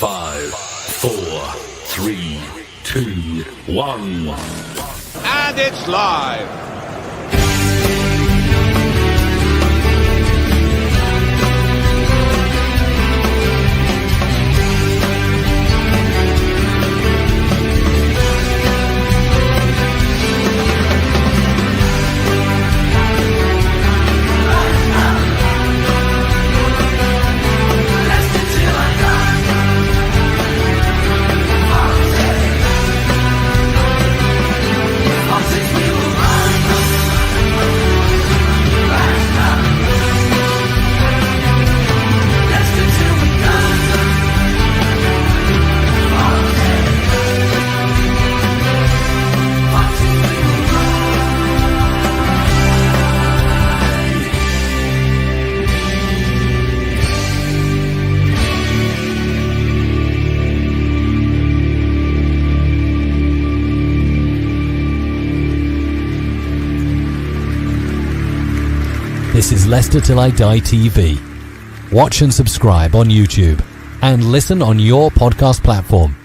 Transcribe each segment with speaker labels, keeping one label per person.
Speaker 1: 5, 4, 3, 2, 1.
Speaker 2: And it's live.
Speaker 3: This is Leicester Till I Die TV. Watch and subscribe on YouTube and listen on your podcast platform.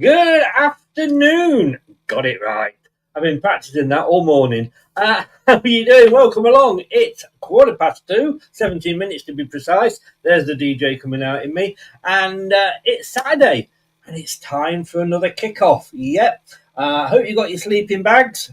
Speaker 4: Good afternoon. Got it right. I've been practicing that all morning. How are you doing? Welcome along. It's 2:15, 17 minutes to be precise. There's the DJ coming out in me. And it's Saturday. And it's time for another kickoff. Yep. I hope you got your sleeping bags.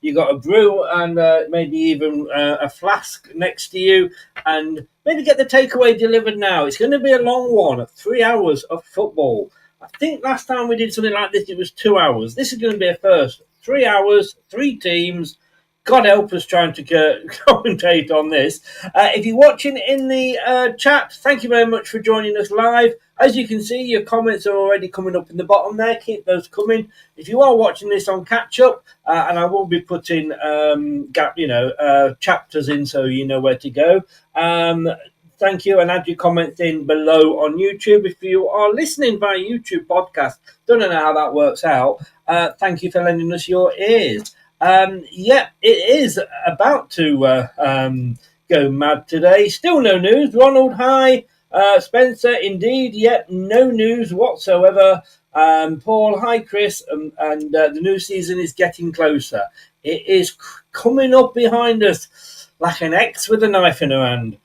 Speaker 4: You got a brew and maybe even a flask next to you. And maybe get the takeaway delivered now. It's going to be a long one, 3 hours of football. I think last time we did something like this, it was 2 hours. This is going to be a first. 3 hours, 3 teams. God help us trying to commentate on this. If you're watching in the chat, thank you very much for joining us live. As you can see, your comments are already coming up in the bottom there. Keep those coming. If you are watching this on catch-up, and I will be putting chapters in so you know where to go. Thank you, and add your comments in below on YouTube. If you are listening via YouTube podcast, don't know how that works out. Thank you for lending us your ears. It is about to go mad today. Still no news. Ronald, hi. Spencer, indeed. Yep, no news whatsoever. Paul, hi, Chris. And the new season is getting closer. It is coming up behind us like an X with a knife in her hand.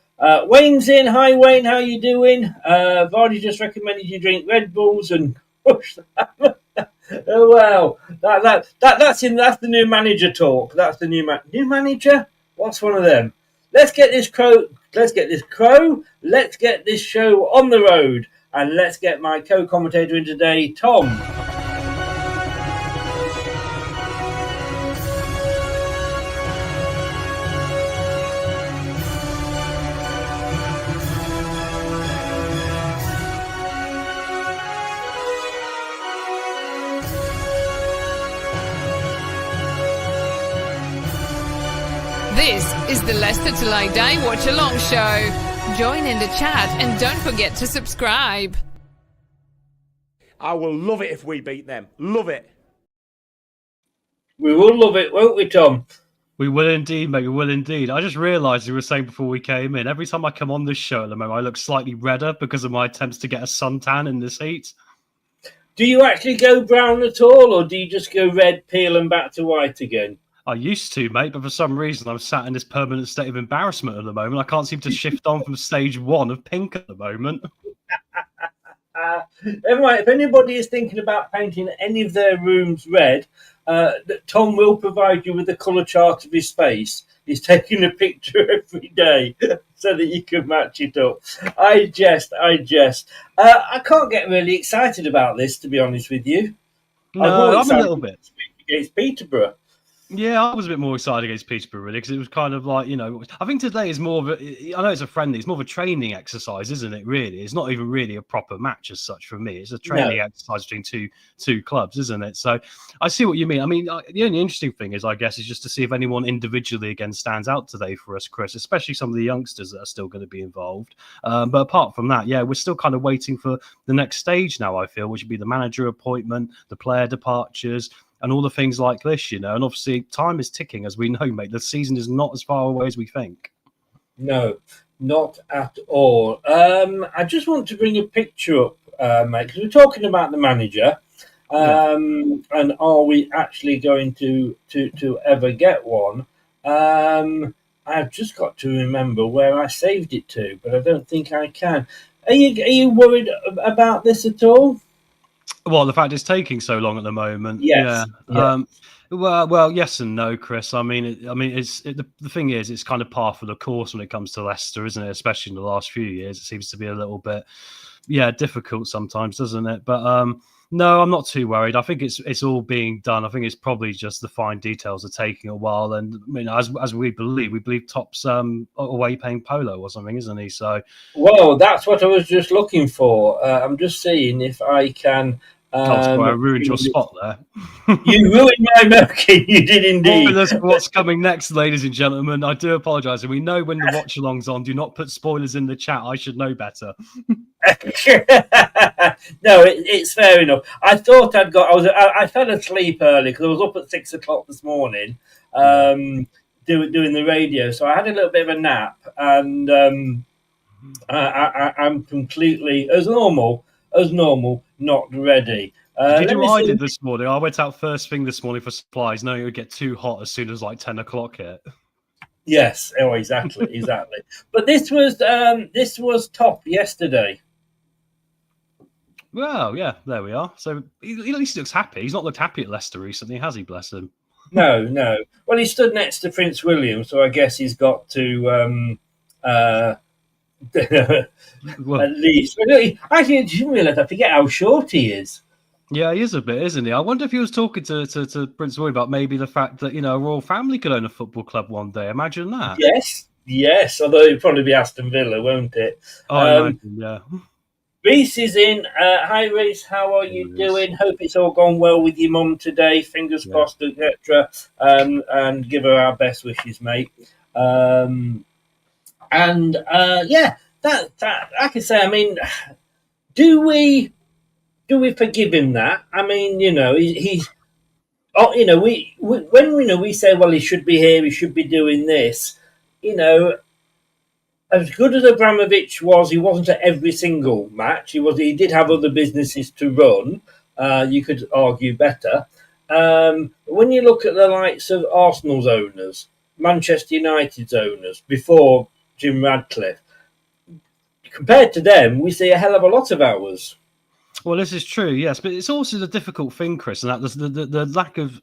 Speaker 4: Wayne's in. Hi, Wayne. How you doing? Vardy just recommended you drink Red Bulls and push that. Oh well, that's the new manager talk. That's the new manager. What's one of them? Let's get this crow. Let's get this show on the road, and let's get my co-commentator in today, Tom.
Speaker 5: This is the Leicester Till I Die Watchalong show. Join in the chat and don't forget to subscribe.
Speaker 6: I will love it if we beat them. Love it.
Speaker 4: We will love it, won't we, Tom?
Speaker 7: We will indeed, mate. We will indeed. I just realised you were saying before we came in, every time I come on this show at the moment, I look slightly redder because of my attempts to get a suntan in this heat.
Speaker 4: Do you actually go brown at all, or do you just go red, peel, and back to white again?
Speaker 7: I used to, mate, but for some reason I'm sat in this permanent state of embarrassment at the moment. I can't seem to shift on from stage 1 of pink at the moment.
Speaker 4: Anyway, if anybody is thinking about painting any of their rooms red, Tom will provide you with a colour chart of his face. He's taking a picture every day so that you can match it up. I jest. I can't get really excited about this, to be honest with you.
Speaker 7: No, I'm a little bit.
Speaker 4: Against Peterborough.
Speaker 7: Yeah, I was a bit more excited against Peterborough, really, because it was kind of like, I think today is more of a, I know it's a friendly, it's more of a training exercise, isn't it, really? It's not even really a proper match as such for me. It's a training exercise between two clubs, isn't it? So I see what you mean. I mean, the only interesting thing is, I guess, is just to see if anyone individually, again, stands out today for us, Chris, especially some of the youngsters that are still going to be involved. But apart from that, yeah, we're still kind of waiting for the next stage now, I feel, which would be the manager appointment, the player departures, and all the things like this, and obviously time is ticking, as we know, mate. The season is not as far away as we think.
Speaker 4: No, Not at all. I just want to bring a picture up, mate, because we're talking about the manager. And are we actually going to ever get one? I've just got to remember where I saved it to, but I don't think I can. Are you worried about this at all?
Speaker 7: Well, the fact it's taking so long at the moment.
Speaker 4: Yes.
Speaker 7: Yeah. Well, yes and no, Chris. I mean, the thing is, it's kind of par for the course when it comes to Leicester, isn't it? Especially in the last few years, it seems to be a little bit, difficult sometimes, doesn't it? But no, I'm not too worried. I think it's all being done. I think it's probably just the fine details are taking a while. And as we believe Top's away paying Polo or something, isn't he? So,
Speaker 4: well, that's what I was just looking for. I'm just seeing if I can.
Speaker 7: I ruined your spot there.
Speaker 4: You ruined my milking. You did indeed.
Speaker 7: What's coming next, ladies and gentlemen? I do apologise. And we know when the watch-along's on. Do not put spoilers in the chat. I should know better.
Speaker 4: No, it's fair enough. I thought I fell asleep early because I was up at 6 o'clock this morning doing the radio. So I had a little bit of a nap, and I'm completely as normal, not ready.
Speaker 7: Did you do what I did this morning? I went out first thing this morning for supplies, knowing it would get too hot as soon as like 10 o'clock hit.
Speaker 4: Yes, exactly. But this was Top yesterday.
Speaker 7: Well, yeah, there we are. So at least he looks happy. He's not looked happy at Leicester recently, has he? Bless him.
Speaker 4: No. Well, he stood next to Prince William, so I guess he's got to at least. Actually, I didn't realise. I forget how short he is.
Speaker 7: Yeah, he is a bit, isn't he? I wonder if he was talking to Prince William about maybe the fact that, a royal family could own a football club one day. Imagine that.
Speaker 4: Yes. Although it'd probably be Aston Villa, won't it?
Speaker 7: Imagine, yeah.
Speaker 4: Reese is in. Hi, Reese. How are you doing? Hope it's all gone well with your mum today. Fingers crossed, etc. And give her our best wishes, mate. That I can say. I mean, do we forgive him that? I mean, he's. We say, well, he should be here. He should be doing this. As good as Abramovich was, he wasn't at every single match. He did have other businesses to run. You could argue better. When you look at the likes of Arsenal's owners, Manchester United's owners, before Jim Radcliffe, compared to them, we see a hell of a lot of ours.
Speaker 7: Well, this is true, yes, but it's also the difficult thing, Chris, and that the lack of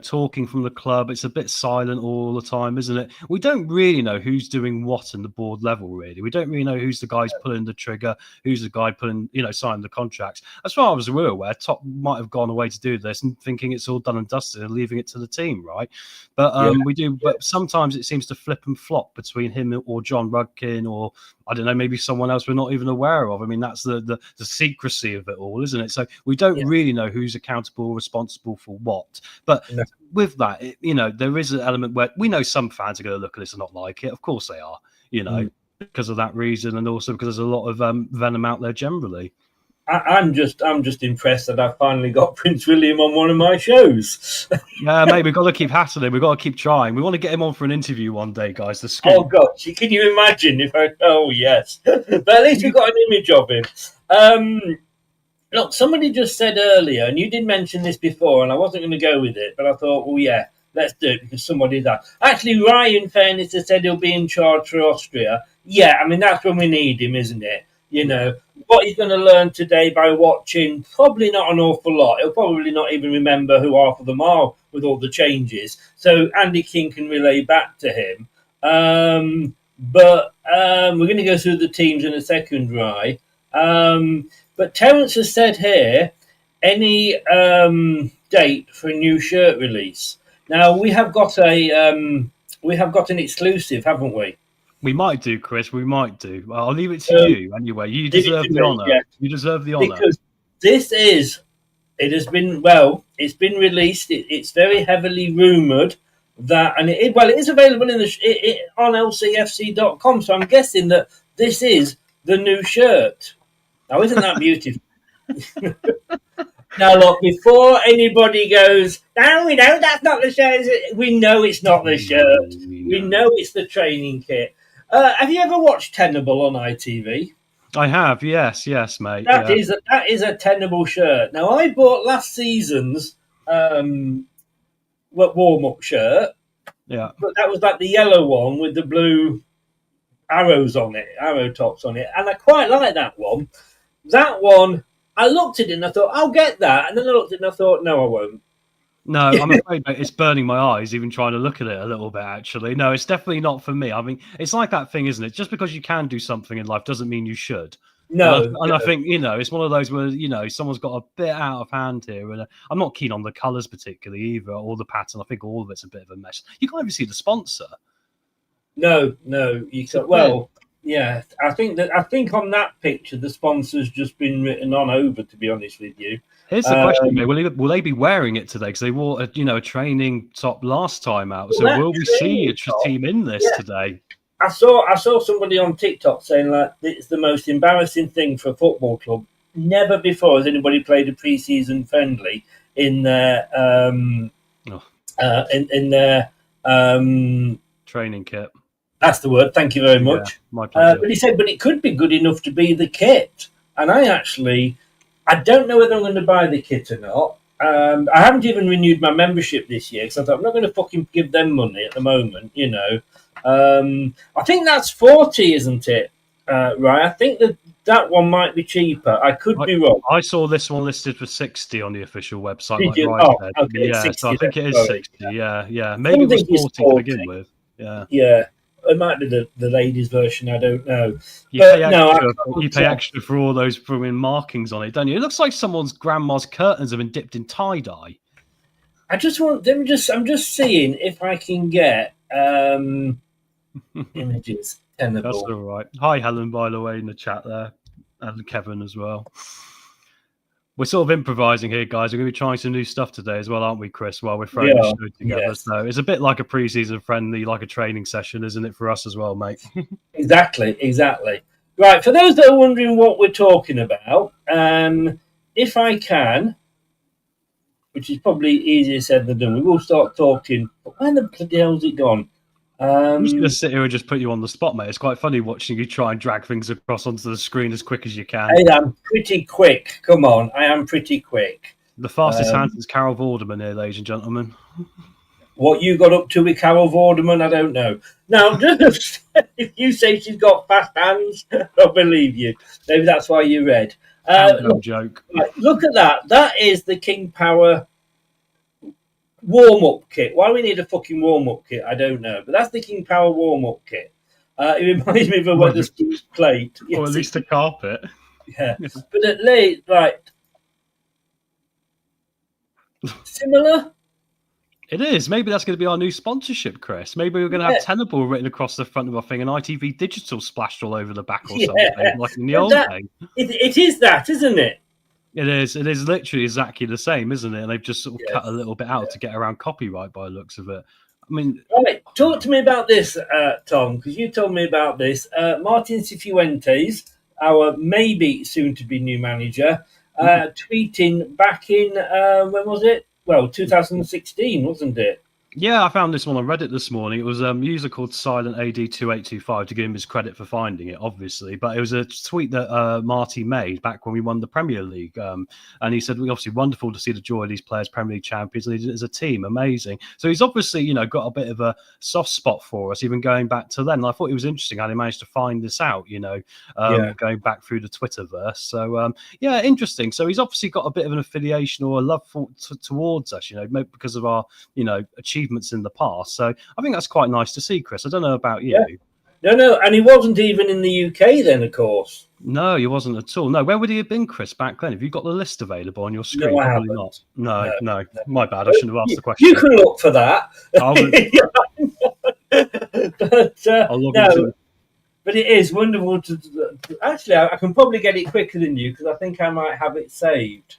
Speaker 7: talking from the club. It's a bit silent all the time, isn't it? We don't really know who's doing what in the board level. Really, we don't really know who's the guys pulling the trigger, who's the guy pulling, signing the contracts. As far as we're aware, Top might have gone away to do this and thinking it's all done and dusted and leaving it to the team, right? But we do. But sometimes it seems to flip and flop between him or John Rudkin or, I don't know, maybe someone else we're not even aware of. I mean, that's the secrecy of it all, isn't it? So we don't really know who's accountable or responsible for what. But with that, there is an element where we know some fans are going to look at this and not like it. Of course they are, because of that reason, and also because there's a lot of venom out there generally.
Speaker 4: I'm just impressed that I finally got Prince William on one of my shows.
Speaker 7: Yeah, mate, we've got to keep hassling. We've got to keep trying. We want to get him on for an interview one day, guys. The scoop.
Speaker 4: Oh gosh, can you imagine if I? Oh yes, but at least we've got an image of him. Look, somebody just said earlier, and you did mention this before, and I wasn't going to go with it, but I thought, well, yeah, let's do it because somebody did that. Actually, Ryan, fairness, has said he'll be in charge for Austria. Yeah, I mean, that's when we need him, isn't it? What he's going to learn today by watching, probably not an awful lot. He'll probably not even remember who half of them are with all the changes. So Andy King can relay back to him. But we're going to go through the teams in a second, Rye. But Terence has said here, any date for a new shirt release. Now we have got an exclusive, haven't we?
Speaker 7: We might do, Chris. We might do. I'll leave it to you anyway. You deserve the honour. Yeah. You deserve the honour. Because
Speaker 4: it's been released. It's very heavily rumoured that, and it is available on LCFC.com. So I'm guessing that this is the new shirt. Now, isn't that beautiful? Now, look, before anybody goes, no, we know that's not the shirt. We know it's not the shirt. We know it's the training kit. Have you ever watched Tenable on ITV?
Speaker 7: I have, yes, mate.
Speaker 4: That is a Tenable shirt. Now, I bought last season's warm-up shirt.
Speaker 7: Yeah.
Speaker 4: But that was like the yellow one with the blue arrows on it, arrow tops on it. And I quite like that one. That one, I looked at it and I thought, I'll get that. And then I looked at it and I thought, no, I won't.
Speaker 7: No, I'm afraid mate, it's burning my eyes even trying to look at it a little bit, actually. No, it's definitely not for me. I mean, it's like that thing, isn't it? Just because you can do something in life doesn't mean you should.
Speaker 4: No.
Speaker 7: And I think, it's one of those where, someone's got a bit out of hand here. And I'm not keen on the colours particularly either, or the pattern. I think all of it's a bit of a mess. You can't even see the sponsor.
Speaker 4: No. You can't. Well, yeah. I think on that picture, the sponsor's just been written on over, to be honest with you.
Speaker 7: Here's the question, mate. Will they be wearing it today? Because they wore a training top last time out. So will we see a team in this today?
Speaker 4: I saw somebody on TikTok saying like it's the most embarrassing thing for a football club. Never before has anybody played a pre-season friendly in their
Speaker 7: training kit.
Speaker 4: That's the word. Thank you very much.
Speaker 7: Yeah, my pleasure.
Speaker 4: But he said, but it could be good enough to be the kit. And I don't know whether I'm going to buy the kit or not. I haven't even renewed my membership this year because I thought I'm not going to fucking give them money at the moment, I think that's 40, isn't it? Right. I think that one might be cheaper. I could be wrong.
Speaker 7: I saw this one listed for 60 on the official website.
Speaker 4: Did you? Okay,
Speaker 7: yeah,
Speaker 4: 60,
Speaker 7: so I think it is 60. Yeah. Maybe it was 40 to begin with. Yeah.
Speaker 4: Yeah. It might be the ladies' version. I don't know.
Speaker 7: You pay extra for all those markings on it, don't you? It looks like someone's grandma's curtains have been dipped in tie-dye.
Speaker 4: I just want them. I'm just seeing if I can get images. Tenable.
Speaker 7: That's all right. Hi, Helen, by the way, in the chat there, and Kevin as well. We're sort of improvising here, guys. We're going to be trying some new stuff today as well, aren't we, Chris? While we're throwing the show together. Yes. So it's a bit like a pre-season friendly, like a training session, isn't it, for us as well, mate?
Speaker 4: Exactly. Right, for those that are wondering what we're talking about, if I can, which is probably easier said than done, we will start talking. But when the bloody hell's it gone?
Speaker 7: I'm just going to sit here and just put you on the spot, mate. It's quite funny watching you try and drag things across onto the screen as quick as you can.
Speaker 4: I am pretty quick. Come on, I am pretty quick.
Speaker 7: The fastest hand is Carol Vorderman here, ladies and gentlemen.
Speaker 4: What you got up to with Carol Vorderman, I don't know. Now, just if you say she's got fast hands, I'll believe you. Maybe that's why you read.
Speaker 7: No joke.
Speaker 4: Look at that. That is the King Power warm-up kit. Why we need a fucking warm-up kit, I don't know. But that's the King Power warm-up kit. It reminds me of a Wetherspoons plate.
Speaker 7: Or at least a carpet.
Speaker 4: Yeah. But at least, similar?
Speaker 7: It is. Maybe that's going to be our new sponsorship, Chris. Maybe we're going to have Tenable written across the front of our thing and ITV Digital splashed all over the back or something, like in the old days.
Speaker 4: It is that, isn't it?
Speaker 7: It is. It is literally exactly the same, isn't it? And they've just sort of cut a little bit out to get around copyright by the looks of it. I mean...
Speaker 4: Right, talk to me about this, Tom, because you told me about this. Martin Cifuentes, our maybe soon-to-be new manager, tweeting back in, when was it? Well, 2016, wasn't it?
Speaker 7: Yeah, I found this one on Reddit this morning. It was a user called Silent AD2825 to give him his credit for finding it, obviously. But it was a tweet that Marty made back when we won the Premier League. And he said, obviously wonderful to see the joy of these players, Premier League champions, and as a team, amazing. So he's obviously, got a bit of a soft spot for us, even going back to then. And I thought it was interesting how he managed to find this out, going back through the Twitterverse. So, interesting. So he's obviously got a bit of an affiliation or a love towards us, because of our, achievements in the past. So I think that's quite nice to see, Chris. I don't know about you.
Speaker 4: Yeah. No, and he wasn't even in the UK then, of course.
Speaker 7: No, he wasn't at all. No, where would he have been, Chris, back then? Have you got the list available on your screen?
Speaker 4: No, I
Speaker 7: Probably
Speaker 4: haven't.
Speaker 7: not. No. My bad. I shouldn't have asked the question.
Speaker 4: You can look for that. But it is wonderful to actually, I can probably get it quicker than you because I think I might have it saved.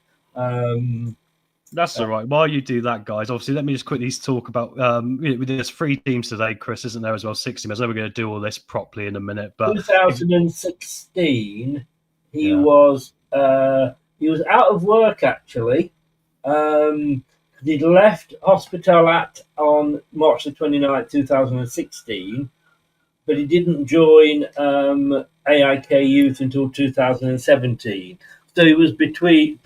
Speaker 7: That's all right. While you do that, guys, obviously, let me just quickly talk about there's 3 teams today, Chris, isn't there, as well? 6 teams. I know we're going to do all this properly in a minute. But
Speaker 4: 2016, he was out of work, actually. He'd left Hospitalet on March the 29th, 2016. but he didn't join AIK Youth until 2017. So he was between.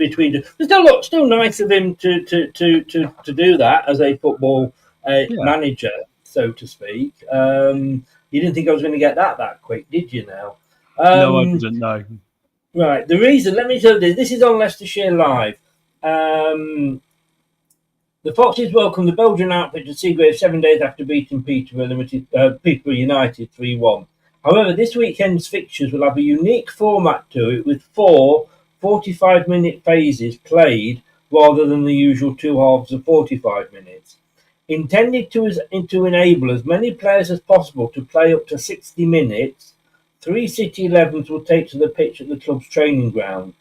Speaker 4: Still nice of him to do that as a football manager, so to speak. You didn't think I was going to get that quick, did you? Now,
Speaker 7: no, I didn't know.
Speaker 4: Right. The reason, let me tell you this. This is on Leicestershire Live. The Foxes welcomed the Belgian outfit to Seagrave 7 days after beating Peterborough United 3-1. However, this weekend's fixtures will have a unique format to it, with 4 45-minute phases played rather than the usual 2 halves of 45 minutes. Intended to enable as many players as possible to play up to 60 minutes, 3 City 11s will take to the pitch at the club's training ground.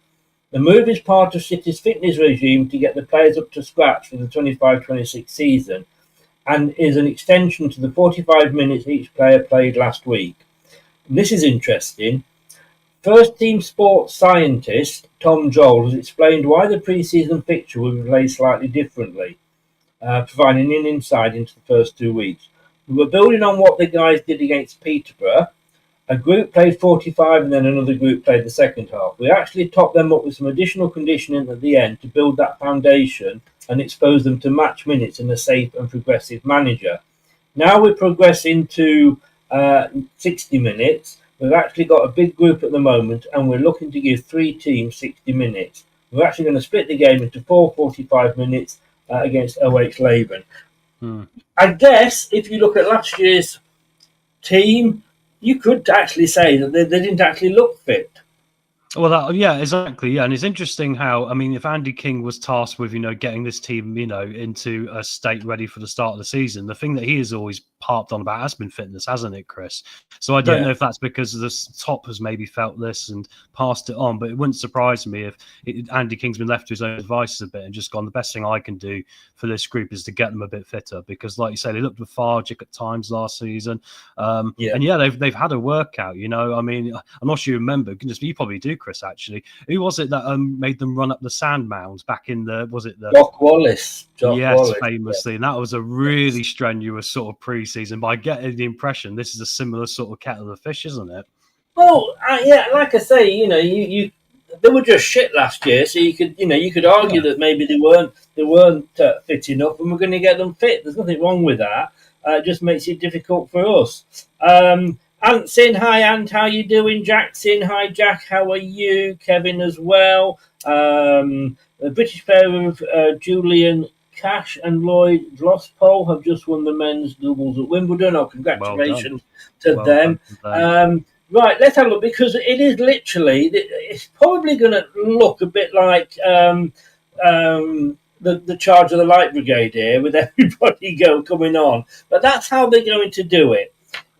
Speaker 4: The move is part of City's fitness regime to get the players up to scratch for the 25-26 season, and is an extension to the 45 minutes each player played last week. And this is interesting. First team sports scientist Tom Joel has explained why the pre-season fixture will be played slightly differently, providing an insight into the first 2 weeks. We were building on what the guys did against Peterborough. A group played 45 and then another group played the second half. We actually topped them up with some additional conditioning at the end to build that foundation and expose them to match minutes in a safe and progressive manner. Now we're progressing to 60 minutes. We've actually got a big group at the moment, and we're looking to give 3 teams 60 minutes. We're actually going to split the game into 4 45 minutes against OH Leuven. I guess if you look at last year's team, you could actually say that they didn't actually look fit.
Speaker 7: Well, exactly. Yeah, and it's interesting how, I mean, if Andy King was tasked with, getting this team, into a state ready for the start of the season, the thing that he has always harped on about has been fitness, hasn't it, Chris? So I don't know if that's because the top has maybe felt this and passed it on, but it wouldn't surprise me if Andy King's been left to his own devices a bit and just gone, the best thing I can do for this group is to get them a bit fitter, because, like you say, they looked lethargic at times last season. And they've had a workout. I mean, I'm not sure you remember. Goodness, you probably do, Chris. Actually, who was it that made them run up the sand mounds back in the? Was it the
Speaker 4: Jock Wallace? Wallace,
Speaker 7: famously, and that was a really strenuous sort of pre-season. But I get the impression this is a similar sort of kettle of fish, isn't it?
Speaker 4: Well, like I say, you they were just shit last year, so you could argue that maybe they weren't fit enough, and we're going to get them fit. There's nothing wrong with that. It just makes it difficult for us. Ant Sin, hi Ant, how you doing? Jack Sin, hi Jack, how are you? Kevin as well. The British pair of Julian Cash and Lloyd Glospole have just won the men's doubles at Wimbledon. Oh, congratulations to them. Right, let's have a look, because it is literally, it's probably going to look a bit like the charge of the Light Brigade here, with everybody coming on. But that's how they're going to do it.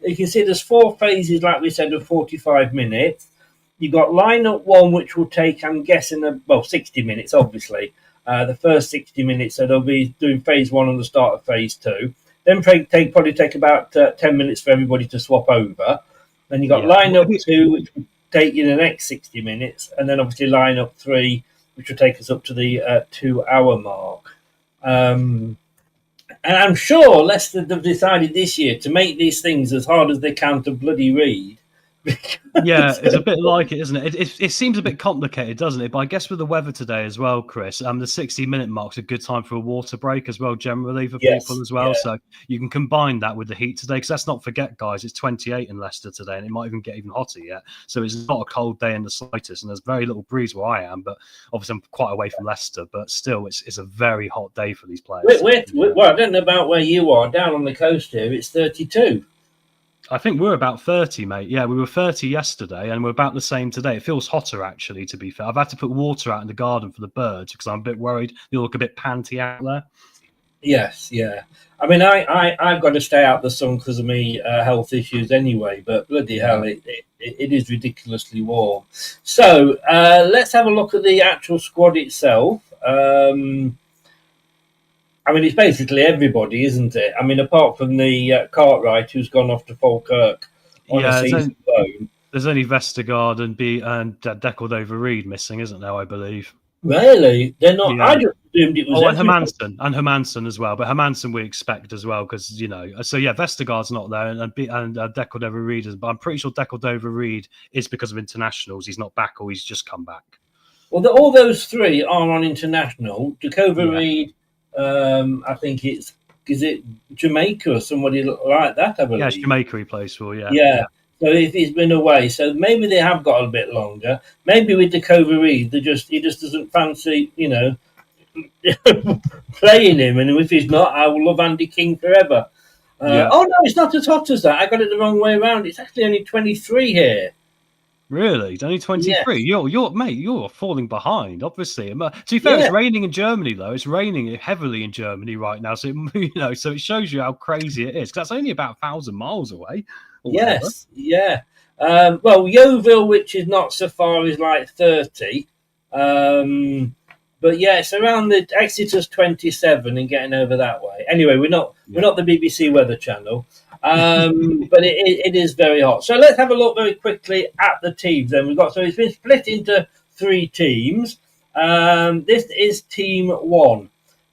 Speaker 4: You can see there's 4 phases, like we said, of 45 minutes. You've got lineup 1, which will take, I'm guessing, 60 minutes, obviously. The first 60 minutes, so they'll be doing phase 1 on the start of phase 2. Then probably take about 10 minutes for everybody to swap over. Then you've got lineup 2, which will take you the next 60 minutes. And then obviously lineup 3, which will take us up to the 2-hour mark. And I'm sure Leicester have decided this year to make these things as hard as they can to bloody read.
Speaker 7: Yeah, it's a bit like it, isn't it? It seems a bit complicated, doesn't it? But I guess with the weather today as well, Chris, the 60-minute mark's a good time for a water break as well, generally, for people as well. Yeah. So you can combine that with the heat today, because let's not forget, guys, it's 28 in Leicester today, and it might even get even hotter yet. So it's not a cold day in the slightest, and there's very little breeze where I am, but obviously I'm quite away from Leicester, but still, it's a very hot day for these players.
Speaker 4: Well, I don't know about where you are. Down on the coast here, it's 32.
Speaker 7: I think we're about 30, mate. Yeah, we were 30 yesterday, and we're about the same today. It feels hotter, actually, to be fair. I've had to put water out in the garden for the birds because I'm a bit worried they look a bit panty out there.
Speaker 4: Yes, yeah. I mean, I've got to stay out the sun because of me health issues anyway, but bloody hell, it is ridiculously warm. So let's have a look at the actual squad itself. I mean, it's basically everybody, isn't it? I mean, apart from the Cartwright, who's gone off to Falkirk on a season loan.
Speaker 7: There's only Vestergaard and Deckled over Reed missing, isn't there, I believe?
Speaker 4: Really? They're not.
Speaker 7: Yeah.
Speaker 4: I just assumed it was.
Speaker 7: Oh, and
Speaker 4: everybody.
Speaker 7: Hermansen as well. But Hermansen we expect as well because, so yeah, Vestergaard's not there and Decordova Reid is, but I'm pretty sure Decordova Reid is because of internationals. He's not back or he's just come back.
Speaker 4: Well, all those three are on international. Decordova Reid, I think is it Jamaica or somebody like that, I believe.
Speaker 7: Yeah, it's Jamaica he plays for,
Speaker 4: Yeah. So if he's been away, so maybe they have got a bit longer. Maybe with Decordova Reid, he just doesn't fancy, playing him. And if he's not, I will love Andy King forever. Oh no, it's not as hot as that. I got it the wrong way around. It's actually only 23 here.
Speaker 7: Really? It's only 23. Yeah. You're falling behind, obviously. To be fair, it's raining in Germany, though. It's raining heavily in Germany right now. So, so it shows you how crazy it is. Because that's only about 1,000 miles away.
Speaker 4: Yes, yeah. Well, Yeovil, which is not so far, is like 30. But yeah, it's around the Exeter's 27 and getting over that way. Anyway, we're not the BBC Weather Channel, but it is very hot. So let's have a look very quickly at the teams. Then so it's been split into 3 teams. This is Team 1.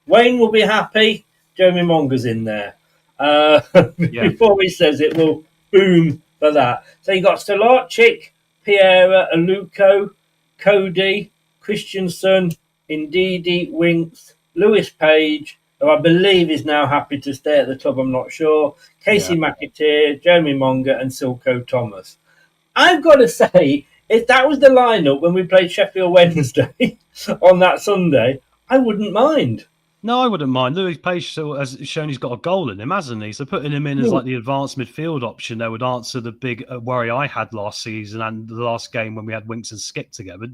Speaker 4: Wayne will be happy. Jeremy Monger's in there. Before he says it, we'll boom for that. So you got Stolarczyk, Piera, Aluko, Cody, Christensen, Ndidi, Winks, Lewis Page, who I believe is now happy to stay at the club, I'm not sure, Casey McAteer, Jeremy Monger, and Silko Thomas. I've got to say, if that was the lineup when we played Sheffield Wednesday on that Sunday, I wouldn't mind.
Speaker 7: No, I wouldn't mind. Lewis Page has shown he's got a goal in him, hasn't he? So putting him in as like the advanced midfield option there would answer the big worry I had last season and the last game when we had Winks and Skip together,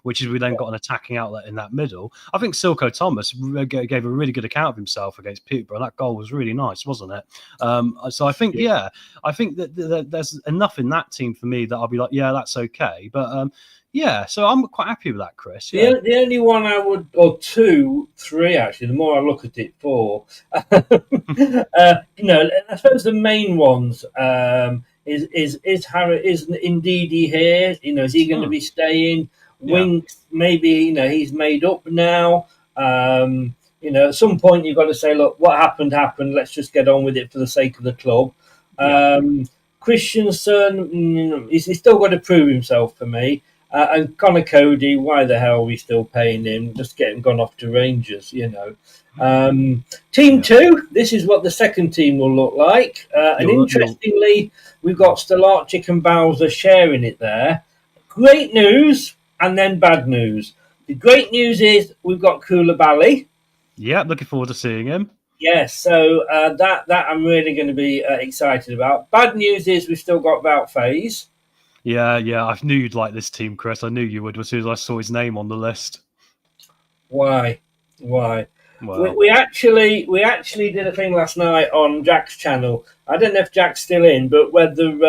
Speaker 7: which is we then got an attacking outlet in that middle. I think Silko Thomas gave a really good account of himself against Peterborough. That goal was really nice, wasn't it? So I think, I think that there's enough in that team for me that I'll be like, yeah, that's okay. But so I'm quite happy with that, Chris. Yeah.
Speaker 4: The only one I would, or 2, 3 actually, the more I look at it, 4. I suppose the main ones is Ndidi here? Is he going to be staying? Winks, maybe, he's made up now. At some point you've got to say, look, what happened. Let's just get on with it for the sake of the club. Christensen, he's still got to prove himself for me. And Connor Cody, why the hell are we still paying him? Just get him gone off to Rangers, Team 2, this is what the second team will look like. And interestingly, we've got Stolarczyk and Bowser sharing it there. Great news and then bad news. The great news is we've got Koulibaly.
Speaker 7: Yeah, looking forward to seeing him.
Speaker 4: Yes, so that I'm really going to be excited about. Bad news is we've still got Wout Faes.
Speaker 7: Yeah, I knew you'd like this team, Chris. I knew you would as soon as I saw his name on the list.
Speaker 4: Why?
Speaker 7: Well,
Speaker 4: we actually did a thing last night on Jack's channel. I don't know if Jack's still in, but whether we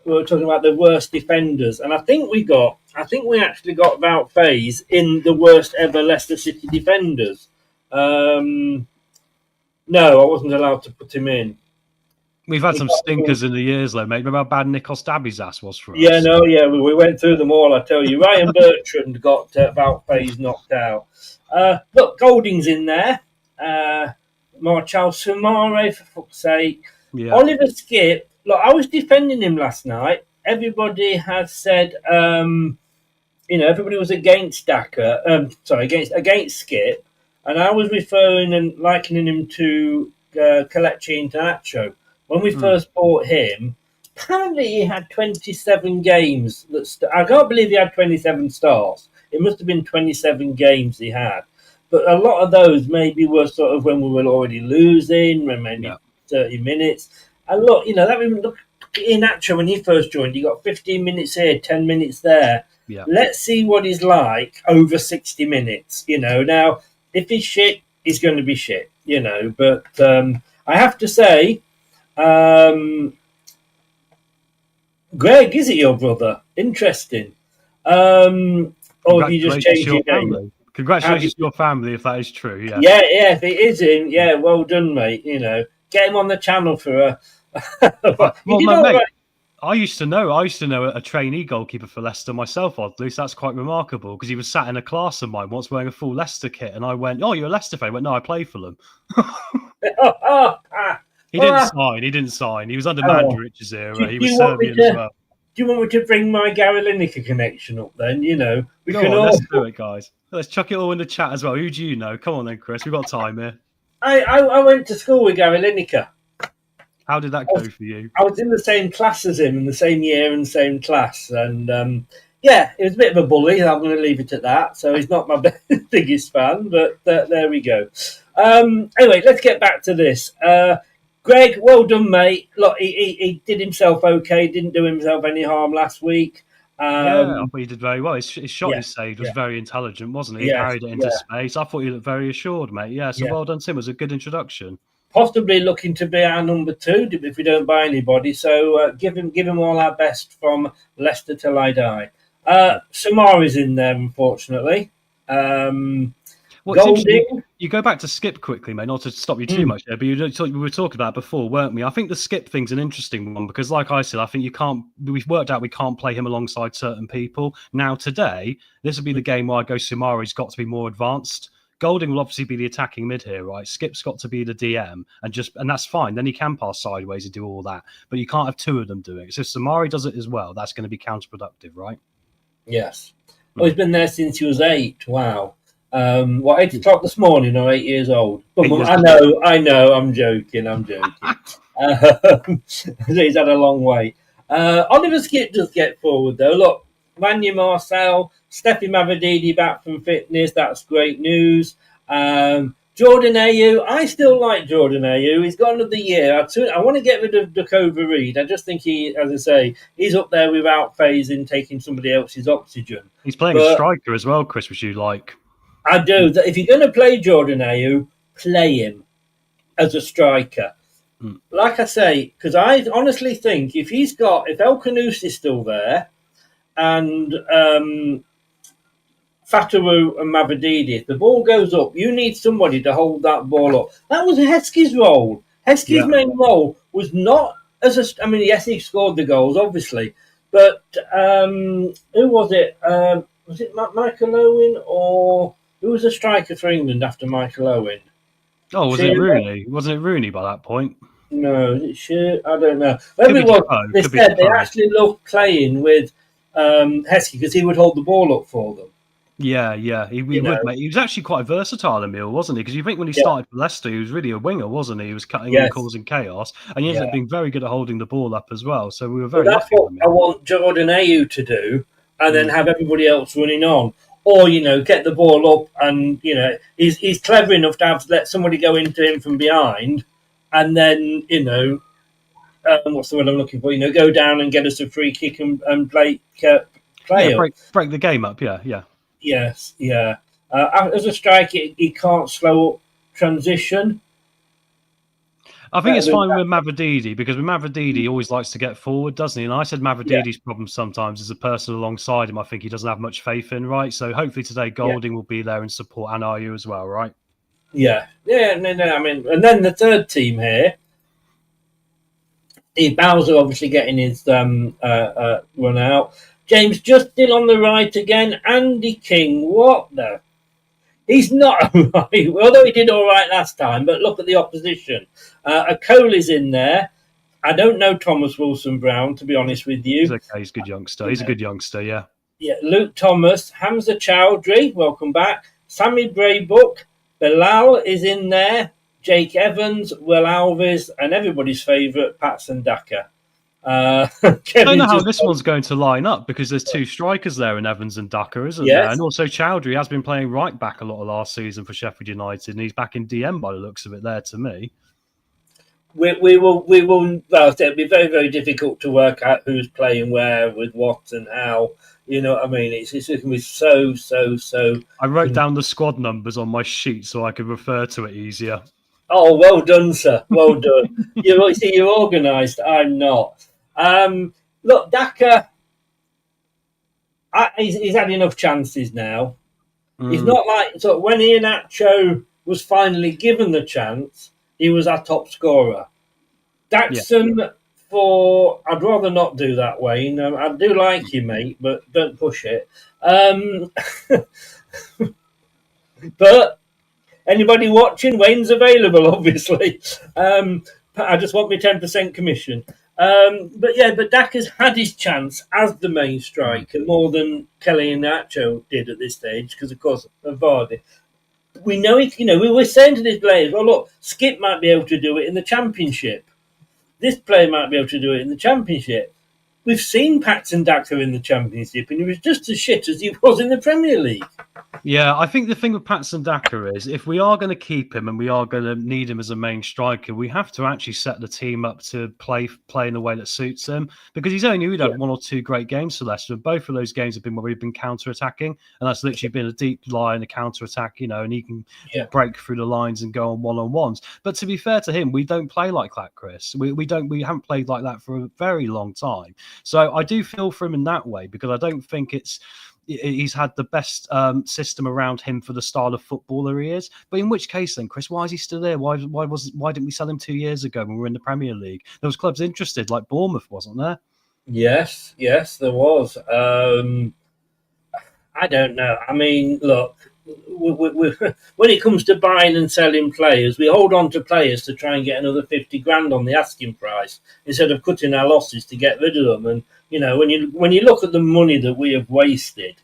Speaker 4: were talking about the worst defenders, and I think we actually got Wout Faes in the worst ever Leicester City defenders. No, I wasn't allowed to put him in.
Speaker 7: We've had some stinkers in the years, though, mate. Remember how bad Nikos Dabizas was for us?
Speaker 4: We went through them all, I tell you. Ryan Bertrand got Wout Faes knocked out. Look, Golding's in there. Marchal Soumare, for fuck's sake.
Speaker 7: Yeah.
Speaker 4: Oliver Skip. Look, I was defending him last night. Everybody has said, everybody was against against Skip. And I was referring and likening him to Kelechi Iheanacho. When we first bought him, apparently he had 27 games. I can't believe he had 27 starts. It must have been 27 games he had. But a lot of those maybe were sort of when we were already losing, maybe 30 minutes. And look, look at Iheanacho when he first joined. He got 15 minutes here, 10 minutes there.
Speaker 7: Yeah.
Speaker 4: Let's see what he's like over 60 minutes. Now, if he's shit, he's going to be shit, But I have to say, Greg, is it your brother? Interesting. Or have you just changed your name?
Speaker 7: Congratulations to your family if that is true. Yeah.
Speaker 4: Yeah, if it is him, well done, mate. Get him on the channel for a.
Speaker 7: Mate, I used to know a trainee goalkeeper for Leicester myself, oddly, so that's quite remarkable because he was sat in a class of mine once wearing a full Leicester kit, and I went, "Oh, you're a Leicester fan?" He went, "No, I play for them." He didn't sign. He was under Mandarich's era. He was Serbian as well.
Speaker 4: Do you want me to bring my Gary Lineker connection up then? We can all...
Speaker 7: Let's do it, guys. Let's chuck it all in the chat as well. Who do you know? Come on then, Chris. We've got time here.
Speaker 4: I went to school with Gary Lineker.
Speaker 7: How did that go for you?
Speaker 4: I was in the same class as him, in the same year and same class. And, he was a bit of a bully. I'm going to leave it at that. So he's not my biggest fan, but there we go. Anyway, let's get back to this. Greg, well done, mate. Look, he did himself okay. Didn't do himself any harm last week.
Speaker 7: I thought he did very well. His shot he saved was very intelligent, wasn't he? He carried it into space. I thought he looked very assured, mate. Yeah, so well done to him. It was a good introduction. Possibly
Speaker 4: looking to be our number 2 if we don't buy anybody. So give him all our best from Leicester till I die. Samari's in there, unfortunately.
Speaker 7: You go back to Skip quickly, mate, not to stop you too much there, but we were talking about it before, weren't we? I think the Skip thing's an interesting one because, like I said, I think we've worked out we can't play him alongside certain people. Now, today, this will be the game where I go Samari's got to be more advanced. Golding will obviously be the attacking mid here, right? Skip's got to be the DM, and that's fine. Then he can pass sideways and do all that, but you can't have 2 of them doing it. So if Samari does it as well, that's going to be counterproductive, right?
Speaker 4: Yes. Well, he's been there since he was 8. Wow. 8 o'clock this morning or 8 years old? I know, I'm joking. He's had a long way. Oliver Skip does get forward, though. Look, Manu Marcel, Steffi Mavididi back from fitness. That's great news. Jordan Ayew, I still like Jordan Ayew. He's got another year. I want to get rid of Dakova Reed. I just think he, as I say, he's up there without phasing, taking somebody else's oxygen.
Speaker 7: He's playing a striker as well, Chris, which you like.
Speaker 4: I do. If you're going to play Jordan Ayew, play him as a striker. Like I say, because I honestly think if El Kanous is still there and Fatawu and Mavididi, if the ball goes up, you need somebody to hold that ball up. That was Heskey's role. Heskey's main role was not yes, he scored the goals, obviously, but who was it? Was it Michael Owen or... Who was a striker for England after Michael Owen?
Speaker 7: Oh, was it Rooney? Wasn't it Rooney by that point?
Speaker 4: No, I don't know. They said they actually loved playing with Heskey because he would hold the ball up for them.
Speaker 7: Yeah, he would, mate. He was actually quite versatile, Emile, wasn't he? Because you think when he started for Leicester, he was really a winger, wasn't he? He was cutting and causing chaos, and he ended up being very good at holding the ball up as well. So we were very lucky. That's what
Speaker 4: I want Jordan Ayew to do, and then have everybody else running on. Or, get the ball up and, he's clever enough to let somebody go into him from behind and then, what's the word I'm looking for? Go down and get us a free kick and play
Speaker 7: break the game up, yeah.
Speaker 4: Yes, yeah. As a striker, he can't slow up transition.
Speaker 7: I think it's fine with Mavididi because with Mavididi, he always likes to get forward, doesn't he? And I said Mavididi's problem sometimes is a person alongside him I think he doesn't have much faith in, right? So hopefully today Golding will be there in support and Ayew as well, right?
Speaker 4: Yeah. No. And then the third team here, Steve Bowser obviously getting his run out. James Justin on the right again. Andy King, what the... He's not right, although he did all right last time, but look at the opposition. Akoli's in there. I don't know Thomas Wilson-Brown, to be honest with you.
Speaker 7: He's okay, he's a good youngster. He's a good youngster, yeah.
Speaker 4: Yeah, Luke Thomas, Hamza Chowdhury, welcome back. Sammy Braybook, Bilal is in there. Jake Evans, Will Alves, and everybody's favourite, Patson Daka.
Speaker 7: I don't know how this one's going to line up because there's 2 strikers there in Evans and Daka, isn't there? And also Chowdhury has been playing right back a lot of last season for Sheffield United, and he's back in DM by the looks of it there to me.
Speaker 4: We will. Well, it'll be very, very difficult to work out who's playing where with what and how. You know what I mean? It's going to be so.
Speaker 7: I wrote down the squad numbers on my sheet so I could refer to it easier.
Speaker 4: Oh, well done, sir. Well done. You're organised. I'm not. Look, Daka, he's had enough chances now. He's not like... So when Iheanacho was finally given the chance, he was our top scorer. Daxon, I'd rather not do that, Wayne. I do like you, mate, but don't push it. But anybody watching, Wayne's available, obviously. I just want my 10% commission. But Dak has had his chance as the main striker more than Kelly and Nacho did at this stage, because, of course, of Vardy. We know it, we were saying to these players, well, look, Skip might be able to do it in the Championship. This player might be able to do it in the Championship. We've seen Paxton Daka in the Championship, and he was just as shit as he was in the Premier League.
Speaker 7: Yeah, I think the thing with Patson Daka is if we are going to keep him and we are going to need him as a main striker, we have to actually set the team up to play in a way that suits him, because he's only had one or two great games for Leicester. Both of those games have been where we've been counter-attacking, and that's literally been a deep line, a counter-attack, and he can break through the lines and go on one-on-ones. But to be fair to him, we don't play like that, Chris. We haven't played like that for a very long time. So I do feel for him in that way, because I don't think he's had the best system around him for the style of footballer he is. But in which case then, Chris, why is he still there? Why didn't we sell him 2 years ago when we were in the Premier League? There was clubs interested, like Bournemouth, wasn't there?
Speaker 4: Yes, there was. I don't know. I mean, look, when it comes to buying and selling players, we hold on to players to try and get another 50 grand on the asking price instead of cutting our losses to get rid of them. And when you look at the money that we have wasted,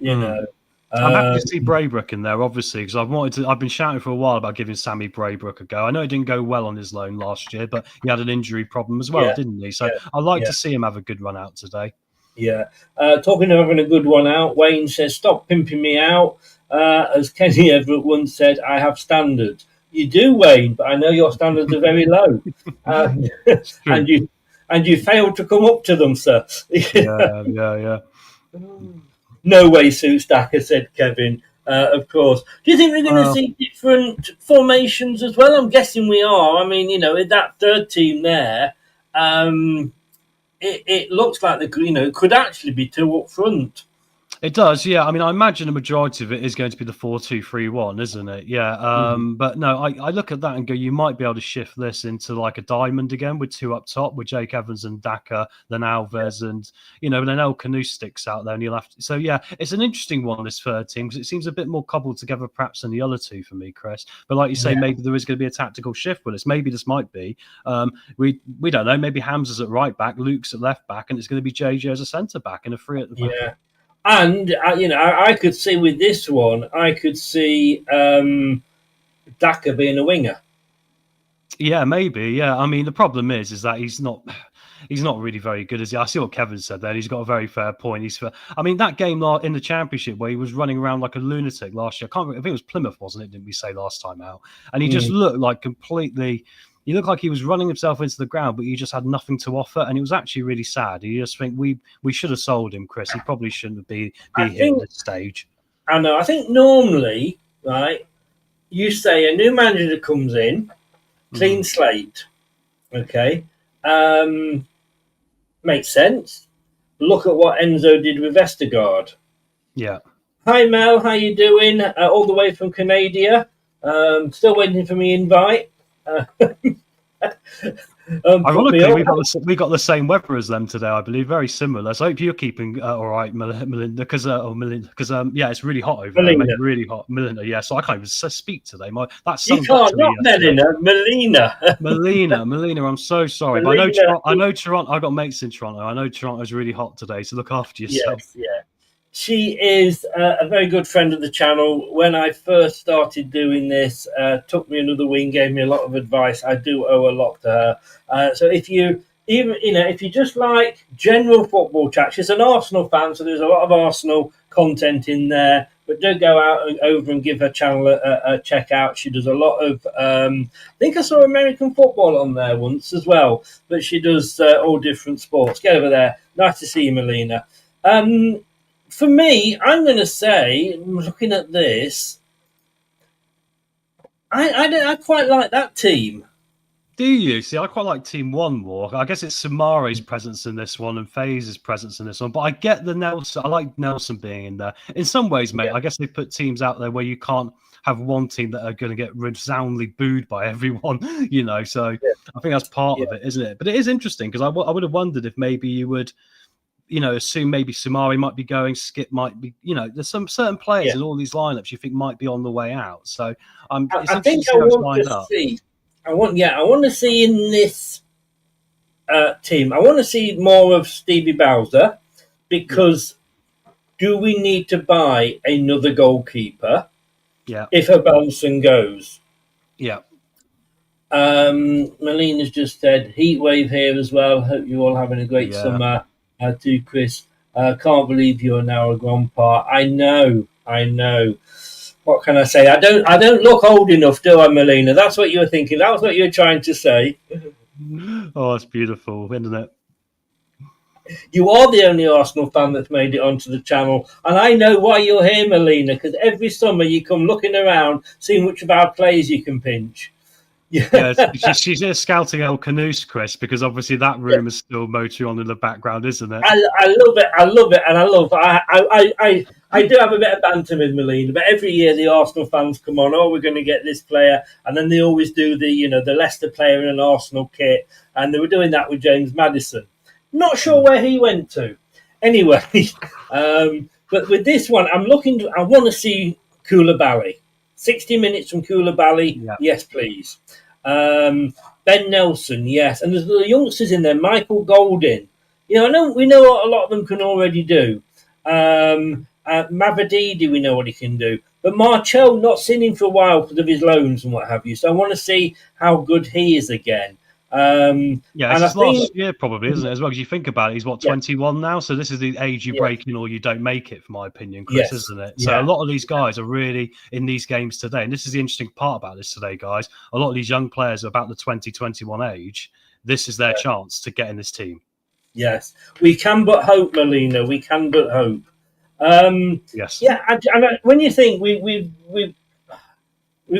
Speaker 7: I'm happy to see Braybrook in there, obviously, because I've been shouting for a while about giving Sammy Braybrook a go. I know it didn't go well on his loan last year, but he had an injury problem as well, didn't he? So I'd like to see him have a good run out today. Yeah.
Speaker 4: Talking of having a good one out, Wayne says, "Stop pimping me out." As Kenny Everett once said, "I have standards." You do, Wayne, but I know your standards are very low, and you failed to come up to them, sir.
Speaker 7: Yeah.
Speaker 4: No way suits Daka, said Kevin. Of course. Do you think we're going to see different formations as well? I'm guessing we are. I mean, in that third team there, it looks like it could actually be two up front.
Speaker 7: It does, yeah. I mean, I imagine the majority of it is going to be the 4-2-3-1, isn't it? Yeah. But no, I look at that and go, you might be able to shift this into like a diamond again with two up top, with Jake Evans and Daka, then Alves, and then El Canu sticks out there, and you'll have to. So yeah, it's an interesting one, this third team, because it seems a bit more cobbled together perhaps than the other two for me, Chris. But like you say, maybe there is going to be a tactical shift with this. Maybe this might be. We don't know. Maybe Hamza's at right back, Luke's at left back, and it's going to be JJ as a centre back and a free at the back.
Speaker 4: Yeah. And, I could see with this one, I could see Daka being a winger.
Speaker 7: Yeah, maybe. Yeah. I mean, the problem is that he's not really very good, is he? I see what Kevin said there. He's got a very fair point. I mean, that game in the Championship where he was running around like a lunatic last year, I think it was Plymouth, wasn't it? Didn't we say last time out? And he just looked like completely... He looked like he was running himself into the ground, but he just had nothing to offer, and it was actually really sad. You just think we should have sold him, Chris. He probably shouldn't be here at this stage.
Speaker 4: I know. I think normally, right, you say a new manager that comes in, clean slate, okay, makes sense. Look at what Enzo did with Vestergaard.
Speaker 7: Yeah.
Speaker 4: Hi, Mel. How you doing? All the way from Canada. Still waiting for me invite.
Speaker 7: Ironically, we got the same weather as them today, I believe. Very similar. So I hope you're keeping all right, Melinda, because it's really hot over there. Mate, really hot, Melinda. Yeah, so I can't even speak today. You can't,
Speaker 4: not Melina.
Speaker 7: Melina. I'm so sorry, but I know Toronto. I've got mates in Toronto. I know Toronto's really hot today, so look after yourself.
Speaker 4: Yes, yeah. She is a very good friend of the channel. When I first started doing this, took me another wing, gave me a lot of advice. I do owe a lot to her. So if you just like general football chat, she's an Arsenal fan, so there's a lot of Arsenal content in there. But do go out and over and give her channel a check out. She does a lot of, I think I saw American football on there once as well. But she does all different sports. Get over there. Nice to see you, Melina. For me, I'm going to say, looking at this, I quite like that team.
Speaker 7: Do you? See, I quite like Team 1 more. I guess it's Samare's presence in this one and FaZe's presence in this one. But I get the Nelson. I like Nelson being in there. In some ways, mate, I guess they put teams out there where you can't have one team that are going to get resoundingly booed by everyone, So I think that's part of it, isn't it? But it is interesting because I would have wondered if maybe you would, assume maybe Sumari might be going, Skip might be, there's some certain players in all these lineups you think might be on the way out. So
Speaker 4: I think I want to see. I want to see in this team. I want to see more of Stevie Bowser, because do we need to buy another goalkeeper?
Speaker 7: Yeah.
Speaker 4: If Benson goes.
Speaker 7: Yeah.
Speaker 4: Melina's just said heat wave here as well. Hope you're all having a great summer. Too, Chris. Can't believe you're now a grandpa. I know. What can I say? I don't look old enough, do I, Melina? That's what you were thinking. That was what you were trying to say.
Speaker 7: Oh, it's beautiful, isn't it?
Speaker 4: You are the only Arsenal fan that's made it onto the channel, and I know why you're here, Melina, because every summer you come looking around, seeing which of our players you can pinch.
Speaker 7: She's just scouting El Canoes, Chris, because obviously that room is still motoring on in the background, isn't it?
Speaker 4: I love it, and I do have a bit of banter with Melina, but every year the Arsenal fans come on, we're going to get this player, and then they always do the Leicester player in an Arsenal kit, and they were doing that with James Maddison. Not sure where he went to. Anyway, but with this one, I want to see Koulibaly. 60 minutes from Koulibaly, yes, please. Ben Nelson, yes. And there's the youngsters in there, Michael Golding. We know what a lot of them can already do. Mavadidi, we know what he can do. But Marcel, not seen him for a while because of his loans and what have you. So I want to see how good he is again.
Speaker 7: It's his last year probably, isn't it? As well as you think about it, he's 21 now, so this is the age you break in or you don't make it, for my opinion, Chris, isn't it? So a lot of these guys are really in these games today, and this is the interesting part about this today, guys. A lot of these young players are about the 20-21 age. This is their chance to get in this team. Yes,
Speaker 4: we can but hope, Melina. We can but hope.
Speaker 7: Yes.
Speaker 4: Yeah, and when you think we've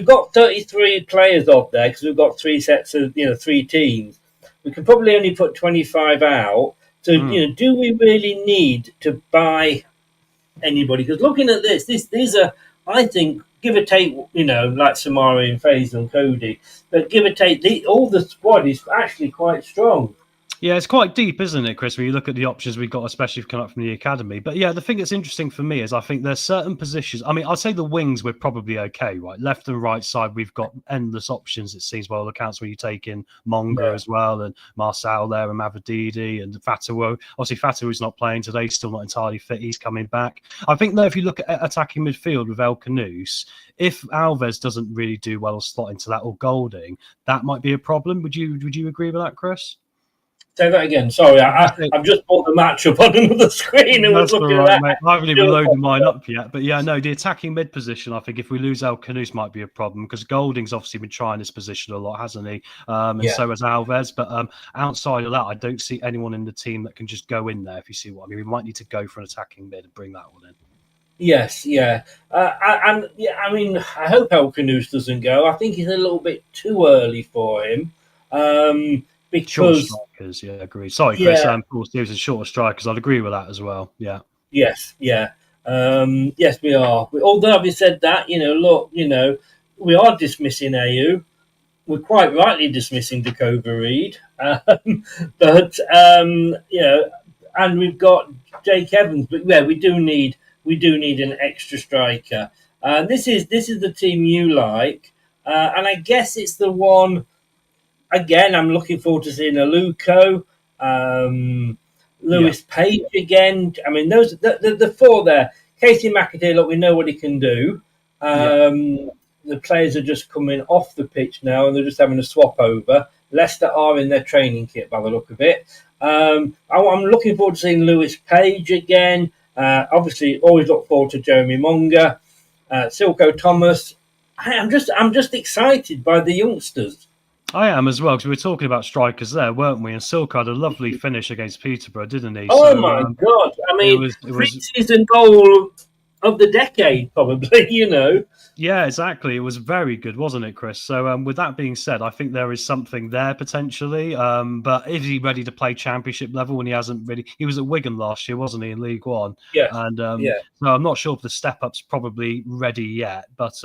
Speaker 4: got 33 players up there because we've got 3 sets of, 3 teams. We can probably only put 25 out. So, do we really need to buy anybody? Because looking at these are, I think, give or take, like Samari and Faisal and Cody, but give or take, all the squad is actually quite strong.
Speaker 7: Yeah, it's quite deep, isn't it, Chris, when you look at the options we've got, especially if you come up from the academy. But yeah, the thing that's interesting for me is I think there's certain positions. I mean, I'd say the wings, we're probably okay, right? Left and right side, we've got endless options, it seems, by all accounts, when you take in Monga as well, and Marcel there, and Mavadidi, and Fatawu. Obviously, Fatawu's not playing today, still not entirely fit. He's coming back. I think, though, if you look at attacking midfield with El Canoes, if Alves doesn't really do well or slot into that, or Golding, that might be a problem. Would you agree with that, Chris?
Speaker 4: Say that again. Sorry, I've just brought the match up on another screen and was looking at that.
Speaker 7: Mate. I haven't even loaded mine up yet. But yeah, no, the attacking mid position, I think if we lose El Canoes might be a problem, because Golding's obviously been trying this position a lot, hasn't he? And so has Alves. But outside of that, I don't see anyone in the team that can just go in there, if you see what I mean. We might need to go for an attacking mid and bring that one in.
Speaker 4: Yes, yeah. I mean, I hope El Canoes doesn't go. I think it's a little bit too early for him. Because
Speaker 7: short strikers, agree. Sorry, Chris. Paul Stevens is shorter strikers. I'd agree with that as well. Yeah.
Speaker 4: Yes, yeah. Yes, we are. Although having said that, we are dismissing AU. We're quite rightly dismissing Dakota Reed. But and we've got Jake Evans. But yeah, we do need an extra striker. This is the team you like, and I guess it's the one. Again, I'm looking forward to seeing Aluko, Lewis Page again. I mean, those the 4 there. Casey McAteer, look, we know what he can do. The players are just coming off the pitch now, and they're just having a swap over. Leicester are in their training kit by the look of it. I'm looking forward to seeing Lewis Page again. Obviously, always look forward to Jeremy Monga, Silko Thomas. I'm just excited by the youngsters.
Speaker 7: I am as well, because we were talking about strikers there, weren't we? And Silk had a lovely finish against Peterborough, didn't he?
Speaker 4: Oh, my God. I mean, pre-season goal of the decade, probably.
Speaker 7: Yeah, exactly. It was very good, wasn't it, Chris? So, with that being said, I think there is something there potentially. But is he ready to play Championship level when he hasn't really? He was at Wigan last year, wasn't he, in League One?
Speaker 4: Yeah,
Speaker 7: And
Speaker 4: yeah.
Speaker 7: so I'm not sure if the step up's probably ready yet. But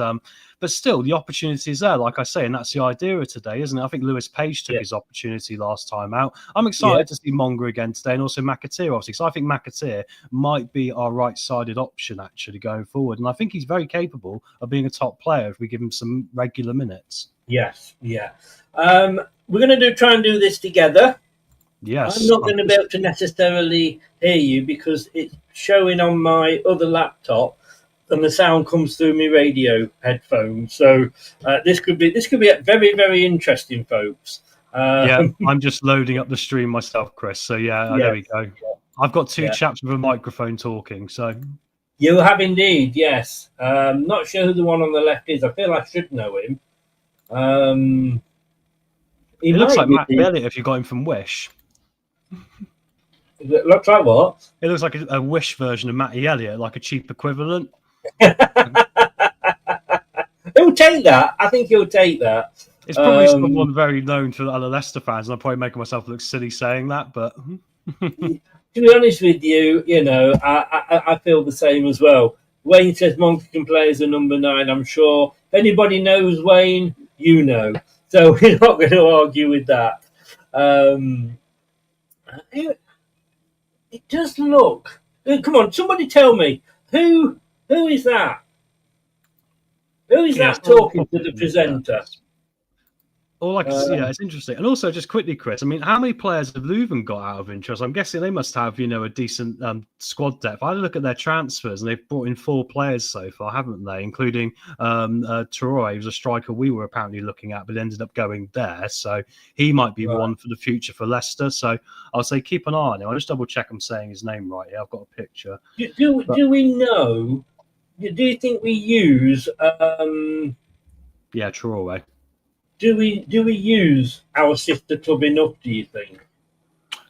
Speaker 7: still, the opportunity is there, like I say, and that's the idea of today, isn't it? I think Lewis Page took his opportunity last time out. I'm excited to see Monger again today, and also McAteer, obviously. So I think McAteer might be our right-sided option actually going forward, and I think he's very capable of being a top player if we give him some regular minutes.
Speaker 4: Yes, yeah. We're going to try and do this together.
Speaker 7: Yes.
Speaker 4: I'm not going to be able to necessarily hear you because it's showing on my other laptop, and the sound comes through my radio headphones. So this could be very, very interesting, folks.
Speaker 7: I'm just loading up the stream myself, Chris. So there we go. I've got two chaps with a microphone talking. So
Speaker 4: you have indeed, yes. Not sure who the one on the left is. I feel I should know him.
Speaker 7: He looks like Matt Elliott if you got him from Wish.
Speaker 4: It looks like what?
Speaker 7: It looks like a Wish version of Matty Elliott, like a cheap equivalent.
Speaker 4: He'll take that. I think he'll take that.
Speaker 7: It's probably someone very known for other Leicester fans, and I'm probably making myself look silly saying that, but
Speaker 4: to be honest with you, I feel the same as well. Wayne says Monkey can play as a number 9. I'm sure if anybody knows Wayne, so we're not going to argue with that. It does look. Come on, somebody tell me who is that? Who is that talking to the presenter?
Speaker 7: All I can see, it's interesting. And also, just quickly, Chris, I mean, how many players have Leuven got out of interest? I'm guessing they must have, a decent squad depth. I look at their transfers, and they've brought in 4 players so far, haven't they? Including Troy, who's a striker we were apparently looking at, but ended up going there. So he might be one for the future for Leicester. So I'll say keep an eye on him. I'll just double check I'm saying his name right here. I've got a picture.
Speaker 4: Do we know? Do you think we use?
Speaker 7: Troy.
Speaker 4: Do we use our sister club enough? Do you think?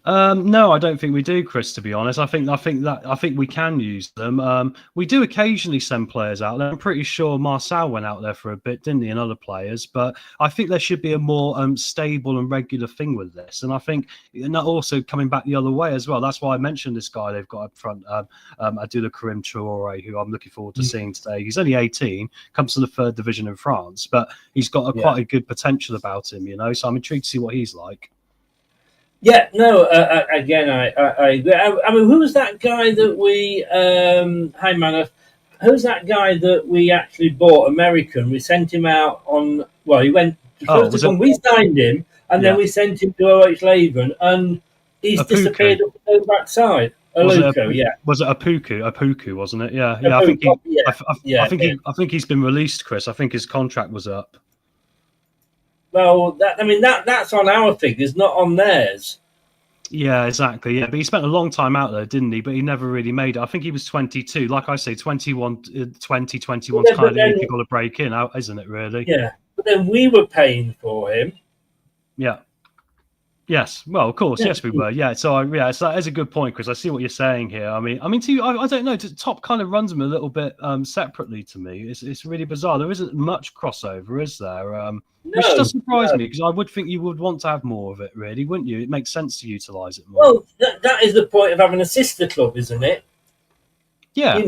Speaker 7: No, I don't think we do, Chris. To be honest, I think we can use them. We do occasionally send players out there. I'm pretty sure Marcel went out there for a bit, didn't he, and other players. But I think there should be a more stable and regular thing with this. And I think also coming back the other way as well. That's why I mentioned this guy they've got up front, Abdullah Karim Traore, who I'm looking forward to seeing today. He's only 18, comes to the 3rd division in France, but he's got quite a good potential about him, So I'm intrigued to see what he's like.
Speaker 4: Yeah, no, again, I agree. I mean, who's that guy that we, hi, Manaf, who's that guy that we actually bought, American? We sent him out on, he went, we signed him, and then we sent him to OH Leuven, and he's disappeared up the backside. Was it
Speaker 7: Apuku? Apuku, wasn't it? Yeah. I think he's been released, Chris. I think his contract was up.
Speaker 4: Well, that's on our figures, not on theirs.
Speaker 7: Yeah, exactly. Yeah, but he spent a long time out there, didn't he? But he never really made it. I think he was 22. Like I say, 21 is kind of when people to break in, out, isn't it, really?
Speaker 4: Yeah, but then we were paying for him.
Speaker 7: Yeah. Yes. Well, of course. Yes, we were. Yeah. So that is a good point, Chris. I see what you're saying here. I mean, I don't know. Top kind of runs them a little bit separately to me. It's really bizarre. There isn't much crossover, is there? Which does surprise me because I would think you would want to have more of it, really, wouldn't you? It makes sense to utilise it more.
Speaker 4: Well, that is the point of having a sister club, isn't it?
Speaker 7: Yeah.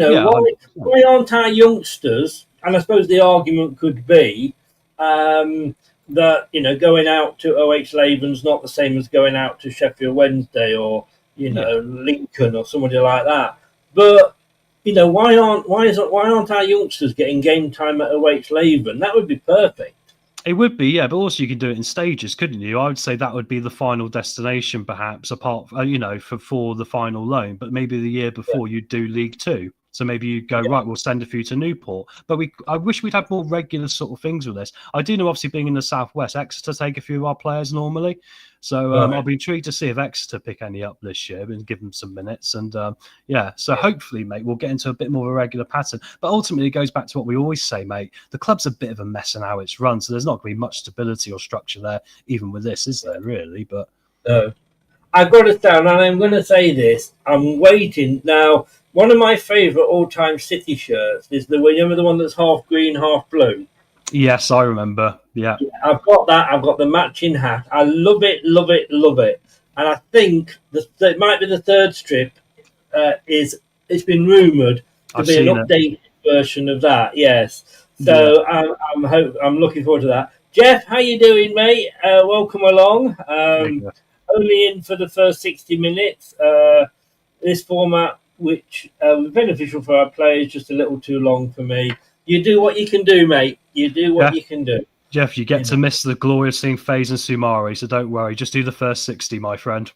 Speaker 4: Why aren't our youngsters? And I suppose the argument could be that going out to OH Leuven's not the same as going out to Sheffield Wednesday or Lincoln or somebody like that. But why aren't our youngsters getting game time at OH Leuven? That would be perfect.
Speaker 7: It would be, yeah, but also you could do it in stages, couldn't you? I would say that would be the final destination, perhaps, apart, for the final loan. But maybe the year before you'd do League Two. So maybe you go, right, we'll send a few to Newport. But I wish we'd have more regular sort of things with this. I do know, obviously, being in the Southwest, Exeter take a few of our players normally. So I'll be intrigued to see if Exeter pick any up this year and give them some minutes. And hopefully, mate, we'll get into a bit more of a regular pattern. But ultimately, it goes back to what we always say, mate. The club's a bit of a mess in how it's run. So there's not going to be much stability or structure there, even with this, is there, really? But
Speaker 4: no. I've got to say, and I'm going to say this, I'm waiting. Now, one of my favourite all-time City shirts is the one that's half green, half blue.
Speaker 7: Yes, I remember. Yeah.
Speaker 4: I've got that. I've got the matching hat. I love it, love it, love it. And I think it might be the third strip. It's been rumoured to be an updated version of that. Yes. So I'm looking forward to that. Jeff, how you doing, mate? Welcome along. Only in for the first 60 minutes. This format, which was beneficial for our players, just a little too long for me. You do what you can do, mate. You do what you can do.
Speaker 7: Jeff, you get to miss the glory of seeing FaZe and Sumari, so don't worry. Just do the first 60, my friend.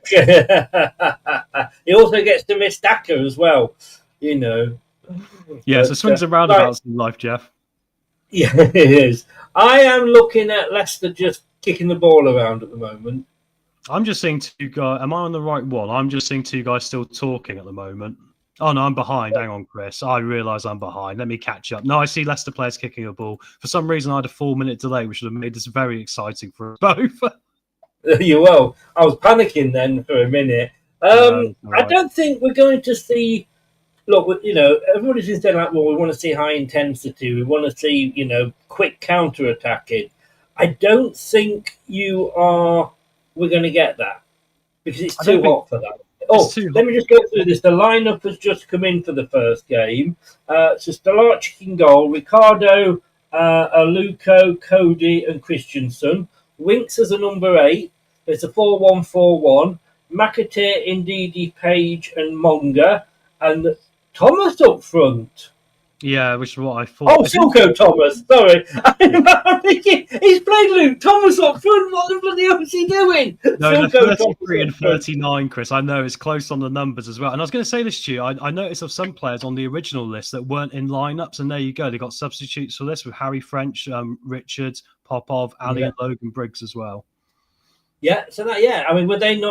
Speaker 4: He also gets to miss Daka as well,
Speaker 7: Yeah, so swings and roundabouts in life, Jeff.
Speaker 4: Yeah, it is. I am looking at Leicester just kicking the ball around at the moment.
Speaker 7: I'm just seeing two guys. Am I on the right one? I'm just seeing two guys still talking at the moment. Oh, no, I'm behind. Hang on, Chris. I realise I'm behind. Let me catch up. No, I see Leicester players kicking a ball. For some reason, I had a 4-minute delay, which would have made this very exciting for us both.
Speaker 4: You will. I was panicking then for a minute. I don't think we're going to see... Look, everybody's been saying, well, we want to see high intensity. We want to see, quick counter-attacking. I don't think we're going to get that because it's too hot for that. Let me just go through this. The lineup has just come in for the first game. So Stelarczyk in goal, Ricardo, Aluko, Cody, and Christensen. Winks as a number 8. It's a 4-1-4-1. McAteer, Ndidi, Page, and Monga, and Thomas up front.
Speaker 7: Yeah, which is what I thought.
Speaker 4: Oh, Silko Thomas. Sorry. I'm thinking, he's played Luke Thomas up front. What the bloody hell is he doing?
Speaker 7: No, 33 and 39, Chris. I know it's close on the numbers as well. And I was going to say this to you. I noticed of some players on the original list that weren't in lineups, and there you go. They got substitutes for this with Harry French, Richards, Popov, Ali, and Logan Briggs as well.
Speaker 4: Yeah. So I mean, were they in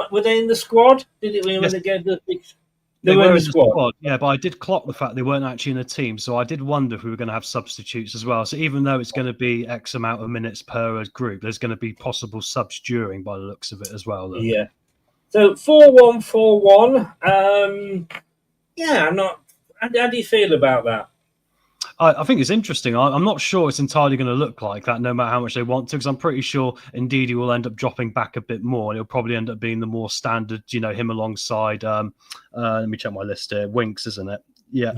Speaker 4: the squad?
Speaker 7: Yes.
Speaker 4: They were in the squad.
Speaker 7: Yeah, but I did clock the fact they weren't actually in the team, so I did wonder if we were going to have substitutes as well. So even though it's going to be X amount of minutes per group, there's going to be possible subs during, by the looks of it as well. Though.
Speaker 4: Yeah. So 4-1-4-1. How do you feel about that?
Speaker 7: I think it's interesting. I'm not sure it's entirely going to look like that, no matter how much they want to, because I'm pretty sure Ndidi will end up dropping back a bit more, and it'll probably end up being the more standard, him alongside. Let me check my list here. Winks, isn't it? Yeah.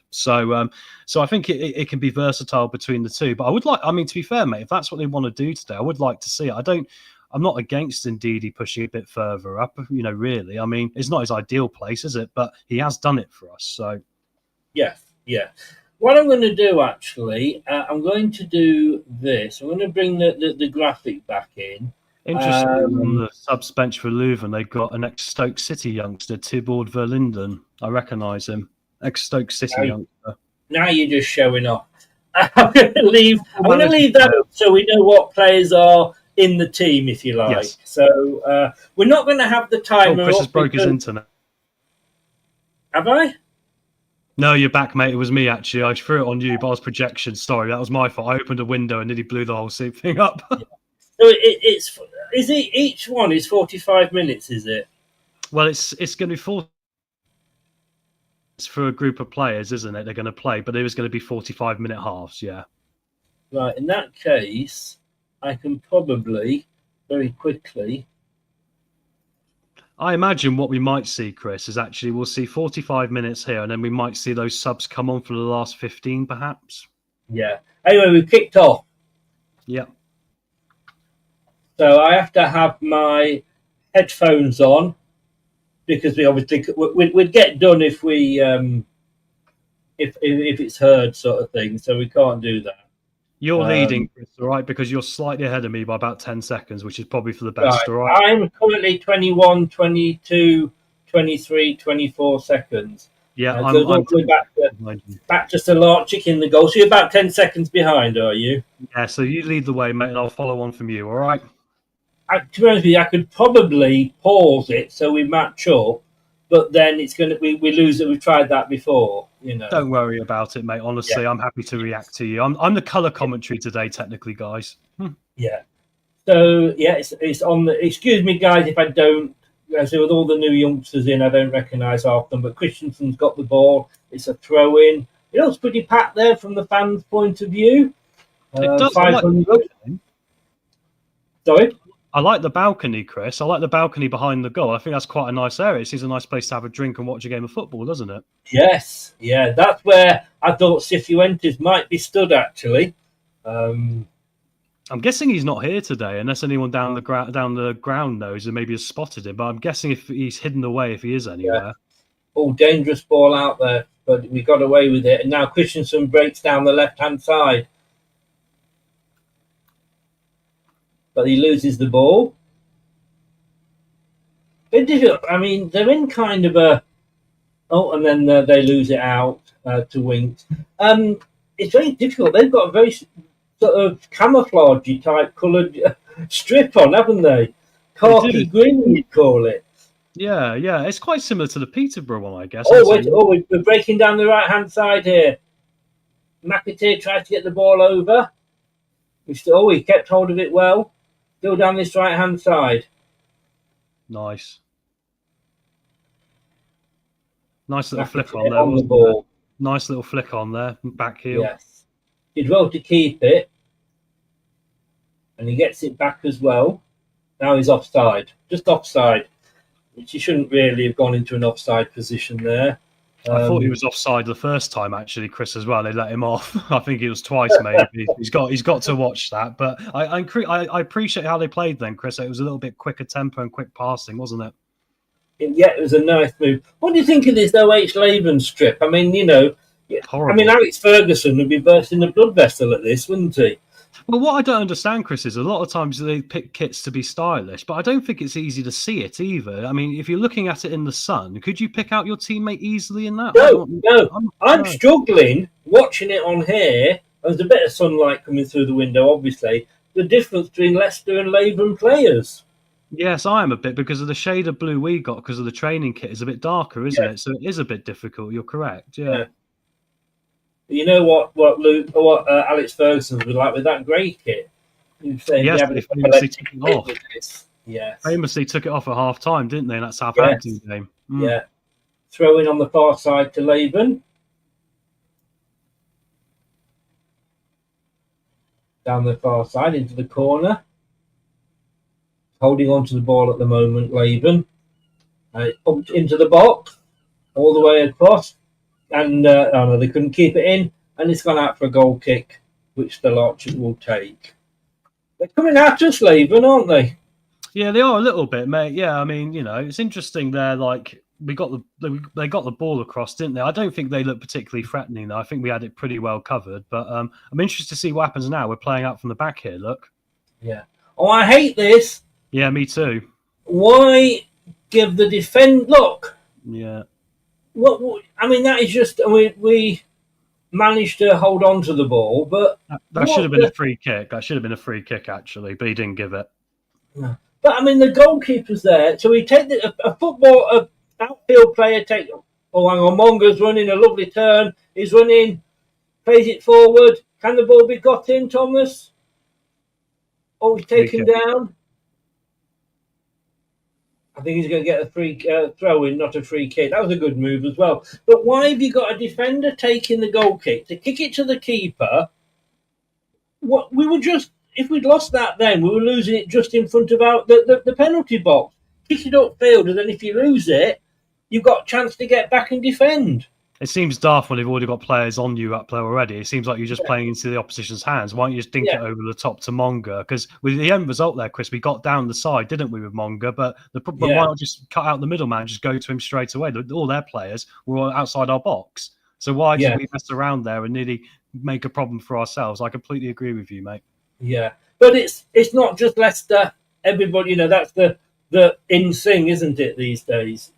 Speaker 7: So I think it can be versatile between the two. But to be fair, mate, if that's what they want to do today, I would like to see it. I'm not against Ndidi pushing a bit further up. Really. I mean, it's not his ideal place, is it? But he has done it for us. So.
Speaker 4: Yeah. What I'm going to do, actually, I'm going to do this. I'm going to bring the graphic back in.
Speaker 7: Interesting. On the subs bench for Leuven, they've got an ex-Stoke City youngster, Thibaut Verlinden. I recognise him. Ex-Stoke City youngster. Now
Speaker 4: you're just showing off. I'm going to leave that up so we know what players are in the team, if you like.
Speaker 7: Yes.
Speaker 4: So we're not going to have the timer.
Speaker 7: Chris has broke his internet.
Speaker 4: Have I?
Speaker 7: No, you're back, mate. It was me, actually. I threw it on you, but I was projection. Sorry, that was my fault. I opened a window and nearly blew the whole thing up.
Speaker 4: So each one is 45 minutes, is it?
Speaker 7: Well, it's going to be 40. It's for a group of players, isn't it? They're going to play, but there is going to be 45-minute halves, yeah.
Speaker 4: Right, in that case, I can probably, very quickly...
Speaker 7: I imagine what we might see, Chris, is actually we'll see 45 minutes here, and then we might see those subs come on for the last 15, perhaps.
Speaker 4: Yeah. Anyway, we've kicked off.
Speaker 7: Yeah.
Speaker 4: So I have to have my headphones on because we obviously we'd get done if we if it's heard, sort of thing. So we can't do that.
Speaker 7: You're leading, Chris, all right, because you're slightly ahead of me by about 10 seconds, which is probably for the best, all right?
Speaker 4: I'm currently 21, 22, 23, 24 seconds.
Speaker 7: Yeah,
Speaker 4: I'm back to Stelarczyk in the goal. So you're about 10 seconds behind, are you?
Speaker 7: Yeah, so you lead the way, mate, and I'll follow on from you, all right?
Speaker 4: To be honest with you, I could probably pause it so we match up, but then it's going to we lose it. We've tried that before,
Speaker 7: Don't worry about it, mate. Honestly, I'm happy to react to you. I'm the colour commentary today, technically, guys.
Speaker 4: Yeah. So it's on the. Excuse me, guys, if I don't as with all the new youngsters in, I don't recognise half them, but Christensen's got the ball. It's a throw-in. It looks pretty packed there from the fans' point of view.
Speaker 7: It does.
Speaker 4: 500. Sorry?
Speaker 7: I like the balcony, Chris. I like the balcony behind the goal. I think that's quite a nice area. It seems a nice place to have a drink and watch a game of football, doesn't it?
Speaker 4: Yes, yeah. That's where I thought Cifuentes might be stood, actually.
Speaker 7: I'm guessing he's not here today, unless anyone down the ground knows and maybe has spotted him. But I'm guessing if he's hidden away, if he is anywhere.
Speaker 4: Yeah. Oh, dangerous ball out there, but we got away with it. And now Christensen breaks down the left-hand side. But he loses the ball. Bit difficult. I mean, they're in kind of a... Oh, and then they lose it out to Winks. It's very difficult. They've got a very sort of camouflagey type coloured strip on, haven't they? Khaki green, you'd call it.
Speaker 7: Yeah. It's quite similar to the Peterborough one, I guess.
Speaker 4: We're breaking down the right-hand side here. McAteer tried to get the ball over. He kept hold of it well. Still down this right-hand side.
Speaker 7: Nice little
Speaker 4: McAteer
Speaker 7: flick on there.
Speaker 4: On the ball.
Speaker 7: Nice little flick on there. Back heel.
Speaker 4: Yes. Did well to keep it. And he gets it back as well. Now he's offside. Just offside. Which he shouldn't really have gone into an offside position there.
Speaker 7: I thought he was offside the first time, actually, Chris, as well. They let him off. I think it was twice, maybe. He's got to watch that. But I appreciate how they played then, Chris. It was a little bit quicker tempo and quick passing, wasn't it?
Speaker 4: Yeah, it was a nice move. What do you think of this OH Leuven strip? I mean,
Speaker 7: Horrible.
Speaker 4: I mean, Alex Ferguson would be bursting the blood vessel at this, wouldn't he?
Speaker 7: Well, what I don't understand, Chris, is a lot of times they pick kits to be stylish, but I don't think it's easy to see it either. I mean, if you're looking at it in the sun, could you pick out your teammate easily in that?
Speaker 4: No. I'm struggling watching it on here. There's a bit of sunlight coming through the window, obviously. The difference between Leicester and Leuven players.
Speaker 7: Yes, I am a bit, because of the shade of blue we got, because of the training kit is a bit darker, isn't it? So it is a bit difficult. You're correct. Yeah.
Speaker 4: You know what Alex Ferguson was like with that grey kit?
Speaker 7: Yes, they famously took it off.
Speaker 4: Yes.
Speaker 7: Famously took it off at half time, didn't they, in that Southampton game?
Speaker 4: Yeah. Throwing on the far side to Leuven. Down the far side into the corner. Holding on to the ball at the moment, Leuven. Pumped into the box. All the way across. And they couldn't keep it in, and it's gone out for a goal kick, which the Larchers will take. They're coming at us, Leuven, aren't they?
Speaker 7: Yeah, they are a little bit, mate. Yeah, I mean, it's interesting. They're like they got the ball across, didn't they? I don't think they look particularly threatening, though. I think we had it pretty well covered. But I'm interested to see what happens now. We're playing out from the back here. Look.
Speaker 4: Yeah. Oh, I hate this.
Speaker 7: Yeah, me too.
Speaker 4: Why give the defend? Look.
Speaker 7: Yeah.
Speaker 4: What? I mean, that is just. We managed to hold on to the ball, but
Speaker 7: that should have been a free kick. That should have been a free kick, actually, but he didn't give it.
Speaker 4: No. But I mean, the goalkeeper's there, so he take a outfield player take. Oh, hang on, Monga's running a lovely turn. He's running, plays it forward. Can the ball be got in, Thomas? Oh, he's taken down. I think he's going to get a free throw-in, not a free kick. That was a good move as well. But why have you got a defender taking the goal kick to kick it to the keeper? What we were just, if we'd lost that, then we were losing it just in front of the penalty box. Kick it upfield, and then if you lose it, you've got a chance to get back and defend.
Speaker 7: It seems daft when they've already got players on you up there already. It seems like you're just playing into the opposition's hands. Why don't you just dink it over the top to Monga? Because with the end result there, Chris, we got down the side, didn't we, with Monga? But why not just cut out the middleman and just go to him straight away? All their players were outside our box. So why did we mess around there and nearly make a problem for ourselves? I completely agree with you, mate.
Speaker 4: Yeah. But it's not just Leicester. Everybody, that's the in thing, isn't it, these days,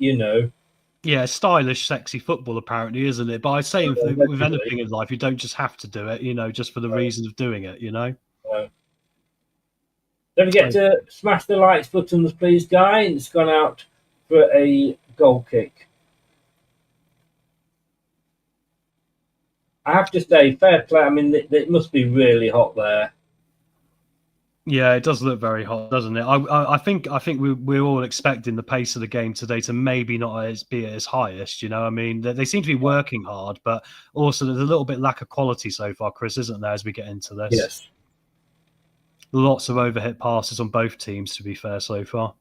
Speaker 7: Yeah, stylish, sexy football, apparently, isn't it? But I say with anything in life, you don't just have to do it, just for the reason of doing it, Don't
Speaker 4: forget to smash the likes buttons, please, Guy. It's gone out for a goal kick. I have to say, fair play. I mean, it must be really hot there.
Speaker 7: Yeah, it does look very hot, doesn't it? I think we're all expecting the pace of the game today to maybe not be at its highest. You know, I mean, they seem to be working hard, but also there's a little bit lack of quality so far, Chris, isn't there? As we get into this,
Speaker 4: Yes.
Speaker 7: Lots of overhit passes on both teams. To be fair, so far.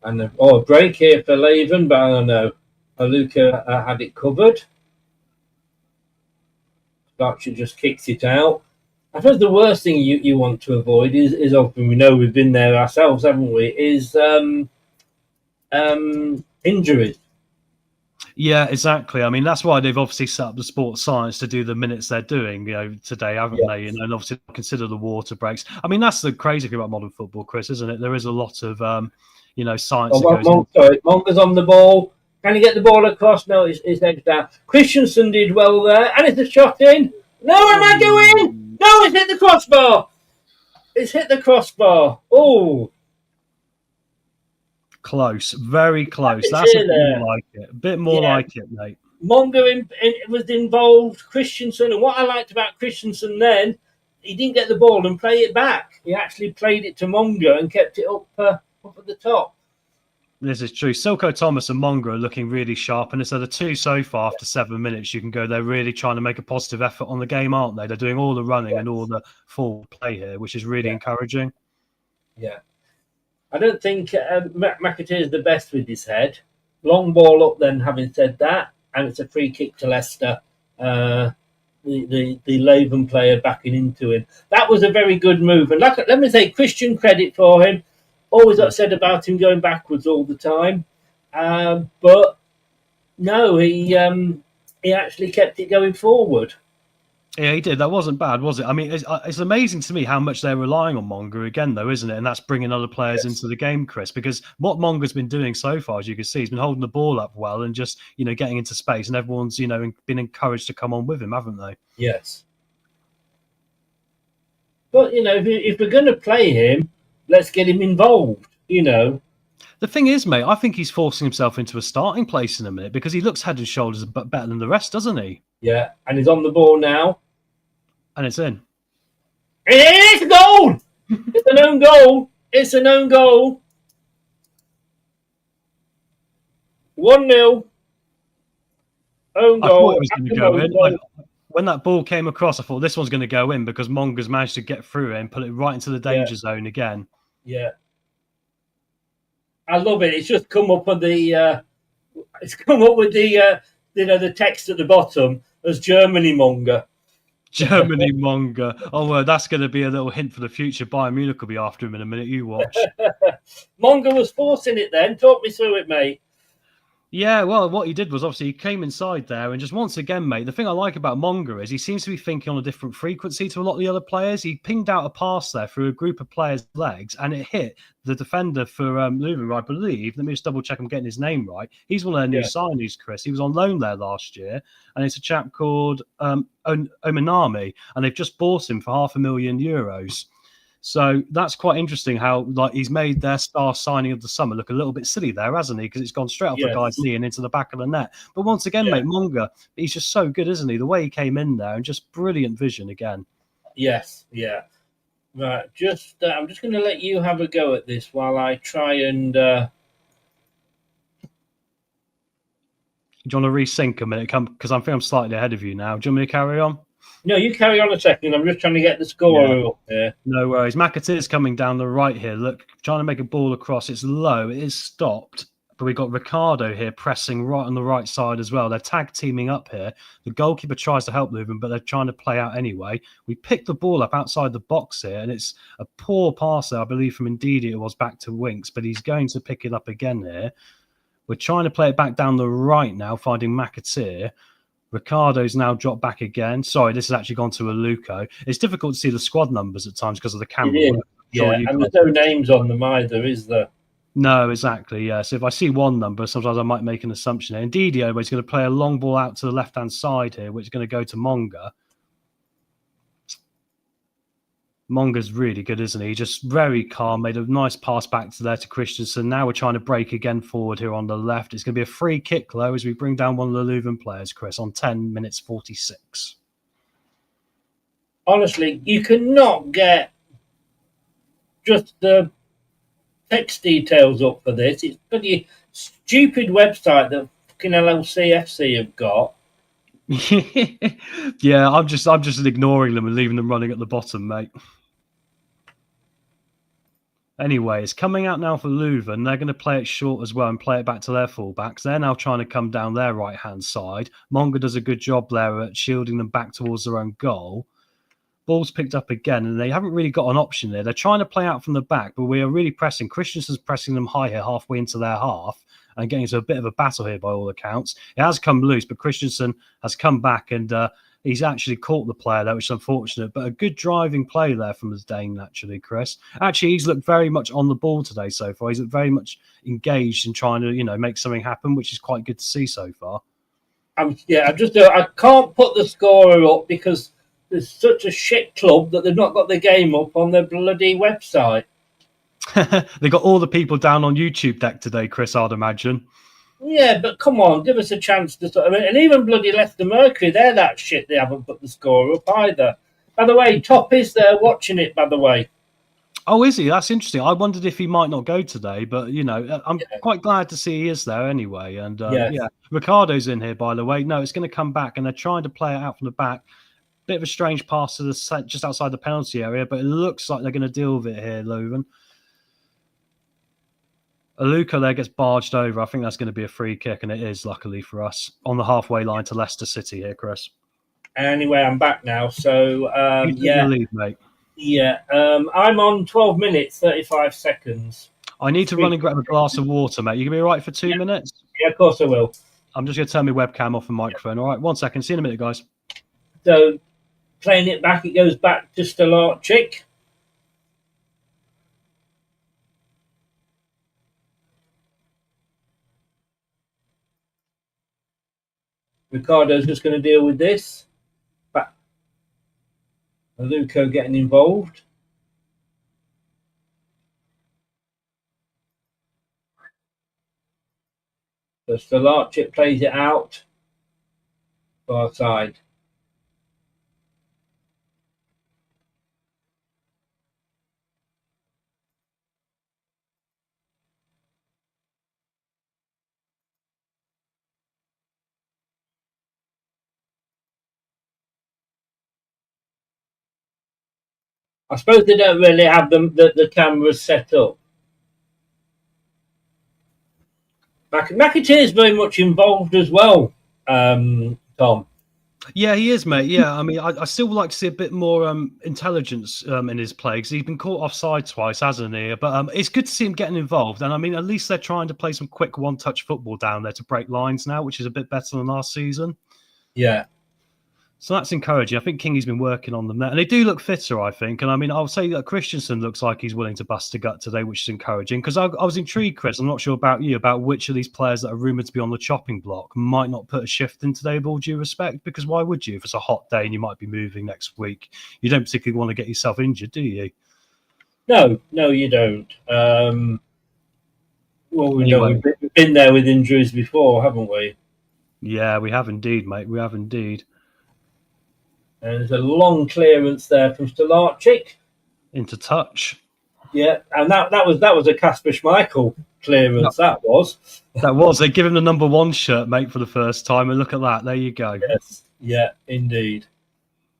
Speaker 4: And a break here for Leuven, but I don't know. Luca had it covered. Starcher just kicks it out. I suppose the worst thing you want to avoid is often, we know we've been there ourselves, haven't we? Is injuries.
Speaker 7: Yeah, exactly. I mean, that's why they've obviously set up the sports science to do the minutes they're doing, today, haven't they? And obviously consider the water breaks. I mean, that's the crazy thing about modern football, Chris, isn't it? There is a lot of, science.
Speaker 4: Monga's on the ball. Can he get the ball across? No, it's edged out. Christensen did well there, and it's a shot in. No, am I doing? No, it's hit the crossbar. It's hit the crossbar. Oh.
Speaker 7: Close, very close. That's a bit more like it. A bit more like it, mate.
Speaker 4: Monga was involved, Christensen, and what I liked about Christensen then, he didn't get the ball and play it back. He actually played it to Monga and kept it up at the top.
Speaker 7: This is true. Silko Thomas and Monga are looking really sharp, and it's the two so far after 7 minutes. You can go, they're really trying to make a positive effort on the game, aren't they? They're doing all the running and all the forward play here, which is really encouraging. Yeah.
Speaker 4: I don't think McAteer is the best with his head. Long ball up then, having said that, and it's a free kick to Leicester. The Leuven player backing into him. That was a very good move. And let me say, Christian credit for him. Always upset about him going backwards all the time. But no, he actually kept it going forward.
Speaker 7: Yeah, he did. That wasn't bad, was it? I mean, it's amazing to me how much they're relying on Monga again, though, isn't it? And that's bringing other players into the game, Chris, because what Monga's been doing so far, as you can see, he's been holding the ball up well and just, getting into space, and everyone's, been encouraged to come on with him, haven't they?
Speaker 4: Yes. But, if we're going to play him, let's get him involved,
Speaker 7: The thing is, mate, I think he's forcing himself into a starting place in a minute because he looks head and shoulders better than the rest, doesn't he?
Speaker 4: Yeah, and he's on the ball now.
Speaker 7: And it's in.
Speaker 4: It's a goal! It's an own goal. It's an own goal. 1-0. Own goal.
Speaker 7: I thought it was going to go in. When that ball came across, I thought this one's going to go in because Monga's managed to get through it and put it right into the danger zone again.
Speaker 4: Yeah. I love it. It's just come up on the... it's come up with the text at the bottom as Germany Monga.
Speaker 7: Germany Monga. Oh, well, that's going to be a little hint for the future. Bayern Munich will be after him in a minute. You watch.
Speaker 4: Monga was forcing it then. Talk me through it, mate.
Speaker 7: Yeah, well, what he did was obviously he came inside there and just once again, mate, the thing I like about Monga is he seems to be thinking on a different frequency to a lot of the other players. He pinged out a pass there through a group of players' legs and it hit the defender for Leuven, I believe. Let me just double check I'm getting his name right. He's one of their new signees, Chris. He was on loan there last year and it's a chap called Omanami and they've just bought him for €500,000. So that's quite interesting how he's made their star signing of the summer look a little bit silly there, hasn't he? Because it's gone straight off the guy's knee and into the back of the net. But once again, mate, Monga, he's just so good, isn't he? The way he came in there and just brilliant vision again.
Speaker 4: Yes, yeah. Right, I'm just going to let you have a go at this while I try and... Do
Speaker 7: you want to resync a minute? Because I think I'm slightly ahead of you now. Do you want me to carry on?
Speaker 4: No, you carry on a second. I'm just trying to get the score up here.
Speaker 7: No worries. McAteer's coming down the right here. Look, trying to make a ball across. It's low. It is stopped. But we've got Ricardo here pressing right on the right side as well. They're tag teaming up here. The goalkeeper tries to help Leuven, but they're trying to play out anyway. We picked the ball up outside the box here, and it's a poor pass there, I believe, from Ndidi. It was back to Winks, but he's going to pick it up again here. We're trying to play it back down the right now, finding McAteer. Ricardo's now dropped back again. Sorry, this has actually gone to Aluko. It's difficult to see the squad numbers at times because of the camera.
Speaker 4: Yeah, and there's no names on them either, is there?
Speaker 7: No, exactly, yeah. So if I see one number, sometimes I might make an assumption here. Indeed, he's going to play a long ball out to the left-hand side here, which is going to go to Monga. Monga's really good, isn't he? Just very calm, made a nice pass back to Christensen. Now we're trying to break again forward here on the left. It's going to be a free kick, though, as we bring down one of the Leuven players, Chris, on 10 minutes 46.
Speaker 4: Honestly, you cannot get just the text details up for this. It's bloody stupid website that fucking LCFC have got.
Speaker 7: Yeah, I'm just ignoring them and leaving them running at the bottom, mate. Anyway, it's coming out now for Leuven. They're going to play it short as well and play it back to their fullbacks. They're now trying to come down their right-hand side. Monga does a good job there at shielding them back towards their own goal. Ball's picked up again, and they haven't really got an option there. They're trying to play out from the back, but we are really pressing. Christensen's pressing them high here, halfway into their half, and getting into a bit of a battle here by all accounts. It has come loose, but Christensen has come back, and he's actually caught the player there, which is unfortunate. But a good driving play there from the Dane, actually, Chris. Actually, he's looked very much on the ball today so far. He's looked very much engaged in trying to, make something happen, which is quite good to see so far.
Speaker 4: I can't put the scorer up because there's such a shit club that they've not got the game up on their bloody website.
Speaker 7: They got all the people down on YouTube deck today, Chris, I'd imagine.
Speaker 4: Yeah, but come on, give us a chance to... and even bloody Leicester Mercury, they're that shit. They haven't put the score up either. By the way, Top is there watching it, by the way.
Speaker 7: Oh, is he? That's interesting. I wondered if he might not go today, but, I'm quite glad to see he is there anyway. And, Ricardo's in here, by the way. No, it's going to come back, and they're trying to play it out from the back. Bit of a strange pass to the just outside the penalty area, but it looks like they're going to deal with it here, Leuven. Aluka there gets barged over. I think that's going to be a free kick, and it is, luckily for us, on the halfway line to Leicester City here, Chris.
Speaker 4: Anyway, I'm back now, so
Speaker 7: lead, mate.
Speaker 4: Yeah, I'm on 12 minutes, 35 seconds.
Speaker 7: I need to run and grab a glass of water, mate. You going to be all right for 2 minutes?
Speaker 4: Yeah, of course I will.
Speaker 7: I'm just going to turn my webcam off and microphone. All right, 1 second. See you in a minute, guys.
Speaker 4: So, playing it back, it goes back to Stolarczyk. Ricardo's just going to deal with this. But Aluko getting involved. So Stolarczyk plays it out. Far side. I suppose they don't really have the cameras set up. McAteer is very much involved as well, Tom.
Speaker 7: Yeah, he is, mate. Yeah, I mean, I still would like to see a bit more intelligence in his play because he's been caught offside twice, hasn't he? But it's good to see him getting involved. And I mean, at least they're trying to play some quick one-touch football down there to break lines now, which is a bit better than last season.
Speaker 4: Yeah.
Speaker 7: So that's encouraging. I think Kingy's been working on them there. And they do look fitter, I think. And I mean, I'll say that Christensen looks like he's willing to bust a gut today, which is encouraging. Because I was intrigued, Chris, I'm not sure about you, about which of these players that are rumoured to be on the chopping block might not put a shift in today, with all due respect. Because why would you? If it's a hot day and you might be moving next week, you don't particularly want to get yourself injured, do you?
Speaker 4: No, you don't. We've been there with injuries before, haven't we?
Speaker 7: Yeah, we have indeed, mate. We have indeed.
Speaker 4: And there's a long clearance there from Stolarczyk.
Speaker 7: Into touch.
Speaker 4: Yeah, and that was a Kasper Schmeichel clearance, that was.
Speaker 7: That was. They give him the number 1 shirt, mate, for the first time. And look at that. There you go.
Speaker 4: Yes. Yeah, indeed.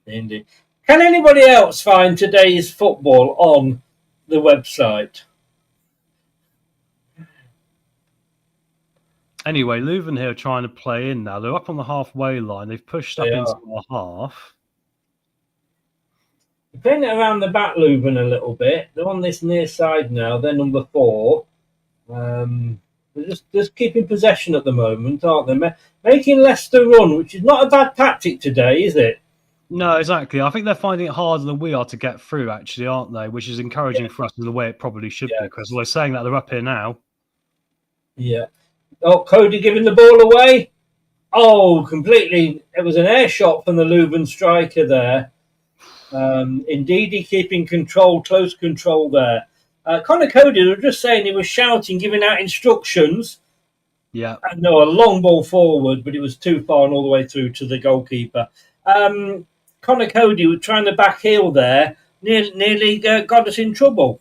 Speaker 4: Can anybody else find today's football on the website?
Speaker 7: Anyway, Leuven here trying to play in now. They're up on the halfway line. They've pushed up into our half.
Speaker 4: They're playing it around the back, Leuven, a little bit. They're on this near side now. They're number 4. They're just keeping possession at the moment, aren't they? Making Leicester run, which is not a bad tactic today, is it?
Speaker 7: No, exactly. I think they're finding it harder than we are to get through, actually, aren't they? Which is encouraging for us in the way it probably should be, because they're saying that they're up here now.
Speaker 4: Yeah. Oh, Cody giving the ball away. Oh, completely. It was an air shot from the Leuven striker there. Indeed, keeping close control there. Connor Cody was just saying he was shouting, giving out instructions.
Speaker 7: Yeah.
Speaker 4: And no, a long ball forward, but it was too far and all the way through to the goalkeeper. Connor Cody was trying to back heel there, nearly got us in trouble.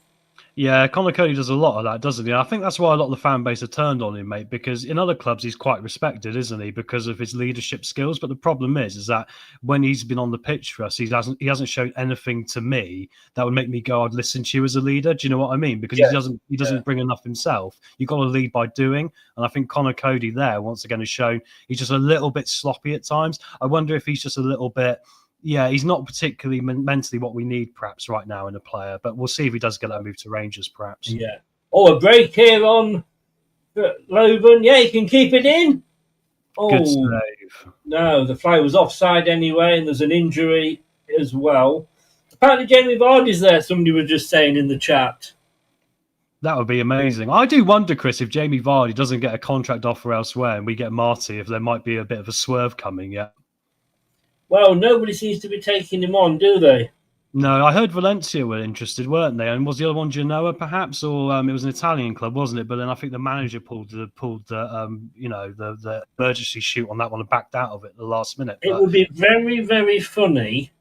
Speaker 7: Yeah, Conor Cody does a lot of that, doesn't he? I think that's why a lot of the fan base have turned on him, mate, because in other clubs he's quite respected, isn't he, because of his leadership skills. But the problem is that when he's been on the pitch for us, he hasn't shown anything to me that would make me go, I'd listen to you as a leader. Do you know what I mean? Because he doesn't bring enough himself. You've got to lead by doing. And I think Conor Cody there, once again, has shown he's just a little bit sloppy at times. I wonder if he's just a little bit... Yeah, he's not particularly mentally what we need, perhaps, right now in a player. But we'll see if he does get that move to Rangers, perhaps.
Speaker 4: Yeah. Oh, a break here on Leuven. Yeah, he can keep it in. Oh,
Speaker 7: good save.
Speaker 4: No, the fly was offside anyway, and there's an injury as well. Apparently, Jamie Vardy's there, somebody was just saying in the chat.
Speaker 7: That would be amazing. I do wonder, Chris, if Jamie Vardy doesn't get a contract offer elsewhere and we get Marty, if there might be a bit of a swerve coming yet.
Speaker 4: Well, nobody seems to be taking him on, do they?
Speaker 7: No, I heard Valencia were interested, weren't they? And was the other one Genoa, perhaps, or it was an Italian club, wasn't it? But then I think the manager pulled the emergency shoot on that one and backed out of it at the last minute.
Speaker 4: It would be very, very funny,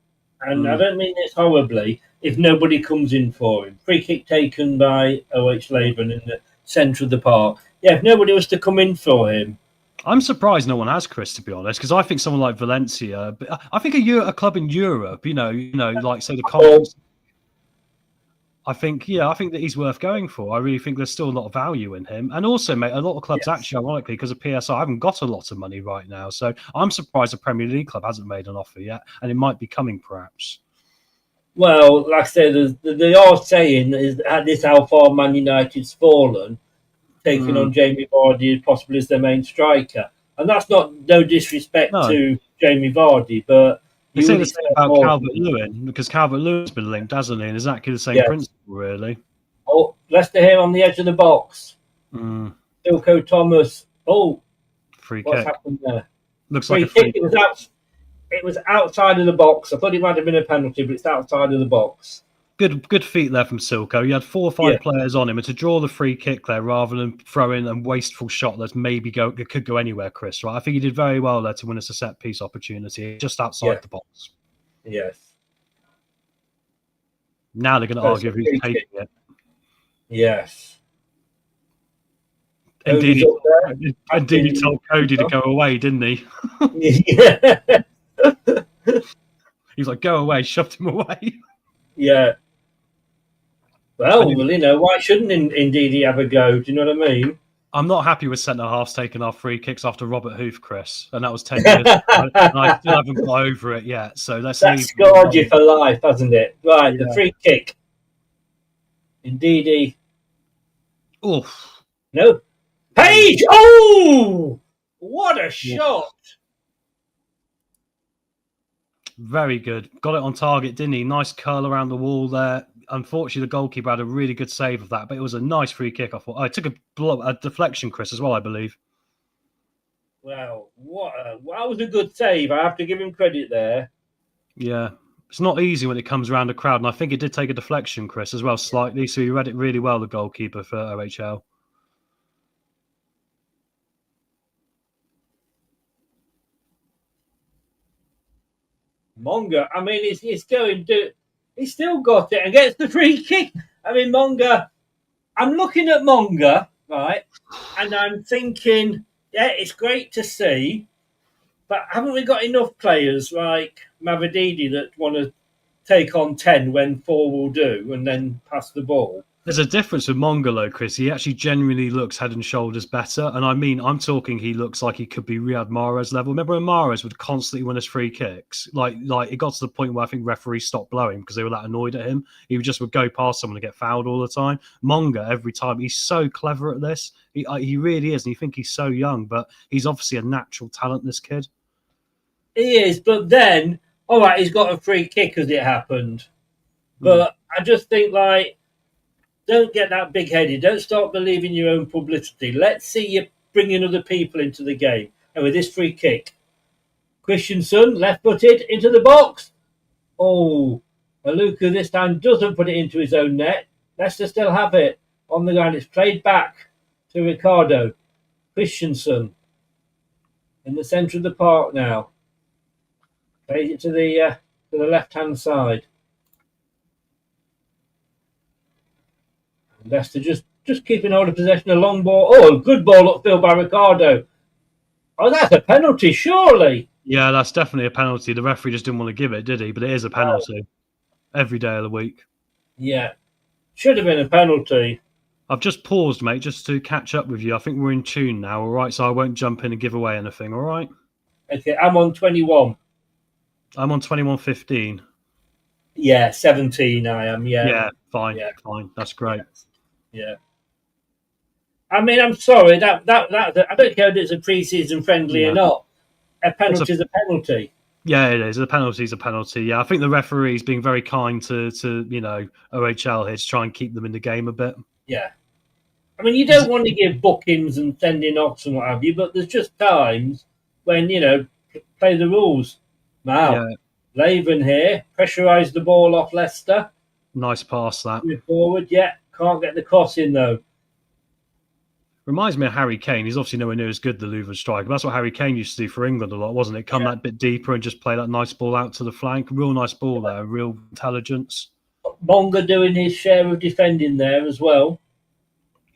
Speaker 4: and I don't mean this horribly, if nobody comes in for him. Free kick taken by OH Leuven in the centre of the park. Yeah, if nobody was to come in for him.
Speaker 7: I'm surprised no one has, Chris, to be honest, because I think someone like Valencia, I think a club in Europe, like say the Conference. I think that he's worth going for. I really think there's still a lot of value in him, and also, mate, a lot of clubs actually, ironically, because of PSR, haven't got a lot of money right now. So I'm surprised a Premier League club hasn't made an offer yet, and it might be coming, perhaps.
Speaker 4: Well, like I said, they are saying is at this how far Man United's fallen, taking on Jamie Vardy possibly as their main striker. And that's no disrespect to Jamie Vardy, but...
Speaker 7: They say the same about Calvert-Lewin, because Calvert-Lewin's been linked, hasn't he? And exactly the same principle, really.
Speaker 4: Oh, Leicester here on the edge of the box. Silko Thomas. Oh,
Speaker 7: free
Speaker 4: what's
Speaker 7: kick.
Speaker 4: Happened there?
Speaker 7: Looks
Speaker 4: free
Speaker 7: like a free
Speaker 4: kick. It was outside of the box. I thought it might have been a penalty, but it's outside of the box.
Speaker 7: Good feet there from Silko. You had 4 or 5 players on him, and to draw the free kick there rather than throw in a wasteful shot that could go anywhere, Chris. Right? I think he did very well there to win us a set piece opportunity just outside the box.
Speaker 4: Yes.
Speaker 7: Now they're going to argue who's taking it.
Speaker 4: Yes.
Speaker 7: Indeed, he told Cody to go away, didn't he?
Speaker 4: Yeah.
Speaker 7: He was like, "Go away," shoved him away.
Speaker 4: Yeah. Well, why shouldn't indeed he have a go? Do you know what I mean?
Speaker 7: I'm not happy with centre-halves taking our free kicks after Robert Hoof, Chris, and that was 10 years ago, and I still haven't got over it yet. So that's
Speaker 4: scarred you for life, hasn't it? Right, the free kick. Indeed.
Speaker 7: Oof.
Speaker 4: No. Page! Oh! What a shot!
Speaker 7: Very good. Got it on target, didn't he? Nice curl around the wall there. Unfortunately, the goalkeeper had a really good save of that, but it was a nice free kick. I thought. I took a deflection, Chris, as well, I believe.
Speaker 4: Well, that was a good save. I have to give him credit there.
Speaker 7: Yeah. It's not easy when it comes around a crowd, and I think it did take a deflection, Chris, as well, slightly. So he read it really well, the goalkeeper for OHL.
Speaker 4: Monga, I mean, he's still got it and gets the free kick. I mean, Monga, I'm looking at Monga, right, and I'm thinking, yeah, it's great to see, but haven't we got enough players like Mavididi that want to take on 10 when 4 will do and then pass the ball?
Speaker 7: There's a difference with Mongolo, Chris. He actually genuinely looks head and shoulders better. And I'm talking he looks like he could be Riyad Mahrez level. Remember when Mahrez would constantly win us free kicks? Like it got to the point where I think referees stopped blowing because they were that annoyed at him. He would go past someone and get fouled all the time. Monga, every time, he's so clever at this. He really is. And you think he's so young, but he's obviously a natural talent, this kid.
Speaker 4: He is, but then, all right, he's got a free kick as it happened. But I just think, don't get that big-headed. Don't start believing your own publicity. Let's see you bringing other people into the game. And with this free kick, Christensen, left-footed, into the box. Oh, Aluka this time doesn't put it into his own net. Leicester still have it on the ground. It's played back to Ricardo. Christensen in the centre of the park now. Plays it to the to the left-hand side. Leicester just keeping hold of possession. A long ball. Oh, a good ball upfield by Ricardo. Oh, that's a penalty, surely.
Speaker 7: Yeah, that's definitely a penalty. The referee just didn't want to give it, did he? But it is a penalty every day of the week.
Speaker 4: Yeah, should have been a penalty.
Speaker 7: I've just paused, mate, just to catch up with you. I think we're in tune now, all right? So I won't jump in and give away anything, all right?
Speaker 4: Okay, I'm on 21.
Speaker 7: I'm on 21.15.
Speaker 4: Yeah, 17 I am, yeah.
Speaker 7: Yeah, fine, fine. That's great.
Speaker 4: Yeah. I mean, I'm sorry, that I don't care if it's a pre-season friendly or not. A penalty is a penalty.
Speaker 7: Yeah, it is. A penalty is a penalty. Yeah, I think the referee's being very kind to OHL here to try and keep them in the game a bit.
Speaker 4: Yeah. I mean, you don't want to give bookings and sending offs and what have you, but there's just times when, play the rules. Now, Leuven here, pressurised the ball off Leicester.
Speaker 7: Nice pass, that.
Speaker 4: Move forward, can't get the cross in, though.
Speaker 7: Reminds me of Harry Kane. He's obviously nowhere near as good, the Leuven striker. That's what Harry Kane used to do for England a lot, wasn't it? Come that bit deeper and just play that nice ball out to the flank. Real nice ball there, real intelligence.
Speaker 4: Monga doing his share of defending there as well.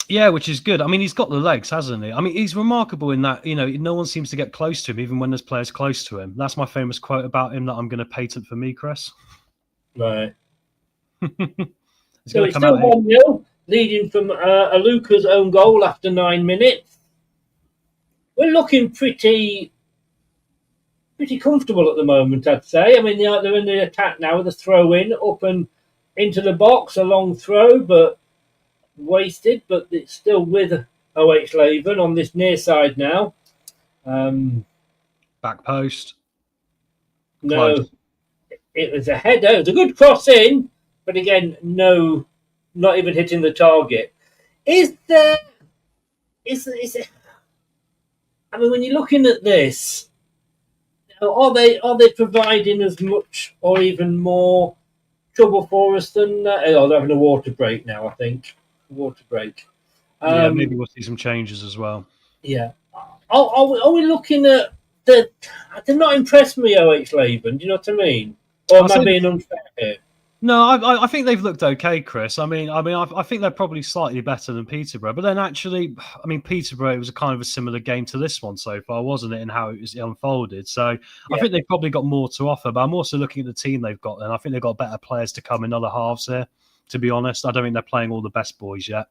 Speaker 7: Yeah, which is good. I mean, he's got the legs, hasn't he? I mean, he's remarkable in that, no one seems to get close to him, even when there's players close to him. That's my famous quote about him that I'm going to patent for me, Chris.
Speaker 4: Right.
Speaker 7: It's
Speaker 4: So it's still 1-0, leading from Aluka's own goal after 9 minutes. We're looking pretty comfortable at the moment, I'd say. I mean, they're in the attack now with a throw-in, up and into the box, a long throw, but wasted, but it's still with OH Leuven on this near side now.
Speaker 7: Back post.
Speaker 4: No,
Speaker 7: Close.
Speaker 4: it was a header. It was a good cross in, but again, no, not even hitting the target. Is there? I mean, when you're looking at this, are they providing as much or even more trouble for us than? They're having a water break now, I think. Water break.
Speaker 7: Maybe we'll see some changes as well.
Speaker 4: Yeah. Are we looking at they're not impressed me, OH Leuven, do you know what I mean? Or am I being unfair here?
Speaker 7: No, I think they've looked okay, Chris. I think they're probably slightly better than Peterborough, but then actually, Peterborough, it was a kind of a similar game to this one so far, wasn't it, and how it was unfolded. So I think they've probably got more to offer, but I'm also looking at the team they've got, and I think they've got better players to come in other halves here, to be honest. I don't think they're playing all the best boys yet.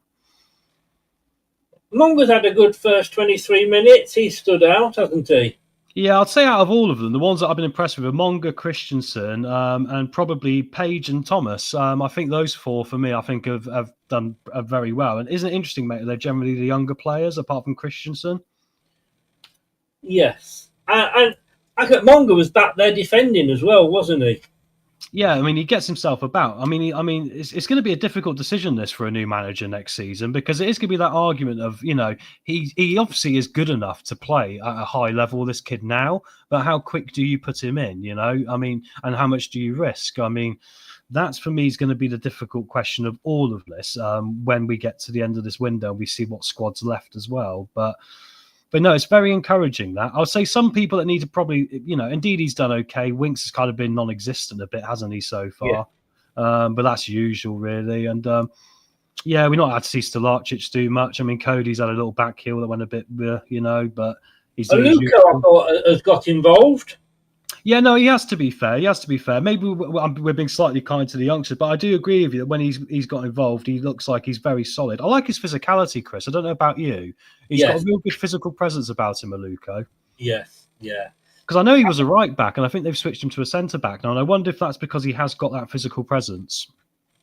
Speaker 4: Monga's had a good first 23 minutes. He stood out, hasn't he?
Speaker 7: Yeah, I'd say out of all of them, the ones that I've been impressed with are Monga, Christensen, and probably Page and Thomas. I think those four, for me, I think have done very well. And isn't it interesting, mate, they're generally the younger players, apart from Christensen?
Speaker 4: Yes. And I think Monga was back there defending as well, wasn't he?
Speaker 7: Yeah, I mean, he gets himself about. I mean, it's going to be a difficult decision, this, for a new manager next season, because it is going to be that argument of, he obviously is good enough to play at a high level, this kid now, but how quick do you put him in, I mean, and how much do you risk? I mean, that's, for me, is going to be the difficult question of all of this when we get to the end of this window and we see what squad's left as well. But no, it's very encouraging that. I'll say some people that need to probably, indeed he's done okay. Winks has kind of been non-existent a bit, hasn't he, so far? Yeah. But that's usual, really. And, we've not had to see Stolarczyk do much. I mean, Cody's had a little back heel that went a bit, but he's doing
Speaker 4: Luca, I thought, has got involved.
Speaker 7: Yeah, no, he has to be fair. Maybe we're being slightly kind to the youngsters, but I do agree with you that when he's got involved, he looks like he's very solid. I like his physicality, Chris. I don't know about you. He's got a real good physical presence about him, Aluko.
Speaker 4: Yes, yeah.
Speaker 7: Because I know he was a right back, and I think they've switched him to a centre back now. And I wonder if that's because he has got that physical presence.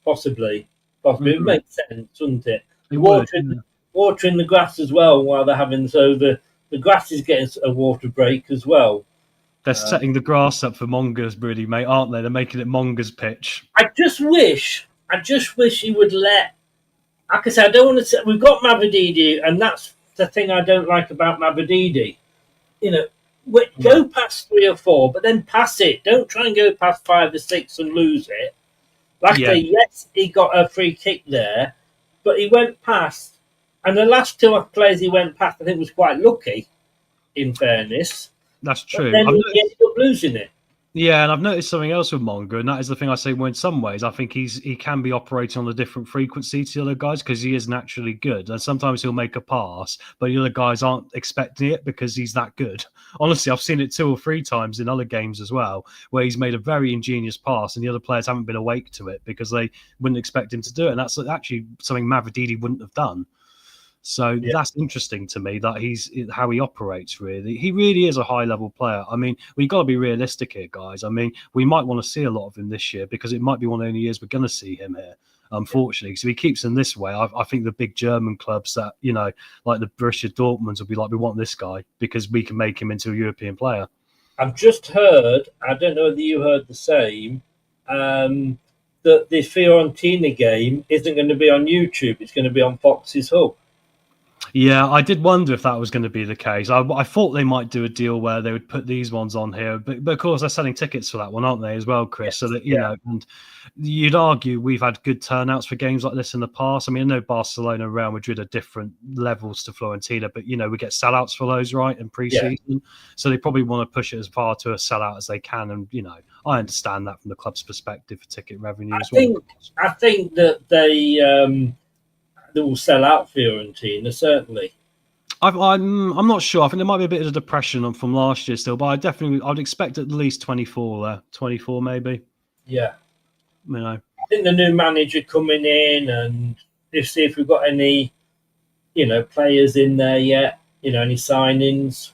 Speaker 4: Possibly. It makes sense, wouldn't it? Watering the grass as well while they're having, so the grass is getting a water break as well.
Speaker 7: They're setting the grass up for Monga's, really, mate, aren't they? They're making it Monga's pitch.
Speaker 4: I just wish he would let. Like I said, I don't want to say we've got Mavididi, and that's the thing I don't like about Mavididi. Go past 3 or 4, but then pass it. Don't try and go past 5 or 6 and lose it. Like I say, yes, he got a free kick there, but he went past, and the last 2 players he went past, I think, was quite lucky. In fairness.
Speaker 7: That's true.
Speaker 4: But then he ended up losing it.
Speaker 7: Yeah, and I've noticed something else with Monga, and that is the thing I say. Well, in some ways, I think he can be operating on a different frequency to the other guys because he is naturally good, and sometimes he'll make a pass, but the other guys aren't expecting it because he's that good. Honestly, I've seen it 2 or 3 times in other games as well, where he's made a very ingenious pass, and the other players haven't been awake to it because they wouldn't expect him to do it, and that's actually something Mavrididi wouldn't have done. So that's interesting to me that he's how he operates. Really, he really is a high-level player. I mean, we've got to be realistic here, guys. I mean, we might want to see a lot of him this year because it might be one of the only years we're going to see him here. Unfortunately, so if he keeps in this way, I think the big German clubs that like the Borussia Dortmunds, will be like, we want this guy because we can make him into a European player.
Speaker 4: I've just heard. I don't know whether you heard the same. That the Fiorentina game isn't going to be on YouTube. It's going to be on Fox's Hub.
Speaker 7: Yeah, I did wonder if that was going to be the case. I thought they might do a deal where they would put these ones on here, but of course they're selling tickets for that one, aren't they, as well, Chris?
Speaker 4: Yes,
Speaker 7: so that you know, and you'd argue we've had good turnouts for games like this in the past. I mean, I know Barcelona and Real Madrid are different levels to Fiorentina, but we get sellouts for those, right, in pre-season. So they probably want to push it as far to a sellout as they can, and I understand that from the club's perspective for ticket revenue as well.
Speaker 4: I think that they will sell out Fiorentina, certainly.
Speaker 7: I'm not sure. I think there might be a bit of a depression from last year still, but I'd expect at least 24 there. 24 maybe.
Speaker 4: Yeah.
Speaker 7: I
Speaker 4: think the new manager coming in, and see if we've got any, players in there yet, any signings.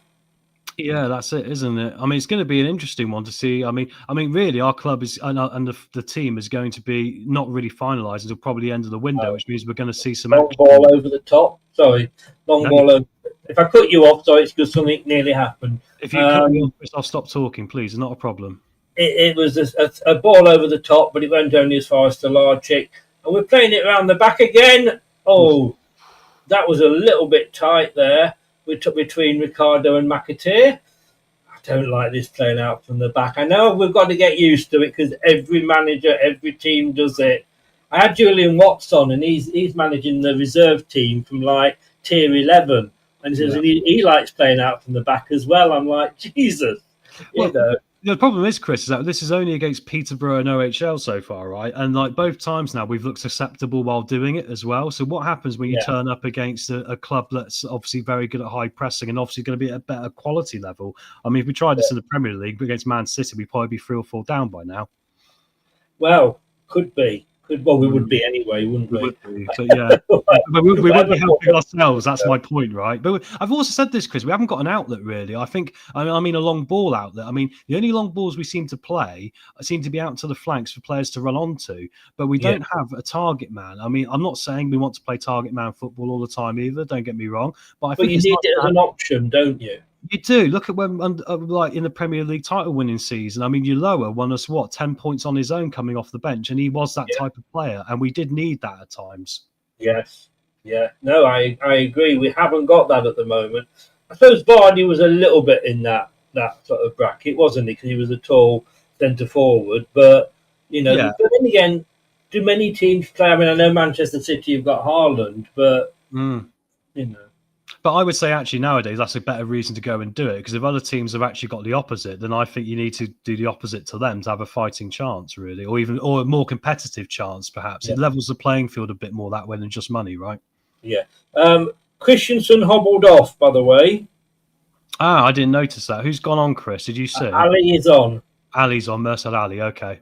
Speaker 7: Yeah, that's it, isn't it? I mean, it's going to be an interesting one to see. I mean, really, our club is and the team is going to be not really finalised until probably the end of the window, which means we're going to see some
Speaker 4: long ball over the top. Sorry, ball over. If I cut you off, sorry, it's because something nearly happened.
Speaker 7: If you cut me off, I'll stop talking, please. It's not a problem.
Speaker 4: It was a ball over the top, but it went only as far as the Larchick, and we're playing it around the back again. Oh, that was a little bit tight there. We took between Ricardo and McAteer. I don't like this playing out from the back. I know we've got to get used to it because every manager, every team does it. I had Julian Watts on, and he's managing the reserve team from like tier 11, and he says he likes playing out from the back as well. I'm like, Jesus,
Speaker 7: The problem is, Chris, is that this is only against Peterborough and OHL so far, right? And like both times now, we've looked susceptible while doing it as well. So what happens when you turn up against a club that's obviously very good at high pressing and obviously going to be at a better quality level? I mean, if we tried this in the Premier League against Man City, we'd probably be 3 or 4 down by now.
Speaker 4: Well, could be. Well, we would be anyway, wouldn't we?
Speaker 7: Would be, but yeah, but we wouldn't be helping ourselves. That's my point, right? But I've also said this, Chris. We haven't got an outlet really. I mean, a long ball outlet. I mean, the only long balls we seem to play seem to be out to the flanks for players to run onto, but we don't have a target man. I mean, I'm not saying we want to play target man football all the time either. Don't get me wrong, but I think
Speaker 4: you need it as an option, don't you?
Speaker 7: You do. Look at when, like in the Premier League title winning season, I mean, Uloa won us 10 points on his own coming off the bench, and he was that type of player, and we did need that at times.
Speaker 4: Yes. Yeah. No, I agree. We haven't got that at the moment. I suppose Vardy was a little bit in that sort of bracket, wasn't he? Because he was a tall centre forward, but But then again, do many teams play? I mean, I know Manchester City have got Haaland, but
Speaker 7: But I would say actually nowadays that's a better reason to go and do it, because if other teams have actually got the opposite, then I think you need to do the opposite to them to have a fighting chance, really, or a more competitive chance, perhaps. It levels the playing field a bit more that way than just money, right?
Speaker 4: Yeah. Christensen hobbled off, by the way.
Speaker 7: I didn't notice that. Who's gone on, Chris? Did you see?
Speaker 4: Ali is on.
Speaker 7: Ali's on, Mursal Ali, okay.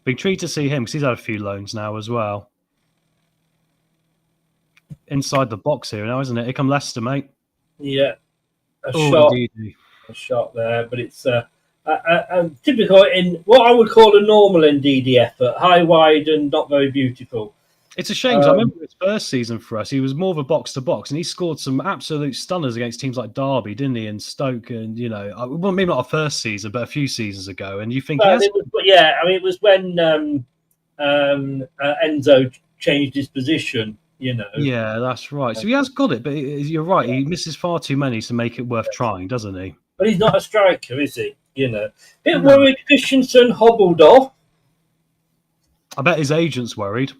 Speaker 7: Been treated to see him because he's had a few loans now as well. Inside the box here now, isn't it? Here come Leicester, mate.
Speaker 4: Yeah, a shot there, but it's a typical in what I would call a normal NDD effort, high, wide, and not very beautiful.
Speaker 7: It's a shame because I remember his first season for us, he was more of a box to box, and he scored some absolute stunners against teams like Derby, didn't he, and Stoke, and well, maybe not our first season, but a few seasons ago. And you think,
Speaker 4: it was when Enzo changed his position.
Speaker 7: Yeah, that's right. So he has got it, but you're right. He misses far too many to make it worth trying, doesn't he?
Speaker 4: But he's not a striker, is he? Bit worried Christensen hobbled off.
Speaker 7: I bet his agent's worried.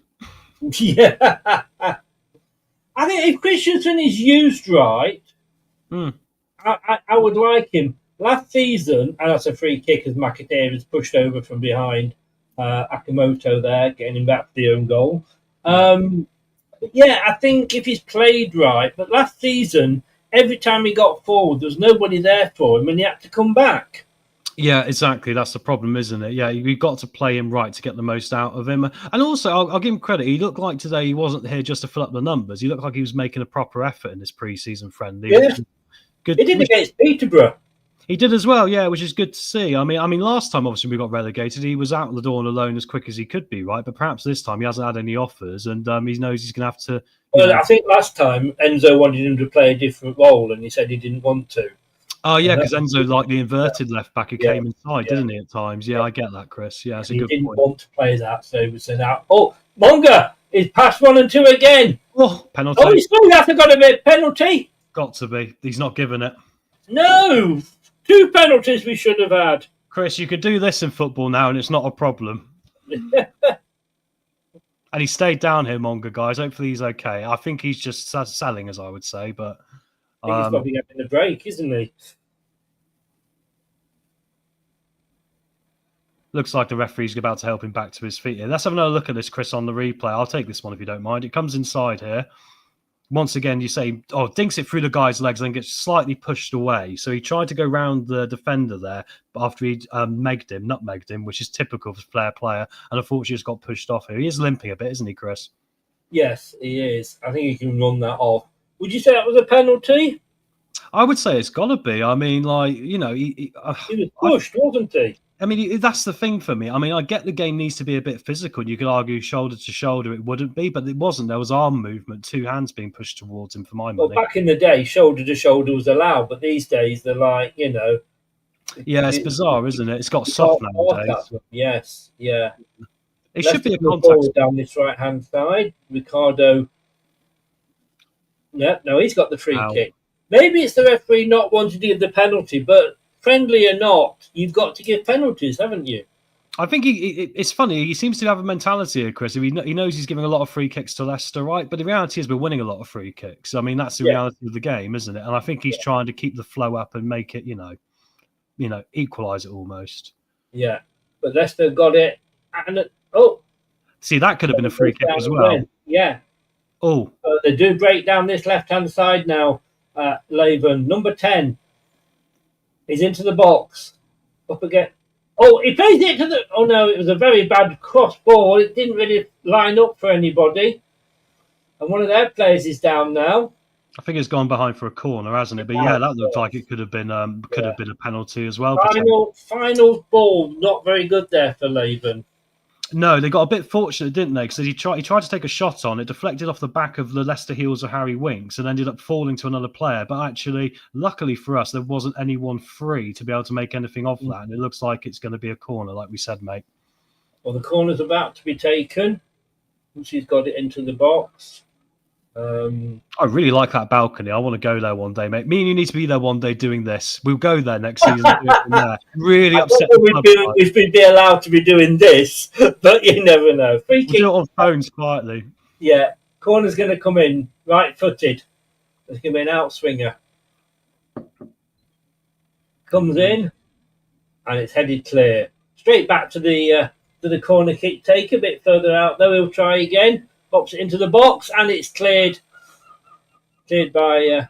Speaker 4: Yeah. I think if Christensen is used right, I would like him. last season, and that's a free kick as McAteer is pushed over from behind Akamoto there, getting him back to the own goal. I think if he's played right, but last season, every time he got forward, there was nobody there for him, and he had to come back.
Speaker 7: Yeah, exactly. That's the problem, isn't it? Yeah, you've got to play him right to get the most out of him. And also, I'll give him credit. He looked like today he wasn't here just to fill up the numbers. He looked like he was making a proper effort in this pre-season friendly.
Speaker 4: Yeah,
Speaker 7: good.
Speaker 4: He did against Peterborough.
Speaker 7: He did as well, yeah, which is good to see. I mean, last time obviously we got relegated, he was out the door on a loan as quick as he could be, right? But perhaps this time he hasn't had any offers, and he knows he's going to have to.
Speaker 4: I think last time Enzo wanted him to play a different role, and he said he didn't want to.
Speaker 7: Oh yeah, because Enzo liked the inverted left back who came inside, didn't he? At times, I get that, Chris. Yeah, it's a good point.
Speaker 4: He didn't want to play that, so he was saying out. Oh, Monga is past 1 and 2 again.
Speaker 7: Oh, penalty!
Speaker 4: Oh, he's still got to be a penalty.
Speaker 7: Got to be. He's not given it.
Speaker 4: No. 2 penalties we should have had.
Speaker 7: Chris, you could do this in football now and it's not a problem. And he stayed down here, Monga, guys. Hopefully he's okay. I think he's just selling, as I would say. But
Speaker 4: I think he's probably having a break, isn't he?
Speaker 7: Looks like the referee's about to help him back to his feet here. Let's have another look at this, Chris, on the replay. I'll take this one if you don't mind. It comes inside here. Once again, you say, dinks it through the guy's legs and gets slightly pushed away. So he tried to go round the defender there, but after he nutmegged him, which is typical of a player, and unfortunately just got pushed off here. He is limping a bit, isn't he, Chris?
Speaker 4: Yes, he is. I think he can run that off. Would you say that was a penalty?
Speaker 7: I would say it's got to be. I mean, he
Speaker 4: was pushed, wasn't he?
Speaker 7: I mean, that's the thing for me. I mean, I get the game needs to be a bit physical. You could argue shoulder to shoulder, it wouldn't be, but it wasn't. There was arm movement, 2 hands being pushed towards him for my money.
Speaker 4: Well, back in the day, shoulder to shoulder was allowed, but these days they're like,
Speaker 7: Yeah, it's bizarre, isn't it? It's got soft nowadays.
Speaker 4: Yes, yeah.
Speaker 7: It should be a contact.
Speaker 4: Down this right-hand side. Ricardo. No, he's got the free kick. Maybe it's the referee not wanting to give the penalty, but friendly or not, you've got to give penalties, haven't you?
Speaker 7: I think it's funny. He seems to have a mentality here, Chris. He knows he's giving a lot of free kicks to Leicester, right? But the reality is we're winning a lot of free kicks. I mean, that's the reality of the game, isn't it? And I think he's trying to keep the flow up and make it, equalise it almost.
Speaker 4: Yeah, but Leicester got it. And
Speaker 7: see, that could have been a free kick as well.
Speaker 4: Yeah.
Speaker 7: Oh,
Speaker 4: they do break down this left-hand side now. Leuven, number 10. He's into the box. Up again. Oh, he plays it to the... Oh, no, it was a very bad cross ball. It didn't really line up for anybody. And one of their players is down now.
Speaker 7: I think it's gone behind for a corner, hasn't it? But yeah, that looked like it could have been a penalty as well.
Speaker 4: Final ball, not very good there for Leuven.
Speaker 7: No, they got a bit fortunate, didn't they? Because he tried to take a shot on it, deflected off the back of the Leicester heels of Harry Winks and ended up falling to another player. But actually, luckily for us, there wasn't anyone free to be able to make anything of that. And it looks like it's going to be a corner, like we said, mate.
Speaker 4: Well, the corner's about to be taken. Once he's got it into the box.
Speaker 7: I really like that balcony. I want to go there one day, mate. Me and you need to be there one day doing this. We'll go there next season. Really upset.
Speaker 4: We've been allowed to be doing this, but you never know. Free kick.
Speaker 7: We'll do it on phones quietly.
Speaker 4: Yeah, corner's going to come in right-footed. There's going to be an outswinger. Comes in, and it's headed clear. Straight back to the corner kick take. A bit further out, though. He'll try again. Pops it into the box, and it's cleared. Cleared by...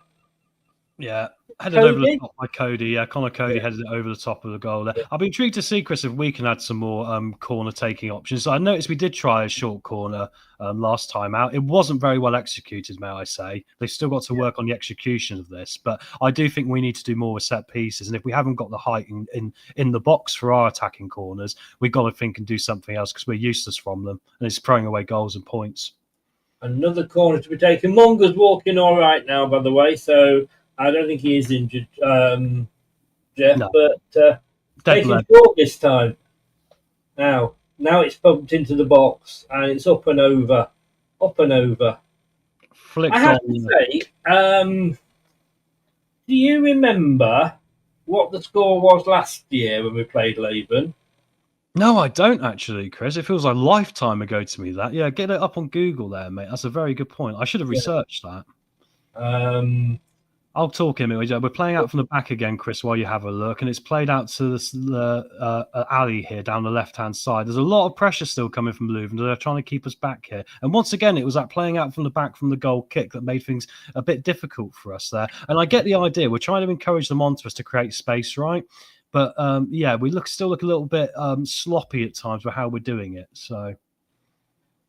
Speaker 7: headed over the top by Cody. Yeah, Connor Cody headed it over the top of the goal there. I'll be intrigued to see, Chris, if we can add some more corner-taking options. So I noticed we did try a short corner last time out. It wasn't very well executed, may I say. They've still got to work on the execution of this. But I do think we need to do more with set pieces. And if we haven't got the height in the box for our attacking corners, we've got to think and do something else because we're useless from them. And it's throwing away goals and points. Another corner to be taken. Monga's walking all right now, by the way. So... I don't think he is injured, Jeff, but taking short this time. Now it's pumped into the box and it's up and over. I have to say, do you remember what the score was last year when we played Leuven? No, I don't actually, Chris. It feels like a lifetime ago to me, that. Yeah, get it up on Google there, mate. That's a very good point. I should have researched that. I'll talk him. We're playing out from the back again, Chris, while you have a look. And it's played out to the alley here down the left-hand side. There's a lot of pressure still coming from Leuven. They're trying to keep us back here. And once again, it was that playing out from the back from the goal kick that made things a bit difficult for us there. And I get the idea. We're trying to encourage them onto us to create space, right? But, we still look a little bit sloppy at times with how we're doing it. So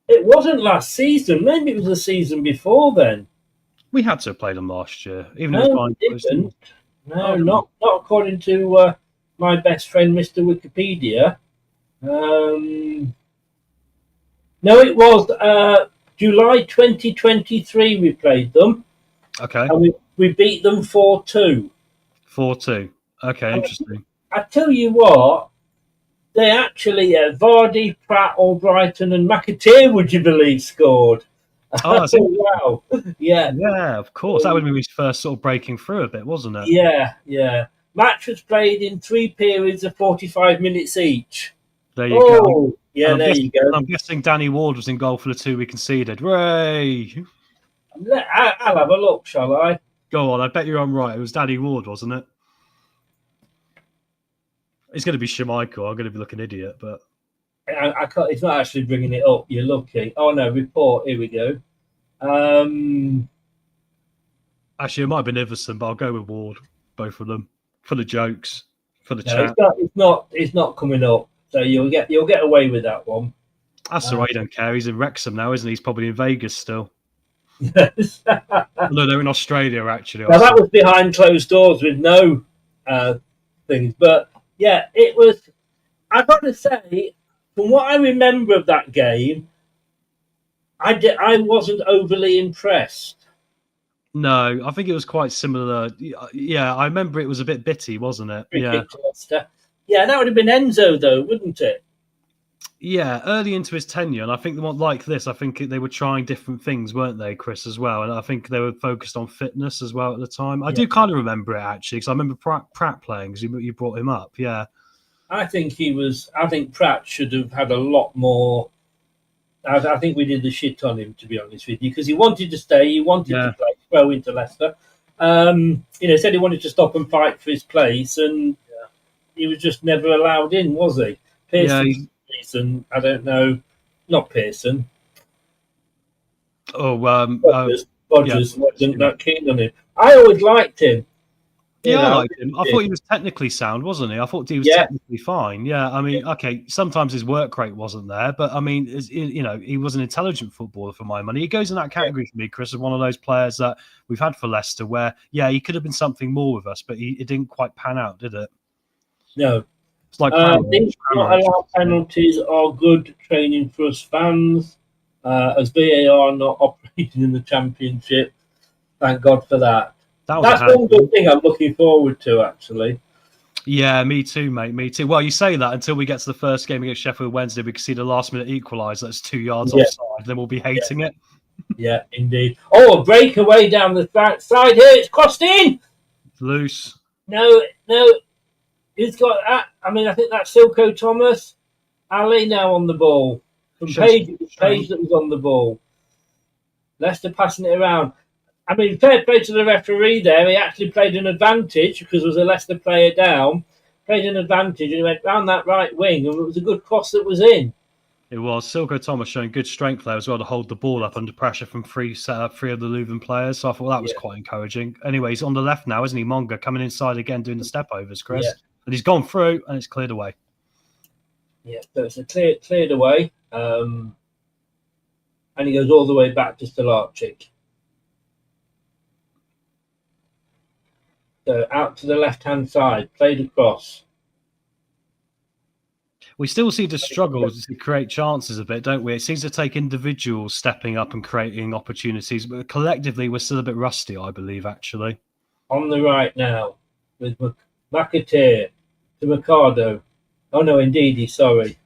Speaker 4: it wasn't last season. Maybe it was the season before then.
Speaker 7: We had to have played them last year. Even
Speaker 4: No, we didn't. No, not according to my best friend, Mr. Wikipedia. No, it was July 2023 we played them.
Speaker 7: Okay.
Speaker 4: And we beat them 4-2.
Speaker 7: 4-2. Okay, interesting.
Speaker 4: I tell you what, they actually, Vardy, Pratt, Albrighton and McAteer, would you believe, scored.
Speaker 7: Oh,
Speaker 4: wow. Yeah.
Speaker 7: Yeah, of course. That would be his first sort of breaking through a bit, wasn't it?
Speaker 4: Yeah. Match was played in 3 periods of 45 minutes each.
Speaker 7: There you go.
Speaker 4: Yeah, there you go.
Speaker 7: I'm guessing Danny Ward was in goal for the 2 we conceded. Hooray!
Speaker 4: I'll have a look, shall I?
Speaker 7: Go on, I bet I'm right. It was Danny Ward, wasn't it? It's going to be Schmeichel. I'm going to be looking idiot, but...
Speaker 4: I can't, it's not actually bringing it up. You're lucky. Oh, no, report. Here we go.
Speaker 7: Actually, it might have been Iverson, but I'll go with Ward. Both of them. For the jokes. For the chat.
Speaker 4: It's not coming up. So you'll get away with that one.
Speaker 7: That's all right. He don't care. He's in Wrexham now, isn't he? He's probably in Vegas still.
Speaker 4: Yes.
Speaker 7: No, they're in Australia, actually.
Speaker 4: Now, that was behind closed doors with no things. But, yeah, it was... I've got to say... From what I remember of that game, I wasn't overly impressed.
Speaker 7: No, I think it was quite similar. Yeah, I remember it was a bit bitty, wasn't it?
Speaker 4: Ridiculous. Yeah, that would have been Enzo, though, wouldn't it?
Speaker 7: Yeah, early into his tenure, and I think like this, I think they were trying different things, weren't they, Chris, as well? And I think they were focused on fitness as well at the time. I do kind of remember it, actually, because I remember Pratt playing, because you brought him up, yeah.
Speaker 4: I think Pratt should have had a lot more. I think we did the shit on him, to be honest with you, because he wanted to stay, he wanted to play, throw into Leicester. Said he wanted to stop and fight for his place, and he was just never allowed in, was he? Pearson, I don't know, not Pearson.
Speaker 7: Oh,
Speaker 4: Rodgers wasn't that keen on him. I always liked him.
Speaker 7: Yeah, I liked him. I thought he was technically sound, wasn't he? I thought he was technically fine. Yeah, I mean, okay, sometimes his work rate wasn't there, but I mean, he was an intelligent footballer for my money. He goes in that category for me, Chris, of one of those players that we've had for Leicester where, he could have been something more with us, but it didn't quite pan out, did it?
Speaker 4: No.
Speaker 7: It's like
Speaker 4: not allowed penalties are good training for us fans, as VAR not operating in the Championship. Thank God for that. That's one good thing I'm looking forward to, actually.
Speaker 7: Yeah, me too, mate. Me too. Well, you say that until we get to the first game against Sheffield Wednesday, we can see the last-minute equaliser that's 2 yards offside. Then we'll be hating it.
Speaker 4: Yeah, indeed. Oh, a breakaway down the side here. It's crossed in.
Speaker 7: It's loose.
Speaker 4: No. Who's got that? I mean, I think that's Silko Thomas. Ali now on the ball. From Page that was on the ball. Leicester passing it around. I mean, fair play to the referee there. He actually played an advantage because there was a Leicester player down. Played an advantage and he went round that right wing, and it was a good cross that was in.
Speaker 7: It was. Silko Thomas showing good strength there as well to hold the ball up under pressure from three of the Leuven players. So I thought that was quite encouraging. Anyway, he's on the left now, isn't he? Monga coming inside again, doing the step overs, Chris. Yeah. And he's gone through and it's cleared away.
Speaker 4: Yeah, so it's cleared away. And he goes all the way back to Stolarczyk. So out to the left-hand side, played across.
Speaker 7: We still seem to struggle to create chances a bit, don't we? It seems to take individuals stepping up and creating opportunities, but collectively we're still a bit rusty, I believe, actually.
Speaker 4: On the right now, with McAteer to Mercado. Oh, no, Indeedy, sorry.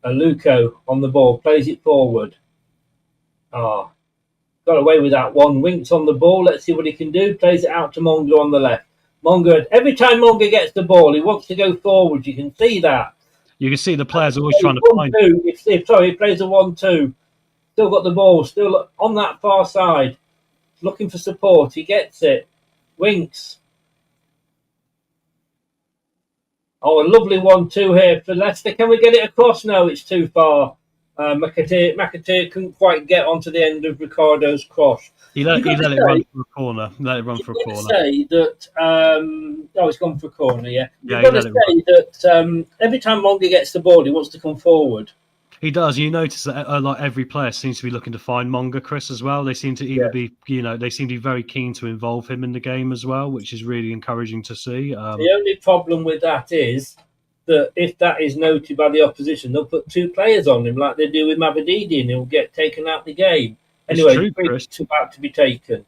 Speaker 4: Luco on the ball, plays it forward. Got away with that one. Winks on the ball. Let's see what he can do. Plays it out to Monga on the left. Monga, every time Monga gets the ball, he wants to go forward. You can see that.
Speaker 7: You can see the players always trying to find.
Speaker 4: He plays a 1-2. Still got the ball. Still on that far side. Looking for support. He gets it. Winks. Oh, a lovely 1-2 here for Leicester. Can we get it across? No, it's too far. McAteer couldn't quite get onto the end of Ricardo's cross.
Speaker 7: He let it run for a corner. Let it run for a corner.
Speaker 4: Say that. It's gone for a corner. Yeah.
Speaker 7: Yeah,
Speaker 4: You've got to say that every time Monga gets the ball, he wants to come forward.
Speaker 7: He does. You notice that like every player seems to be looking to find Monga, Chris, as well. They seem to either be, they seem to be very keen to involve him in the game as well, which is really encouraging to see.
Speaker 4: The only problem with that is that if that is noted by the opposition, they'll put 2 players on him like they do with Mavadidi, and he'll get taken out of the game. Anyway, it's about to be taken.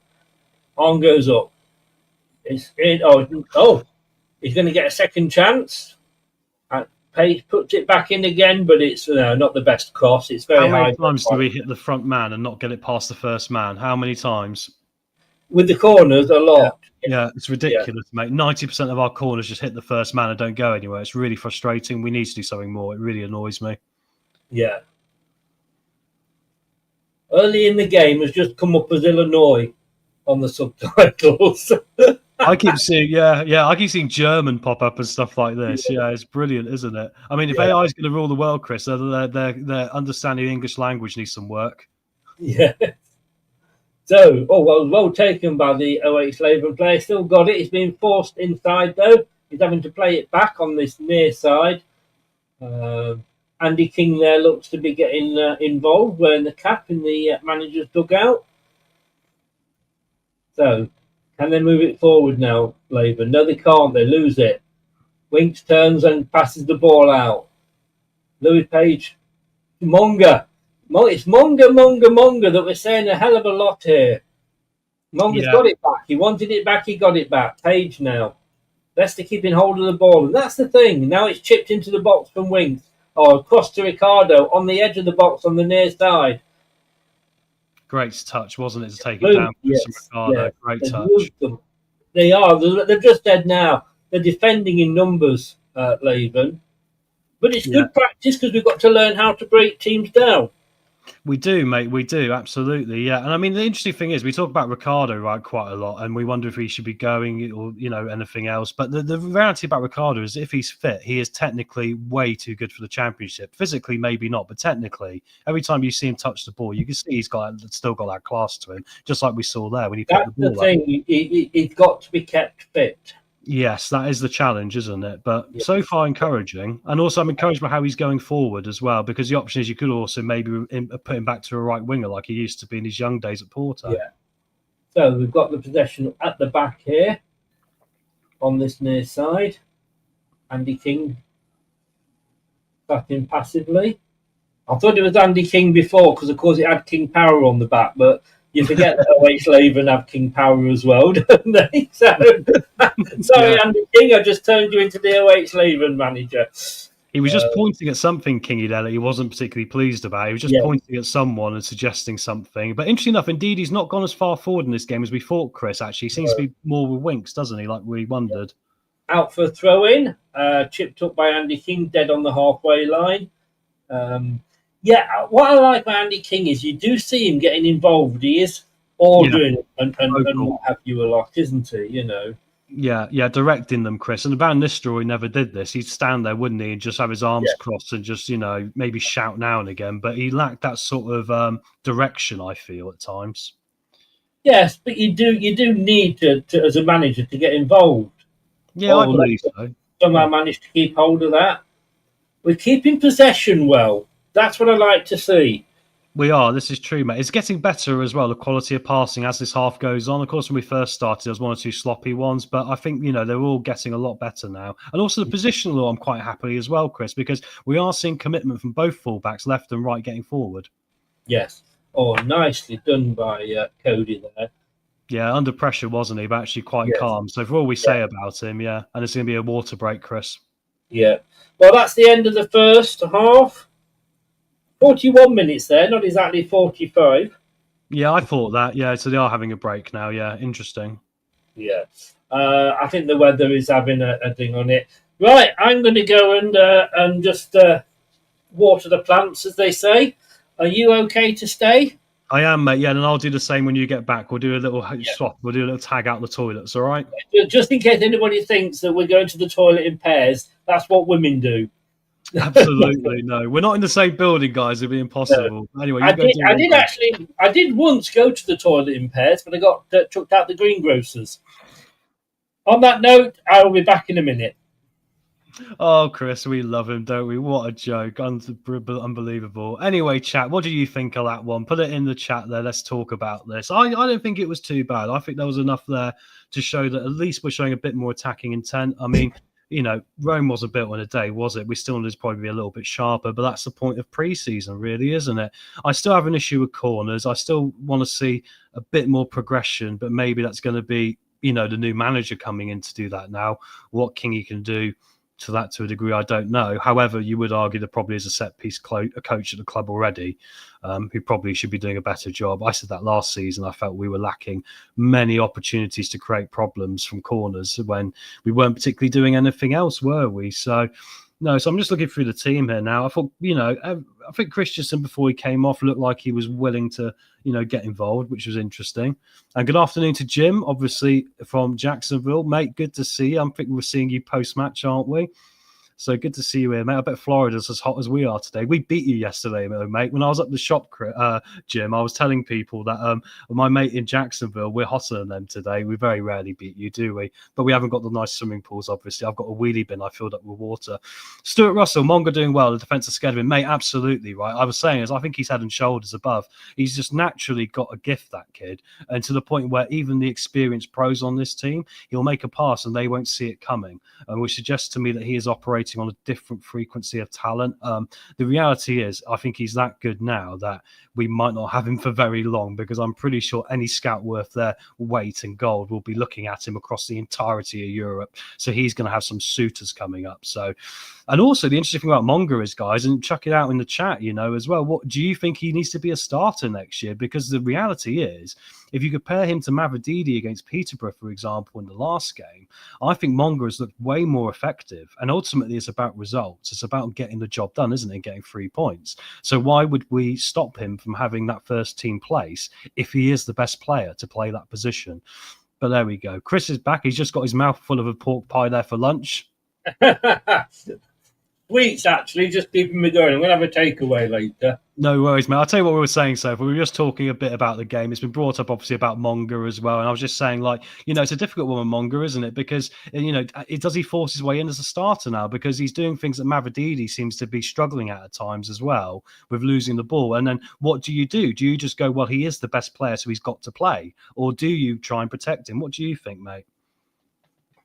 Speaker 4: On goes up. He's going to get a second chance. Page puts it back in again, but it's not the best cross. It's very high.
Speaker 7: How many times do we hit the front man and not get it past the first man? How many times?
Speaker 4: With the corners, a lot.
Speaker 7: Yeah, it's ridiculous, mate. 90% of our corners just hit the first man and don't go anywhere. It's really frustrating. We need to do something more. It really annoys me.
Speaker 4: Yeah. Early in the game has just come up as Illinois on the subtitles.
Speaker 7: I keep seeing German pop up and stuff like this. Yeah, it's brilliant, isn't it? I mean, if AI is going to rule the world, Chris, their understanding of English language needs some work.
Speaker 4: Yeah. So, well taken by the OH Leuven player. Still got it. He's being forced inside, though. He's having to play it back on this near side. Andy King there looks to be getting involved, wearing the cap in the manager's dugout. So, can they move it forward now, Leuven? No, they can't. They lose it. Winks turns and passes the ball out. Louis Page. Monga. It's Monga that we're saying a hell of a lot here. Monga's got it back. He wanted it back. He got it back. Page now. Leicester keeping hold of the ball. And that's the thing. Now it's chipped into the box from Winks. Oh, across to Ricardo on the edge of the box on the near side.
Speaker 7: Great touch, wasn't it, to take it down from Ricardo? Yeah. Great touch.
Speaker 4: They are. They're just dead now. They're defending in numbers, Leuven. But it's good practice because we've got to learn how to break teams down.
Speaker 7: We do, mate. We do, absolutely, yeah. And I mean, the interesting thing is, we talk about Ricardo quite a lot, and we wonder if he should be going or anything else. But the reality about Ricardo is, if he's fit, he is technically way too good for the Championship. Physically, maybe not, but technically, every time you see him touch the ball, you can see he's still got that class to him, just like we saw there when he put the ball.
Speaker 4: That's the thing. He's got to be kept fit.
Speaker 7: Yes, that is the challenge, isn't it? But so far encouraging. And also I'm encouraged by how he's going forward as well, because the option is you could also maybe put him back to a right winger like he used to be in his young days at Porto.
Speaker 4: Yeah. So we've got the possession at the back here on this near side. Andy King batting passively. I thought it was Andy King before because, of course, it had King Power on the back, but you forget that OH Leuven have King Power as well, don't they? So, sorry, Andy King, I just turned you into the OH Leuven manager.
Speaker 7: He was just pointing at something, Kingy, there that he wasn't particularly pleased about. He was just pointing at someone and suggesting something. But interesting enough, indeed, he's not gone as far forward in this game as we thought, Chris, actually. He seems to be more with Winks, doesn't he, like we wondered.
Speaker 4: Out for a throw-in, chipped up by Andy King, dead on the halfway line. What I like about Andy King is you do see him getting involved. He is ordering and what have you a lot, isn't he? You know.
Speaker 7: Yeah, directing them, Chris. And Van Nistelrooy never did this. He'd stand there, wouldn't he, and just have his arms crossed and just, maybe shout now and again. But he lacked that sort of direction, I feel, at times. Yes,
Speaker 4: but you do need to as a manager to get involved.
Speaker 7: Yeah, I believe so.
Speaker 4: Somehow managed to keep hold of that. We're keeping possession well. That's what I like to see.
Speaker 7: We are. This is true, mate. It's getting better as well, the quality of passing as this half goes on. Of course, when we first started, there was one or two sloppy ones, but I think, they're all getting a lot better now. And also the positional, I'm quite happy as well, Chris, because we are seeing commitment from both fullbacks, left and right, getting forward.
Speaker 4: Yes. Oh, nicely done by Cody there.
Speaker 7: Yeah, under pressure, wasn't he? But actually quite calm. So for all we say about him, and it's going to be a water break, Chris.
Speaker 4: Yeah. Well, that's the end of the first half. 41 minutes there, not exactly 45.
Speaker 7: Yeah, I thought that. Yeah, so they are having a break now. Yeah, interesting.
Speaker 4: Yeah. I think the weather is having a thing on it. Right, I'm going to go and just water the plants, as they say. Are you okay to stay?
Speaker 7: I am, mate. Yeah, and I'll do the same when you get back. We'll do a little swap. We'll do a little tag out the toilets. All right.
Speaker 4: Just in case anybody thinks that we're going to the toilet in pairs, that's what women do.
Speaker 7: Absolutely no. We're not in the same building, guys. It'd be impossible. No. Anyway,
Speaker 4: I did once go to the toilet in pairs, but I got chucked out the greengrocers. On that note, I will be back in a minute.
Speaker 7: Oh, Chris, we love him, don't we? What a joke. Unbelievable. Anyway, chat, what do you think of that one? Put it in the chat there. Let's talk about this. I don't think it was too bad. I think there was enough there to show that at least we're showing a bit more attacking intent. I mean, Rome wasn't built in a day, was it? We still need to probably be a little bit sharper, but that's the point of pre-season, really, isn't it? I still have an issue with corners. I still want to see a bit more progression, but maybe that's going to be, the new manager coming in to do that now. What Kingy can do to that to a degree, I don't know. However, you would argue there probably is a set-piece a coach at the club already who probably should be doing a better job. I said that last season. I felt we were lacking many opportunities to create problems from corners when we weren't particularly doing anything else, were we? So I'm just looking through the team here now. I thought, I think Christensen, before he came off, looked like he was willing to, get involved, which was interesting. And good afternoon to Jim, obviously from Jacksonville. Mate, good to see you. I think we're seeing you post-match, aren't we? So good to see you here, mate. I bet Florida's as hot as we are today. We beat you yesterday, mate. When I was at the shop, Jim, I was telling people that my mate in Jacksonville, we're hotter than them today. We very rarely beat you, do we? But we haven't got the nice swimming pools, obviously. I've got a wheelie bin I filled up with water. Stuart Russell, Monga doing well. The defence is scared of him. Mate, absolutely right. I was saying, I think he's head and shoulders above. He's just naturally got a gift, that kid. And to the point where even the experienced pros on this team, he'll make a pass and they won't see it coming. Which suggests to me that he is operating on a different frequency of talent. The reality is, I think he's that good now that we might not have him for very long, because I'm pretty sure any scout worth their weight in gold will be looking at him across the entirety of Europe. So he's going to have some suitors coming up. So, and also the interesting thing about Monga is, guys, and chuck it out in the chat, as well. What do you think he needs to be a starter next year? Because the reality is, if you compare him to Mavididi against Peterborough, for example, in the last game, I think Monga has looked way more effective. And ultimately, it's about results. It's about getting the job done, isn't it? Getting 3 points. So why would we stop him from having that first team place if he is the best player to play that position? But there we go. Chris is back. He's just got his mouth full of a pork pie there for lunch.
Speaker 4: Sweets, actually, just keeping me going. I'm going to have a takeaway later.
Speaker 7: No worries, mate. I'll tell you what we were saying so far. We were just talking a bit about the game. It's been brought up, obviously, about Monga as well. And I was just saying, it's a difficult one with Monga, isn't it? Because, does he force his way in as a starter now? Because he's doing things that Mavididi seems to be struggling at times as well, with losing the ball. And then what do you do? Do you just go, well, he is the best player, so he's got to play? Or do you try and protect him? What do you think, mate?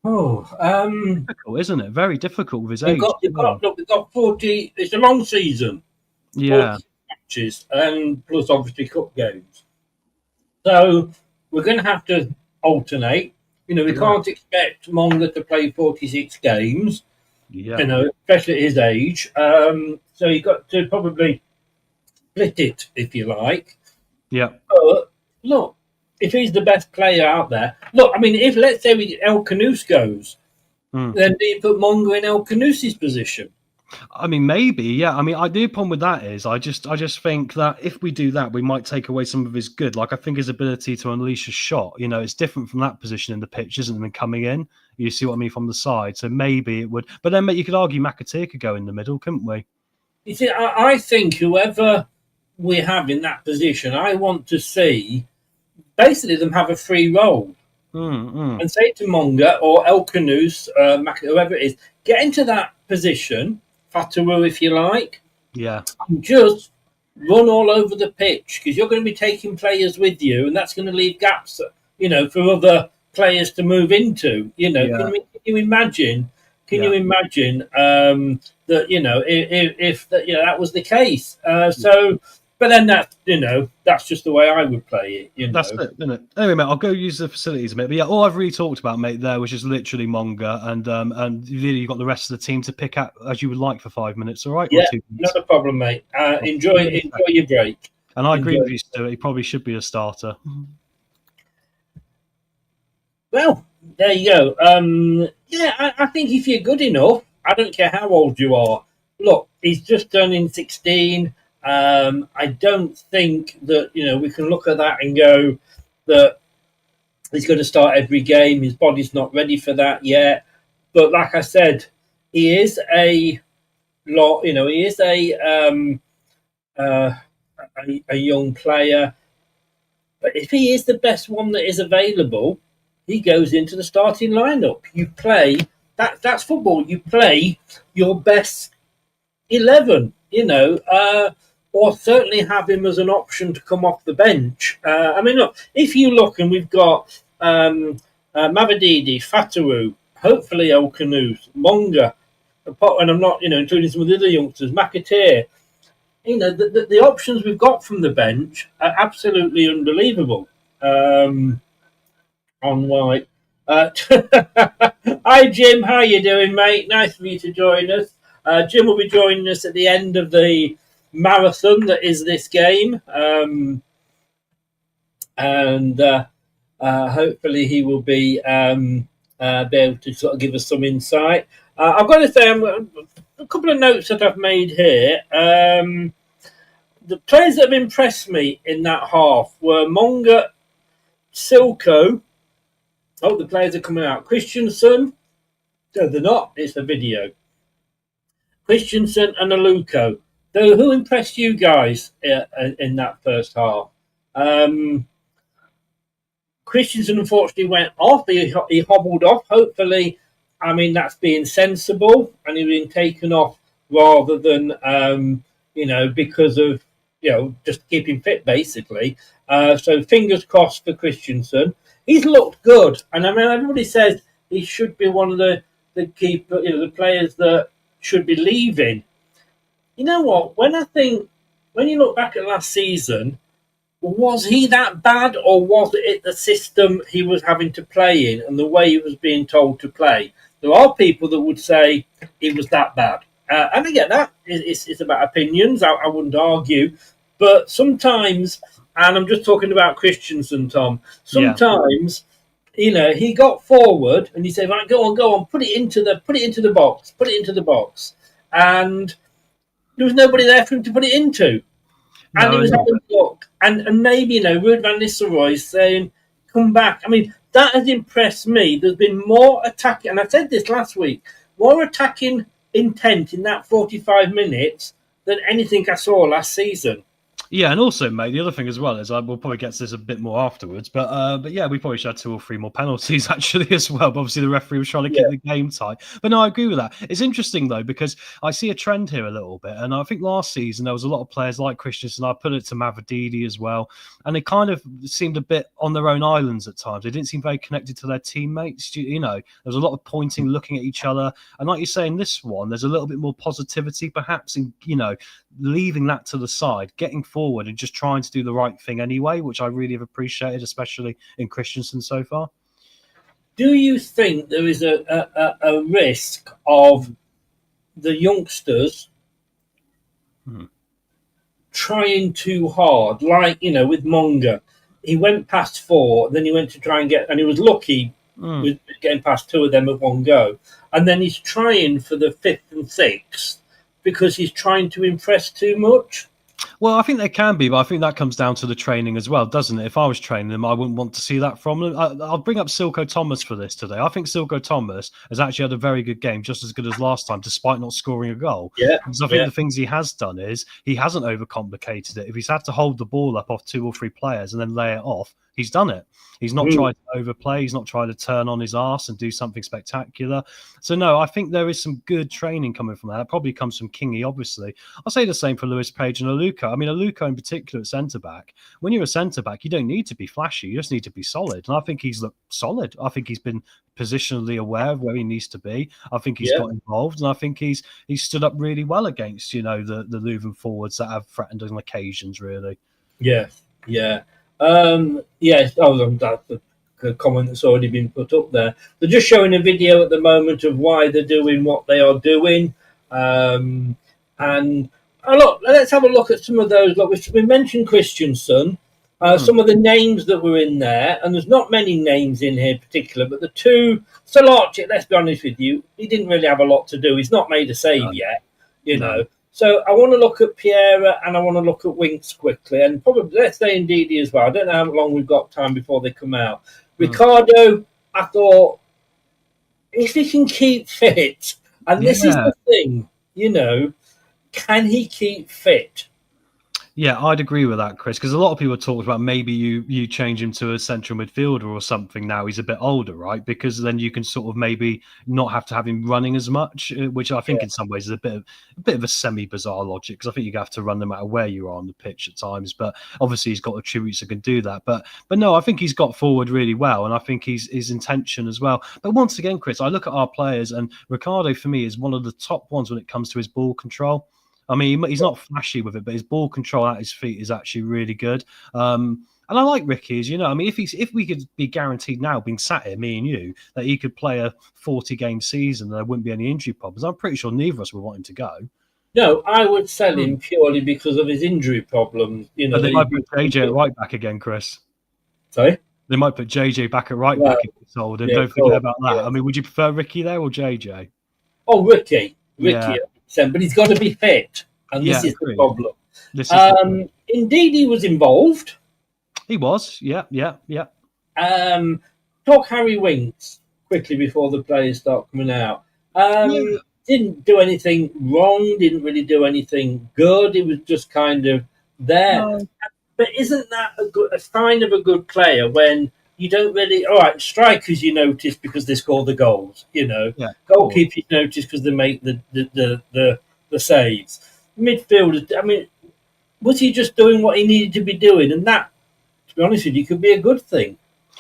Speaker 7: Difficult, isn't it? Very difficult with his age.
Speaker 4: We've got 40. It's a long season.
Speaker 7: Yeah.
Speaker 4: Matches and plus obviously cup games. So we're going to have to alternate. We can't expect Monga to play 46 games.
Speaker 7: Yeah.
Speaker 4: Especially at his age. So you've got to probably split it, if you like.
Speaker 7: Yeah.
Speaker 4: But look, if he's the best player out there, if let's say El Canous goes, then do you put Monga in El Canous' position?
Speaker 7: I mean, maybe, yeah. I mean, the problem with that is I just think that if we do that, we might take away some of his good. I think his ability to unleash a shot, it's different from that position in the pitch, isn't it, than coming in? You see what I mean, from the side. So maybe it would. But then you could argue McAteer could go in the middle, couldn't we?
Speaker 4: You see, I think whoever we have in that position, I want to see basically them have a free role. And say to Monga or El Canous, whoever it is, get into that position, Fatawu if you like, and just run all over the pitch, because you're going to be taking players with you, and that's going to leave gaps, for other players to move into. Can you imagine? You imagine that? If that was the case. But then that's just the way I would play it.
Speaker 7: That's it, isn't it? Anyway, mate, I'll go use the facilities a bit. But yeah, all I've really talked about, mate, there was just literally Monga, and really you've got the rest of the team to pick at as you would like for 5 minutes, all right?
Speaker 4: Yeah, not a problem, mate. Enjoy your break.
Speaker 7: And I agree with you, Stuart. He probably should be a starter.
Speaker 4: Well, there you go. I think if you're good enough, I don't care how old you are. Look, he's just turning 16. I don't think that, we can look at that and go that he's going to start every game. His body's not ready for that yet. But like I said, he is a young player. But if he is the best one that is available, he goes into the starting lineup. You play that's football. You play your best 11. Or certainly have him as an option to come off the bench. Look, if you look, and we've got Mavididi, Fatawu, hopefully Okanuth, Monga, and I'm not, including some of the other youngsters, McAteer. The options we've got from the bench are absolutely unbelievable. On White. Hi, Jim. How you doing, mate? Nice for you to join us. Jim will be joining us at the end of the marathon that is this game. Hopefully he will be able to sort of give us some insight. I've got to say, a couple of notes that I've made here. The players that have impressed me in that half were Monga, Silko. Oh, the players are coming out. Christensen. No, they're not. It's a video. Christensen and Aluko. So who impressed you guys in that first half? Christensen unfortunately went off. He hobbled off. Hopefully, that's being sensible and he's being taken off rather than, because of, just keeping fit, basically. So fingers crossed for Christensen. He's looked good. And everybody says he should be one of the keeper, the players that should be leaving. You know what? When you look back at last season, was he that bad, or was it the system he was having to play in and the way he was being told to play? There are people that would say he was that bad. And I get that. It's about opinions. I wouldn't argue. But sometimes, and I'm just talking about Christensen, Tom, sometimes, he got forward and you say, right, go on, put it into the box. And there was nobody there for him to put it into. And he was having a look. And maybe, Ruud van Nistelrooy saying, come back. That has impressed me. There's been more attacking, and I said this last week, more attacking intent in that 45 minutes than anything I saw last season.
Speaker 7: Yeah, and also, mate, the other thing as well is we'll probably get to this a bit more afterwards, but yeah, we probably should have 2 or 3 more penalties actually as well. But obviously, the referee was trying to keep the game tight. But no, I agree with that. It's interesting though because I see a trend here a little bit, and I think last season there was a lot of players like Christensen. I put it to Mavididi as well, and they kind of seemed a bit on their own islands at times. They didn't seem very connected to their teammates. There was a lot of pointing, looking at each other, and like you say in this one, there's a little bit more positivity perhaps in leaving that to the side, getting forward and just trying to do the right thing anyway, which I really have appreciated, especially in Christensen so far.
Speaker 4: Do you think there is a risk of the youngsters trying too hard? Like, with Monga, he went past 4, then he went to try and and he was lucky with getting past 2 of them at one go. And then he's trying for the 5th and 6th because he's trying to impress too much.
Speaker 7: Well, I think they can be, but I think that comes down to the training as well, doesn't it? If I was training them, I wouldn't want to see that from them. I'll bring up Silko Thomas for this today. I think Silko Thomas has actually had a very good game, just as good as last time, despite not scoring a goal. Yeah. Because I think the things he has done is he hasn't overcomplicated it. If he's had to hold the ball up off 2 or 3 players and then lay it off, he's done it. He's not tried to overplay. He's not tried to turn on his arse and do something spectacular. So, no, I think there is some good training coming from that. It probably comes from Kingy, obviously. I'll say the same for Lewis Page and Aluko. Aluko in particular at centre-back. When you're a centre-back, you don't need to be flashy. You just need to be solid. And I think he's looked solid. I think he's been positionally aware of where he needs to be. I think he's got involved. And I think he's stood up really well against, the Leuven forwards that have threatened on occasions, really.
Speaker 4: Yeah. Yes, that's a comment that's already been put up there. They're just showing a video at the moment of why they're doing what they are doing. And look, let's have a look at some of those. Look, we mentioned Christensen, some of the names that were in there, and there's not many names in here in particular, but the 2, Solarchik, let's be honest with you, he didn't really have a lot to do. He's not made a save yet, know. So I want to look at Piera and I want to look at Winks quickly, and probably let's say Ndidi as well. I don't know how long we've got time before they come out. Ricardo, I thought, if he can keep fit, and this is the thing, can he keep fit?
Speaker 7: Yeah, I'd agree with that, Chris, because a lot of people talk about maybe you change him to a central midfielder or something now he's a bit older, right? Because then you can sort of maybe not have to have him running as much, which I think in some ways is a bit of a semi-bizarre logic, because I think you have to run no matter where you are on the pitch at times. But obviously he's got attributes that can do that. But no, I think he's got forward really well, and I think his intention as well. But once again, Chris, I look at our players, and Ricardo for me is one of the top ones when it comes to his ball control. I mean, he's not flashy with it, but his ball control at his feet is actually really good. And I like Ricky's, I mean, if we could be guaranteed now, being sat here, me and you, that he could play a 40-game season, there wouldn't be any injury problems. I'm pretty sure neither of us would want him to go.
Speaker 4: No, I would sell him purely because of his injury problems.
Speaker 7: But they might put JJ at right back again, Chris.
Speaker 4: Sorry?
Speaker 7: They might put JJ back at right back if it's sold. And don't forget about that. Yeah. I mean, would you prefer Ricky there or JJ?
Speaker 4: Oh, Ricky. But he's got to be fit, and this is the problem. Indeed, he was involved.
Speaker 7: He was, yeah.
Speaker 4: Talk Harry Winks quickly before the players start coming out. Didn't do anything wrong, didn't really do anything good. He was just kind of there. No. But isn't that a sign of a good player when you don't really... All right, strikers you notice because they score the goals, Goalkeepers you notice because they make the saves. Midfielders, I mean, was he just doing what he needed to be doing? And that, to be honest with you, could be a good thing.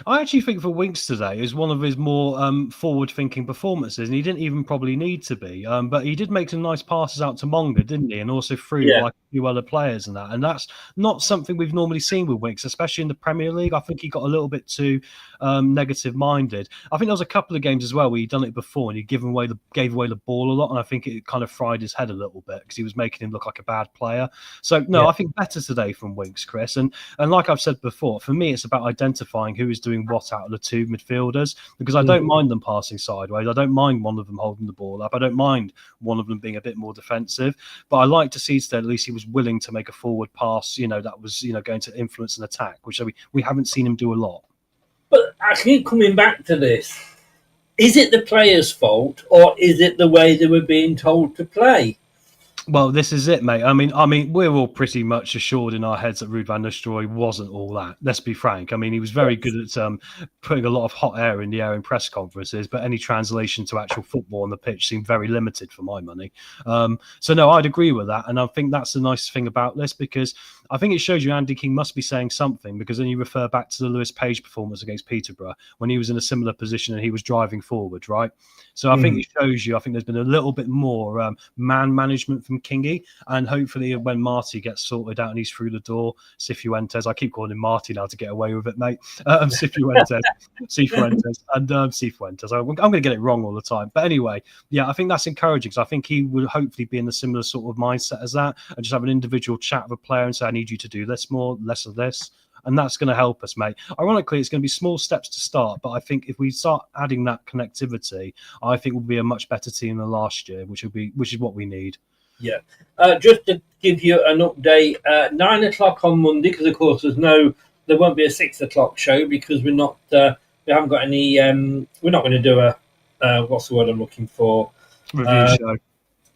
Speaker 7: I actually think for Winks today is one of his more forward-thinking performances, and he didn't even probably need to be. But he did make some nice passes out to Monga, didn't he? And also through like a few other players and that. And that's not something we've normally seen with Winks, especially in the Premier League. I think he got a little bit too negative-minded. I think there was a couple of games as well where he'd done it before and he gave away the ball a lot, and I think it kind of fried his head a little bit because he was making him look like a bad player. So, no, I think better today from Winks, Chris. And like I've said before, for me, it's about identifying who is doing what out of the two midfielders, because I don't mind them passing sideways. I don't mind one of them holding the ball up. I don't mind one of them being a bit more defensive. But I like to see today at least he was willing to make a forward pass, that was, going to influence an attack, which we haven't seen him do a lot.
Speaker 4: But I keep coming back to this. Is it the players' fault, or is it the way they were being told to play?
Speaker 7: Well, this is it, mate. I mean, we're all pretty much assured in our heads that Ruud van Nistelrooy wasn't all that. Let's be frank. I mean, he was very good at putting a lot of hot air in the air in press conferences, but any translation to actual football on the pitch seemed very limited for my money. So, no, I'd agree with that. And I think that's the nice thing about this, because I think it shows you Andy King must be saying something, because then you refer back to the Lewis Page performance against Peterborough when he was in a similar position and he was driving forward, right? So I think it shows you, I think there's been a little bit more man management from Kingy, and hopefully when Marty gets sorted out and he's through the door, Cifuentes, I keep calling him Marty now to get away with it, mate. Cifuentes, and Cifuentes. I'm going to get it wrong all the time. But anyway, yeah, I think that's encouraging, because I think he would hopefully be in a similar sort of mindset as that, and just have an individual chat with a player and say, I need you to do this more, less of this. And that's going to help us, mate. Ironically, it's going to be small steps to start, but I think if we start adding that connectivity, I think we'll be a much better team than last year, which is what we need.
Speaker 4: Yeah. Just to give you an update, 9 o'clock on Monday, because of course there won't be a 6 o'clock show, because we haven't got any. We're not going to do a what's the word I'm looking for?
Speaker 7: Review show.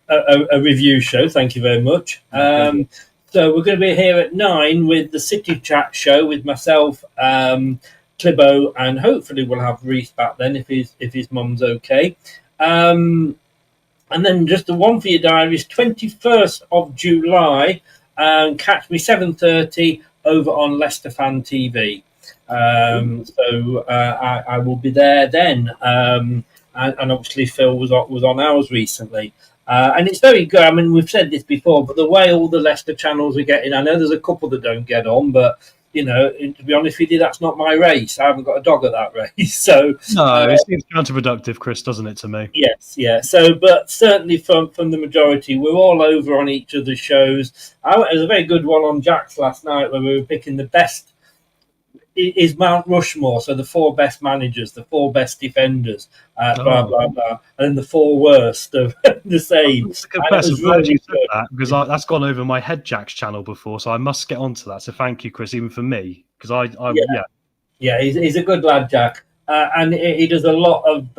Speaker 4: A review show. Thank you very much. So we're going to be here at 9 with the City Chat show with myself, Clibbo, and hopefully we'll have Reese back then if his mum's okay. And then just the one for your diaries, 21st of July, catch me 7:30 over on Leicester Fan TV. So I will be there then. And obviously Phil was on ours recently. And it's very good. I mean, we've said this before, but the way all the Leicester channels are getting, I know there's a couple that don't get on, but, to be honest with you, that's not my race. I haven't got a dog at that race. So
Speaker 7: no, it seems counterproductive, Chris, doesn't it, to me?
Speaker 4: Yes, yeah. So, but certainly from the majority, we're all over on each of the shows. It was a very good one on Jack's last night where we were picking the best is Mount Rushmore, so the 4 best managers, the 4 best defenders, blah blah blah, and then the 4 worst of the same.
Speaker 7: That's a good person. I'm glad you said that, because that's gone over my Head Jacks channel before, so I must get onto that. So thank you, Chris, even for me, because
Speaker 4: he's a good lad, Jack, and he does a lot of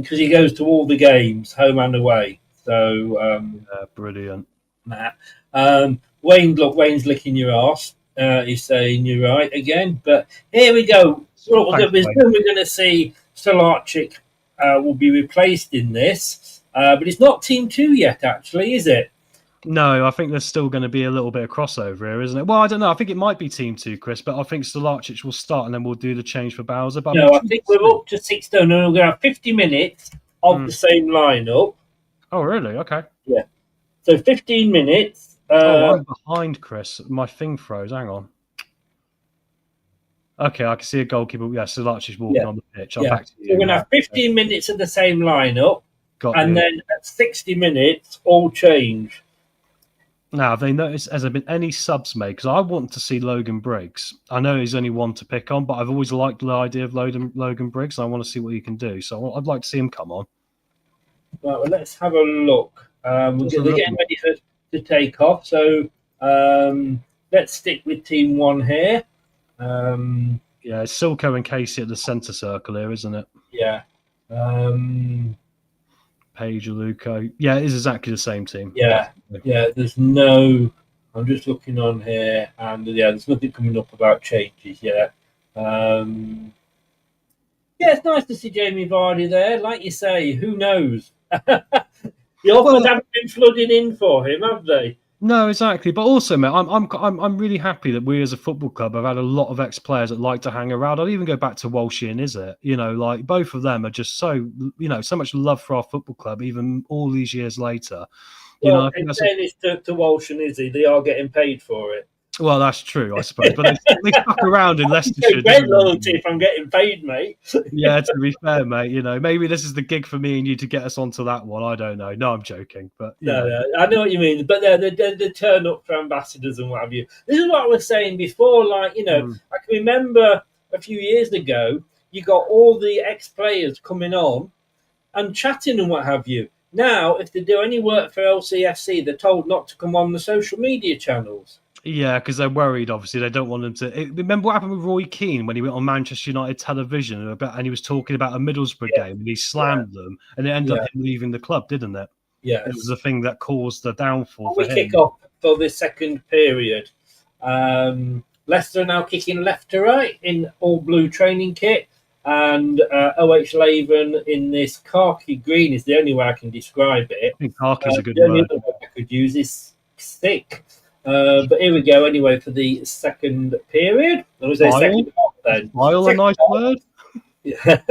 Speaker 4: because he goes to all the games, home and away. So
Speaker 7: brilliant.
Speaker 4: Wayne's licking your arse. He's saying you're right again, but here we go. We're going to see Solarchik will be replaced in this, but it's not Team 2 yet, actually, is it?
Speaker 7: No, I think there's still going to be a little bit of crossover here, isn't it? Well, I don't know. I think it might be Team 2, Chris, but I think Solarchik will start and then we'll do the change for Bowser. But
Speaker 4: I think we're up to 6 and we're going to have 50 minutes of the same lineup.
Speaker 7: Oh, really? Okay.
Speaker 4: Yeah. So 15 minutes.
Speaker 7: I'm behind, Chris. My thing froze. Hang on. Okay, I can see a goalkeeper. Yeah, Solarchik's walking on the pitch. Back to you.
Speaker 4: We're going to have 15 minutes of the same lineup. Then at 60 minutes, all change.
Speaker 7: Now, have they noticed, has there been any subs made? Because I want to see Logan Briggs. I know he's only one to pick on, but I've always liked the idea of Logan Briggs, and I want to see what he can do. So I'd like to see him come on.
Speaker 4: Right, well, let's have a look. They're getting ready to take off. So let's stick with Team 1 here.
Speaker 7: It's Silko and Casey at the centre circle here, isn't it?
Speaker 4: Yeah.
Speaker 7: Page, Luco. Yeah, it is exactly the same team.
Speaker 4: Yeah. There's no. I'm just looking on here, and there's nothing coming up about changes yet. It's nice to see Jamie Vardy there. Like you say, who knows? The offers haven't been flooding in for him, have they?
Speaker 7: No, exactly. But also, mate, I'm really happy that we as a football club have had a lot of ex-players that like to hang around. I'd even go back to Walshy and Izzet. Like both of them are just so, so much love for our football club, even all these years later.
Speaker 4: In fairness to Walsh and Izzy, they are getting paid for it.
Speaker 7: Well, that's true, I suppose. But they stuck around in Leicestershire.
Speaker 4: Great loyalty if I'm getting paid, mate.
Speaker 7: Yeah, to be fair, mate. Maybe this is the gig for me and you to get us onto that one. I don't know. No, I'm joking. But
Speaker 4: no, I know what you mean. But the turn up for ambassadors and what have you. This is what I was saying before. I can remember a few years ago, you got all the ex-players coming on and chatting and what have you. Now, if they do any work for LCFC, they're told not to come on the social media channels.
Speaker 7: Yeah, because they're worried, obviously. They don't want them to... Remember what happened with Roy Keane when he went on Manchester United television and he was talking about a Middlesbrough game and he slammed them and it ended up him leaving the club, didn't it?
Speaker 4: Yeah.
Speaker 7: It was the thing that caused the downfall for him.
Speaker 4: We kick off for the second period. Leicester are now kicking left to right in all blue training kit, and OH Leuven in this khaki green is the only way I can describe it.
Speaker 7: I think khaki is a good
Speaker 4: the only
Speaker 7: word.
Speaker 4: other word I could use is thick. But here we go anyway for the second period. I was second half then.
Speaker 7: Smile, a nice word.
Speaker 4: Yeah.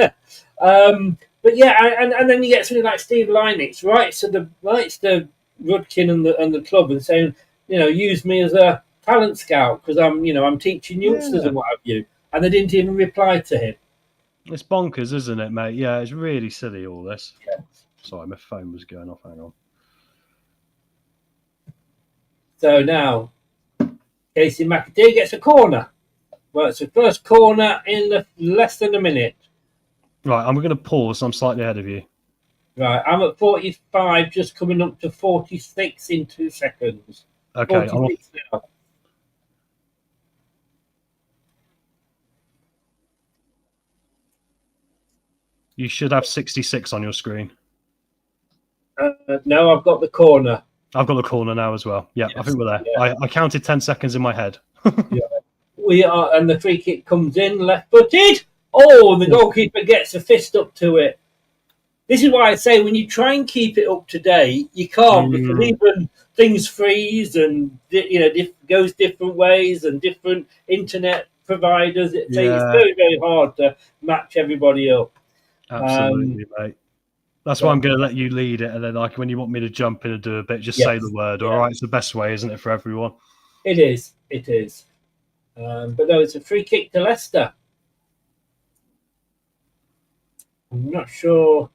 Speaker 4: But yeah, and then you get something like Steve Lynix, right? So the Rudkin and the club and saying, use me as a talent scout because I'm teaching youngsters and what have you, and they didn't even reply to him.
Speaker 7: It's bonkers, isn't it, mate? Yeah, it's really silly, all this.
Speaker 4: Yeah.
Speaker 7: Sorry, my phone was going off. Hang on.
Speaker 4: So now, Casey McAtee gets a corner. Well, it's the first corner in less than a minute.
Speaker 7: Right, I'm going to pause. I'm slightly ahead of you.
Speaker 4: Right, I'm at 45, just coming up to 46 in 2 seconds.
Speaker 7: Okay,
Speaker 4: now.
Speaker 7: You should have 66 on your screen.
Speaker 4: No, I've got the corner.
Speaker 7: I've got the corner now as well. Yeah, yes, I think we're there. Yeah. I counted 10 seconds in my head.
Speaker 4: Yeah. We are, and the free kick comes in, left-footed. Oh, the goalkeeper gets a fist up to it. This is why I say when you try and keep it up to date, you can't because even things freeze and goes different ways and different internet providers. It's very, very hard to match everybody up.
Speaker 7: Absolutely, mate. That's why I'm going to let you lead it, and then when you want me to jump in and do a bit, just say the word. All right, it's the best way, isn't it, for everyone?
Speaker 4: It is. It is. But no, it's a free kick to Leicester. I'm not sure.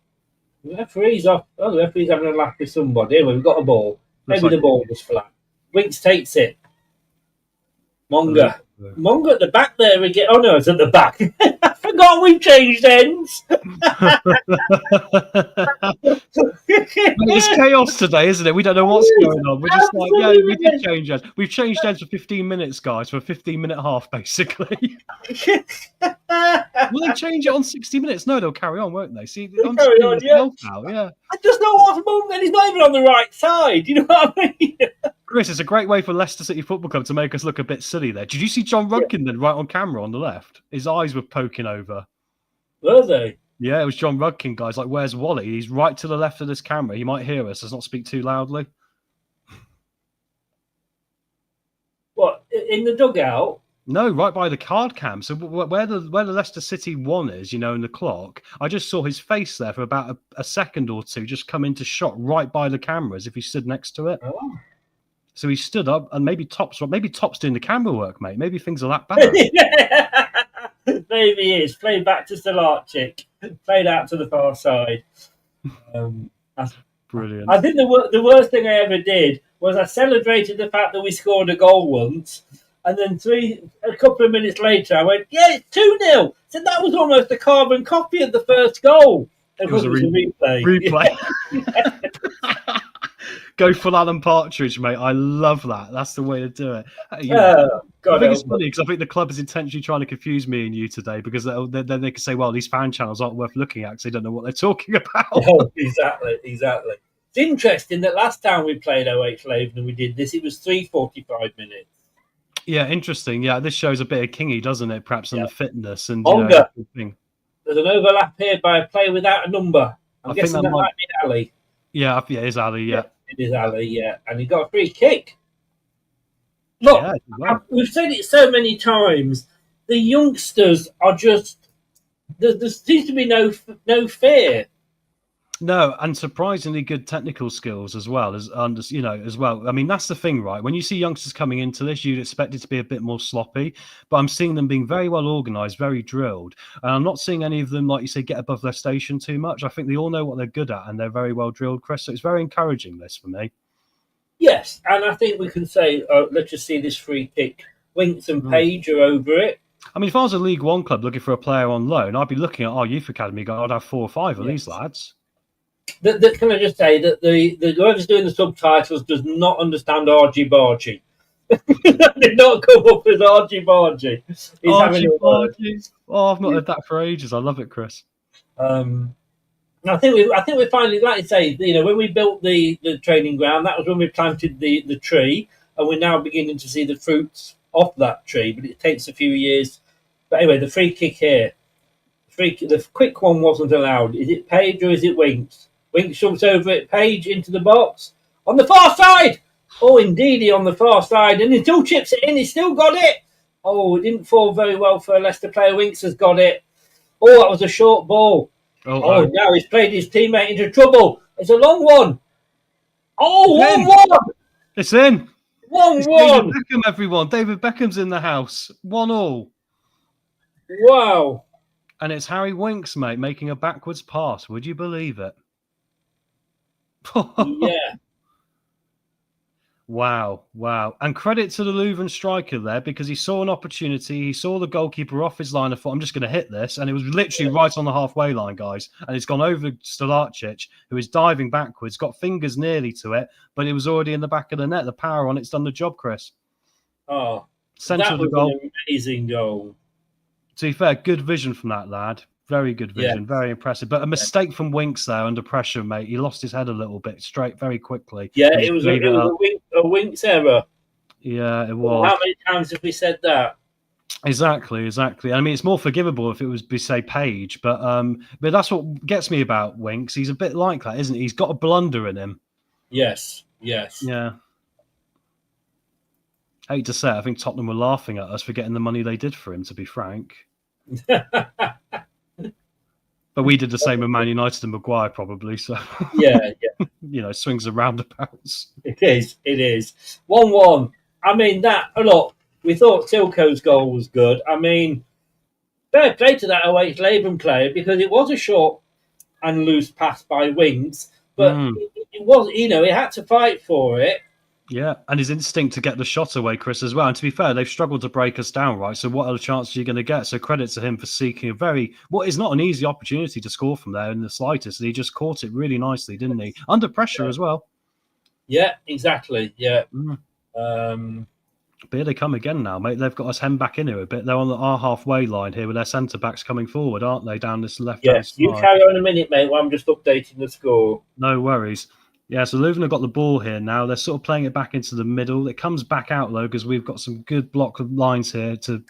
Speaker 4: The referee's off. Oh, the referee's having a laugh with somebody. Anyway, we've got a ball. Maybe the ball was flat. Winks takes it. Monga. Mongo at the back there again. Oh no, it's at the back. I forgot we've changed ends.
Speaker 7: It's chaos today, isn't it? We don't know what's going on. We're just like, yeah, we did change ends. We've changed ends for 15 minutes, guys, for a 15-minute half, basically. Will they change it on 60 minutes? No, they'll carry on, won't they? See, I'm
Speaker 4: carry on, yeah.
Speaker 7: Now, yeah.
Speaker 4: I just know what's Mongo, and he's not even on the right side. You know what I mean?
Speaker 7: Chris, it's a great way for Leicester City Football Club to make us look a bit silly there. Did you see John Rudkin then right on camera on the left? His eyes were poking over.
Speaker 4: Were they?
Speaker 7: Yeah, it was John Rudkin, guys. Like, where's Wally? He's right to the left of this camera. He might hear us. Let's not speak too loudly.
Speaker 4: What, in the dugout?
Speaker 7: No, right by the card cam. So where the Leicester City one is, in the clock, I just saw his face there for about a second or two just come into shot right by the camera as if he stood next to it. Oh. So he stood up, and maybe Top's doing the camera work, mate. Maybe things are that bad.
Speaker 4: Maybe he is. Played back to Stolarczyk. Played out to the far side.
Speaker 7: Brilliant.
Speaker 4: I think the worst thing I ever did was I celebrated the fact that we scored a goal once, and then a couple of minutes later I went, yeah, it's 2-0. So that was almost a carbon copy of the first goal.
Speaker 7: It was a replay.
Speaker 4: Yeah.
Speaker 7: Go full Alan Partridge, mate. I love that. That's the way to do it. I think it's funny because I think the club is intentionally trying to confuse me and you today because then they can say, well, these fan channels aren't worth looking at because they don't know what they're talking about.
Speaker 4: Oh, exactly. It's interesting that last time we played OH Leuven and we did this, it was 3:45 minutes.
Speaker 7: Yeah, interesting. Yeah, this shows a bit of Kingy, doesn't it? Perhaps on the fitness and
Speaker 4: there's an overlap here by a player without a number. I'm guessing that might be Ali.
Speaker 7: Yeah, it is Ali. Yeah.
Speaker 4: It is Ali, yeah. And he got a free kick. Look, we've said it so many times. The youngsters are just... There seems to be no fear.
Speaker 7: No, and surprisingly good technical skills as well. As well. I mean, that's the thing, right? When you see youngsters coming into this, you'd expect it to be a bit more sloppy. But I'm seeing them being very well organised, very drilled. And I'm not seeing any of them, like you say, get above their station too much. I think they all know what they're good at and they're very well drilled, Chris. So it's very encouraging, this, for me.
Speaker 4: Yes, and I think we can say, let's just see this free kick. Winks and Page are over it.
Speaker 7: I mean, if I was a League One club looking for a player on loan, I'd be looking at our youth academy. I'd have 4 or 5 of these lads.
Speaker 4: Can I just say that the whoever's doing the subtitles does not understand argy bargy. Did not come up with argy bargy.
Speaker 7: Argy bargy. Oh, I've not heard that for ages. I love it, Chris.
Speaker 4: I think we finally, like you say, when we built the training ground, that was when we planted the tree, and we're now beginning to see the fruits off that tree. But it takes a few years. But anyway, the free kick here, the quick one wasn't allowed. Is it Page or is it Winks? Winks jumps over it, Page into the box. On the far side! Oh, indeedy, on the far side. And he still chips it in. He's still got it. Oh, it didn't fall very well for a Leicester player. Winks has got it. Oh, that was a short ball. Oh, now he's played his teammate into trouble. It's a long one. Oh, 1-1.
Speaker 7: It's in.
Speaker 4: 1-1.
Speaker 7: David Beckham, everyone. David Beckham's in the house. 1-1.
Speaker 4: Wow.
Speaker 7: And it's Harry Winks, mate, making a backwards pass. Would you believe it?
Speaker 4: Yeah.
Speaker 7: Wow. And credit to the Leuven striker there because he saw an opportunity. He saw the goalkeeper off his line and thought, I'm just going to hit this. And it was literally right on the halfway line, guys. And it's gone over Stolarczyk, who is diving backwards, got fingers nearly to it, but it was already in the back of the net. The power on it's done the job, Chris.
Speaker 4: Oh,
Speaker 7: centre of the goal.
Speaker 4: An amazing goal.
Speaker 7: To be fair, good vision from that lad. Very good vision, very impressive. But a mistake from Winks there under pressure, mate. He lost his head a little bit straight very quickly.
Speaker 4: Yeah, it was a Winks error.
Speaker 7: Yeah, it was.
Speaker 4: How many times have we said that?
Speaker 7: Exactly. I mean, it's more forgivable if it was, say, Page. But that's what gets me about Winks. He's a bit like that, isn't he? He's got a blunder in him.
Speaker 4: Yes.
Speaker 7: Yeah. I hate to say it, I think Tottenham were laughing at us for getting the money they did for him, to be frank. But we did the same with Man United and Maguire, probably. So
Speaker 4: yeah.
Speaker 7: Swings and roundabouts.
Speaker 4: It is. 1-1. I mean, look, we thought Tilko's goal was good. I mean, fair play to that OH Leuven player because it was a short and loose pass by Winks, but it was, he had to fight for it.
Speaker 7: Yeah, and his instinct to get the shot away, Chris, as well. And to be fair, they've struggled to break us down, right? So what other chances are you going to get? So credit to him for seeking what is not an easy opportunity to score from there in the slightest. And he just caught it really nicely, didn't he? Under pressure as well.
Speaker 4: Yeah, exactly. Yeah.
Speaker 7: But here they come again now, mate. They've got us hemmed back in here a bit. They're on our halfway line here with their centre-backs coming forward, aren't they, down this left-hand side?
Speaker 4: You carry on a minute, mate, while I'm just updating the score.
Speaker 7: No worries. Yeah, so Leuven have got the ball here now. They're sort of playing it back into the middle. It comes back out, though, because we've got some good block of lines here to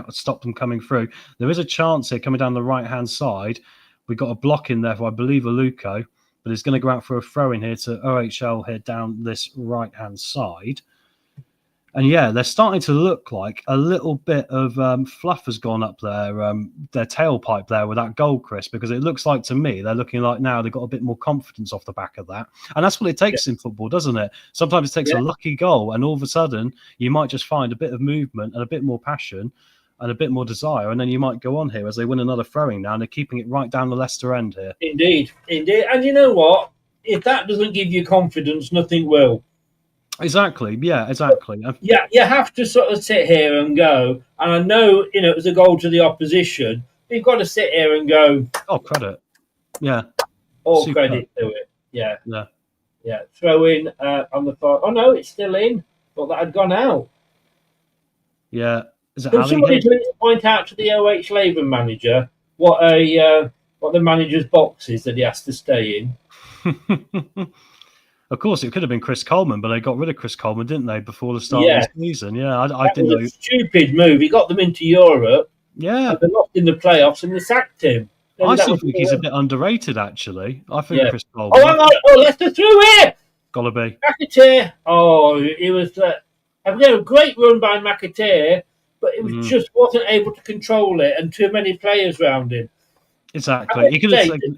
Speaker 7: stop them coming through. There is a chance here coming down the right-hand side. We've got a block in there for, I believe, Aluko, but it's going to go out for a throw-in here to OHL here down this right-hand side. And yeah, they're starting to look like a little bit of fluff has gone up their tailpipe there with that goal, Chris, because it looks like to me they're looking like now they've got a bit more confidence off the back of that. And that's what it takes in football, doesn't it? Sometimes it takes a lucky goal and all of a sudden you might just find a bit of movement and a bit more passion and a bit more desire. And then you might go on here as they win another throwing now and they're keeping it right down the Leicester end here.
Speaker 4: Indeed. And you know what? If that doesn't give you confidence, nothing will.
Speaker 7: Exactly. Yeah, exactly.
Speaker 4: Yeah, you have to sort of sit here and go, and I know, it was a goal to the opposition, but you've got to sit here and go,
Speaker 7: oh, credit. Yeah.
Speaker 4: All Super. Credit to it. Yeah. Throw in on the far. Oh, no, it's still in. Thought that had gone out.
Speaker 7: Yeah. Is it
Speaker 4: Can somebody please point out to the OH Leuven manager what the manager's box is that he has to stay in?
Speaker 7: Of course, it could have been Chris Coleman, but they got rid of Chris Coleman, didn't they, before the start of the season? Yeah, I didn't know.
Speaker 4: A stupid move. He got them into Europe.
Speaker 7: Yeah.
Speaker 4: They lost in the playoffs and they sacked him.
Speaker 7: I still think he's a bit underrated, actually. I think Chris Coleman.
Speaker 4: Oh, hang on. Oh, Leicester through here.
Speaker 7: Gotta be.
Speaker 4: McAteer. Oh, it was a great run by McAteer, but it was just wasn't able to control it and too many players around him.
Speaker 7: Exactly. He could have taken...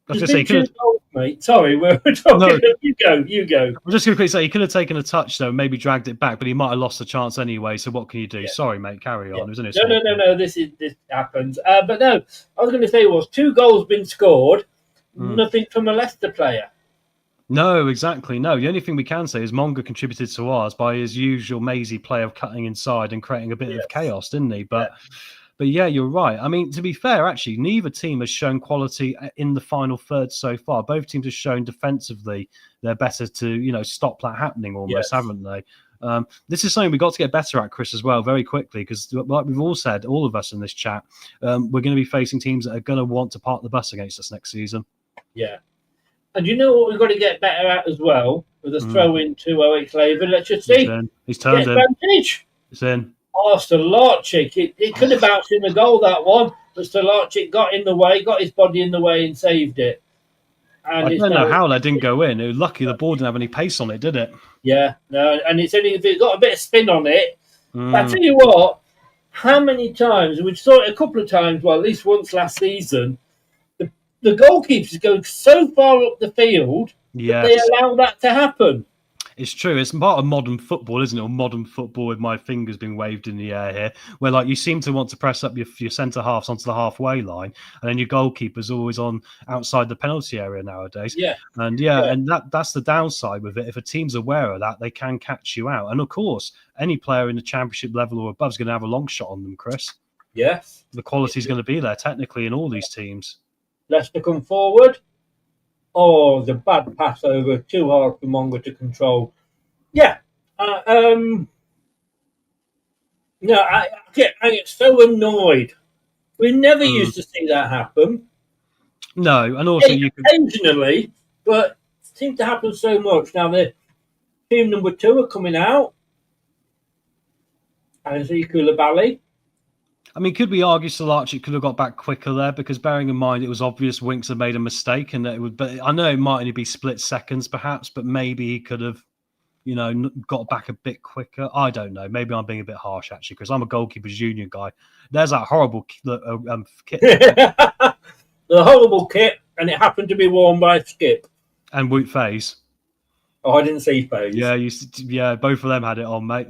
Speaker 7: I was going to say,
Speaker 4: mate. Sorry, we're talking. No. You go.
Speaker 7: I was just going to say he could have taken a touch though, maybe dragged it back, but he might have lost the chance anyway. So what can you do? Yeah. Sorry, mate. Carry on. It was
Speaker 4: No. This happens. But no, I was going to say 2 goals been scored. Nothing from a Leicester player.
Speaker 7: No, exactly. No, the only thing we can say is Monga contributed to ours by his usual mazy play of cutting inside and creating a bit of chaos, didn't he? But yeah, you're right. I mean, to be fair, actually, neither team has shown quality in the final third so far. Both teams have shown defensively they're better to, stop that happening almost, haven't they? This is something we've got to get better at, Chris, as well, very quickly, because like we've all said, all of us in this chat, we're going to be facing teams that are going to want to park the bus against us next season.
Speaker 4: Yeah. And you know what we've got to get better at as well? With a throw into OH Leuven. Let's just see.
Speaker 7: He's turned in.
Speaker 4: Advantage.
Speaker 7: It's in.
Speaker 4: Oh, Stolarczyk. It could have bounced in the goal, that one. But Stolarczyk got in the way, got his body in the way and saved it. And
Speaker 7: I don't know how that didn't go in. It was lucky the ball didn't have any pace on it, did it?
Speaker 4: Yeah. No, and it's only if it got a bit of spin on it. I tell you what, how many times, we saw it a couple of times, well, at least once last season, the goalkeepers go so far up the field that they allow that to happen.
Speaker 7: It's true. It's part of modern football, isn't it? Or modern football with my fingers being waved in the air here, where you seem to want to press up your centre halves onto the halfway line, and then your goalkeeper's always on outside the penalty area nowadays. And that's the downside with it. If a team's aware of that, they can catch you out. And of course, any player in the championship level or above is going to have a long shot on them, Chris.
Speaker 4: Yes.
Speaker 7: The quality is going to be there technically in all these teams.
Speaker 4: Leicester come forward. Oh, the bad pass over, too hard for Monga to control. Yeah. I get so annoyed. We never used to see that happen.
Speaker 7: No, and also
Speaker 4: occasionally, but it seems to happen so much. Now, the team number 2 are coming out. And Koulibaly.
Speaker 7: I mean, could we argue Stolarczyk could have got back quicker there? Because bearing in mind it was obvious Winks had made a mistake, and but I know it might only be split seconds, perhaps, but maybe he could have, got back a bit quicker. I don't know. Maybe I'm being a bit harsh actually, because I'm a goalkeepers union guy. There's that horrible kit.
Speaker 4: The horrible kit, and it happened to be worn by Skip
Speaker 7: and Wout Faes.
Speaker 4: Oh, I didn't see Faes.
Speaker 7: Yeah, both of them had it on, mate.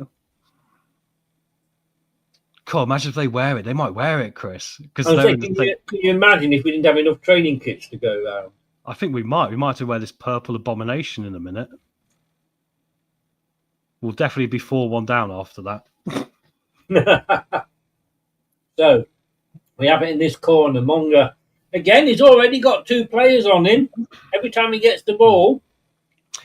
Speaker 7: God, imagine if they wear it. They might wear it, Chris.
Speaker 4: Can you imagine if we didn't have enough training kits to go around?
Speaker 7: I think we might. We might have to wear this purple abomination in a minute. We'll definitely be 4-1 down after that.
Speaker 4: So we have it in this corner. Monga, again, he's already got 2 players on him every time he gets the ball.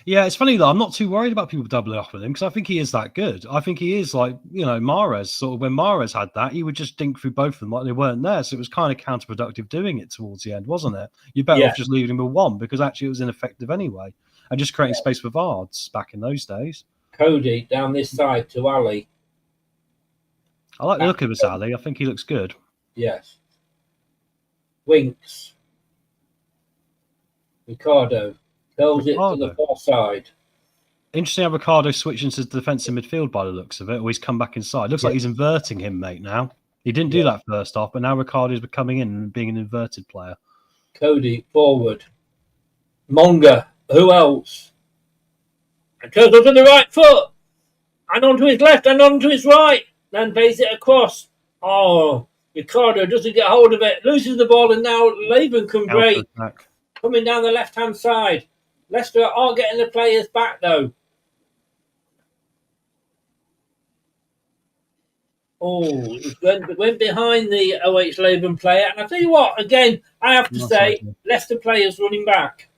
Speaker 7: Yeah, it's funny though. I'm not too worried about people doubling off with him because I think he is that good. I think he is like, Mahrez. Sort of when Mahrez had that, he would just dink through both of them like they weren't there. So it was kind of counterproductive doing it towards the end, wasn't it? You're better off just leaving him with 1 because actually it was ineffective anyway. And just creating space for Vards back in those days.
Speaker 4: Cody down this side to Ali.
Speaker 7: I like the look of this Ali. I think he looks good.
Speaker 4: Yes. Winks. Ricardo. Tells it to the far side.
Speaker 7: Interesting how Ricardo switched into defensive midfield by the looks of it, or he's come back inside. Looks like he's inverting him, mate, now. He didn't do that first off, but now Ricardo's coming in and being an inverted player. Cody,
Speaker 4: forward. Monga, who else? And turns onto the right foot. And onto his left and onto his right. Then plays it across. Oh, Ricardo doesn't get hold of it. Loses the ball and now Leuven can break. Coming down the left-hand side. Leicester are getting the players back, though. Oh, it went behind the OH Leuven player. And I tell you what, again, I have to say, Leicester players running back.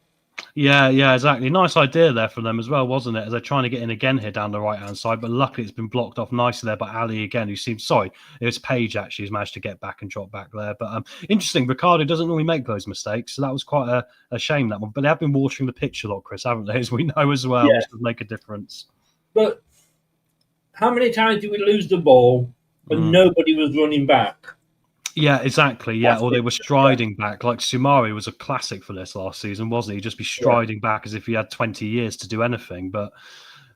Speaker 7: Yeah, exactly. Nice idea there from them as well, wasn't it? As they're trying to get in again here down the right-hand side, but luckily it's been blocked off nicely there by Ali again, who seems, it was Page actually who's managed to get back and drop back there. But interesting, Ricardo doesn't normally make those mistakes, so that was quite a shame, that one. But they have been watering the pitch a lot, Chris, haven't they, as we know as well, which does make a difference.
Speaker 4: But how many times did we lose the ball when nobody was running back?
Speaker 7: Yeah, exactly. Yeah, or they were striding back. Like Sumari was a classic for this last season, wasn't he? He'd just be striding back as if he had 20 years to do anything. But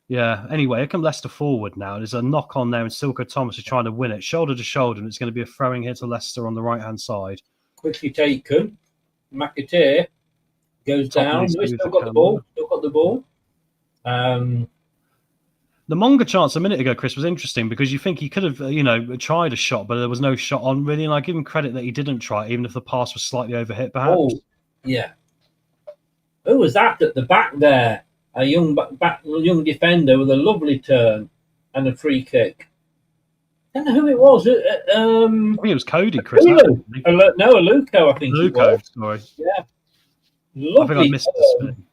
Speaker 7: yeah, anyway, here come Leicester forward now. There's a knock on there, and Silko Thomas is trying to win it shoulder to shoulder, and it's going to be a throwing here to Leicester on the right hand side.
Speaker 4: Quickly taken. McAteer goes down. We've still got the ball.
Speaker 7: The Monga chance a minute ago, Chris, was interesting because you think he could have, tried a shot, but there was no shot on really. And I give him credit that he didn't try, even if the pass was slightly overhit, perhaps.
Speaker 4: Oh, yeah. Who was that at the back there? A young defender with a lovely turn and a free kick. I don't know who it was.
Speaker 7: I think it was Cody, Chris.
Speaker 4: Aluko, I think.
Speaker 7: Aluko, sorry.
Speaker 4: Yeah. Lovely.
Speaker 7: I think I missed the spin.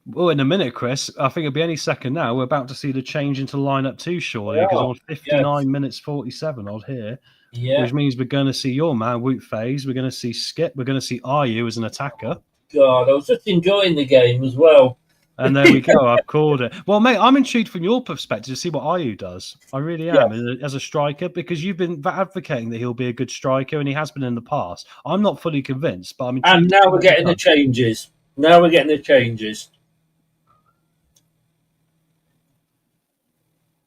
Speaker 7: Well, in a minute, Chris, I think it'll be any second now. We're about to see the change into lineup 2, surely, because on 59 minutes 47 odd here, which means we're going to see your man, Wout Faes. We're going to see Skip. We're going to see Ayew as an attacker.
Speaker 4: God, I was just enjoying the game as well.
Speaker 7: And there we go. I've called it. Well, mate, I'm intrigued from your perspective to see what Ayew does. I really am as a striker, because you've been advocating that he'll be a good striker, and he has been in the past. I'm not fully convinced, but I'm intrigued.
Speaker 4: And now we're getting the changes.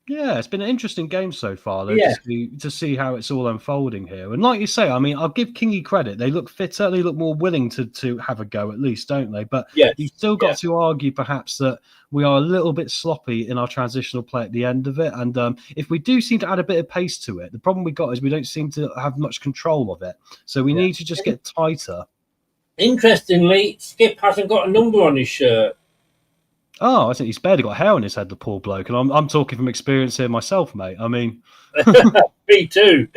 Speaker 7: Yeah, it's been an interesting game so far, though, to see how it's all unfolding here. And like you say, I mean, I'll give Kingy credit. They look fitter. They look more willing to have a go, at least, don't they? But you've still got to argue, perhaps, that we are a little bit sloppy in our transitional play at the end of it. And if we do seem to add a bit of pace to it, the problem we got is we don't seem to have much control of it. So we need to just get tighter.
Speaker 4: Interestingly, Skip hasn't got a number on his shirt.
Speaker 7: Oh, I think he's barely got hair on his head, the poor bloke. And I'm talking from experience here myself, mate. I mean...
Speaker 4: Me too.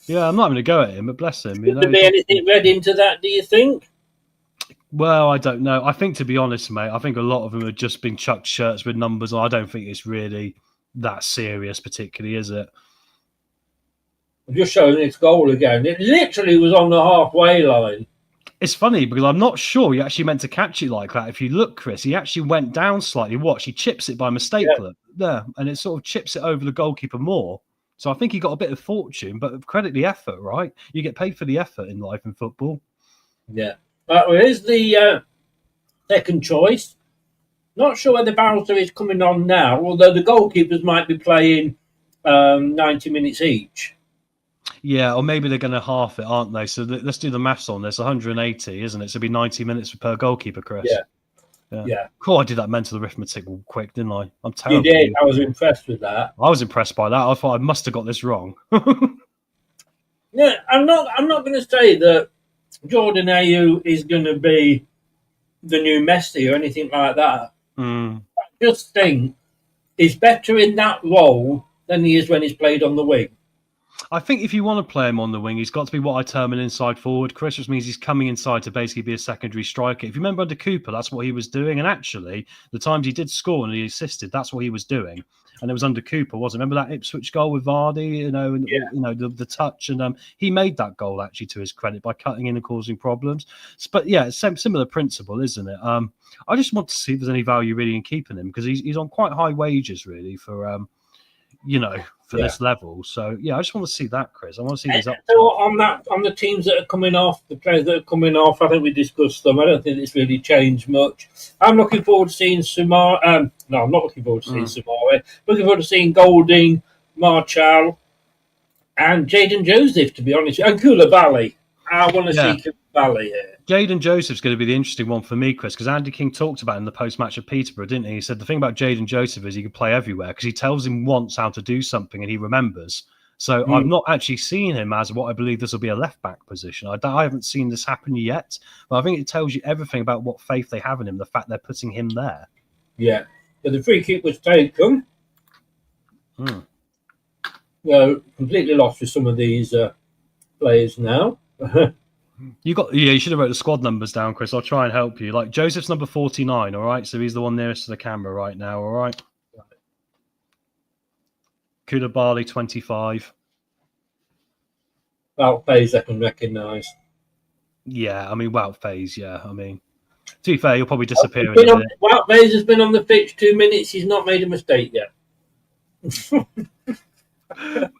Speaker 7: Yeah, I'm not going to go at him, but bless him.
Speaker 4: Could there be anything read into that, do you think?
Speaker 7: Well, I don't know. I think, to be honest, mate, I think a lot of them have just been chucked shirts with numbers on. I don't think it's really that serious, particularly, is it?
Speaker 4: I'm just showing its goal again. It literally was on the halfway line.
Speaker 7: It's funny because I'm not sure he actually meant to catch it like that. If you look, Chris, he actually went down slightly. Watch, he chips it by mistake. Look there, and it sort of chips it over the goalkeeper more. So I think he got a bit of fortune, but credit the effort, right? You get paid for the effort in life and football.
Speaker 4: Yeah. Well, here's the second choice. Not sure whether Barrister is coming on now, although the goalkeepers might be playing 90 minutes each.
Speaker 7: Yeah, or maybe they're going to half it, aren't they? So let's do the maths on this. 180, isn't it? So it'll be 90 minutes per goalkeeper, Chris. Yeah. Cool, I did that mental arithmetic quick, didn't I? I'm terrible.
Speaker 4: You did. I was impressed with that.
Speaker 7: I was impressed by that. I thought I must have got this wrong.
Speaker 4: Yeah, I'm not going to say that Jordan Ayew is going to be the new Messi or anything like that. just think he's better in that role than he is when he's played on the wing.
Speaker 7: I think if you want to play him on the wing, he's got to be what I term an inside forward, Chris, which means he's coming inside to basically be a secondary striker. If you remember under Cooper, that's what he was doing. And actually, the times he did score and he assisted, that's what he was doing. And it was under Cooper, wasn't it? Remember that Ipswich goal with Vardy, the touch, and he made that goal actually to his credit by cutting in and causing problems. But yeah, similar principle, isn't it? I just want to see if there's any value really in keeping him because he's on quite high wages really for this level. So yeah, I just want to see that, Chris. I want to see these up.
Speaker 4: So on the teams that are coming off, the players that are coming off, I think we discussed them. I don't think it's really changed much. I'm looking forward to seeing Sumar. No, I'm not looking forward to seeing Sumar. Looking forward to seeing Golding, Marchal, and Jaden Joseph. To be honest, and Koulibaly. I want to see Koulibaly here.
Speaker 7: Jaden Joseph's going to be the interesting one for me, Chris, because Andy King talked about it in the post-match at Peterborough, didn't he? He said the thing about Jaden Joseph is he can play everywhere because he tells him once how to do something and he remembers. So I've not actually seen him as what I believe this will be a left-back position. I haven't seen this happen yet, but I think it tells you everything about what faith they have in him, the fact they're putting him there.
Speaker 4: Yeah. So the free kick was taken. Completely lost with some of these players now.
Speaker 7: You should have wrote the squad numbers down, Chris. I'll try and help you. Like Joseph's number 49, all right? So he's the one nearest to the camera right now, all right? Koulibaly, 25.
Speaker 4: Wout Faes I can recognise.
Speaker 7: Yeah, I mean, Wout Faes, yeah. I mean, to be fair, he'll probably disappear in a minute.
Speaker 4: Wout Faes has been on the pitch 2 minutes. He's not made a mistake yet.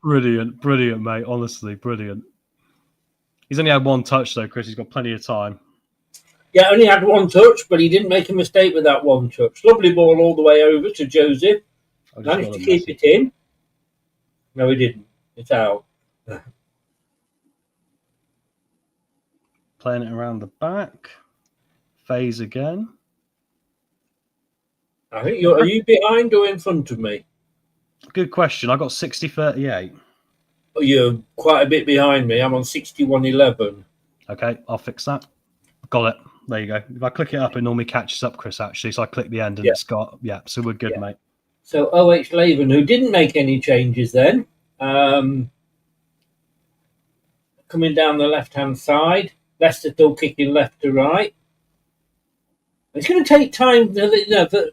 Speaker 7: Brilliant, mate. Honestly, brilliant. He's only had one touch, though, Chris. He's got plenty of time.
Speaker 4: Yeah, only had one touch, but he didn't make a mistake with that one touch. Lovely ball all the way over to Joseph. Managed to keep it in. No, he didn't. It's out.
Speaker 7: Playing it around the back. Phase again.
Speaker 4: I think are you behind or in front of me?
Speaker 7: Good question. I got 60-38.
Speaker 4: You're quite a bit behind me. I'm on 61-11.
Speaker 7: Okay, I'll fix that. Got it. There you go. If I click it up, it normally catches up, Chris, actually. So I click the end and it's got... Yeah, so we're good, mate.
Speaker 4: So OH Leuven, who didn't make any changes then, coming down the left-hand side. Leicester still kicking left to right. It's going to take time for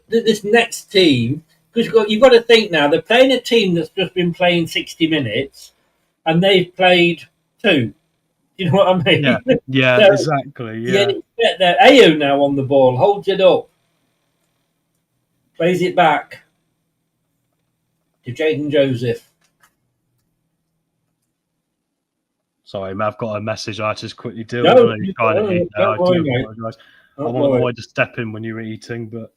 Speaker 4: this next team, because you've got to think now, they're playing a team that's just been playing 60 minutes, and they've played 2. You know what I mean?
Speaker 7: Yeah, so, exactly. Yeah.
Speaker 4: Ayo now on the ball, holds it up, plays it back to Jaden Joseph.
Speaker 7: Sorry, I've got a message I just quickly deal with. I do apologise. I wanted to step in when you were eating, but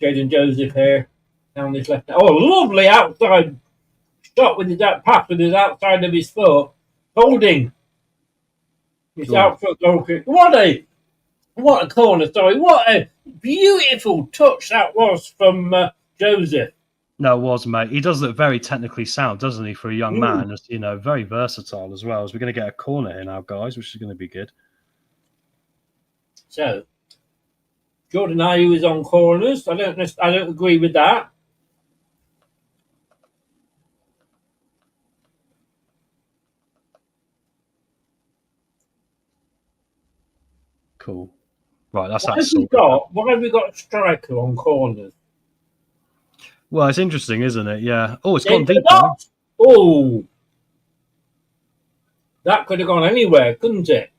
Speaker 4: Jaden Joseph here down this left. Oh, lovely outside shot with that pass with his outside of his foot, holding his outfoot goal kick. What a corner! Sorry, what a beautiful touch that was from Joseph.
Speaker 7: No, it was, mate. He does look very technically sound, doesn't he, for a young man? Just, very versatile as well. As we're going to get a corner here now, guys, which is going to be good.
Speaker 4: So, Jordan Ayew is on corners. I don't agree with that.
Speaker 7: Cool. Right, that's
Speaker 4: Why have we got a striker on corners?
Speaker 7: Well, it's interesting, isn't it? Yeah. Oh, it's gone deep.
Speaker 4: Oh, that could have gone anywhere, couldn't it?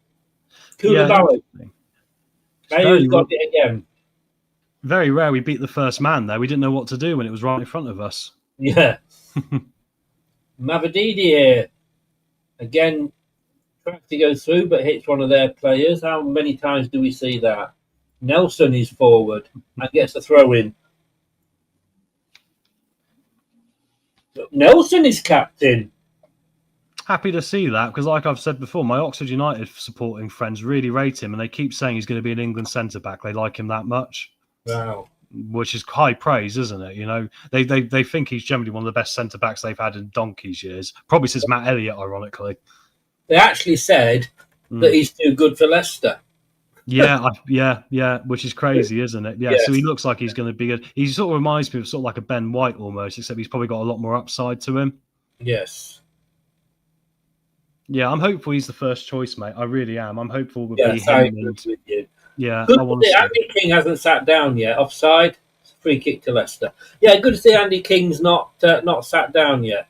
Speaker 4: Koulibaly. He's got it again.
Speaker 7: Very rare we beat the first man there. We didn't know what to do when it was right in front of us.
Speaker 4: Yeah. Mavididi here. Again, tries to go through, but hits one of their players. How many times do we see that? Nelson is forward and gets a throw in. Nelson is captain.
Speaker 7: Happy to see that, because like I've said before, my Oxford United supporting friends really rate him, and they keep saying he's going to be an England centre-back. They like him that much.
Speaker 4: Wow.
Speaker 7: Which is high praise, isn't it? They think he's generally one of the best centre-backs they've had in donkey's years. Probably since Matt Elliott, ironically.
Speaker 4: They actually said that he's too good for Leicester.
Speaker 7: Yeah, which is crazy, isn't it? Yeah,
Speaker 4: Yes.
Speaker 7: so he looks like he's going to be good. He sort of reminds me of sort of like a Ben White almost, except he's probably got a lot more upside to him.
Speaker 4: Yes.
Speaker 7: Yeah, I'm hopeful he's the first choice, mate. I really am. I'm hopeful we'll
Speaker 4: Yes,
Speaker 7: be
Speaker 4: I
Speaker 7: him.
Speaker 4: agree
Speaker 7: And
Speaker 4: with you.
Speaker 7: yeah,
Speaker 4: Good
Speaker 7: I
Speaker 4: to
Speaker 7: want to
Speaker 4: see
Speaker 7: see.
Speaker 4: Andy King hasn't sat down yet. Offside. Free kick to Leicester. Yeah, good to see Andy King's not sat down yet.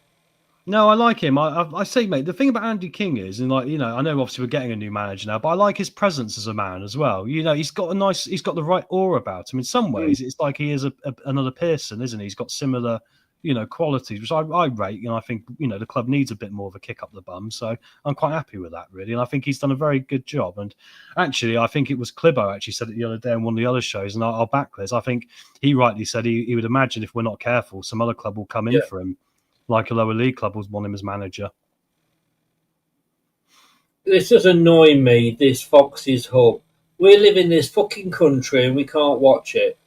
Speaker 7: No, I like him. I say, mate, the thing about Andy King is, and like, you know, I know obviously we're getting a new manager now, but I like his presence as a man as well. You know, he's got the right aura about him. In some ways, it's like he is another Pearson, isn't he? He's got similar, you know, qualities, which I rate. You know, I think, you know, the club needs a bit more of a kick up the bum. So I'm quite happy with that, really. And I think he's done a very good job. And actually, I think it was Clibbo actually said it the other day on one of the other shows, and I'll back this. I think he rightly said he would imagine if we're not careful, some other club will come in for him. Like a lower league club was want him as manager.
Speaker 4: This does annoy me, this Fox's Hub. We live in this fucking country and we can't watch it.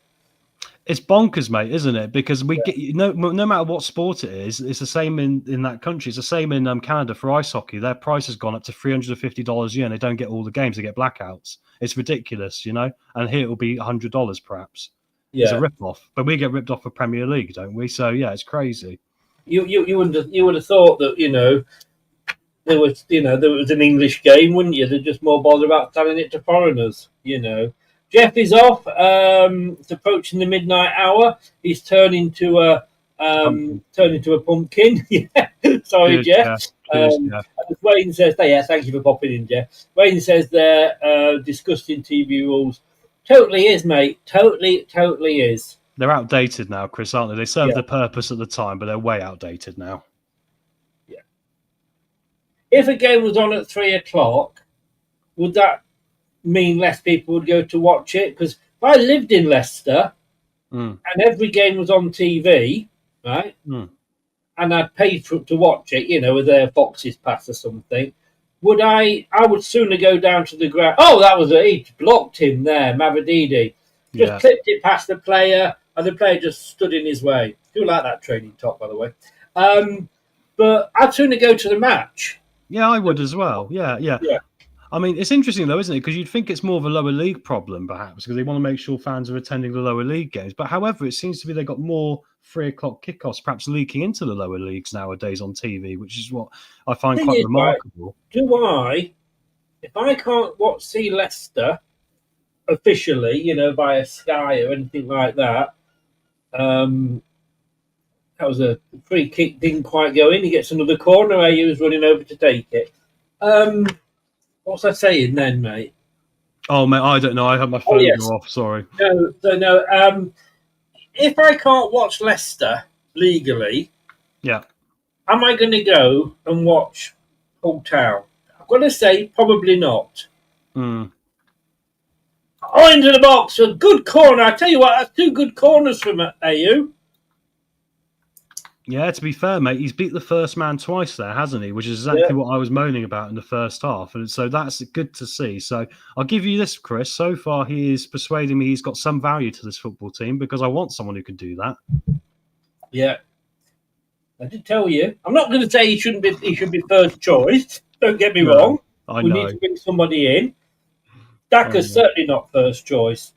Speaker 7: It's bonkers, mate, isn't it? Because we get no matter what sport it is, it's the same in that country. It's the same in Canada for ice hockey. Their price has gone up to $350 a year, and they don't get all the games; they get blackouts. It's ridiculous, you know. And here it will be $100 perhaps. Yeah. It's a rip off, but we get ripped off for Premier League, don't we? So yeah, it's crazy.
Speaker 4: You would have thought that, you know, there was an English game, wouldn't you? They're just more bothered about selling it to foreigners, you know. Jeff is off. It's approaching the midnight hour. He's turned into a pumpkin. Yeah. Sorry,
Speaker 7: Good,
Speaker 4: Jeff.
Speaker 7: Jeff.
Speaker 4: As Wayne says, thank you for popping in, Jeff. Wayne says they're disgusting TV rules. Totally is, mate. Totally is.
Speaker 7: They're outdated now, Chris, aren't they? They served the purpose at the time, but they're way outdated now.
Speaker 4: Yeah. If a game was on at 3:00, would that mean less people would go to watch it? Because if I lived in Leicester and every game was on TV, right, and I'd paid to watch it, you know, with their Foxes pass or something, I would sooner go down to the ground. Oh, that was he blocked him there, Mavadidi. Just clipped it past the player, and the player just stood in his way. Do like that training top, by the way. But I'd sooner go to the match.
Speaker 7: Yeah, I would as well. Yeah. I mean, it's interesting, though, isn't it? Because you'd think it's more of a lower league problem, perhaps, because they want to make sure fans are attending the lower league games. But however, it seems to be they've got more 3:00 kickoffs, perhaps leaking into the lower leagues nowadays on TV, which is what I find quite remarkable.
Speaker 4: Right, if I can't see Leicester officially, you know, via Sky or anything like that, that was a free kick, didn't quite go in. He gets another corner. AU was running over to take it. What was I saying then, mate?
Speaker 7: Oh, mate, I don't know. I had my phone go off. Sorry.
Speaker 4: No. If I can't watch Leicester legally,
Speaker 7: am
Speaker 4: I going to go and watch Hull Town? I've got to say, probably not. Oh, into the box, a good corner. I tell you what, that's two good corners from AU.
Speaker 7: Yeah, to be fair, mate, he's beat the first man twice there, hasn't he? Which is exactly what I was moaning about in the first half. And so that's good to see. So I'll give you this, Chris. So far, he is persuading me he's got some value to this football team because I want someone who can do that. Yeah.
Speaker 4: I did tell you. I'm not going to say he should be first choice. Don't get me wrong. We need to bring somebody in. Daka's certainly not first choice.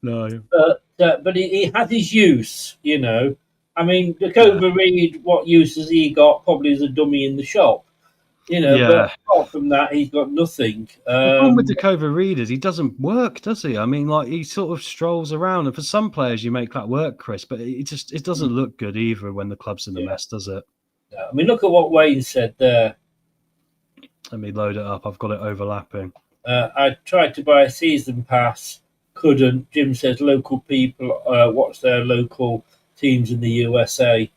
Speaker 7: No.
Speaker 4: But he has his use, you know. I mean, Dakota Reed, what use has he got? Probably as a dummy in the shop. You know, but apart from that, he's got nothing.
Speaker 7: The problem with Dakota Reed is he doesn't work, does he? I mean, like, he sort of strolls around. And for some players, you make that work, Chris, but it doesn't look good either when the club's in the mess, does it?
Speaker 4: Yeah, I mean, look at what Wayne said there.
Speaker 7: Let me load it up. I've got it overlapping.
Speaker 4: I tried to buy a season pass, couldn't. Jim says local people watch their local teams in the USA.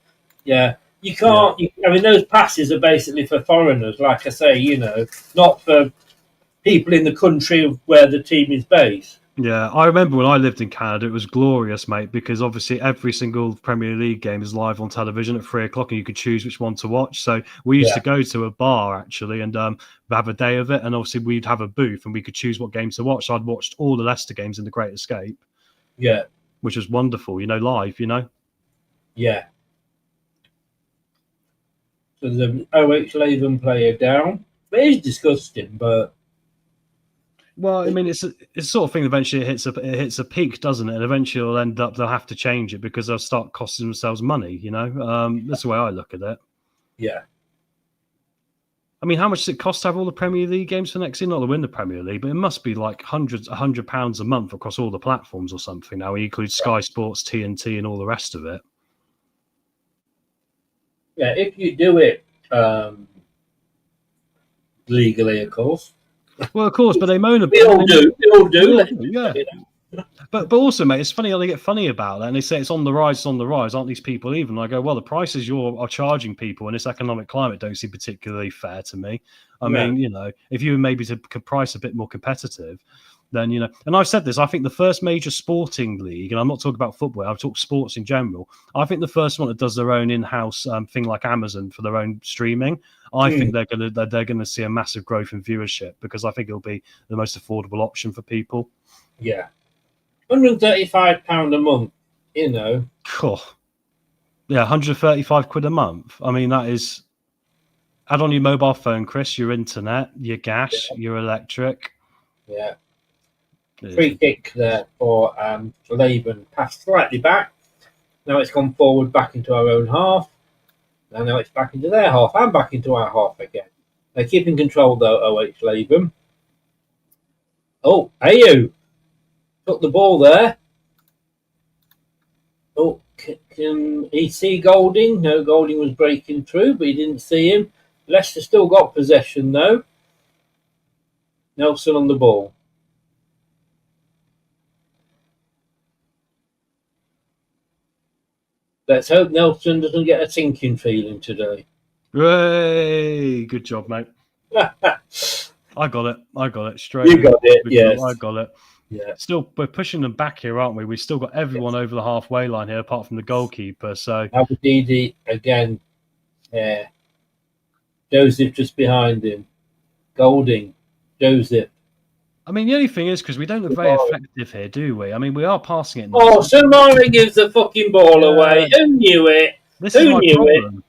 Speaker 4: Yeah, you can't. I mean, those passes are basically for foreigners, like I say, you know, not for people in the country where the team is based.
Speaker 7: Yeah, I remember when I lived in Canada, it was glorious, mate, because obviously every single Premier League game is live on television at 3:00 and you could choose which one to watch. So we used to go to a bar, actually, and have a day of it. And obviously we'd have a booth and we could choose what games to watch. So I'd watched all the Leicester games in The Great Escape.
Speaker 4: Yeah.
Speaker 7: Which was wonderful, you know, live, you know?
Speaker 4: Yeah. So the OH Leuven player down. It is disgusting, but...
Speaker 7: Well, I mean, it's the sort of thing. Eventually, it hits a peak, doesn't it? And eventually, they'll have to change it because they'll start costing themselves money. That's the way I look at it.
Speaker 4: Yeah.
Speaker 7: I mean, how much does it cost to have all the Premier League games for next year? Not to win the Premier League, but it must be like £100 a month across all the platforms or something. Now, we include Sky Sports, TNT, and all the rest of it.
Speaker 4: Yeah, if you do it legally, of course.
Speaker 7: Well, of course, but they moan about
Speaker 4: it. We all do.
Speaker 7: Yeah. But also, mate, it's funny how they get funny about that, and they say it's on the rise, aren't these people leaving? And I go, well, the prices are charging people in this economic climate don't seem particularly fair to me. I mean, if you were maybe to price a bit more competitive, then, and I've said this, I think the first major sporting league, and I'm not talking about football, I've talked sports in general, I think the first one that does their own in-house thing like Amazon for their own streaming, I think they're gonna see a massive growth in viewership because I think it'll be the most affordable option for people.
Speaker 4: Yeah. £135 a month,
Speaker 7: Cool. Yeah, £135 a month. I mean, that is... Add on your mobile phone, Chris, your internet, your gas, your electric.
Speaker 4: Yeah. Free kick there for Leuven. Passed slightly back. Now it's gone forward back into our own half. And now it's back into their half and back into our half again. They're keeping control, though, OH Leuven. Oh, Ayu took the ball there. Oh, can he see Golding? No, Golding was breaking through, but he didn't see him. Leicester still got possession, though. Nelson on the ball. Let's hope Nelson doesn't get a sinking feeling today.
Speaker 7: Hey, good job, mate. I got it straight.
Speaker 4: You got it, yes.
Speaker 7: I got it.
Speaker 4: Yeah.
Speaker 7: Still, we're pushing them back here, aren't we? We've still got everyone over the halfway line here, apart from the goalkeeper. So
Speaker 4: Aberdeen again. Yeah. Joseph just behind him. Golding. Joseph.
Speaker 7: I mean, the only thing is, because we don't look very effective here, do we? I mean, we are passing it.
Speaker 4: Samara gives the fucking ball away. Who knew it? Who knew it?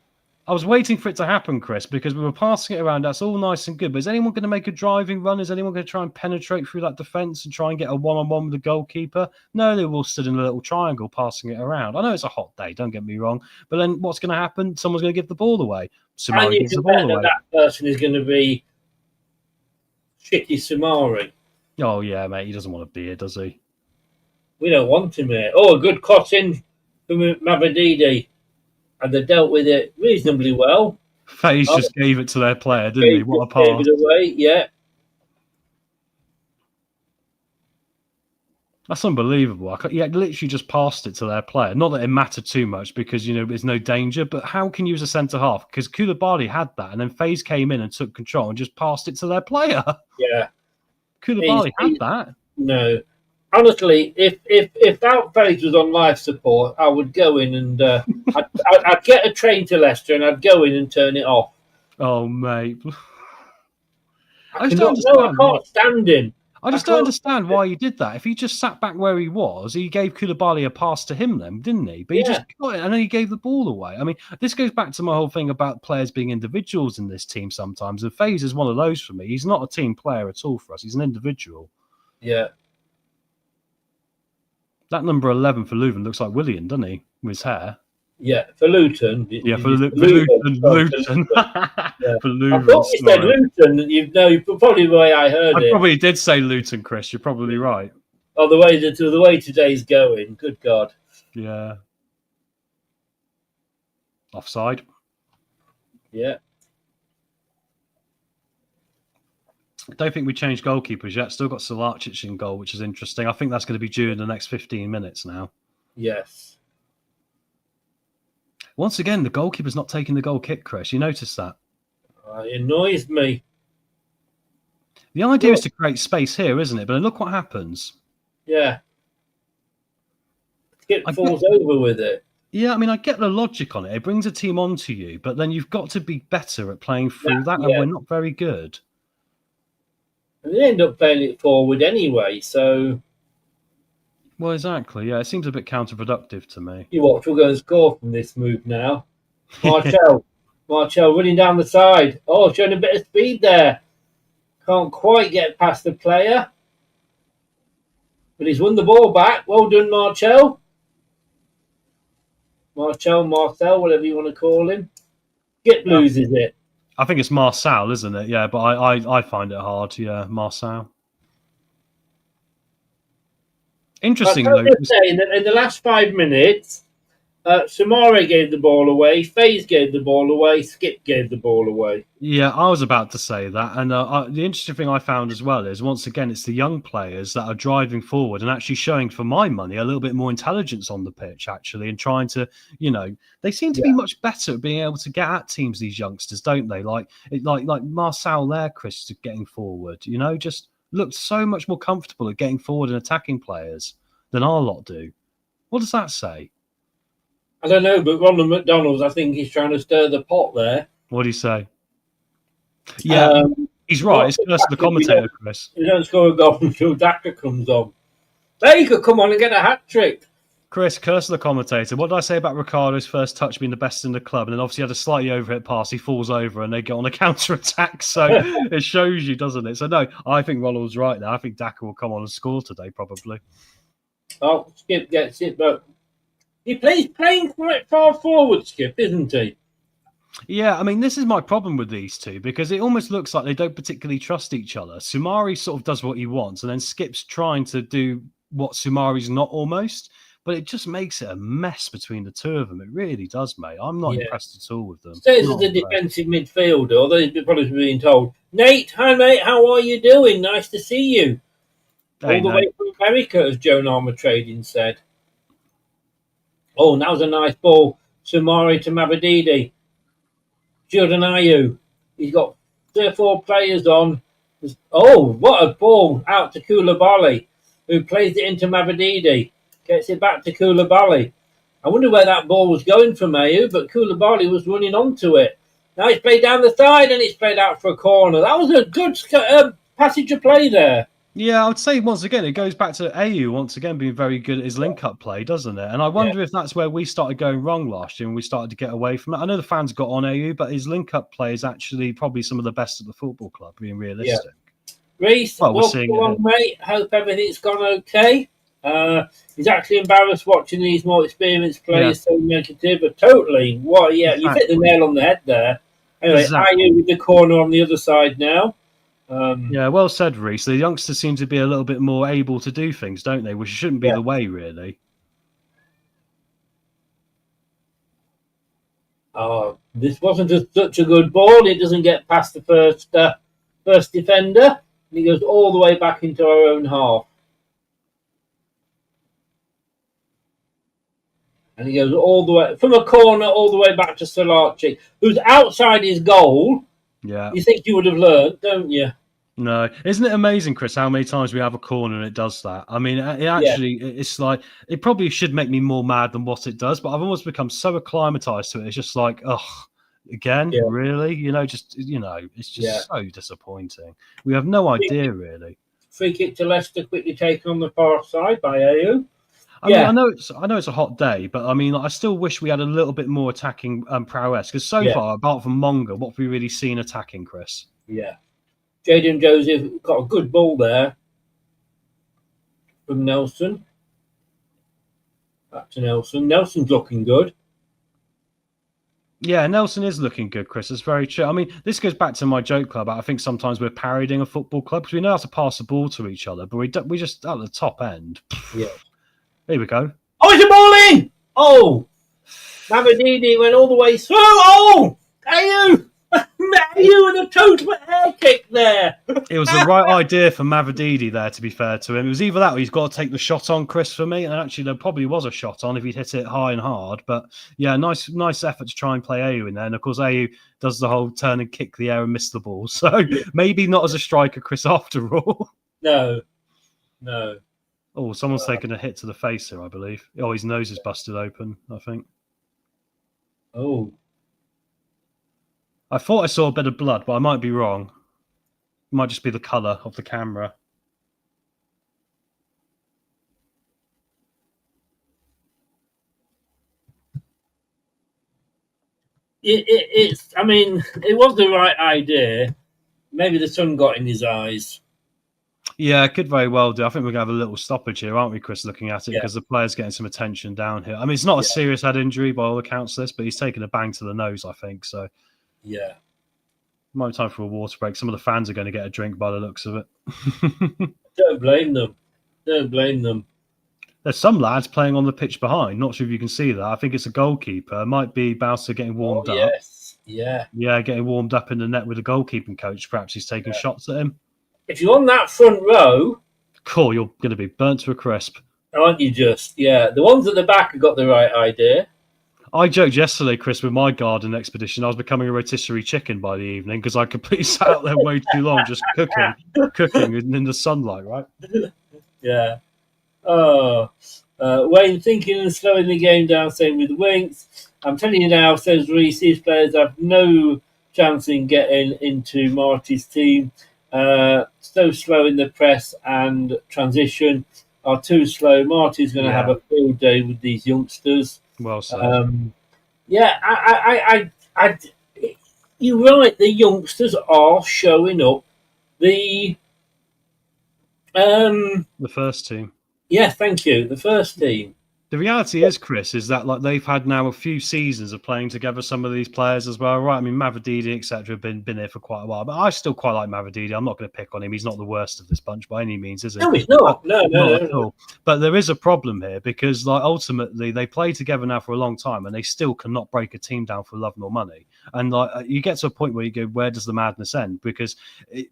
Speaker 7: I was waiting for it to happen, Chris, because we were passing it around. That's all nice and good. But is anyone going to make a driving run? Is anyone going to try and penetrate through that defence and try and get a one-on-one with the goalkeeper? No, they all stood in a little triangle passing it around. I know it's a hot day, don't get me wrong. But then what's going to happen? Someone's going to give the ball away.
Speaker 4: Samari gives the ball away. That person is going to be shitty Samari.
Speaker 7: Oh, yeah, mate. He doesn't want to be here, does he?
Speaker 4: We don't want him here. Oh, a good cross in from Mavadidi. And they dealt with it reasonably well.
Speaker 7: FaZe just gave it to their player, didn't he? What a pass.
Speaker 4: Gave it away, yeah.
Speaker 7: That's unbelievable. Literally just passed it to their player. Not that it mattered too much because, there's no danger, but how can you as a centre-half? Because Koulibaly had that, and then FaZe came in and took control and just passed it to their player.
Speaker 4: Yeah.
Speaker 7: Koulibaly had that.
Speaker 4: No. Honestly, if that FaZe was on life support, I would go in and I'd get a train to Leicester and I'd go in and turn it off.
Speaker 7: Oh, mate.
Speaker 4: I can't stand him.
Speaker 7: I just don't understand why he did that. If he just sat back where he was, he gave Koulibaly a pass to him then, didn't he? But he just got it and then he gave the ball away. I mean, this goes back to my whole thing about players being individuals in this team sometimes. And FaZe is one of those for me. He's not a team player at all for us. He's an individual.
Speaker 4: Yeah.
Speaker 7: That number 11 for Leuven looks like William, doesn't he? With his hair.
Speaker 4: Yeah, for Luton.
Speaker 7: Yeah, for Luton.
Speaker 4: Yeah.
Speaker 7: For Leuven.
Speaker 4: I thought you said Luton. You're probably the way I heard it.
Speaker 7: I probably did say Luton, Chris. You're probably right.
Speaker 4: Oh, the way today's going. Good God.
Speaker 7: Yeah. Offside.
Speaker 4: Yeah.
Speaker 7: I don't think we changed goalkeepers yet. Still got Salarcic in goal, which is interesting. I think that's going to be due in the next 15 minutes now.
Speaker 4: Yes.
Speaker 7: Once again, the goalkeeper's not taking the goal kick, Chris. You notice that?
Speaker 4: It annoys me.
Speaker 7: The idea is to create space here, isn't it? But look what happens.
Speaker 4: Yeah. Skip falls over with it.
Speaker 7: Yeah, I mean, I get the logic on it. It brings a team onto you, but then you've got to be better at playing through that, and we're not very good.
Speaker 4: And they end up playing it forward anyway, so...
Speaker 7: Well, exactly, yeah. It seems a bit counterproductive to me.
Speaker 4: You watch, we'll go and score from this move now. Marchell running down the side. Oh, showing a bit of speed there. Can't quite get past the player. But he's won the ball back. Well done, Marcel, Marcel, Marcel, whatever you want to call him. Skip loses it.
Speaker 7: I think it's Marcel, isn't it? Yeah, but I find it hard. Yeah, Marcel. Interesting, though.
Speaker 4: Just saying that in the last 5 minutes, Samara gave the ball away, FaZe gave the ball away, Skip gave the ball away.
Speaker 7: Yeah, I was about to say that. And the interesting thing I found as well is, once again, it's the young players that are driving forward and actually showing, for my money, a little bit more intelligence on the pitch, actually, and trying to, they seem to be much better at being able to get at teams, these youngsters, don't they? Like Marcel there, Chris, getting forward, just looked so much more comfortable at getting forward and attacking players than our lot do. What does that say?
Speaker 4: I don't know, but Ronald McDonald's, I think he's trying to stir the pot there.
Speaker 7: What do you say? Yeah, he's right. It's just the commentator, Chris.
Speaker 4: You don't score a goal until Daka comes on. There you could come on and get a hat-trick.
Speaker 7: Chris, curse the commentator. What did I say about Ricardo's first touch being the best in the club? And then obviously had a slightly overhit pass. He falls over and they get on a counter-attack. So it shows you, doesn't it? So no, I think Ronald's right now. I think Daka will come on and score today, probably.
Speaker 4: Oh, Skip gets it, but he's playing quite far forward, Skip, isn't he?
Speaker 7: Yeah, I mean, this is my problem with these two, because it almost looks like they don't particularly trust each other. Sumari sort of does what he wants, and then Skip's trying to do what Sumari's not, almost. But it just makes it a mess between the two of them. It really does, mate. I'm not impressed at all with them.
Speaker 4: Stays as a defensive midfielder, although he's probably being told, Nate, hi mate, how are you doing? Nice to see you. All the way from America, as Joan Armour Trading said. Oh, that was a nice ball. Sumari to Mabadidi. Jordan Ayew. He's got 3 or 4 players on. Oh, what a ball out to Koulibaly, who plays it into Mabadidi. Gets it back to Koulibaly. I wonder where that ball was going from Ayew, but Koulibaly was running onto it. Now it's played down the side and it's played out for a corner. That was a good passage of play there.
Speaker 7: Yeah, I would say once again, it goes back to Ayew once again being very good at his link-up play, doesn't it? And I wonder if that's where we started going wrong last year and we started to get away from it. I know the fans got on Ayew, but his link-up play is actually probably some of the best at the football club, being realistic.
Speaker 4: Yeah. Reece, welcome along, mate. Hope everything's gone okay. He's actually embarrassed watching these more experienced players so negative, but totally. What? Yeah, you hit the nail on the head there. Anyway, Ayew with the corner on the other side now.
Speaker 7: Yeah, well said, Reece. The youngsters seem to be a little bit more able to do things, don't they? Which shouldn't be the way, really.
Speaker 4: Oh, this wasn't such a good ball. It doesn't get past the first defender. And he goes all the way back into our own half. And he goes all the way, from a corner, all the way back to Solarchi, who's outside his goal.
Speaker 7: Yeah.
Speaker 4: You think you would have learned, don't you?
Speaker 7: No. Isn't it amazing, Chris, how many times we have a corner and it does that? I mean, it actually, it's like, it probably should make me more mad than what it does, but I've almost become so acclimatized to it. It's just like, again, really? It's just so disappointing. We have no idea, really.
Speaker 4: Free kick to Leicester, quickly taken on the far side by Ayew.
Speaker 7: I mean, I know it's a hot day, but I mean, I still wish we had a little bit more attacking prowess, because so far, apart from Monga, what have we really seen attacking, Chris?
Speaker 4: Yeah. Jaden Joseph got a good ball there from Nelson. Back to Nelson. Nelson's looking good.
Speaker 7: Yeah, Nelson is looking good, Chris. It's very true. I mean, this goes back to my joke club. I think sometimes we're parodying a football club because we know how to pass the ball to each other, but we just, at the top end.
Speaker 4: Yeah.
Speaker 7: Here we go.
Speaker 4: Oh, it's a ball in! Oh! Mabadidi went all the way through. Oh! Ayew! Ayew with a total air kick there.
Speaker 7: It was the right idea for Mavadidi there, to be fair to him. It was either that or he's got to take the shot on, Chris, for me. And actually, there probably was a shot on if he'd hit it high and hard. But yeah, nice effort to try and play Ayew in there. And of course, Ayew does the whole turn and kick the air and miss the ball. So maybe not as a striker, Chris, after all.
Speaker 4: No.
Speaker 7: Oh, someone's taken a hit to the face here, I believe. Oh, his nose is busted open, I think.
Speaker 4: Oh.
Speaker 7: I thought I saw a bit of blood, but I might be wrong. It might just be the colour of the camera.
Speaker 4: I mean, it was the right idea. Maybe the sun got in his eyes.
Speaker 7: Yeah, could very well do. I think we're going to have a little stoppage here, aren't we, Chris, looking at it,
Speaker 4: Yeah.
Speaker 7: because the player's getting some attention down here. I mean, it's not a serious head injury by all accounts, this, but he's taken a bang to the nose, I think. So,
Speaker 4: Yeah.
Speaker 7: might be time for a water break. Some of the fans are going to get a drink by the looks of it.
Speaker 4: Don't blame them. Don't blame them.
Speaker 7: There's some lads playing on the pitch behind. Not sure if you can see that. I think it's a goalkeeper. It might be Bowser getting warmed up.
Speaker 4: Yes. Yeah.
Speaker 7: Yeah, getting warmed up in the net with the goalkeeping coach. Perhaps he's taking shots at him.
Speaker 4: If you're on that front row,
Speaker 7: Cool, you're going to be burnt to a crisp.
Speaker 4: aren't you just? Yeah. The ones at the back have got the right idea.
Speaker 7: I joked yesterday, Chris, with my garden expedition, I was becoming a rotisserie chicken by the evening because I completely sat out there way too long just cooking in the sunlight, right?
Speaker 4: Yeah. Oh. Wayne thinking and slowing the game down, same with Winks. I'm telling you now, says Reese, these players have no chance in getting into Marty's team. So slow in the press and transition are too slow. Marty's going to have a field day with these youngsters.
Speaker 7: Well said.
Speaker 4: You're right. The youngsters are showing up. The
Speaker 7: first team.
Speaker 4: Yeah, thank you. The first team.
Speaker 7: The reality is, Chris, is that like they've had now a few seasons of playing together, some of these players as well, right? I mean, Mavididi, etc., have been here for quite a while, but I still quite like Mavididi. I'm not going to pick on him. He's not the worst of this bunch by any means, is he?
Speaker 4: No, he's not.
Speaker 7: Not at all. But there is a problem here because, like, ultimately they play together now for a long time, and they still cannot break a team down for love nor money. And like, you get to a point where you go, where does the madness end? Because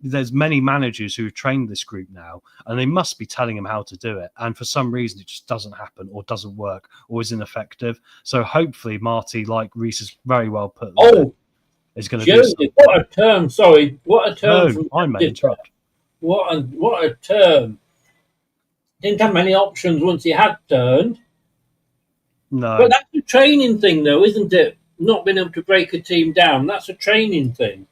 Speaker 7: there's many managers who have trained this group now, and they must be telling them how to do it. And for some reason, it just doesn't happen or doesn't work or is ineffective. So hopefully Marty, like Reese has very well put there, is going to do something.
Speaker 4: What a term. Sorry. What a term.
Speaker 7: No, I may interrupt.
Speaker 4: What a term. Didn't have many options once he had turned.
Speaker 7: No.
Speaker 4: But that's a training thing, though, isn't it? Not being able to break a team down. That's a training thing.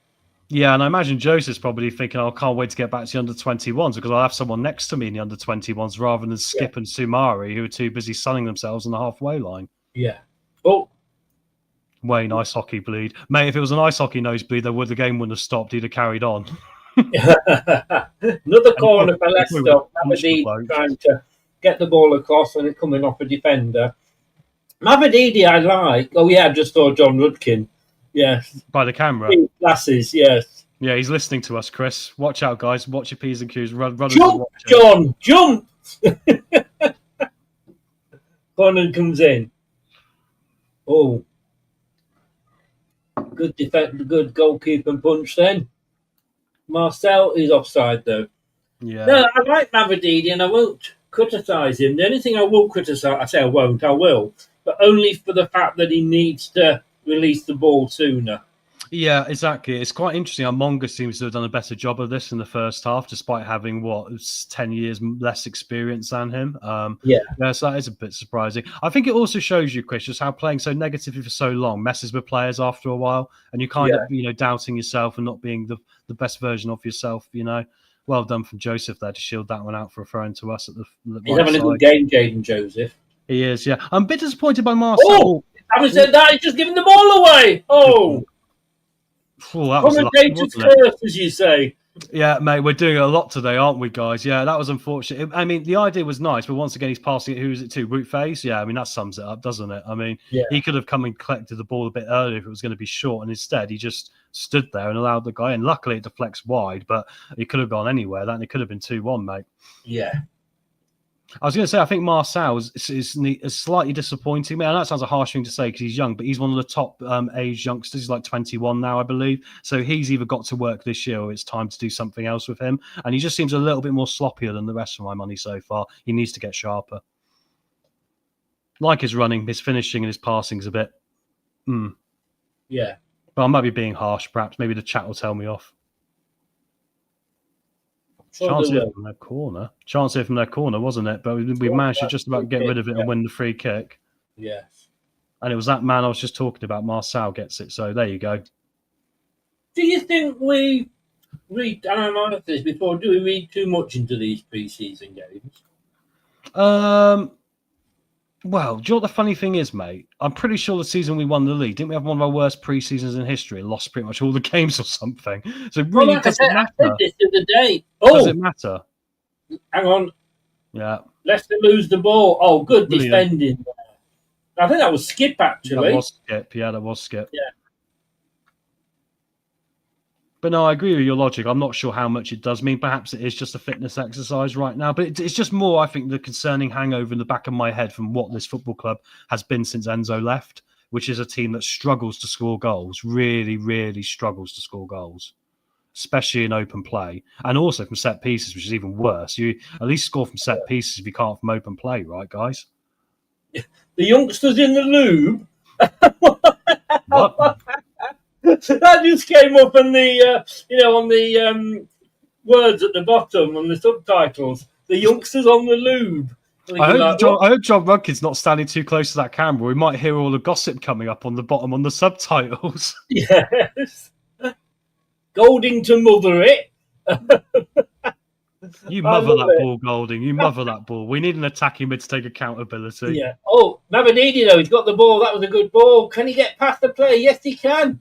Speaker 7: Yeah, and I imagine Joseph's probably thinking, I can't wait to get back to the under-21s because I'll have someone next to me in the under-21s rather than Skip and Sumari, who are too busy sunning themselves on the halfway line.
Speaker 4: Yeah. Oh.
Speaker 7: Wayne, ice hockey bleed. Mate, if it was an ice hockey nosebleed, the game wouldn't have stopped. He'd have carried on.
Speaker 4: Another corner for Leicester. Aberdeen trying to get the ball across and it coming off a defender. Mavididi I like. Oh, yeah, I just saw John Rudkin. Yes.
Speaker 7: By the camera.
Speaker 4: Glasses, yes.
Speaker 7: Yeah, he's listening to us, Chris. Watch out, guys. Watch your P's and Q's. Run
Speaker 4: jump, John! Jump! Corner comes in. Oh. Good defense, good goalkeeper punch then. Marcel is offside, though.
Speaker 7: Yeah.
Speaker 4: No, I like Mavididi and I won't criticise him. The only thing I will criticise, I say I won't, I will, but only for the fact that he needs to release the ball sooner.
Speaker 7: Yeah, exactly. It's quite interesting how Monga seems to have done a better job of this in the first half, despite having, 10 years less experience than him. So that is a bit surprising. I think it also shows you, Chris, just how playing so negatively for so long messes with players after a while, and you're kind of, doubting yourself and not being the best version of yourself, Well done from Joseph there to shield that one out for referring to us at the
Speaker 4: He's having a good game, Jaden Joseph.
Speaker 7: He is, yeah. I'm a bit disappointed by Marcel.
Speaker 4: Oh, having said that, he's just giving the ball away. Oh,
Speaker 7: that was
Speaker 4: commentator's curse, as you say.
Speaker 7: Yeah, mate, we're doing a lot today, aren't we, guys? Yeah, that was unfortunate. I mean, the idea was nice, but once again, he's passing it. Who is it to? Root Face? Yeah, I mean, that sums it up, doesn't it? I mean, he could have come and collected the ball a bit earlier if it was going to be short, and instead he just stood there and allowed the guy in. Luckily, it deflects wide, but it could have gone anywhere. That it could have been 2-1, mate.
Speaker 4: Yeah.
Speaker 7: I was going to say, I think Marcel is slightly disappointing. Man, that sounds a harsh thing to say because he's young, but he's one of the top age youngsters. He's like 21 now, I believe. So he's either got to work this year or it's time to do something else with him. And he just seems a little bit more sloppier than the rest of my money so far. He needs to get sharper. Like his running, his finishing and his passing is a bit...
Speaker 4: Yeah.
Speaker 7: But I might be being harsh, perhaps. Maybe the chat will tell me off. Chance here from their corner, wasn't it? But we managed to just about get rid of it and win the free kick.
Speaker 4: Yes.
Speaker 7: And it was that man I was just talking about. Marcel gets it. So there you go.
Speaker 4: Do you think we read, and I might have this before, do we read too much into these pre-season games?
Speaker 7: Well, do you know what the funny thing is, mate? I'm pretty sure the season we won the league, didn't we have one of our worst pre-seasons in history and lost pretty much all the games or something? So it really doesn't matter.
Speaker 4: I said this the other day.
Speaker 7: Does it matter?
Speaker 4: Hang on.
Speaker 7: Yeah.
Speaker 4: Leicester lose the ball. Oh, good
Speaker 7: Brilliant.
Speaker 4: defending. I think that was Skip, actually.
Speaker 7: That was Skip. Yeah, that was Skip.
Speaker 4: Yeah.
Speaker 7: But no, I agree with your logic. I'm not sure how much it does mean. Perhaps it is just a fitness exercise right now. But it's just more, I think, the concerning hangover in the back of my head from what this football club has been since Enzo left, which is a team that struggles to score goals, really, really struggles to score goals, especially in open play. And also from set pieces, which is even worse. You at least score from set pieces if you can't from open play, right, guys?
Speaker 4: The youngsters in the lube.
Speaker 7: What?
Speaker 4: That just came up on the, on the words at the bottom on the subtitles. The youngsters on the lube.
Speaker 7: I hope John Rudkin's not standing too close to that camera. We might hear all the gossip coming up on the bottom on the subtitles.
Speaker 4: Yes. Golding to mother it.
Speaker 7: You mother that ball, Golding. You mother that ball. We need an attacking mid to take accountability.
Speaker 4: Yeah. Oh, Mavadidi, though, he's got the ball. That was a good ball. Can he get past the player? Yes, he can.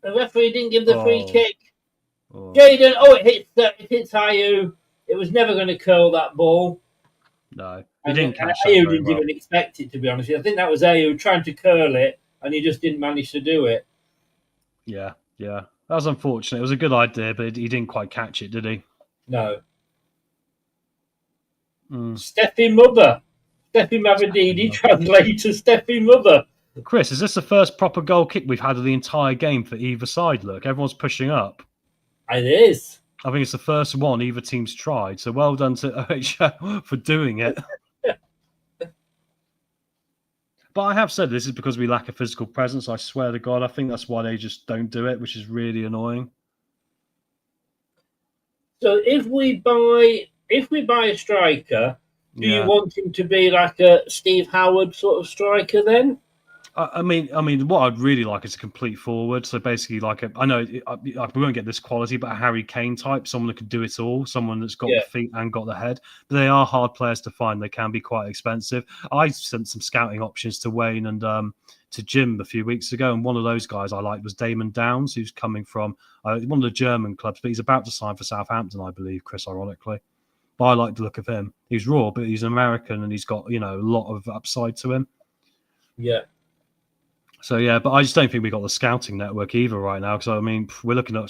Speaker 4: The referee didn't give the free kick.
Speaker 7: Oh.
Speaker 4: Jaden, it hits Ayew. It was never going to curl that ball.
Speaker 7: No,
Speaker 4: he didn't catch that. Ayew didn't even expect it, to be honest. I think that was Ayew trying to curl it, and he just didn't manage to do it.
Speaker 7: Yeah. That was unfortunate. It was a good idea, but he didn't quite catch it, did he?
Speaker 4: No. Steffi Mother. Steffi Mavadidi, translator Steffi Mother.
Speaker 7: Chris, is this the first proper goal kick we've had of the entire game for either side? Look, everyone's pushing up.
Speaker 4: It is.
Speaker 7: I think it's the first one either team's tried. So well done to OH for doing it. But I have said this is because we lack a physical presence. I swear to God, I think that's why they just don't do it, which is really annoying.
Speaker 4: So if we buy a striker, do you want him to be like a Steve Howard sort of striker then?
Speaker 7: I mean, what I'd really like is a complete forward. So basically, I know we won't get this quality, but a Harry Kane type, someone that could do it all, someone that's got the feet and got the head. But they are hard players to find. They can be quite expensive. I sent some scouting options to Wayne and to Jim a few weeks ago, and one of those guys I liked was Damon Downs, who's coming from one of the German clubs, but he's about to sign for Southampton, I believe, Chris, ironically. But I like the look of him. He's raw, but he's American, and he's got a lot of upside to him.
Speaker 4: Yeah.
Speaker 7: So, yeah, but I just don't think we got the scouting network either right now. Because, I mean, we're looking at,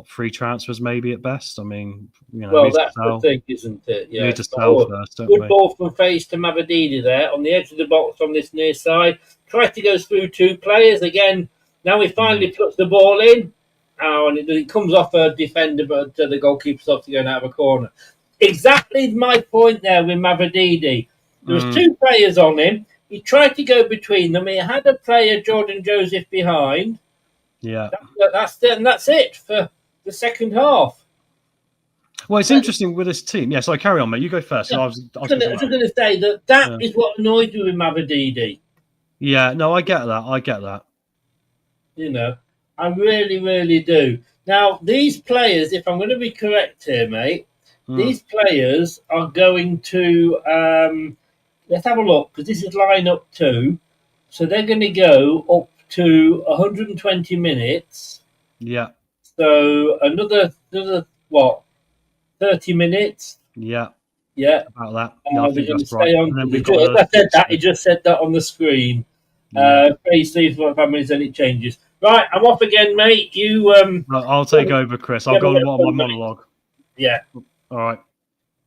Speaker 7: free transfers maybe at best. I mean,
Speaker 4: well, that's the thing, isn't it? Yeah.
Speaker 7: We need to sell first, don't we?
Speaker 4: Good ball from Face to Mavadidi there on the edge of the box on this near side. Tried to go through two players. Again, now he finally puts the ball in. Oh, and it comes off a defender, but the goalkeeper's obviously going out of a corner. Exactly my point there with Mavadidi. There was two players on him. He tried to go between them. He had a player, Jordan Joseph, behind.
Speaker 7: Yeah.
Speaker 4: That's it for the second half.
Speaker 7: Well, it's interesting with this team. Yeah, so carry on, mate. You go first.
Speaker 4: Yeah.
Speaker 7: I was
Speaker 4: just going to say that is what annoyed me with Mavadidi.
Speaker 7: Yeah, no, I get that.
Speaker 4: I really, really do. Now, these players, if I'm going to be correct here, mate, these players are going to... let's have a look, because this is lineup 2. So they're going to go up to 120 minutes.
Speaker 7: Yeah.
Speaker 4: So another 30 minutes?
Speaker 7: Yeah.
Speaker 4: Yeah.
Speaker 7: About that.
Speaker 4: No, they're going to stay on. He just said that on the screen. Face leaves what families and it changes. Right, I'm off again, mate.
Speaker 7: I'll take over, Chris. I'll go on my monologue.
Speaker 4: Yeah.
Speaker 7: All right.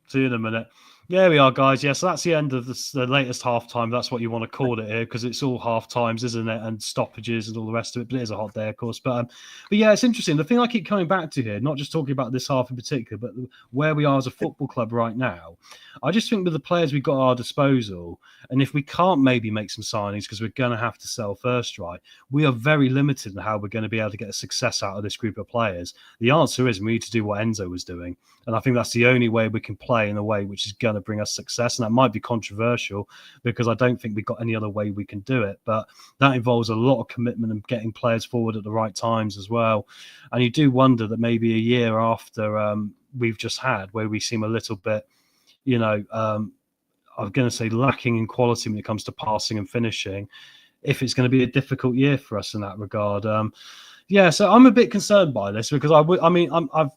Speaker 7: See you in a minute. There we are, guys. Yeah, so that's the end of the latest half-time. That's what you want to call it here, because it's all half-times, isn't it? And stoppages and all the rest of it. But it is a hot day, of course. But yeah, it's interesting. The thing I keep coming back to here, not just talking about this half in particular, but where we are as a football club right now, I just think with the players we've got at our disposal, and if we can't maybe make some signings because we're going to have to sell first, right, we are very limited in how we're going to be able to get a success out of this group of players. The answer is we need to do what Enzo was doing. And I think that's the only way we can play in a way which is going to bring us success. And that might be controversial because I don't think we've got any other way we can do it. But that involves a lot of commitment and getting players forward at the right times as well. And you do wonder that maybe a year after we've just had, where we seem a little bit, I'm going to say lacking in quality when it comes to passing and finishing, if it's going to be a difficult year for us in that regard. Yeah, so I'm a bit concerned by this because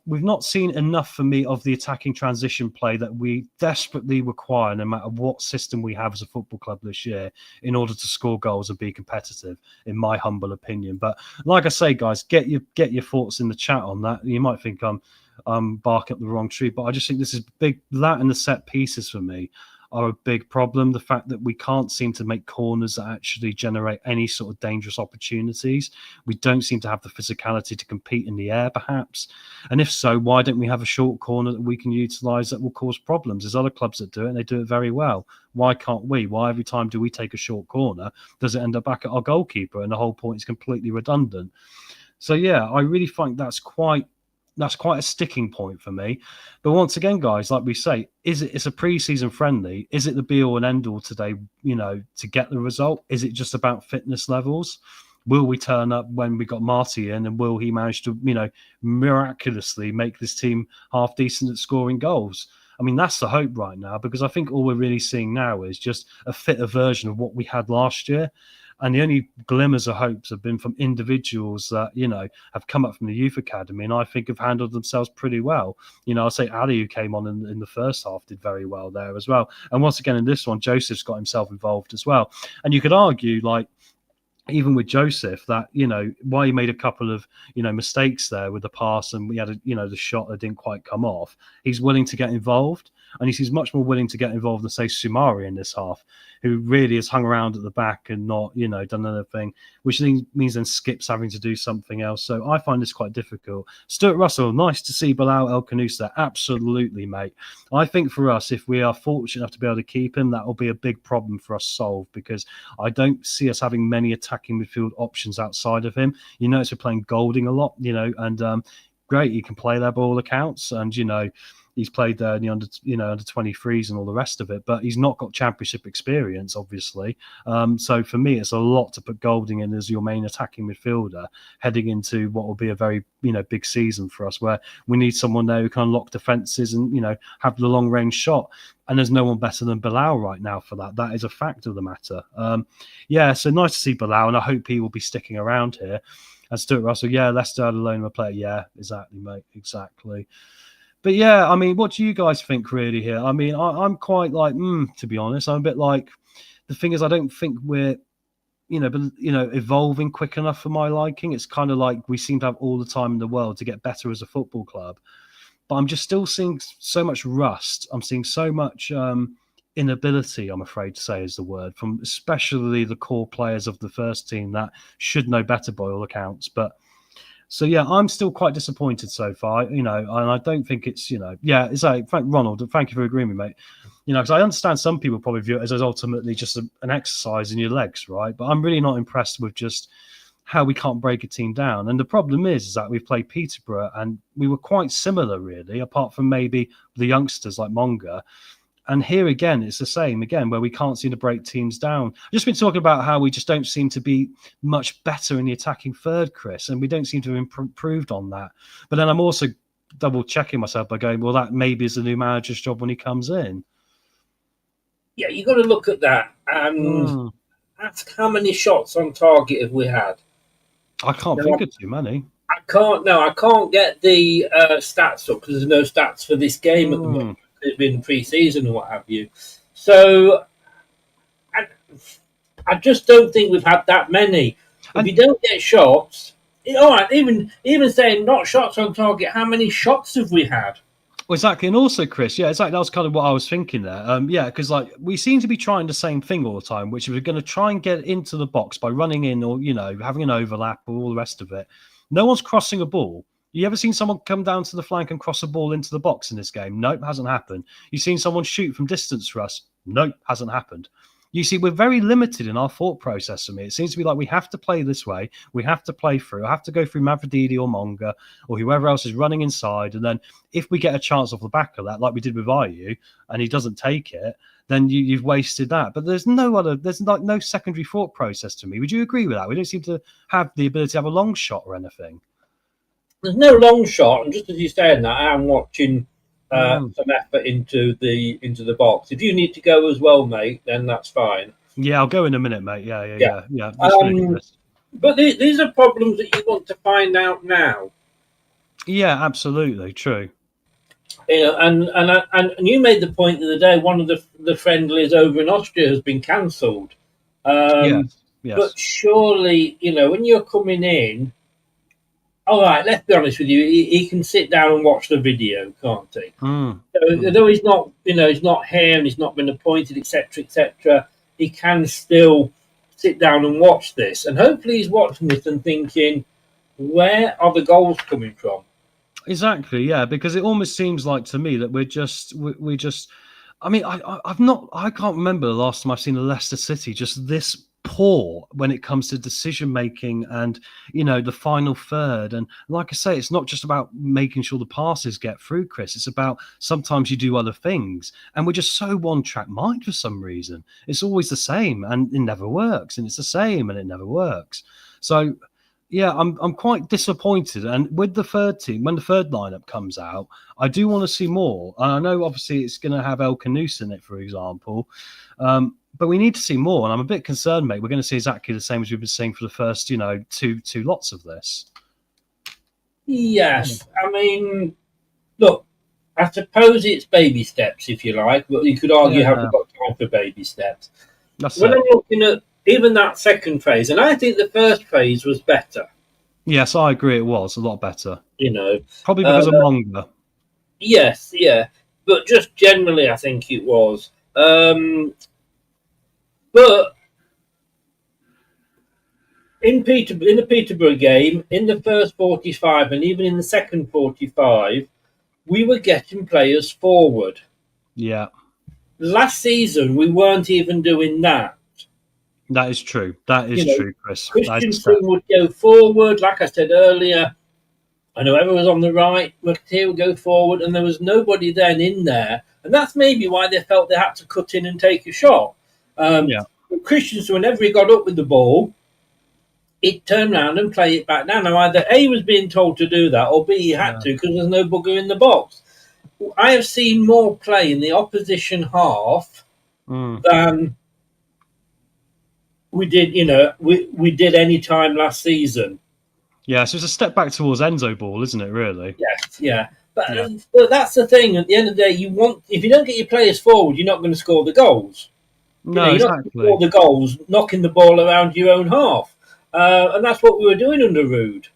Speaker 7: we've not seen enough for me of the attacking transition play that we desperately require, no matter what system we have as a football club this year, in order to score goals and be competitive, in my humble opinion. But like I say, guys, get your thoughts in the chat on that. You might think I'm barking up the wrong tree, but I just think this is big. That and the set pieces for me are a big problem. The fact that we can't seem to make corners that actually generate any sort of dangerous opportunities. We don't seem to have the physicality to compete in the air, perhaps. And if so, why don't we have a short corner that we can utilise that will cause problems? There's other clubs that do it, and they do it very well. Why can't we? Why every time do we take a short corner, does it end up back at our goalkeeper? And the whole point is completely redundant. So, yeah, I really think that's quite a sticking point for me. But once again, guys, like we say, it's a pre-season friendly? Is it the be-all and end-all today, to get the result? Is it just about fitness levels? Will we turn up when we got Marty in, and will he manage to, miraculously make this team half decent at scoring goals? I mean, that's the hope right now, because I think all we're really seeing now is just a fitter version of what we had last year. And the only glimmers of hopes have been from individuals that, have come up from the youth academy and I think have handled themselves pretty well. I'll say Ali, who came on in the first half, did very well there as well. And once again, in this one, Joseph's got himself involved as well. And you could argue, even with Joseph, that, why he made a couple of, mistakes there with the pass, and we had, the shot that didn't quite come off. He's willing to get involved, and he seems much more willing to get involved than, say, Sumari in this half, who really has hung around at the back and not, done anything, which means then Skip's having to do something else. So I find this quite difficult. Stuart Russell, nice to see Bilal El Khanous there. Absolutely, mate. I think for us, if we are fortunate enough to be able to keep him, that will be a big problem for us solved, because I don't see us having many attacking midfield options outside of him. We're playing Golding a lot, and great, he can play there by all accounts, and he's played there in the under 23s and all the rest of it, but he's not got championship experience, obviously. So for me, it's a lot to put Golding in as your main attacking midfielder heading into what will be a very big season for us, where we need someone there who can unlock defences and have the long range shot. And there's no one better than Bilal right now for that. That is a fact of the matter. So nice to see Bilal, and I hope he will be sticking around here. And Stuart Russell, Leicester had a loan of a player. Yeah, exactly, mate, exactly. But yeah, I mean, what do you guys think really here? I mean, I'm quite to be honest, I'm a bit like, the thing is, I don't think we're, evolving quick enough for my liking. It's kind of like we seem to have all the time in the world to get better as a football club. But I'm just still seeing so much rust. I'm seeing so much inability, I'm afraid to say is the word, from especially the core players of the first team that should know better by all accounts. But so, yeah, I'm still quite disappointed so far, and I don't think it's, it's like, Ronald, thank you for agreeing with me, mate. Because I understand some people probably view it as ultimately just an exercise in your legs, right? But I'm really not impressed with just how we can't break a team down. And the problem is that we've played Peterborough and we were quite similar, really, apart from maybe the youngsters like Monga. And here again, it's the same again, where we can't seem to break teams down. I've just been talking about how we just don't seem to be much better in the attacking third, Chris, and we don't seem to have improved on that. But then I'm also double checking myself by going, well, that maybe is the new manager's job when he comes in.
Speaker 4: Yeah, you've got to look at that and ask how many shots on target have we had.
Speaker 7: I can't think of too many.
Speaker 4: I can't get the stats up because there's no stats for this game at the moment. It's been pre-season or what have you. So I just don't think we've had that many. If you don't get shots, all right, even saying not shots on target, how many shots have we had?
Speaker 7: Well, exactly. And also, Chris, exactly. That was kind of what I was thinking there. Because we seem to be trying the same thing all the time, which we're going to try and get into the box by running in or, having an overlap or all the rest of it. No one's crossing a ball. You ever seen someone come down to the flank and cross a ball into the box in this game? Nope, hasn't happened. You've seen someone shoot from distance for us? Nope, hasn't happened. You see, we're very limited in our thought process for me. It seems to be like we have to play this way. We have to play through. I have to go through Mavrididi or Monga or whoever else is running inside. And then if we get a chance off the back of that, like we did with Ayew, and he doesn't take it, then you've wasted that. But there's no secondary thought process to me. Would you agree with that? We don't seem to have the ability to have a long shot or anything.
Speaker 4: There's no long shot, and just as you're saying that, I am watching some effort into the box. If you need to go as well, mate, then that's fine.
Speaker 7: Yeah, I'll go in a minute, mate. Yeah.
Speaker 4: Yeah.
Speaker 7: Just finish this.
Speaker 4: But these are problems that you want to find out now.
Speaker 7: Yeah, absolutely. True.
Speaker 4: You know, and you made the point the other day. One of the friendlies over in Austria has been cancelled.
Speaker 7: Yes.
Speaker 4: But surely, you know, when you're coming in, all right. Let's be honest with you. He can sit down and watch the video, can't he? Although he's not, you know, he's not here and he's not been appointed, etc., etc. He can still sit down and watch this, and hopefully he's watching this and thinking, where are the goals coming from?
Speaker 7: Exactly, yeah, because it almost seems like to me that we just. I mean, I can't remember the last time I've seen a Leicester City just this poor when it comes to decision making and, you know, the final third. And like I say, it's not just about making sure the passes get through, Chris. It's about sometimes you do other things, and we're just so one track mind for some reason. It's always the same, and it never works, and it's the same, and it never works. So. Yeah, I'm quite disappointed. And with the third team, when the third lineup comes out, I do want to see more. And I know obviously it's going to have El Canus in it, for example. But we need to see more. And I'm a bit concerned, mate. We're going to see exactly the same as we've been seeing for the first, you know, two lots of this.
Speaker 4: Yes. I mean, look, I suppose it's baby steps, if you like. But you could argue haven't got time for baby steps. When I'm looking at even that second phase, and I think the first phase was better.
Speaker 7: Yes, I agree. It was a lot better.
Speaker 4: You know,
Speaker 7: probably because of longer.
Speaker 4: Yes, yeah, but just generally, I think it was. But in the Peterborough game, in the first 45, and even in the second 45, we were getting players forward.
Speaker 7: Yeah.
Speaker 4: Last season, we weren't even doing that.
Speaker 7: That is true. That is true, Chris.
Speaker 4: Christensen would go forward, like I said earlier, and whoever was on the right, McTeer would go forward, and there was nobody then in there. And that's maybe why they felt they had to cut in and take a shot. Christensen, whenever he got up with the ball, he'd turn around and play it back down. Now, either A, was being told to do that, or B, he had to because there's no bugger in the box. I have seen more play in the opposition half than we did, you know, we did any time last season.
Speaker 7: Yeah, so it's a step back towards Enzo ball, isn't it, really?
Speaker 4: Yes, yeah. But that's the thing. At the end of the day, if you don't get your players forward, you're not going to score the goals.
Speaker 7: No,
Speaker 4: you're not going to score the goals, knocking the ball around your own half. And that's what we were doing under Rude.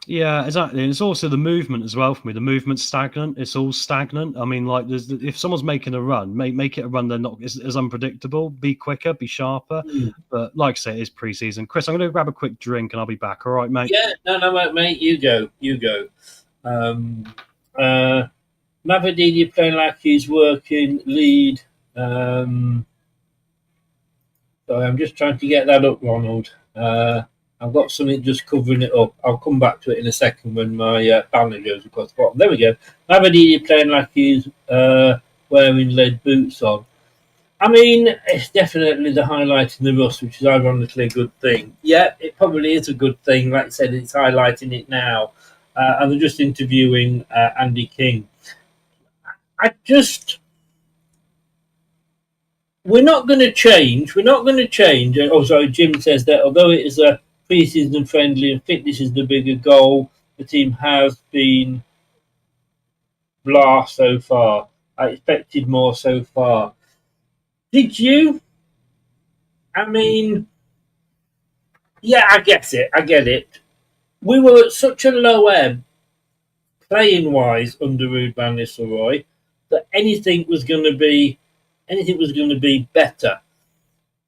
Speaker 4: Yeah,
Speaker 7: exactly. And it's also the movement as well for me. The movement's stagnant. It's all stagnant. I mean, like, if someone's making a run, make it a run. They're not as unpredictable. Be quicker, be sharper. But like I say, it is pre-season. Chris, I'm going to grab a quick drink and I'll be back. All right, mate?
Speaker 4: Yeah, no, mate. You go. Mavadini playing like he's working lead. Sorry, I'm just trying to get that up, Ronald. I've got something just covering it up. I'll come back to it in a second when my banner goes across the bottom. There we go. Mavadini playing like he's wearing lead boots on. I mean, it's definitely the highlight in the rust, which is ironically a good thing. Yeah, it probably is a good thing. Like I said, it's highlighting it now. And they're just interviewing Andy King. We're not going to change. Oh, sorry, Jim says that although it is a pre-season friendly and fitness is the bigger goal, the team has been blah so far. I expected more so far. Did you? I mean, yeah, I get it. We were at such a low ebb, playing-wise, under Ruud van Nistelrooy, that anything was going to be better.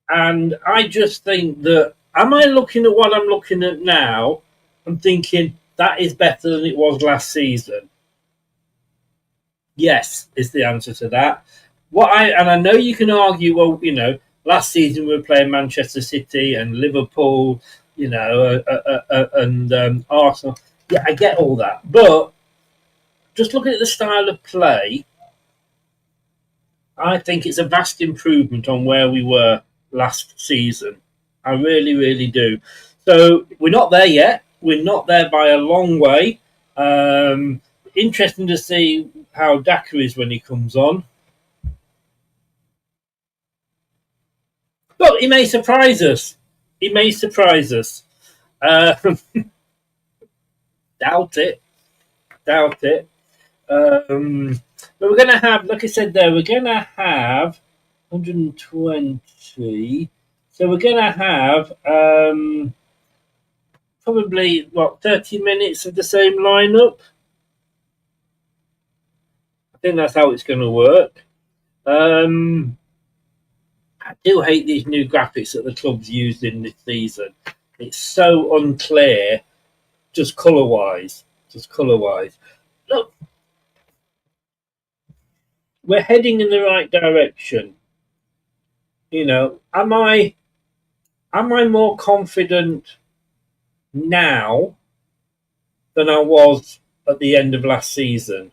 Speaker 4: And I just think that, am I looking at what I'm looking at now and thinking that is better than it was last season? Yes, is the answer to that. And I know you can argue, well, you know, last season we were playing Manchester City and Liverpool, you know, and Arsenal. Yeah, I get all that. But just looking at the style of play, I think it's a vast improvement on where we were last season. I really, really do. So we're not there yet. We're not there by a long way. Interesting to see how Daka is when he comes on. Look, he may surprise us. He may surprise us. Doubt it. Doubt it. But we're going to have, like I said there, we're going to have 120. So we're going to have probably, 30 minutes of the same lineup. I think that's how it's going to work. I do hate these new graphics that the club's used in this season. It's so unclear, just colour-wise. Look, we're heading in the right direction. You know, am I more confident now than I was at the end of last season?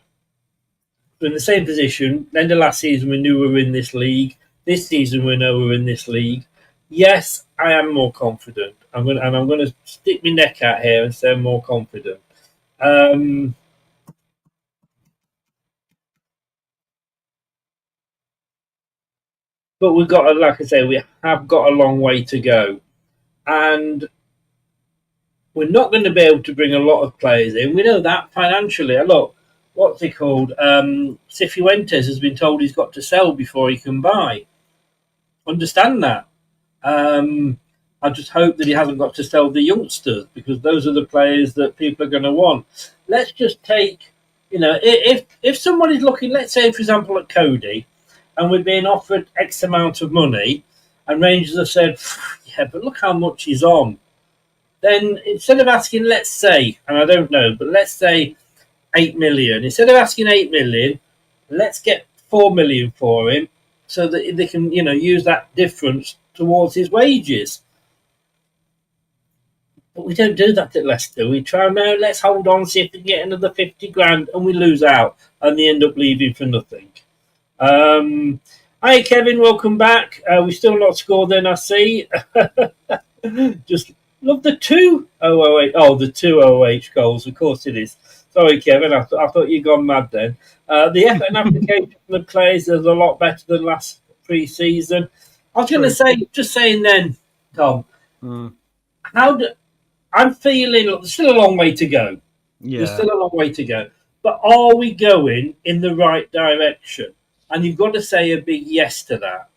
Speaker 4: We're in the same position. End of last season, we knew we were in this league. This season, we know we're in this league. Yes, I am more confident. I'm going to stick my neck out here and say I'm more confident. But we've got, like I say, we have got a long way to go, and we're not going to be able to bring a lot of players in. We know that financially. Look, what's he called? Cifuentes has been told he's got to sell before he can buy. Understand that. I just hope that he hasn't got to sell the youngsters, because those are the players that people are going to want. Let's just take, if somebody's looking, let's say, for example, at Cody, and we're being offered X amount of money, and Rangers have said, yeah, but look how much he's on. Then instead of asking, let's say, and I don't know, but let's say 8 million. Instead of asking 8 million, let's get 4 million for him, so that they can, use that difference towards his wages. But we don't do that at Leicester. We try, no, let's hold on, see if we can get another 50 grand, and we lose out, and they end up leaving for nothing. Hi, Kevin, welcome back. We still not scored then, I see. Just love the 2 OOH. Oh, the 2 OOH goals, of course it is. Sorry, Kevin, I thought you'd gone mad then. The effort and application from the players is a lot better than last pre-season. I was going to say, just saying then, Tom, I'm feeling, look, there's still a long way to go. Yeah. There's still a long way to go. But are we going in the right direction? And you've got to say a big yes to that.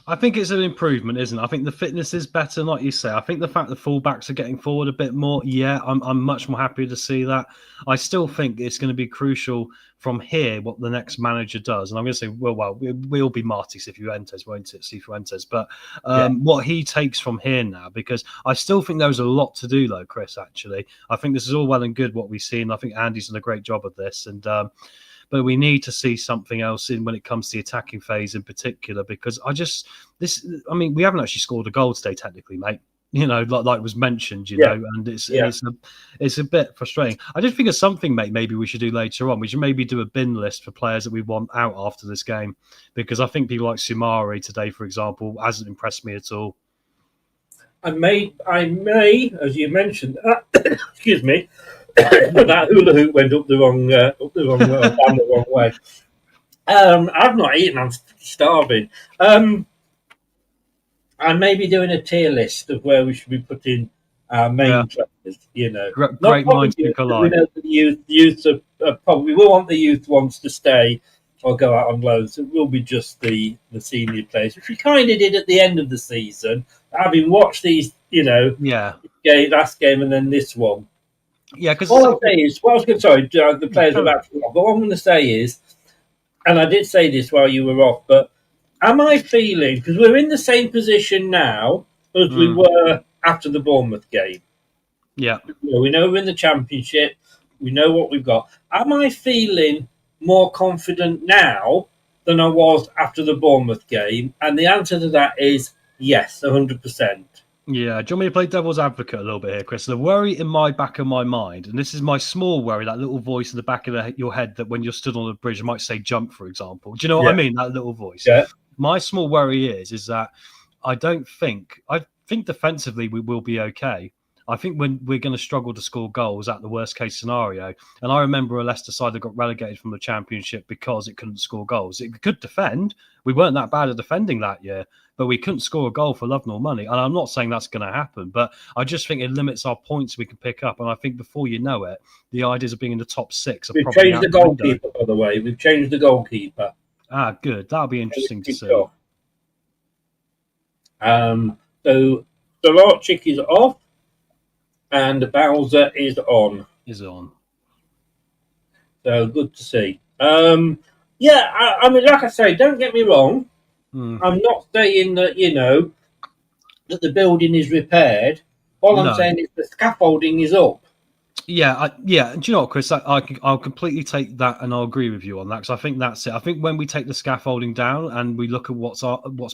Speaker 7: I think it's an improvement, isn't it? I think the fitness is better, like you say. I think the fact the fullbacks are getting forward a bit more, I'm much more happy to see that. I still think it's going to be crucial from here what the next manager does. And I'm going to say, we'll be Marty Cifuentes, won't it? Cifuentes. But what he takes from here now, because I still think there's a lot to do, though, Chris, actually. I think this is all well and good what we've seen. I think Andy's done a great job of this. And but we need to see something else in when it comes to the attacking phase in particular, because we haven't actually scored a goal today, technically, mate. Like was mentioned, and it's a bit frustrating. I just think of something, mate, maybe we should do later on. We should maybe do a bin list for players that we want out after this game, because I think people like Sumari today, for example, hasn't impressed me at all.
Speaker 4: I may, as you mentioned, excuse me, that hula hoop went up the wrong way. I've not eaten. I'm starving. I may be doing a tier list of where we should be putting our main players.
Speaker 7: Great minds think alike.
Speaker 4: We know that the youth are probably, we want the youth ones to stay or go out on loans. It will be just the senior players, which we kind of did at the end of the season, having watched these, last game and then this one.
Speaker 7: Yeah, because
Speaker 4: the players are about to go off. But what I'm going to say is, and I did say this while you were off, but am I feeling, because we're in the same position now as we were after the Bournemouth game.
Speaker 7: Yeah.
Speaker 4: We know we're in the Championship. We know what we've got. Am I feeling more confident now than I was after the Bournemouth game? And the answer to that is yes, 100%.
Speaker 7: Yeah, do you want me to play devil's advocate a little bit here, Chris? The worry in my back of my mind, and this is my small worry, that little voice in the back of your head that when you're stood on the bridge, it might say jump, for example. Do you know what I mean? That little voice.
Speaker 4: Yeah.
Speaker 7: My small worry is that I think defensively we will be okay. I think when we're going to struggle to score goals at the worst case scenario. And I remember a Leicester side that got relegated from the Championship because it couldn't score goals. It could defend. We weren't that bad at defending that year. but we couldn't score a goal for love nor money. And I'm not saying that's going to happen, but I just think it limits our points we can pick up. And I think before you know it, the ideas of being in the top 6 are
Speaker 4: We've
Speaker 7: probably
Speaker 4: changed
Speaker 7: out
Speaker 4: the
Speaker 7: the window.
Speaker 4: goalkeeper, by the way. We've changed the goalkeeper.
Speaker 7: Ah, good. That'll be interesting to see.
Speaker 4: So Solarchik is off, and Bowser is on.
Speaker 7: Is on.
Speaker 4: So good to see. I mean, like I say, don't get me wrong. I'm not saying that, that the building is repaired. All I'm saying is the scaffolding is up.
Speaker 7: Yeah. Do you know what, Chris? I'll completely take that, and I'll agree with you on that, because I think that's it. I think when we take the scaffolding down and we look at what's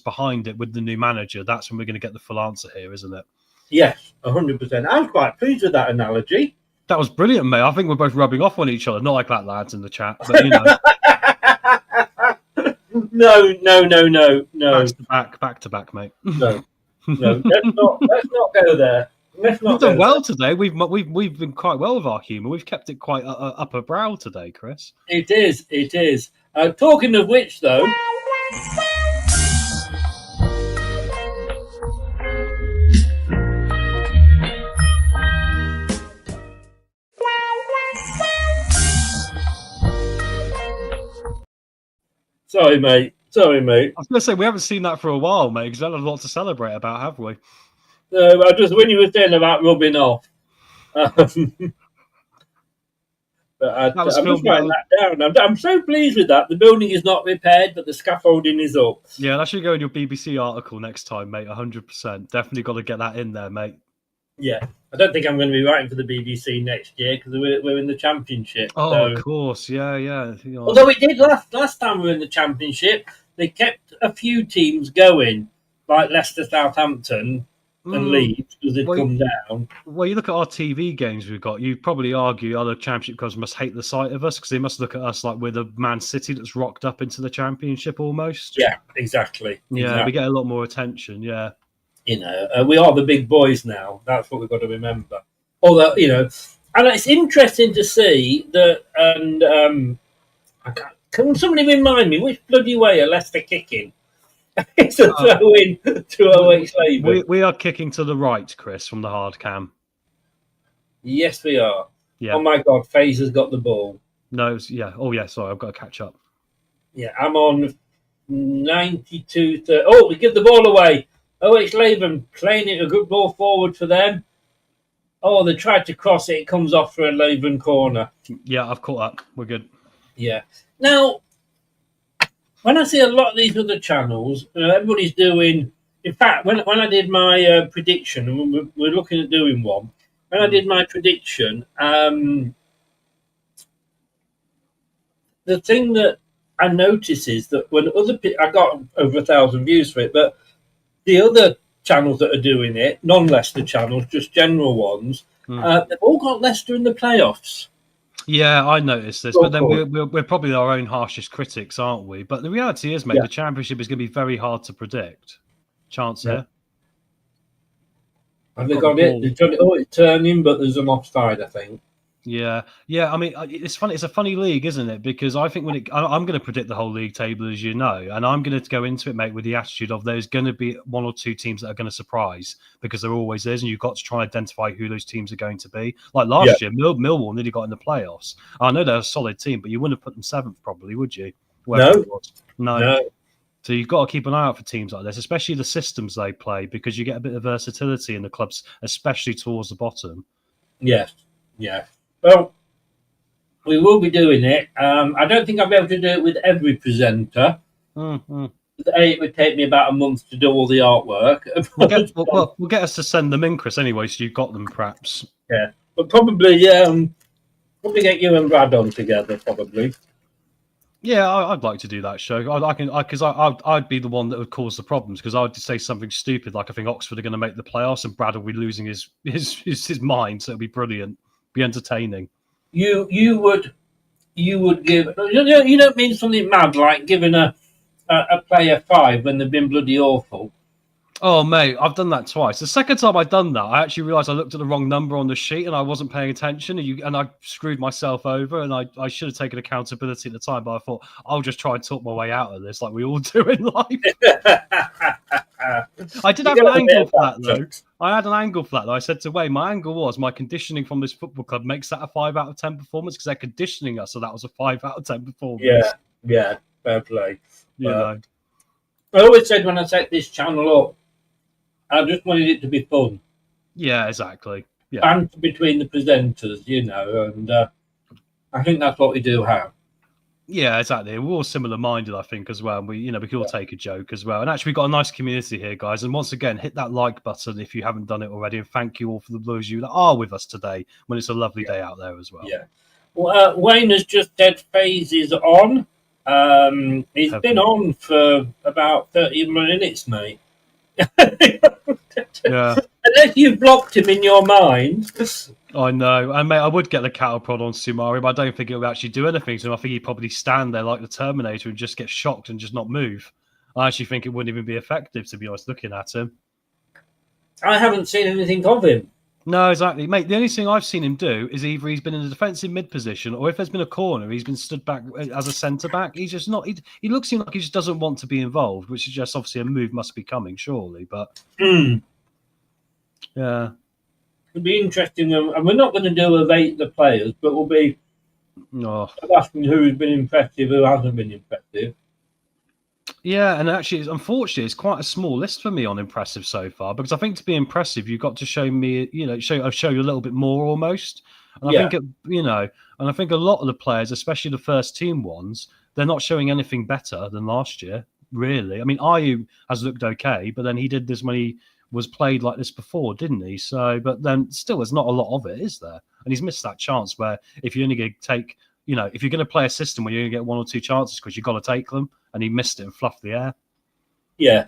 Speaker 7: behind it with the new manager, that's when we're going to get the full answer here, isn't it?
Speaker 4: Yes, 100%. I'm quite pleased with that analogy.
Speaker 7: That was brilliant, mate. I think we're both rubbing off on each other. Not like that, lads, in the chat, but
Speaker 4: No.
Speaker 7: Back to back, mate.
Speaker 4: No. Let's not go there. We've
Speaker 7: done well today. We've been quite well with our humour. We've kept it quite upper brow today, Chris.
Speaker 4: It is. Talking of which, though. Sorry, mate.
Speaker 7: I was going to say, we haven't seen that for a while, mate, because there's a lot to celebrate about, have we?
Speaker 4: No, when you were saying about rubbing off. But I'm just writing that down. I'm so pleased with that. The building is not repaired, but the scaffolding is up.
Speaker 7: Yeah, that should go in your BBC article next time, mate, 100%. Definitely got to get that in there, mate.
Speaker 4: Yeah. I don't think I'm going to be writing for the BBC next year because we're in the Championship.
Speaker 7: Oh,
Speaker 4: so.
Speaker 7: Of course. Yeah.
Speaker 4: Although we did last time we were in the Championship, they kept a few teams going, like Leicester, Southampton, and Leeds, because they'd come down.
Speaker 7: Well, you look at our TV games we've got, you'd probably argue other Championship clubs must hate the sight of us because they must look at us like we're the Man City that's rocked up into the Championship almost.
Speaker 4: Yeah, exactly.
Speaker 7: Yeah, we get a lot more attention, yeah.
Speaker 4: We are the big boys now. That's what we've got to remember. Although, and it's interesting to see that, and can somebody remind me which bloody way are Leicester kicking? It's a throw in to OH Leuven.
Speaker 7: We are kicking to the right, Chris, from the hard cam.
Speaker 4: Yes, we are.
Speaker 7: Yeah.
Speaker 4: Oh my God, FaZe has got the ball.
Speaker 7: No, yeah. Oh, yeah, sorry, I've got to catch up.
Speaker 4: Yeah, I'm on 92. Oh, we give the ball away. OH Leuven playing it, a good ball forward for them. Oh, they tried to cross it. It comes off for a Leuven corner.
Speaker 7: Yeah, I've caught up. We're good.
Speaker 4: Yeah. Now, when I see a lot of these other channels, everybody's doing... In fact, when I did my prediction, and we're looking at doing one, when I did my prediction, the thing that I notice is that when I got over 1,000 views for it, but the other channels that are doing it, non-Leicester channels, just general ones, they've all got Leicester in the playoffs.
Speaker 7: Yeah, I noticed this, but then we're probably our own harshest critics, aren't we? But the reality is, mate, the Championship is going to be very hard to predict. Chance here.
Speaker 4: Have they got it? It's turning, but there's an offside, I think.
Speaker 7: Yeah. I mean, it's funny. It's a funny league, isn't it? Because I think I'm going to predict the whole league table, as you know, and I'm going to go into it, mate, with the attitude of there's going to be one or two teams that are going to surprise because there always is, and you've got to try and identify who those teams are going to be. Like last year, Millwall nearly got in the playoffs. I know they're a solid team, but you wouldn't have put them 7th, probably, would you? No. So you've got to keep an eye out for teams like this, especially the systems they play, because you get a bit of versatility in the clubs, especially towards the bottom.
Speaker 4: Yes. Yeah. Well, we will be doing it. I don't think I'll be able to do it with every presenter. It would take me about a month to do all the artwork.
Speaker 7: We'll get us to send them in, Chris, anyway, so you've got them, perhaps.
Speaker 4: Yeah, but probably get you and Brad on together, probably.
Speaker 7: Yeah, I'd like to do that show. I'd be the one that would cause the problems because I'd say something stupid like I think Oxford are going to make the playoffs and Brad will be losing his mind. So it'd be brilliant, be entertaining.
Speaker 4: You would give. You don't mean something mad like giving a player 5 when they've been bloody awful.
Speaker 7: Oh, mate, I've done that twice. The second time I'd done that, I actually realised I looked at the wrong number on the sheet and I wasn't paying attention, and I screwed myself over, and I should have taken accountability at the time, but I thought, I'll just try and talk my way out of this like we all do in life. I did have an angle for that, though. I had an angle for that, though. I said to Wayne, my angle was my conditioning from this football club makes that a 5 out of 10 performance because they're conditioning us, so that was a 5 out of 10 performance.
Speaker 4: Yeah, fair play.
Speaker 7: You know.
Speaker 4: I always said when I set this channel up, I just wanted it to be fun.
Speaker 7: Yeah, exactly. Yeah.
Speaker 4: Banter between the presenters, and I think that's what we do have.
Speaker 7: Yeah, exactly. We're all similar-minded, I think, as well. And we can all take a joke as well. And actually, we've got a nice community here, guys. And once again, hit that like button if you haven't done it already. And thank you all for those of you that are with us today when it's a lovely day out there as well.
Speaker 4: Yeah. Well, Wayne has just said phase is on. He's been on for about 30 minutes, mate.
Speaker 7: Yeah.
Speaker 4: Unless you've blocked him in your mind.
Speaker 7: I know. And, mate, I would get the cattle prod on Sumari, but I don't think it would actually do anything to him. I think he'd probably stand there like the Terminator and just get shocked and just not move. I actually think it wouldn't even be effective, to be honest, looking at him.
Speaker 4: I haven't seen anything of him.
Speaker 7: No, exactly. Mate, the only thing I've seen him do is either he's been in a defensive mid position or if there's been a corner, he's been stood back as a centre-back. He's just not... He looks like he just doesn't want to be involved, which suggests obviously a move must be coming, surely. But, yeah.
Speaker 4: It'll be interesting. And we're not going to do a rate the players, but we'll be asking who's been impressive, who hasn't been impressive.
Speaker 7: Yeah, and actually, unfortunately, it's quite a small list for me on impressive so far because I think to be impressive, you've got to show me, show you a little bit more almost. And I think, I think a lot of the players, especially the first team ones, they're not showing anything better than last year, really. I mean, Ayew has looked okay, but then he did this when he was played like this before, didn't he? So, but then still, there's not a lot of it, is there? And he's missed that chance where if you're only going to take, if you're going to play a system where you're going to get 1 or 2 chances because you've got to take them, and he missed it and fluffed the air.
Speaker 4: Yeah.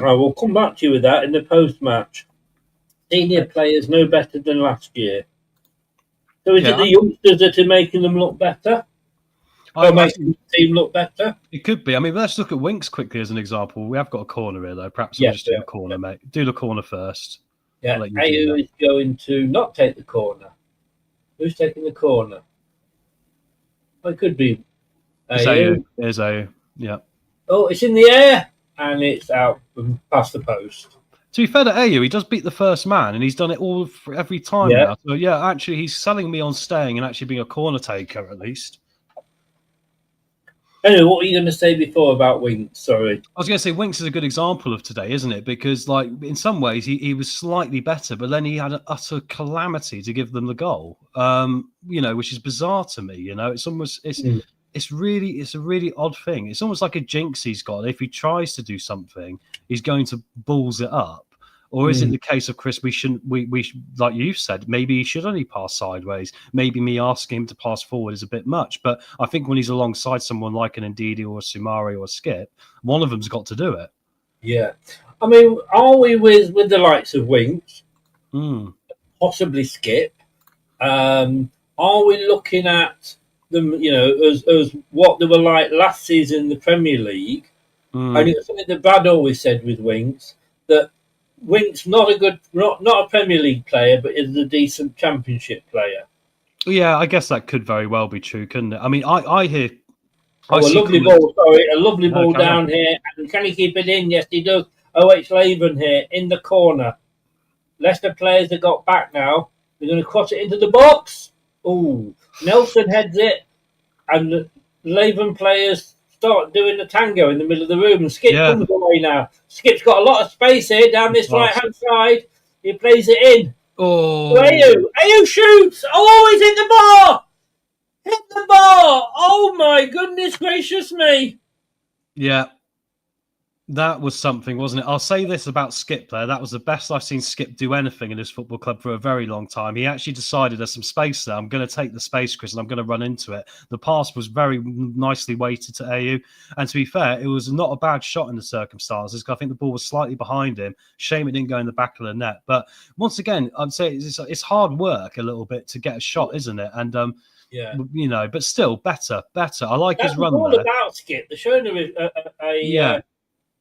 Speaker 4: I will come back to you with that in the post-match. Senior players no better than last year. So is it the youngsters that are making them look better? Or making the team look better?
Speaker 7: It could be. I mean, let's look at Winks quickly as an example. We have got a corner here, though. Perhaps we'll just do the corner, mate. Do the corner first.
Speaker 4: Yeah, Ayew is going to not take the corner. Who's taking the corner? Well, it could be Ayew.
Speaker 7: There's Ayew, yeah.
Speaker 4: Oh, it's in the air, and it's out past the post.
Speaker 7: To be fair to Ayew, he does beat the first man, and he's done it every time now. So, yeah, actually, he's selling me on staying and actually being a corner taker, at least.
Speaker 4: Anyway, what were you going to say before about Winks? Sorry.
Speaker 7: I was going to say Winks is a good example of today, isn't it? Because, like, in some ways, he was slightly better, but then he had an utter calamity to give them the goal, which is bizarre to me. It's almost... It's a really odd thing. It's almost like a jinx he's got. If he tries to do something, he's going to balls it up. Or is it the case of Chris? We like you said, maybe he should only pass sideways. Maybe me asking him to pass forward is a bit much. But I think when he's alongside someone like an Ndidi or a Sumari or a Skip, one of them's got to do it. Yeah,
Speaker 4: I mean, are we with the likes of Winks, possibly Skip? Are we looking at them, as what they were like last season in the Premier League? And it was something that Brad always said with Winks, that Winks not a Premier League player, but is a decent Championship player.
Speaker 7: Yeah, I guess that could very well be true, couldn't it? I mean, I hear.
Speaker 4: A lovely ball down here. And can he keep it in? Yes, he does. OH Leuven here in the corner. Leicester players have got back now. They're going to cross it into the box. Ooh, Nelson heads it, and the Leuven players start doing the tango in the middle of the room, and Skip comes away now. Skip's got a lot of space here down this right-hand side. He plays it in.
Speaker 7: Oh,
Speaker 4: Ayew shoots. Oh, he's hit the bar. Hit the bar. Oh, my goodness gracious me.
Speaker 7: Yeah. That was something, wasn't it? I'll say this about Skip there. That was the best I've seen Skip do anything in this football club for a very long time. He actually decided there's some space there. I'm going to take the space, Chris, and I'm going to run into it. The pass was very nicely weighted to Ayew. And to be fair, it was not a bad shot in the circumstances. I think the ball was slightly behind him. Shame it didn't go in the back of the net. But once again, I'd say it's hard work a little bit to get a shot, isn't it? And but still better. I like his run there.
Speaker 4: About Skip. They're showing him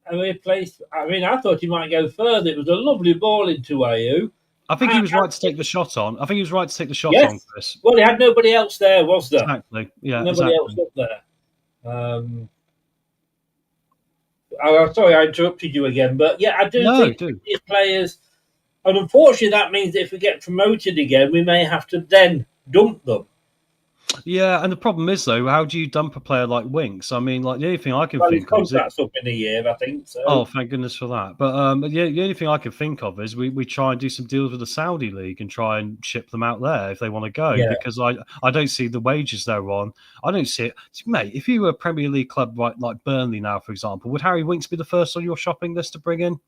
Speaker 4: I thought he might go further. It was a lovely ball into AU.
Speaker 7: I think he was right to take the shot on. I think he was right to take the shot
Speaker 4: Yes.
Speaker 7: on, Chris.
Speaker 4: Well, he had nobody else there, was there?
Speaker 7: Exactly. Yeah,
Speaker 4: Nobody else up there. Sorry, I interrupted you again, but yeah, I do think these players, and unfortunately, that means that if we get promoted again, we may have to then dump them.
Speaker 7: Yeah, and the problem is though, how do you dump a player like Winks? I mean, like the only thing I can think
Speaker 4: his contract's up in a year, I think. So.
Speaker 7: Oh, thank goodness for that. But the only thing I can think of is we try and do some deals with the Saudi league and try and ship them out there if they want to go. Yeah. Because I don't see the wages they're on. I don't see it, mate. If you were a Premier League club like Burnley now, for example, would Harry Winks be the first on your shopping list to bring in?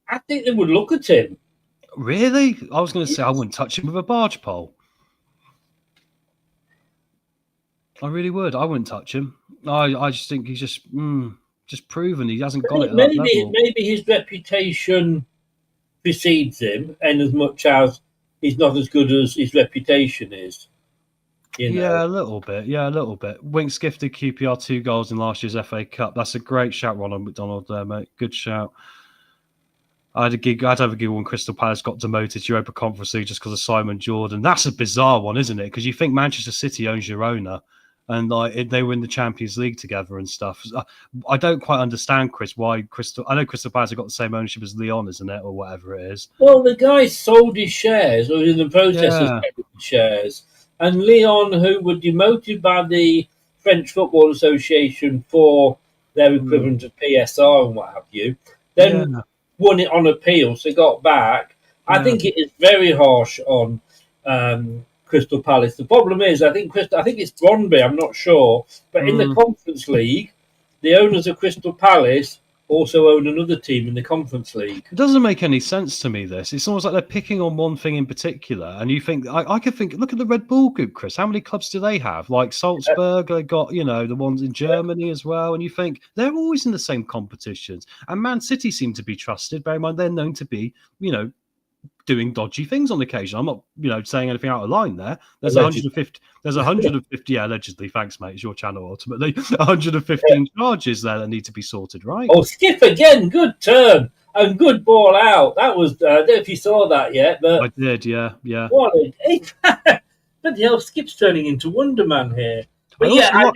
Speaker 4: I think they would look at him.
Speaker 7: Really? I was going to say I wouldn't touch him with a barge pole. I really would. I wouldn't touch him. I just think he's just proven he hasn't got it at that level.
Speaker 4: Maybe his reputation precedes him, and as much as he's not as good as his reputation is. You know?
Speaker 7: Yeah, a little bit. Yeah, a little bit. Winks gifted QPR 2 goals in last year's FA Cup. That's a great shout, Ronald McDonald there, mate. Good shout. I'd have a giggle when Crystal Palace got demoted to Europa Conference League just because of Simon Jordan. That's a bizarre one, isn't it? Because you think Manchester City owns Girona, and they were in the Champions League together and stuff. I don't quite understand, Chris, why I know Crystal Palace have got the same ownership as Lyon, isn't it, or whatever it is.
Speaker 4: Well, the guy sold his shares, or was in the process of selling his shares, and Lyon, who were demoted by the French Football Association for their equivalent of PSR and what have you, then won it on appeal, so got back. I think it is very harsh on Crystal Palace. The problem is, I think it's Brøndby, I'm not sure, but in the Conference League, the owners of Crystal Palace also own another team in the Conference League.
Speaker 7: It doesn't make any sense to me, this. It's almost like they're picking on one thing in particular, and you think, I could think, look at the Red Bull Group, Chris. How many clubs do they have? Like Salzburg, they got, the ones in Germany as well, and you think, they're always in the same competitions. And Man City seem to be trusted, bear in mind, they're known to be, doing dodgy things on occasion. I'm not, saying anything out of line there. There's 150, allegedly, thanks, mate, it's your channel ultimately, 115 charges there that need to be sorted, right?
Speaker 4: Oh, Skip again, good turn, and good ball out. That was, I don't know if you saw that yet, but...
Speaker 7: I did, yeah.
Speaker 4: What bloody hell, Skip's turning into Wonder Man here. But I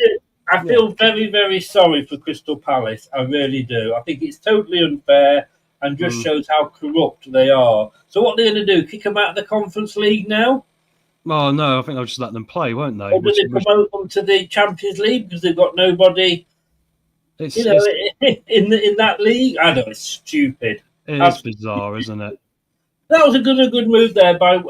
Speaker 4: feel very, very sorry for Crystal Palace, I really do. I think it's totally unfair, and just shows how corrupt they are. So what are they going to do? Kick them out of the Conference League now?
Speaker 7: Oh, no, I think they'll just let them play, won't they?
Speaker 4: Or do they promote them to the Champions League because they've got nobody in that league? I know, it's stupid.
Speaker 7: It is bizarre, isn't it?
Speaker 4: That was a good move there by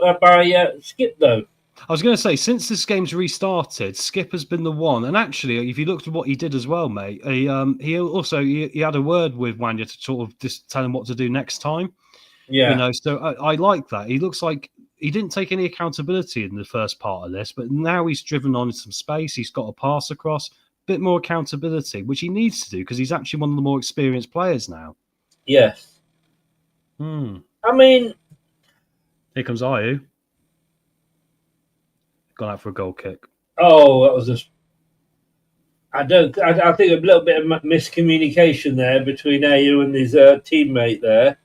Speaker 4: Skip, though.
Speaker 7: I was going to say, since this game's restarted, Skip has been the one. And actually, if you looked at what he did as well, mate, he had a word with Wanya to sort of just tell him what to do next time. Yeah. So I like that. He looks like he didn't take any accountability in the first part of this, but now he's driven on some space. He's got a pass across, a bit more accountability, which he needs to do because he's actually one of the more experienced players now.
Speaker 4: Yes. I mean...
Speaker 7: Here comes Ayew. Gone out for a goal kick.
Speaker 4: Oh, that was just... I think a little bit of miscommunication there between Ayew and his teammate there.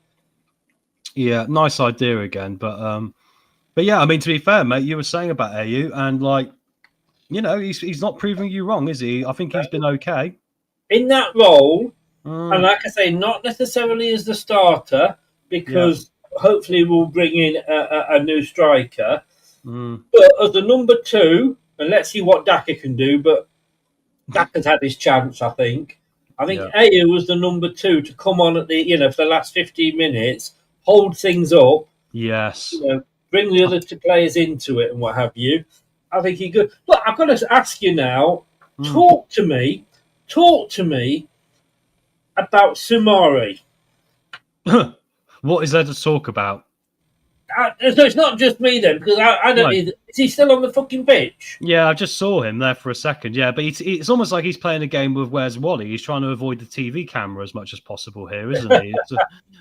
Speaker 7: Yeah, nice idea again, but yeah, I mean, to be fair, mate, you were saying about Ayew, and he's not proving you wrong, is he? I think he's been okay
Speaker 4: in that role, and like I say, not necessarily as the starter, because hopefully we'll bring in a new striker. But as the number 2, and let's see what Daka can do, but Daka's had his chance, I think. Ayew was the number 2 to come on at the, for the last 15 minutes, hold things up.
Speaker 7: Yes.
Speaker 4: Bring the other 2 players into it and what have you. I think he could. Look, I've got to ask you now, talk to me about Sumari.
Speaker 7: What is there to talk about?
Speaker 4: So it's not just me then, because I don't.
Speaker 7: No.
Speaker 4: Is he still on the fucking pitch?
Speaker 7: Yeah, I just saw him there for a second. Yeah, but it's almost like he's playing a game with Where's Wally. He's trying to avoid the TV camera as much as possible here, isn't he?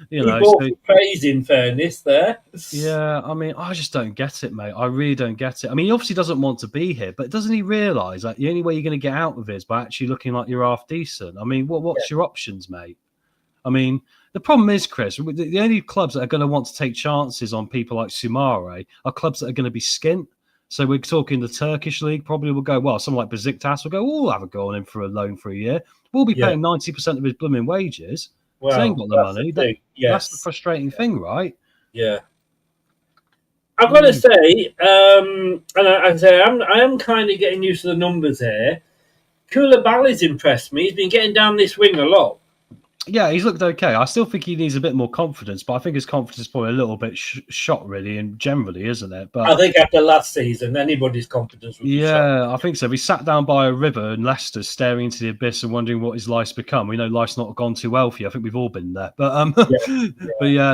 Speaker 4: He bought the praise, in fairness, there.
Speaker 7: Yeah, I mean, I just don't get it, mate. I really don't get it. I mean, he obviously doesn't want to be here, but doesn't he realise that the only way you're going to get out of it is by actually looking like you're half decent? I mean, what's your options, mate? I mean, the problem is, Chris, the only clubs that are going to want to take chances on people like Seagrave are clubs that are going to be skint. So we're talking the Turkish league probably will go, well, someone like Besiktas will go, we'll have a go on him for a loan for a year. We'll be paying 90% of his blooming wages. Well, they ain't got the money. That's the frustrating thing, right?
Speaker 4: Yeah. I've got to say, and I am kind of getting used to the numbers here. Koulibaly's impressed me. He's been getting down this wing a lot.
Speaker 7: Yeah, he's looked okay. I still think he needs a bit more confidence, but I think his confidence is probably a little bit shot, really, and generally, isn't it? But
Speaker 4: I think after last season, anybody's confidence would be shot.
Speaker 7: I think so. We sat down by a river in Leicester, staring into the abyss and wondering what his life's become. We know life's not gone too well for you. I think we've all been there. But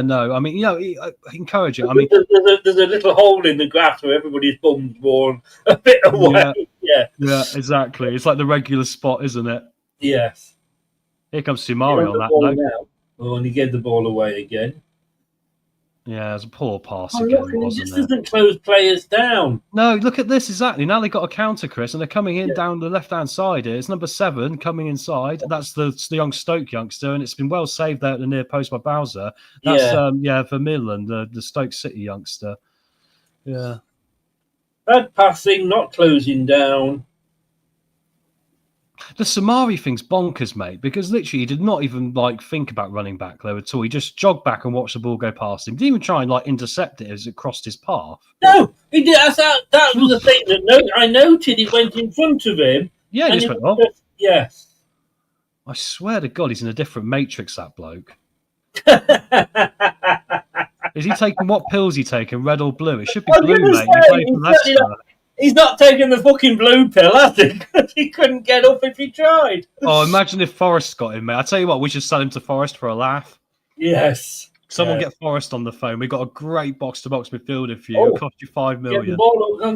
Speaker 7: no. I mean, I encourage it. I mean,
Speaker 4: there's a little hole in the grass where everybody's bum's worn a bit away. Yeah,
Speaker 7: exactly. It's like the regular spot, isn't it?
Speaker 4: Yes.
Speaker 7: Here comes Sumari on that note.
Speaker 4: Oh, and he gave the ball away again.
Speaker 7: Yeah, it was a poor pass again, wasn't
Speaker 4: it? He just doesn't close players down.
Speaker 7: No, look at this, exactly. Now they've got a counter, Chris, and they're coming in down the left-hand side here. It's number 7 coming inside. That's the young Stoke youngster, and it's been well saved there at the near post by Bowser. That's, Vermeulen, the Stoke City youngster. Yeah.
Speaker 4: Bad passing, not closing down.
Speaker 7: The Samari thing's bonkers, mate, because literally he did not even think about running back there at all. He just jogged back and watched the ball go past him. Didn't even try and intercept it as it crossed his path.
Speaker 4: No, he did. That was the thing that I noted. He went in front of him.
Speaker 7: Yeah, he just went off.
Speaker 4: Yes.
Speaker 7: I swear to God, he's in a different matrix, that bloke. Is he taking what pills? He taking red or blue? It should be blue, mate. He played for Leicester.
Speaker 4: He's not taking the fucking blue pill, has he? Because he couldn't get up if he tried.
Speaker 7: Oh, imagine if Forrest got him, mate. I tell you what, we should sell him to Forrest for a laugh.
Speaker 4: Yes.
Speaker 7: Someone get Forrest on the phone. We've got a great box-to-box midfielder for you. It'll cost you $5 million.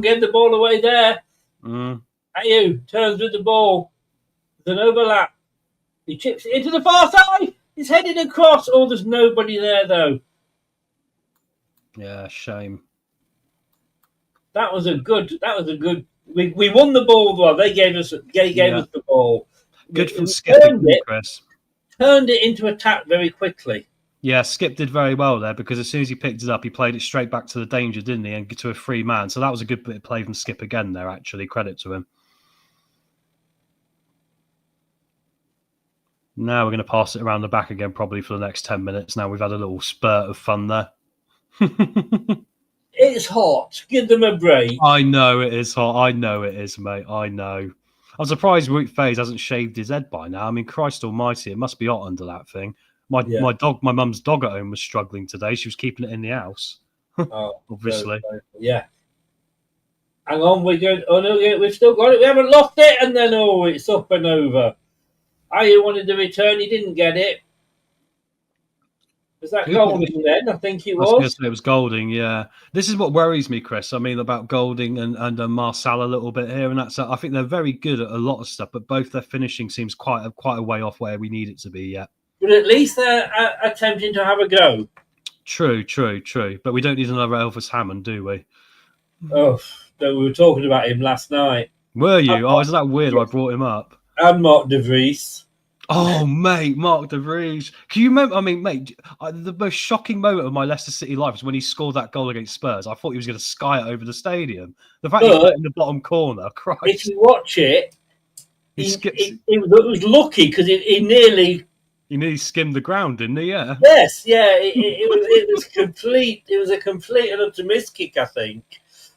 Speaker 4: Get the ball away there. At you. Turns with the ball. There's an overlap. He chips it into the far side. He's headed across. Oh, there's nobody there, though.
Speaker 7: Yeah, shame.
Speaker 4: That was a good. We won the ball. Well, they gave us the ball.
Speaker 7: Good from skipping, Chris.
Speaker 4: Turned it into attack very quickly.
Speaker 7: Yeah, Skip did very well there because as soon as he picked it up, he played it straight back to the danger, didn't he? And to a free man. So that was a good bit of play from Skip again there, actually. Credit to him. Now we're going to pass it around the back again probably for the next 10 minutes. Now we've had a little spurt of fun there.
Speaker 4: It's hot. Give them a break.
Speaker 7: I know it is hot. I know it is, mate. I know. I'm surprised Root Faze hasn't shaved his head by now. I mean, Christ almighty, it must be hot under that thing. My mum's dog at home was struggling today. She was keeping it in the house.
Speaker 4: Oh,
Speaker 7: obviously.
Speaker 4: Yeah. Hang on, we're good. Oh no, we've still got it. We haven't lost it, and then it's up and over. You wanted the return, he didn't get it. Was that Golding then? I think it was.
Speaker 7: I was going to say it was Golding, yeah. This is what worries me, Chris. I mean, about Golding and Marcel a little bit here, and that's. I think they're very good at a lot of stuff, but both their finishing seems quite a way off where we need it to be yet.
Speaker 4: But at least they're attempting to have a go.
Speaker 7: True. But we don't need another Elvis Hammond, do we?
Speaker 4: Oh, no, we were talking about him last night.
Speaker 7: Were you? Isn't that weird? I brought him up.
Speaker 4: And Mark De Vries.
Speaker 7: Oh, mate, Mark De Vries. Can you remember? I mean, mate, the most shocking moment of my Leicester City life was when he scored that goal against Spurs. I thought he was going to sky it over the stadium. The fact he put it in the bottom corner, Christ.
Speaker 4: If you watch it, it was lucky because he nearly
Speaker 7: skimmed the ground, didn't he? Yeah.
Speaker 4: Yes, yeah. It was complete. It was a complete and utter miss kick, I think.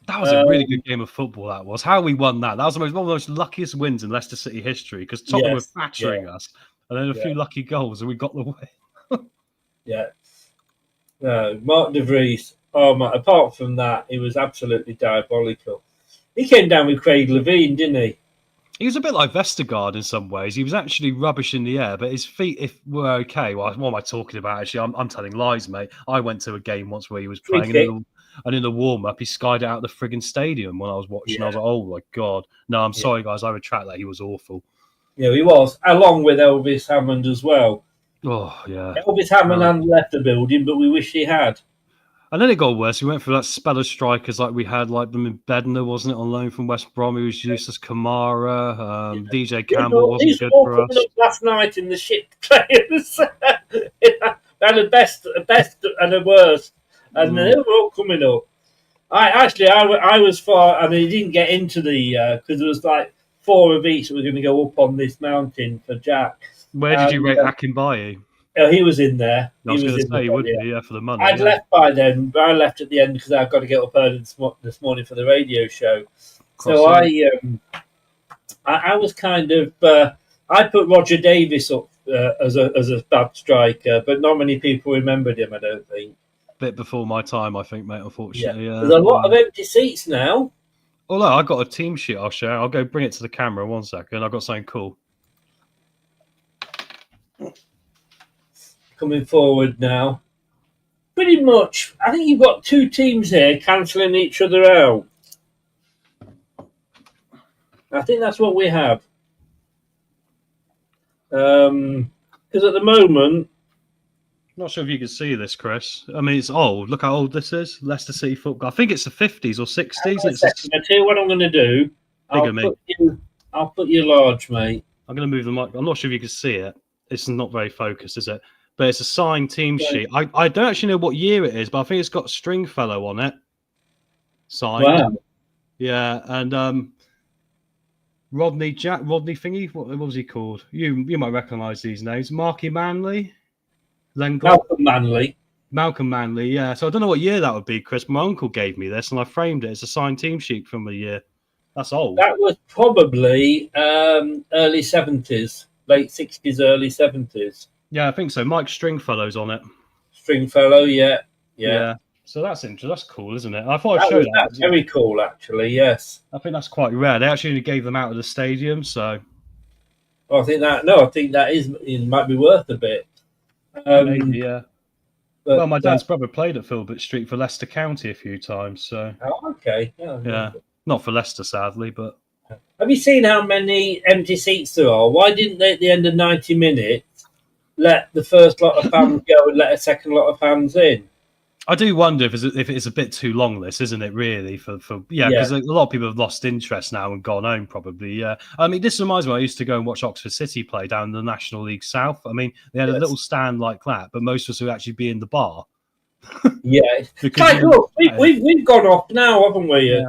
Speaker 7: That was a really good game of football, that was. How we won that. That was one of the most luckiest wins in Leicester City history because Tottenham were battering us. And then a few lucky goals and we got the win.
Speaker 4: Yeah. No, Mark De Vries. Oh, my, apart from that, he was absolutely diabolical. He came down with Craig Levein, didn't he?
Speaker 7: He was a bit like Vestergaard in some ways. He was actually rubbish in the air, but his feet were okay. Well, what am I talking about? Actually, I'm telling lies, mate. I went to a game once where he was playing. And in the warm-up, he skied it out the frigging stadium when I was watching.
Speaker 4: Yeah.
Speaker 7: I was like, oh, my God. No, I'm sorry, guys. I retract that. He was awful.
Speaker 4: Yeah, he was, along with Elvis Hammond as well.
Speaker 7: Oh, yeah.
Speaker 4: Elvis Hammond hadn't left the building, but we wish he had.
Speaker 7: And then it got worse. We went through that spell of strikers like we had, like them in Bednar, wasn't it, on loan from West Brom? He was useless. Kamara, DJ Campbell wasn't good for us.
Speaker 4: Last night in the shit players. They had a best and a worst, and they were all coming up. I was far, and he didn't get into the because there was like 4 of each that were going to go up on this mountain for Jack.
Speaker 7: Where did you rate Akinbaye?
Speaker 4: He was in there.
Speaker 7: I was going to say he would be, for the money.
Speaker 4: I'd left by then, but I left at the end because I've got to get up early this morning for the radio show. So I was kind of I put Roger Davis up as a bad striker, but not many people remembered him. I don't think.
Speaker 7: Bit before my time, I think, mate. Unfortunately,
Speaker 4: There's a lot of empty seats now.
Speaker 7: Although I got a team sheet, I'll share. I'll go bring it to the camera. 1 second. I've got something cool.
Speaker 4: Coming forward now. Pretty much, I think you've got 2 teams here cancelling each other out. I think that's what we have. Because at the moment...
Speaker 7: Not sure if you can see this, Chris. I mean, it's old. Look how old this is. Leicester City football. I think it's the 50s or 60s.
Speaker 4: I tell you what I'm going to do. I'll put you large, mate.
Speaker 7: I'm going to move the mic. I'm not sure if you can see it. It's not very focused, is it? But it's a signed team sheet. I don't actually know what year it is, but I think it's got Stringfellow on it. Signed.
Speaker 4: Wow.
Speaker 7: Yeah, and Rodney Thingy. What was he called? You might recognise these names. Marky Manley. Malcolm Manley. Yeah. So I don't know what year that would be, Chris. My uncle gave me this, and I framed it. It's a signed team sheet from a year. That's old.
Speaker 4: That was probably early 70s, late 60s, early 70s.
Speaker 7: Yeah, I think so. Mike Stringfellow's on it.
Speaker 4: Stringfellow, yeah.
Speaker 7: So that's interesting. That's cool, isn't it? I thought I'd show that.
Speaker 4: That's very cool, actually. Yes.
Speaker 7: I think that's quite rare. They actually only gave them out of the stadium, so.
Speaker 4: Well, I think that it might be worth a bit.
Speaker 7: Maybe, yeah.
Speaker 4: But,
Speaker 7: well, my dad's brother played at Filbert Street for Leicester County a few times, so.
Speaker 4: Oh, okay.
Speaker 7: Yeah. Not for Leicester, sadly, but.
Speaker 4: Have you seen how many empty seats there are? Why didn't they, at the end of 90 minutes, let the first lot of fans go and let a second lot of fans in?
Speaker 7: I do wonder if it's a bit too long, this, isn't it, really? Because a lot of people have lost interest now and gone home, probably, yeah. I mean, this reminds me, I used to go and watch Oxford City play down in the National League South. I mean, they had a little stand like that, but most of us would actually be in the bar.
Speaker 4: Yeah. Look, we've gone off now, haven't we,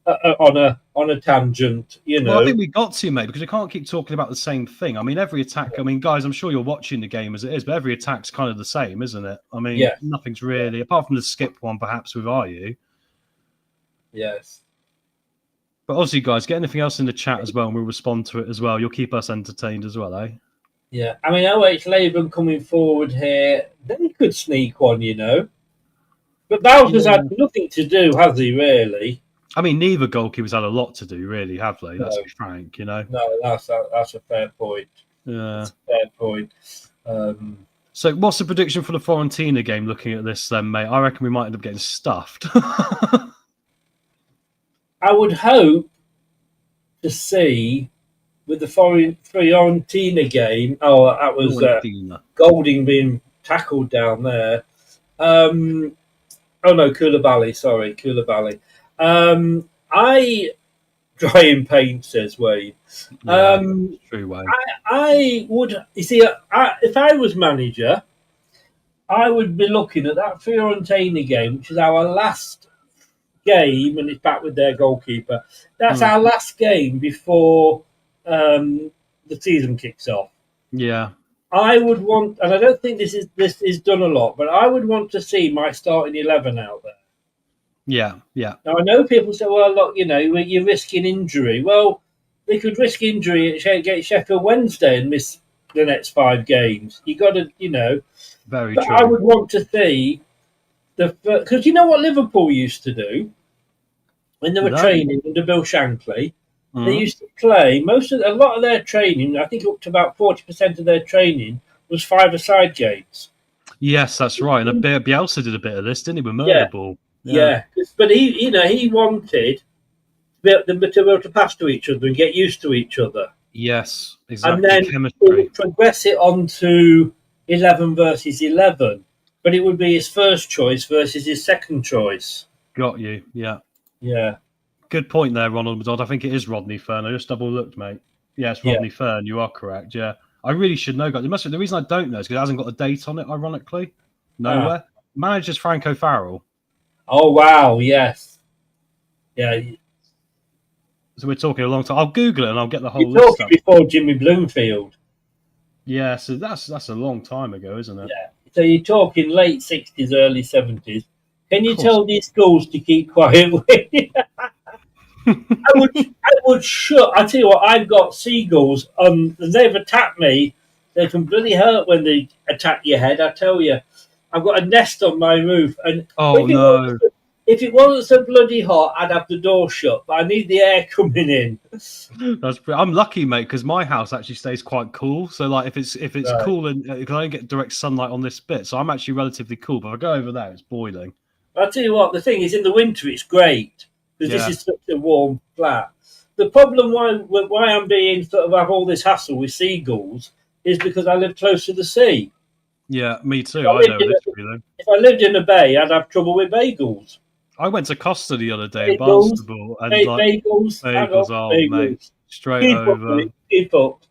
Speaker 4: on a tangent, you know.
Speaker 7: Well, I think we got to, mate, because we can't keep talking about the same thing. I mean, every attack, guys, I'm sure you're watching the game as it is, but every attack's kind of the same, isn't it? I mean, nothing's really, apart from the skip one, perhaps, with RU.
Speaker 4: Yes.
Speaker 7: But obviously, guys, get anything else in the chat as well, and we'll respond to it as well. You'll keep us entertained as well, eh?
Speaker 4: Yeah. I mean, OH Leuven coming forward here, they could sneak one, you know. But Bowser's had nothing to do, has he, really?
Speaker 7: I mean, neither goalkeepers had a lot to do, really, have they? Let's be frank, you know.
Speaker 4: No, that's a fair point.
Speaker 7: Yeah,
Speaker 4: that's a fair point.
Speaker 7: So, what's the prediction for the Fiorentina game? Looking at this, then, mate, I reckon we might end up getting stuffed.
Speaker 4: I would hope to see with the Fiorentina game. Oh, that was Golding being tackled down there. Oh no, Koulibaly. Sorry, Koulibaly. I dry in pain, says Wayne.
Speaker 7: True, Wayne.
Speaker 4: I would, you see, if I was manager, I would be looking at that Fiorentina game, which is our last game, and it's back with their goalkeeper. That's our last game before the season kicks off.
Speaker 7: Yeah.
Speaker 4: I would want, and I don't think this is done a lot, but I would want to see my starting 11 out there.
Speaker 7: Yeah.
Speaker 4: Now, I know people say, well, look, you know, you're risking injury. Well, they could risk injury against Sheffield Wednesday and miss the next 5 games. You got to, you know.
Speaker 7: Very
Speaker 4: true.
Speaker 7: True.
Speaker 4: I would want to see because you know what Liverpool used to do when they were training under Bill Shankly. Mm-hmm. They used to play a lot of their training. I think up to about 40% of their training was 5-a-side games.
Speaker 7: Yes, that's right. And Bielsa did a bit of this, didn't he, with Murderball?
Speaker 4: Yeah. But he wanted them to be able to pass to each other and get used to each other.
Speaker 7: Yes,
Speaker 4: And
Speaker 7: exactly.
Speaker 4: then he
Speaker 7: Chemistry.
Speaker 4: would progress it onto 11 versus 11. But it would be his first choice versus his second choice.
Speaker 7: Got you. Yeah.
Speaker 4: Yeah.
Speaker 7: Good point there, Ronald Madod. I think it is Rodney Fern. I just double looked, mate. Yeah, it's Rodney Fern. You are correct. Yeah. I really should know, guys. The reason I don't know is because it hasn't got a date on it, ironically. Nowhere. Manager's Franco Farrell.
Speaker 4: Oh, wow. Yes. Yeah.
Speaker 7: So we're talking a long time. I'll Google it and I'll get the whole
Speaker 4: You're
Speaker 7: list
Speaker 4: talking
Speaker 7: up.
Speaker 4: before Jimmy Bloomfield.
Speaker 7: Yeah, so that's a long time ago, isn't it?
Speaker 4: Yeah. So you're talking late 60s, early 70s. Can you tell these schools to keep quiet? I would shut. I tell you what, I've got seagulls. They've attacked me. They can bloody hurt when they attack your head. I tell you, I've got a nest on my roof, and if it wasn't so bloody hot, I'd have the door shut. But I need the air coming in.
Speaker 7: I'm lucky, mate, because my house actually stays quite cool. So, like, if it's cool and because I don't get direct sunlight on this bit, so I'm actually relatively cool. But if I go over there, it's boiling.
Speaker 4: I'll tell you what. The thing is, in the winter, it's great because this is such a warm flat. The problem why I'm being sort of have all this hassle with seagulls is because I live close to the sea.
Speaker 7: Yeah, me too. I know this feeling.
Speaker 4: If I lived in a bay, I'd have trouble with bagels.
Speaker 7: I went to Costa the other day, Barnstable, and bagels, mate, straight over.
Speaker 4: Keep up.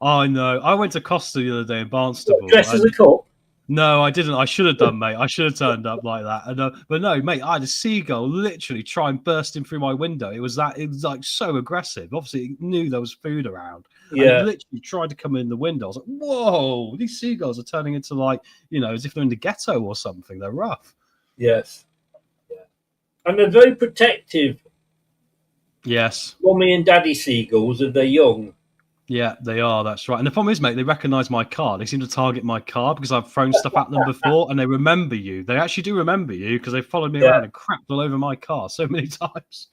Speaker 7: I know. I went to Costa the other day in Barnstable.
Speaker 4: Dressed as a cook?
Speaker 7: No, I didn't. I should have done, mate. I should have turned up like that. And, but no, mate, I had a seagull literally try and burst in through my window. It was like so aggressive. Obviously, it knew there was food around. Yeah. And it literally tried to come in the window. I was like, whoa, these seagulls are turning into as if they're in the ghetto or something. They're rough.
Speaker 4: Yes. Yeah. And they're very protective.
Speaker 7: Yes.
Speaker 4: Mummy and daddy seagulls, if they're young.
Speaker 7: Yeah, they are. That's right. And the problem is, mate, they recognise my car. They seem to target my car because I've thrown stuff at them before, and they remember you. They actually do remember you because they followed me around and crapped all over my car so many times.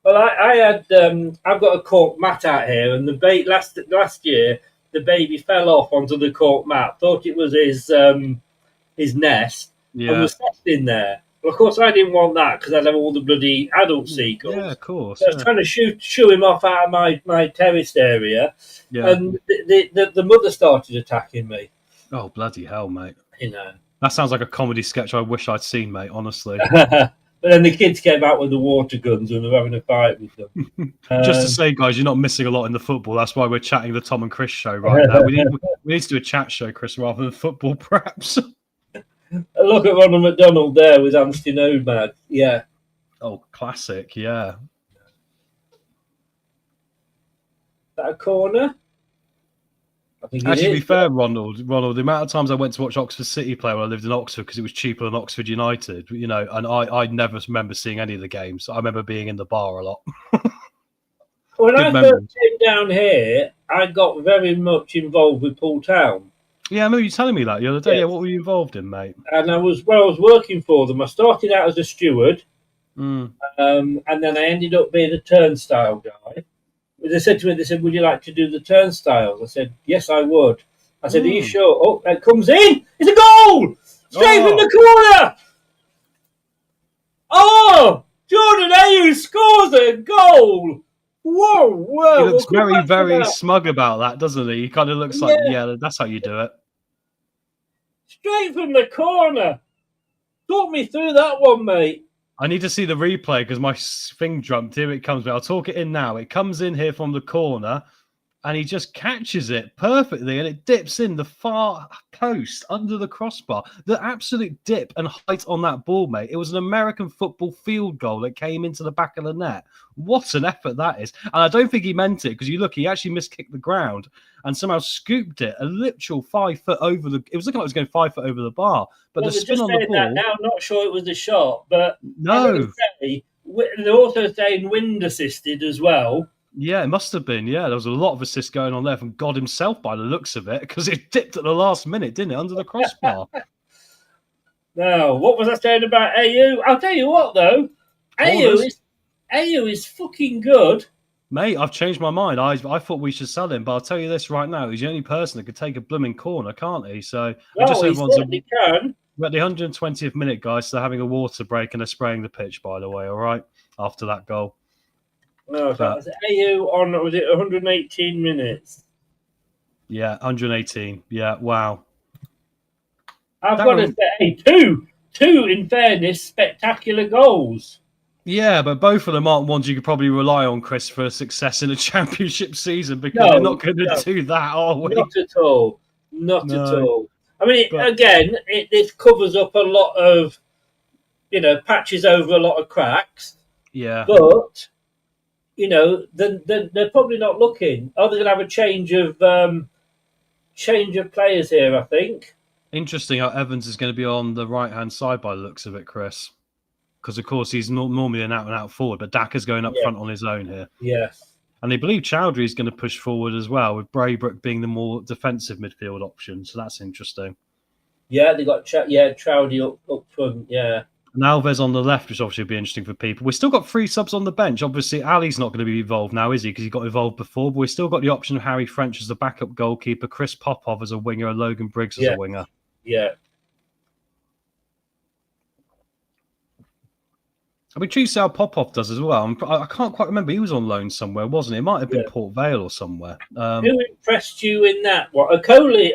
Speaker 4: Well, I've got a cork mat out here, and the last year the baby fell off onto the cork mat. Thought it was his nest, and was left in there. Well, of course, I didn't want that because I'd have all the bloody adult seagulls.
Speaker 7: Yeah, of course.
Speaker 4: So I was trying to shoo him off out of my terraced area, and the mother started attacking me.
Speaker 7: Oh, bloody hell, mate.
Speaker 4: You know.
Speaker 7: That sounds like a comedy sketch I wish I'd seen, mate, honestly.
Speaker 4: But then the kids came out with the water guns and were having a fight with them.
Speaker 7: Just to say, guys, you're not missing a lot in the football. That's why we're chatting the Tom and Chris show right now. We need to do a chat show, Chris, rather than football, perhaps.
Speaker 4: Look at Ronald McDonald there with Amnesty Nomad. Yeah.
Speaker 7: Oh, classic. Yeah. Is
Speaker 4: that a corner? I think
Speaker 7: actually, to be fair, Ronald, the amount of times I went to watch Oxford City play when I lived in Oxford because it was cheaper than Oxford United, and I never remember seeing any of the games. I remember being in the bar a lot.
Speaker 4: When I first came down here, I got very much involved with Poole Town.
Speaker 7: Yeah, I remember you telling me that the other day. Yes. Yeah, what were you involved in, mate?
Speaker 4: And I was working for them. I started out as a steward, and then I ended up being a turnstile guy. They said to me, would you like to do the turnstiles? I said, yes, I would. I said, are you sure? Oh, it comes in. It's a goal! Straight from the corner! Oh! Jordan Ayew scores a goal! Whoa!
Speaker 7: He looks very smug about that, doesn't he? He kind of looks like, that's how you do it.
Speaker 4: Straight from the corner. Talk me through that one, mate.
Speaker 7: I need to see the replay because my thing jumped. Here it comes. I'll talk it in now. It comes in here from the corner, and he just catches it perfectly, and it dips in the far post under the crossbar. The absolute dip and height on that ball, mate. It was an American football field goal that came into the back of the net. What an effort that is. And I don't think he meant it because you look, he actually miskicked the ground and somehow scooped it a literal 5 foot over the... It was looking like it was going 5 foot over the bar. But the spin on the ball...
Speaker 4: Now I'm not sure it was the shot, but...
Speaker 7: No.
Speaker 4: They're also saying wind assisted as well.
Speaker 7: Yeah, it must have been. Yeah, there was a lot of assists going on there from God himself by the looks of it because it dipped at the last minute, didn't it, under the crossbar?
Speaker 4: Now, what was I saying about Ayew? I'll tell you what, though. Ayew is fucking good.
Speaker 7: Mate, I've changed my mind. I thought we should sell him, but I'll tell you this right now. He's the only person that could take a blooming corner, can't he? So
Speaker 4: he certainly can.
Speaker 7: We're at the 120th minute, guys. So they're having a water break and they're spraying the pitch, by the way, all right? After that goal.
Speaker 4: No, that was AU on, was it 118 minutes?
Speaker 7: Yeah, 118. Yeah, wow.
Speaker 4: I've got to say, two, in fairness, spectacular goals.
Speaker 7: Yeah, but both of them aren't ones you could probably rely on, Chris, for success in a championship season because they're not going to do that, are we?
Speaker 4: Not at all. Not at all. I mean, this covers up a lot of, patches over a lot of cracks.
Speaker 7: Yeah.
Speaker 4: But, they're probably not looking. Oh, they're going to have a change of players here, I think.
Speaker 7: Interesting how Evans is going to be on the right-hand side by the looks of it, Chris. Because, of course, he's normally an out-and-out forward, but Daka's going up front on his own here.
Speaker 4: Yes.
Speaker 7: And they believe Chowdhury is going to push forward as well, with Braybrook being the more defensive midfield option. So that's interesting.
Speaker 4: Yeah, they got Chowdhury up front, yeah.
Speaker 7: And Alves on the left, which obviously will be interesting for people. We've still got 3 subs on the bench. Obviously, Ali's not going to be involved now, is he? Because he got involved before. But we've still got the option of Harry French as the backup goalkeeper, Chris Popov as a winger, and Logan Briggs as a winger.
Speaker 4: Yeah.
Speaker 7: I'll be curious to see how Popov does as well. I can't quite remember. He was on loan somewhere, wasn't he? It might have been Port Vale or somewhere.
Speaker 4: Who impressed you in that? What? Not Koulibaly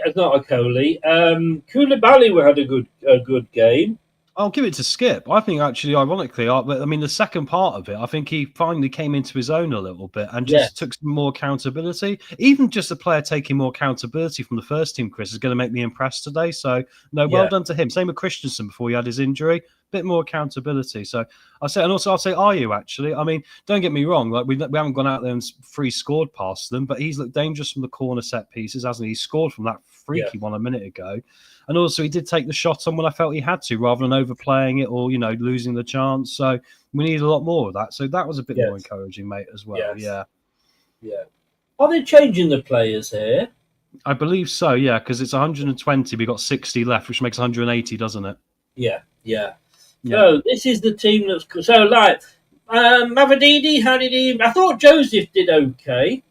Speaker 4: had a good game.
Speaker 7: I'll give it to Skip. I think actually, ironically, the second part of it, I think he finally came into his own a little bit and just took some more accountability. Even just a player taking more accountability from the first team, Chris, is going to make me impressed today. So, well done to him. Same with Christensen before he had his injury. Bit more accountability. So I'll say Ayew actually. I mean, don't get me wrong. Like we haven't gone out there and free scored past them, but he's looked dangerous from the corner set pieces, hasn't he? He scored from that freaky one a minute ago, and also he did take the shot on when I felt he had to, rather than overplaying it or losing the chance. So we need a lot more of that. So that was a bit more encouraging, mate, as well.
Speaker 4: Yes. Yeah. Are they changing the players here?
Speaker 7: I believe so. Yeah, because it's 120. We got 60 left, which makes 180, doesn't it?
Speaker 4: Yeah. So this is the team that's so like Mavididi. How did he? I thought Joseph did okay.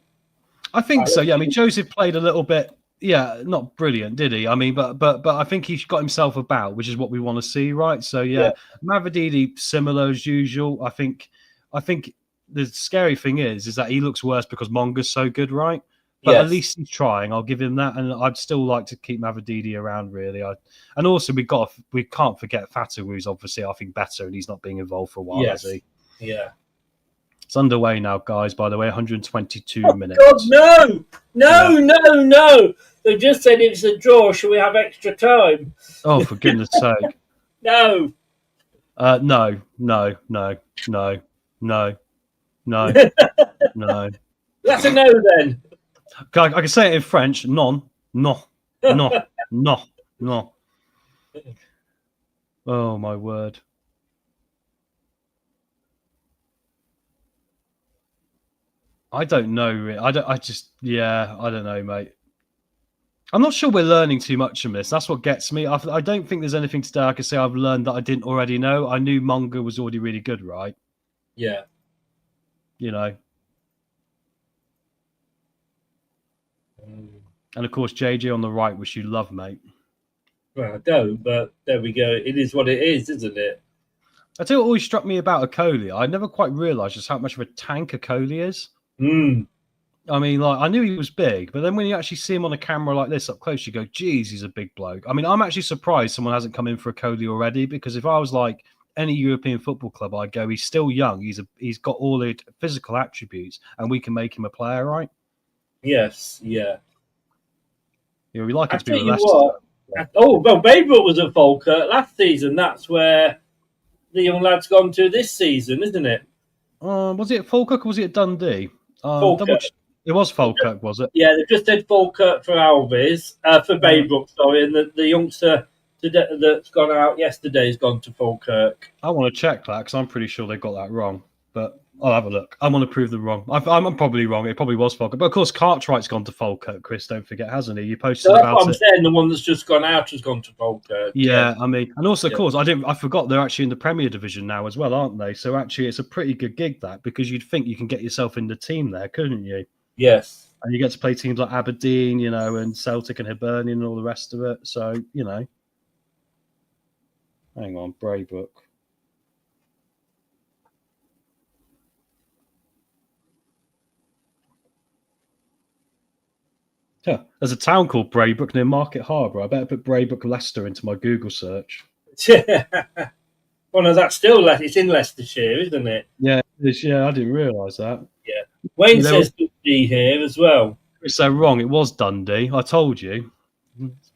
Speaker 7: I think so. Yeah, I mean Joseph played a little bit. Yeah, not brilliant, did he? I mean, but I think he's got himself about, which is what we want to see, right? So Mavididi similar as usual. I think the scary thing is that he looks worse because Monga's so good, right? But at least he's trying. I'll give him that, and I'd still like to keep Mavididi around. Really, and also we can't forget Fatu, who's obviously I think better, and he's not being involved for a while, has he?
Speaker 4: Yeah.
Speaker 7: It's underway now, guys. By the way, 122 minutes.
Speaker 4: God, no! They've just said it's a draw. Shall we have extra time?
Speaker 7: Oh, for goodness' sake!
Speaker 4: No.
Speaker 7: No.
Speaker 4: That's a no then.
Speaker 7: I can say it in French. No. Oh, my word. I don't know. I don't know, mate. I'm not sure we're learning too much from this. That's what gets me. I don't think there's anything today I can say I've learned that I didn't already know. I knew Monga was already really good, right?
Speaker 4: Yeah.
Speaker 7: And of course, JJ on the right, which you love, mate.
Speaker 4: Well, I don't, but there we go. It is what it is, isn't it?
Speaker 7: I tell you what always struck me about Okoli. I never quite realised just how much of a tank Okoli is. I mean, I knew he was big, but then when you actually see him on a camera like this up close, you go, geez, he's a big bloke. I mean, I'm actually surprised someone hasn't come in for Okoli already, because if I was like any European football club, I'd go, he's still young. He's got all the physical attributes, and we can make him a player, right?
Speaker 4: Yes, yeah.
Speaker 7: We like it to be with Leicester.
Speaker 4: Baybrook was at Falkirk last season. That's where the young lad's gone to this season, isn't it?
Speaker 7: Was it at Falkirk or was it at Dundee? It was Falkirk, was it?
Speaker 4: Yeah, they just did Falkirk for Alves, for Baybrook, sorry, and the youngster that's gone out yesterday has gone to Falkirk.
Speaker 7: I want to check that because I'm pretty sure they got that wrong, but I'll have a look. I want to prove them wrong. I'm probably wrong. It probably was Falkirk. But of course, Cartwright's gone to Falkirk, Chris, don't forget, hasn't he? You posted about it.
Speaker 4: That's what I'm saying. The one that's just gone out has gone to Falkirk.
Speaker 7: Yeah, I mean, and also, of course, I forgot they're actually in the Premier Division now as well, aren't they? So actually, it's a pretty good gig, that, because you'd think you can get yourself in the team there, couldn't you?
Speaker 4: Yes.
Speaker 7: And you get to play teams like Aberdeen, and Celtic and Hibernian and all the rest of it. So, Hang on, Braybrook. Yeah, there's a town called Braybrook near Market Harbour. I better put Braybrook, Leicester into my Google search.
Speaker 4: Well, no, that's still it's in Leicestershire, isn't it?
Speaker 7: Yeah, I didn't realise that.
Speaker 4: Yeah. Wayne says Dundee here as well.
Speaker 7: It's so wrong. It was Dundee. I told you.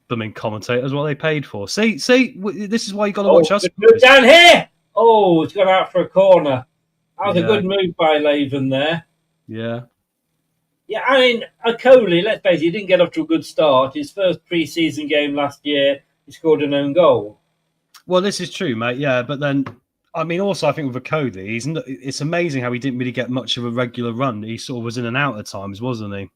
Speaker 7: Blooming commentators, what they paid for. See, this is why you got to watch us.
Speaker 4: Move down here. Oh, it's gone out for a corner. That was a good move by Leuven there.
Speaker 7: Yeah.
Speaker 4: Yeah, I mean, Coley, let's face it, he didn't get off to a good start. His first pre-season game last year, he scored an own goal.
Speaker 7: Well, this is true, mate. Yeah, but then, I mean, also I think with Akoli, it's amazing how he didn't really get much of a regular run. He sort of was in and out at times, wasn't he?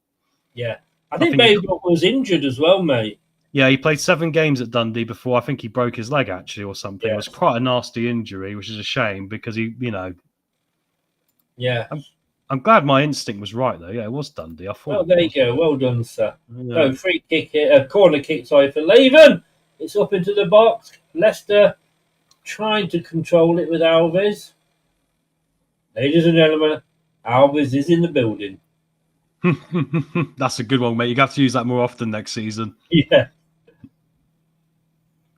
Speaker 4: Yeah. I think Braybrook was injured as well, mate.
Speaker 7: Yeah, he played 7 games at Dundee before I think he broke his leg, actually, or something.
Speaker 4: Yes.
Speaker 7: It was quite a nasty injury, which is a shame because he,
Speaker 4: Yeah.
Speaker 7: I'm glad my instinct was right, though. Yeah, it was Dundee. I thought.
Speaker 4: Well, there you go. Well done, sir.
Speaker 7: Yeah.
Speaker 4: So, free kick, corner kick, for Leuven. It's up into the box. Leicester trying to control it with Alves. Ladies and gentlemen, Alves is in the building.
Speaker 7: That's a good one, mate. You have to use that more often next season.
Speaker 4: Yeah.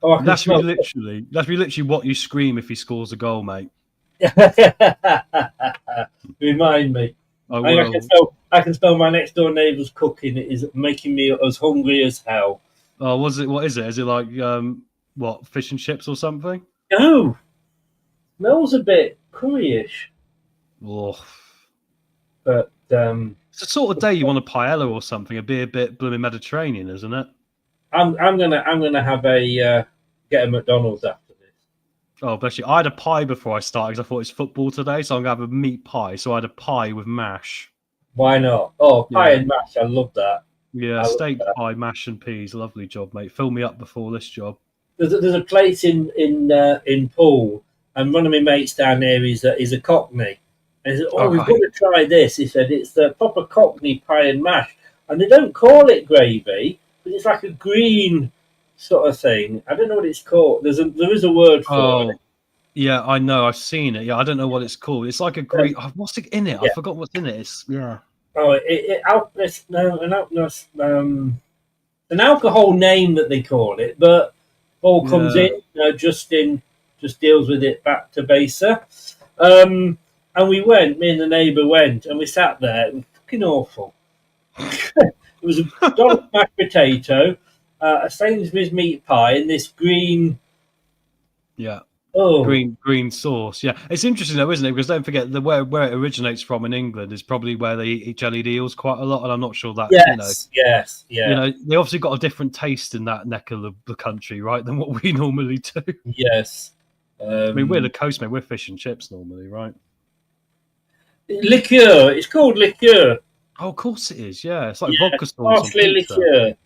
Speaker 4: Oh,
Speaker 7: that's literally what you scream if he scores a goal, mate.
Speaker 4: Remind me. I can smell my next door neighbour's cooking. It is making me as hungry as hell.
Speaker 7: Oh, what is it? Is it like what, fish and chips or something?
Speaker 4: No. Smells a bit curry-ish.
Speaker 7: Oh.
Speaker 4: But
Speaker 7: it's the sort of day you want a paella or something. It'd be a bit blooming Mediterranean, isn't it?
Speaker 4: I'm gonna have get a McDonald's after this.
Speaker 7: Oh, bless you. I had a pie before I started because I thought it was football today, so I'm gonna have a meat pie. So I had a pie with mash.
Speaker 4: Why not? Oh, pie and mash. I love that.
Speaker 7: Yeah, steak pie, mash and peas. Lovely job, mate. Fill me up before this job.
Speaker 4: There's a place in Poole, and one of my mates down there is a Cockney. And he said, we've got to try this. He said, it's the proper Cockney pie and mash. And they don't call it gravy, but it's like a green sort of thing. I don't know what it's called. There is a word for it.
Speaker 7: Yeah, I know. I've seen it. Yeah, I don't know what it's called. It's like a green... what's it in it? Yeah. I forgot what's in it. It's... Yeah.
Speaker 4: Oh, an alcohol name that they call it, but Paul comes in, Justin just deals with it back to Besa. And we went, me and the neighbour went, and we sat there. It was fucking awful. It was a dollop mashed potato, a Sainsbury's meat pie, and this green...
Speaker 7: Yeah.
Speaker 4: Oh.
Speaker 7: Green sauce. Yeah. It's interesting, though, isn't it? Because don't forget, where it originates from in England is probably where they eat jellied eels quite a lot, and I'm not sure that,
Speaker 4: Yes.
Speaker 7: They obviously got a different taste in that neck of the country, right, than what we normally do.
Speaker 4: Yes.
Speaker 7: I mean, we're the coast, mate. We're fish and chips normally, right?
Speaker 4: Liqueur. It's called liqueur.
Speaker 7: Oh, of course it is. Yeah, it's like vodka sauce.
Speaker 4: Parsley liqueur,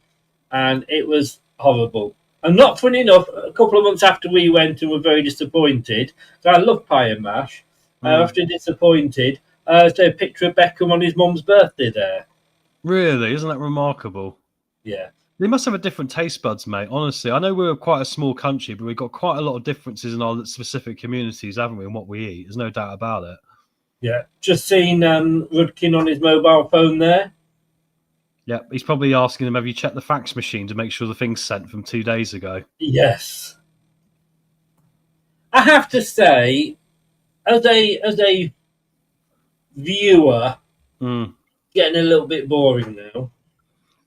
Speaker 4: and it was horrible. And not funny enough, a couple of months after we went and were very disappointed, so I love pie and mash. After disappointed, so a picture of Beckham on his mum's birthday there.
Speaker 7: Really? Isn't that remarkable?
Speaker 4: Yeah.
Speaker 7: They must have a different taste buds, mate. Honestly, I know we're quite a small country, but we've got quite a lot of differences in our specific communities, haven't we, in what we eat? There's no doubt about it.
Speaker 4: Yeah. Just seen Rudkin on his mobile phone there.
Speaker 7: Yeah, he's probably asking them, have you checked the fax machine to make sure the thing's sent from 2 days ago?
Speaker 4: Yes. I have to say, as a viewer, getting a little bit boring now.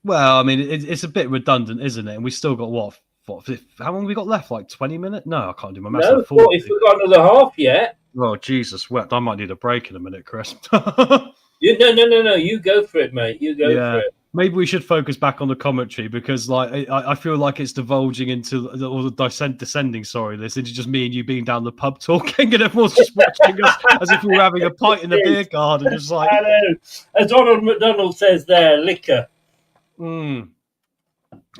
Speaker 7: Well, I mean, it's a bit redundant, isn't it? And we still got what? How long have we got left? Like 20 minutes? No, I can't do my math.
Speaker 4: No, 40. If we've got another half yet.
Speaker 7: Oh, Jesus wept. I might need a break in a minute, Chris.
Speaker 4: No. You go for it, mate. You go for it.
Speaker 7: Maybe we should focus back on the commentary because, like, I feel like it's divulging into descending. This into just me and you being down the pub talking, and everyone's just watching us as if we were having a pint in the beer garden. Just like,
Speaker 4: I know. As Donald McDonald says there, liquor.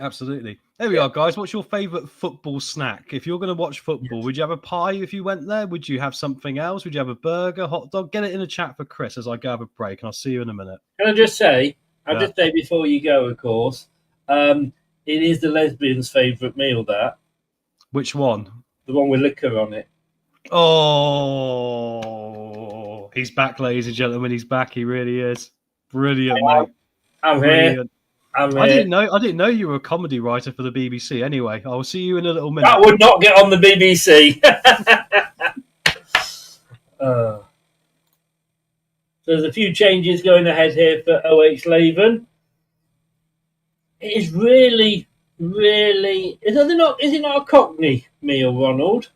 Speaker 7: Absolutely. There we are, guys. What's your favourite football snack? If you're going to watch football, would you have a pie if you went there? Would you have something else? Would you have a burger, hot dog? Get it in the chat for Chris as I go have a break, and I'll see you in a minute.
Speaker 4: Can I just say, just say before you go, of course, it is the lesbians' favourite meal, that.
Speaker 7: Which one?
Speaker 4: The one with liquor on it.
Speaker 7: Oh, he's back, ladies and gentlemen. He's back. He really is. Brilliant, mate.
Speaker 4: I'm
Speaker 7: Brilliant.
Speaker 4: here.
Speaker 7: I didn't know you were a comedy writer for the BBC. Anyway, I'll see you in a little minute.
Speaker 4: That would not get on the BBC. So there's a few changes going ahead here for OH Leuven. It is really. Is it not a Cockney meal, Ronald?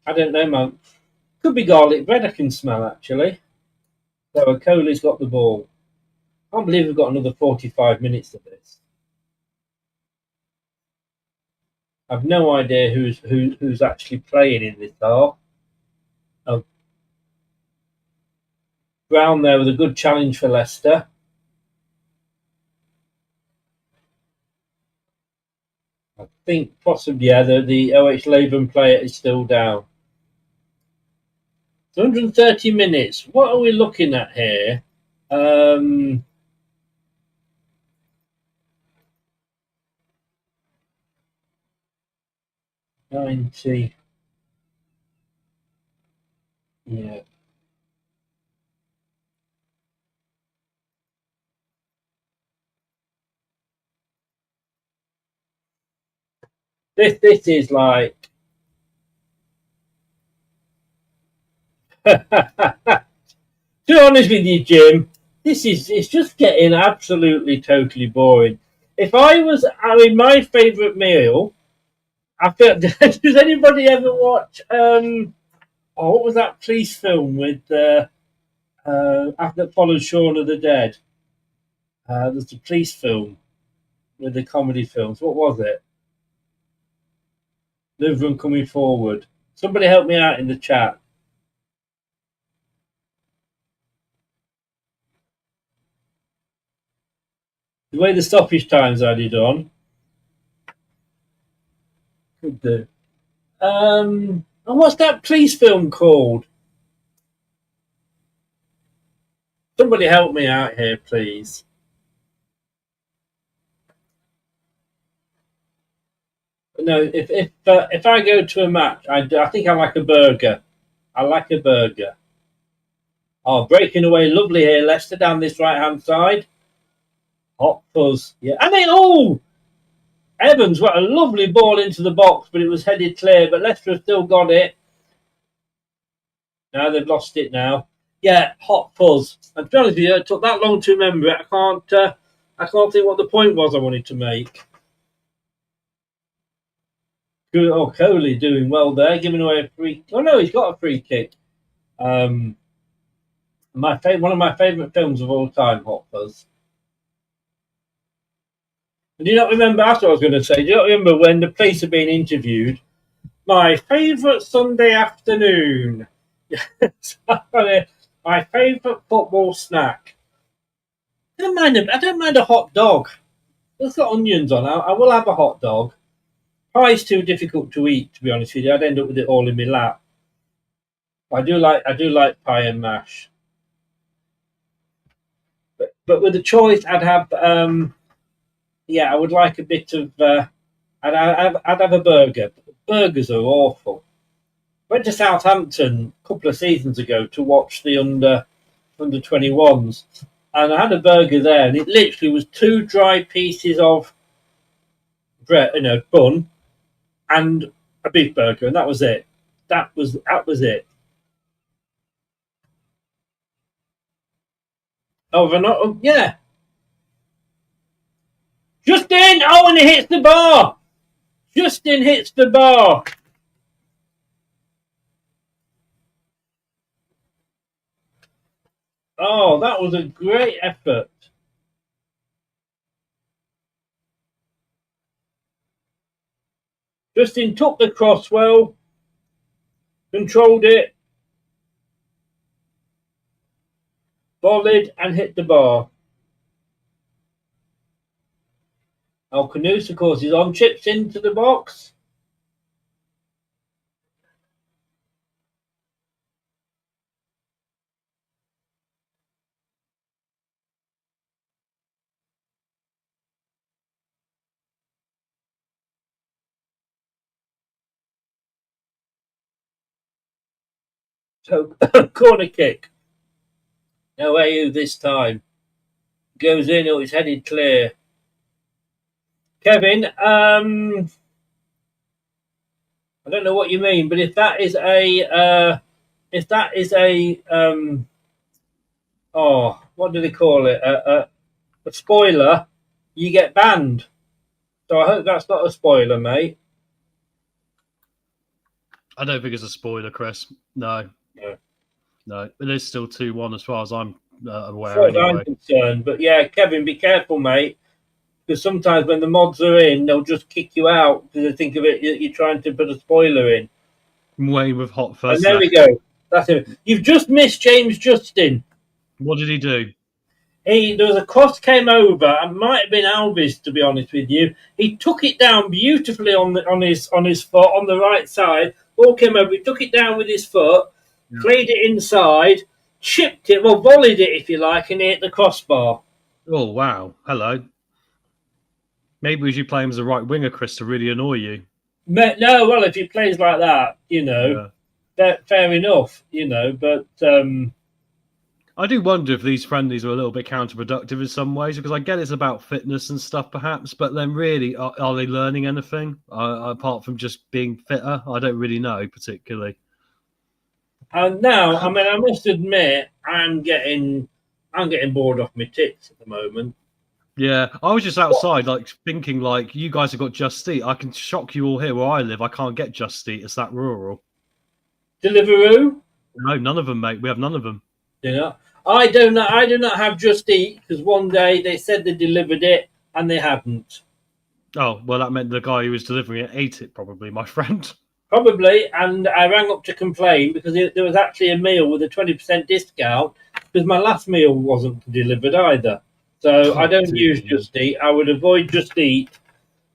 Speaker 4: I don't know, man. Could be garlic bread. I can smell actually. So Coley's got the ball. I can't believe we've got another 45 minutes of this. I've no idea who's actually playing in this half. Oh, Brown there with a good challenge for Leicester. I think possibly, yeah, the OH Leuven player is still down. 130 minutes. What are we looking at here? 90. Yeah. This is like to be honest with you, Jim, it's just getting absolutely totally boring. My favourite meal, I feel does anybody ever watch what was that police film with that followed Shaun of the Dead? There's the police film with the comedy films. What was it? Leuven Coming Forward. Somebody help me out in the chat. The way the stoppage times added on. Could do. And what's that police film called? Somebody help me out here, please. No, if I go to a match, I think I like a burger. I like a burger. Oh, breaking away lovely here, Leicester down this right-hand side. Hot fuzz. Yeah, I mean, Evans, what a lovely ball into the box, but it was headed clear. But Leicester have still got it. Now they've lost it now. Yeah, hot fuzz. And to be honest with you, it took that long to remember it. I can't think what the point was I wanted to make. Good. Oh, Coley doing well there, giving away a free. Oh no, he's got a free kick. One of my favourite films of all time, Hot Fuzz. And do you not remember? That's what I was going to say. Do you not remember when the police had been interviewed? My favourite Sunday afternoon. My favourite football snack. I don't mind a hot dog. It's got onions on. I will have a hot dog. Pie is too difficult to eat, to be honest with you. I'd end up with it all in my lap. I do like pie and mash. But with the choice, I'd have I would like a bit of I'd have a burger. Burgers are awful. Went to Southampton a couple of seasons ago to watch the under 21s, and I had a burger there, and it literally was 2 dry pieces of bread, bun, and a beef burger, and that was it. That was it. Yeah. Justin! Oh, and he hits the bar! Justin hits the bar! Oh, that was a great effort. Justin took the cross well, controlled it, volleyed, and hit the bar. Alcanus, of course, is on, chips into the box. So, corner kick. No AU this time. Goes in, or it's headed clear. Kevin, I don't know what you mean, but if that is a, what do they call it? A spoiler, you get banned. So I hope that's not a spoiler, mate.
Speaker 7: I don't think it's a spoiler, Chris. No. It is still 2-1 as far as I'm aware.
Speaker 4: As far as
Speaker 7: anyway.
Speaker 4: I'm concerned, but yeah, Kevin, be careful, mate. Because sometimes when the mods are in, they'll just kick you out because they think of it you're trying to put a spoiler in.
Speaker 7: Wayne with hot first.
Speaker 4: And there we go. That's it. You've just missed James Justin.
Speaker 7: What did he do?
Speaker 4: There was a cross came over. It might have been Alvis, to be honest with you. He took it down beautifully on his foot on the right side. Ball came over. He took it down with his foot, played it inside, chipped it, volleyed it if you like, and hit the crossbar.
Speaker 7: Oh wow! Hello. Maybe we should play him as a right winger, Chris, to really annoy you.
Speaker 4: No, well, if he plays like that, fair enough, But
Speaker 7: I do wonder if these friendlies are a little bit counterproductive in some ways, because I get it's about fitness and stuff, perhaps, but then really, are they learning anything apart from just being fitter? I don't really know, particularly.
Speaker 4: And now, I must admit, I'm getting bored off my tits at the moment.
Speaker 7: Yeah, I was just outside, thinking, you guys have got Just Eat. I can shock you all here where I live. I can't get Just Eat. It's that rural.
Speaker 4: Deliveroo?
Speaker 7: No, none of them, mate. We have none of them.
Speaker 4: I do not have Just Eat because one day they said they delivered it and they hadn't.
Speaker 7: Oh, well, that meant the guy who was delivering it ate it, probably, my friend.
Speaker 4: Probably, and I rang up to complain because there was actually a meal with a 20% discount because my last meal wasn't delivered either. So I don't use Just Eat. I would avoid Just Eat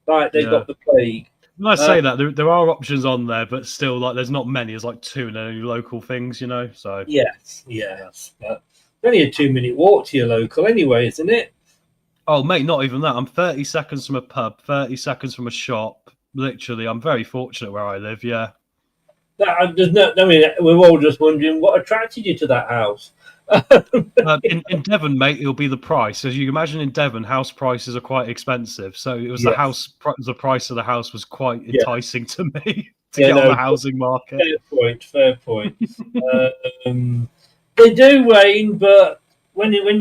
Speaker 4: like they've got the plague.
Speaker 7: When I say that, there are options on there, but still, there's not many. There's 2 and only local things, So
Speaker 4: yes. But it's only a 2-minute walk to your local anyway, isn't it?
Speaker 7: Oh, mate, not even that. I'm 30 seconds from a pub, 30 seconds from a shop. Literally, I'm very fortunate where I live, yeah.
Speaker 4: We're all just wondering what attracted you to that house.
Speaker 7: In Devon, mate, it'll be the price. As you imagine, in Devon, house prices are quite expensive. So it was the price of the house was quite enticing to me to get on the housing market.
Speaker 4: Fair point. They do, Wayne, but even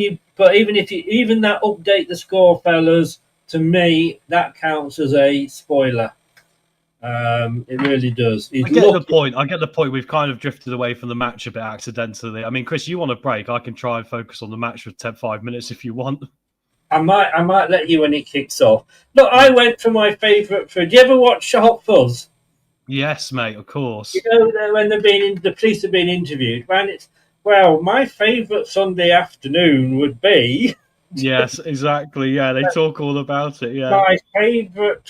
Speaker 4: that update the score, fellas, to me that counts as a spoiler. It really does. I
Speaker 7: get the point. We've kind of drifted away from the match a bit accidentally. Chris, you want a break? I can try and focus on the match for 5 minutes if you want.
Speaker 4: I might let you when it kicks off. Look, I went for my favourite food. Do you ever watch Hot Fuzz?
Speaker 7: Yes, mate, of course.
Speaker 4: When the police have been interviewed, my favourite Sunday afternoon would be.
Speaker 7: Yes, exactly. Yeah, they talk all about it. Yeah,
Speaker 4: my favourite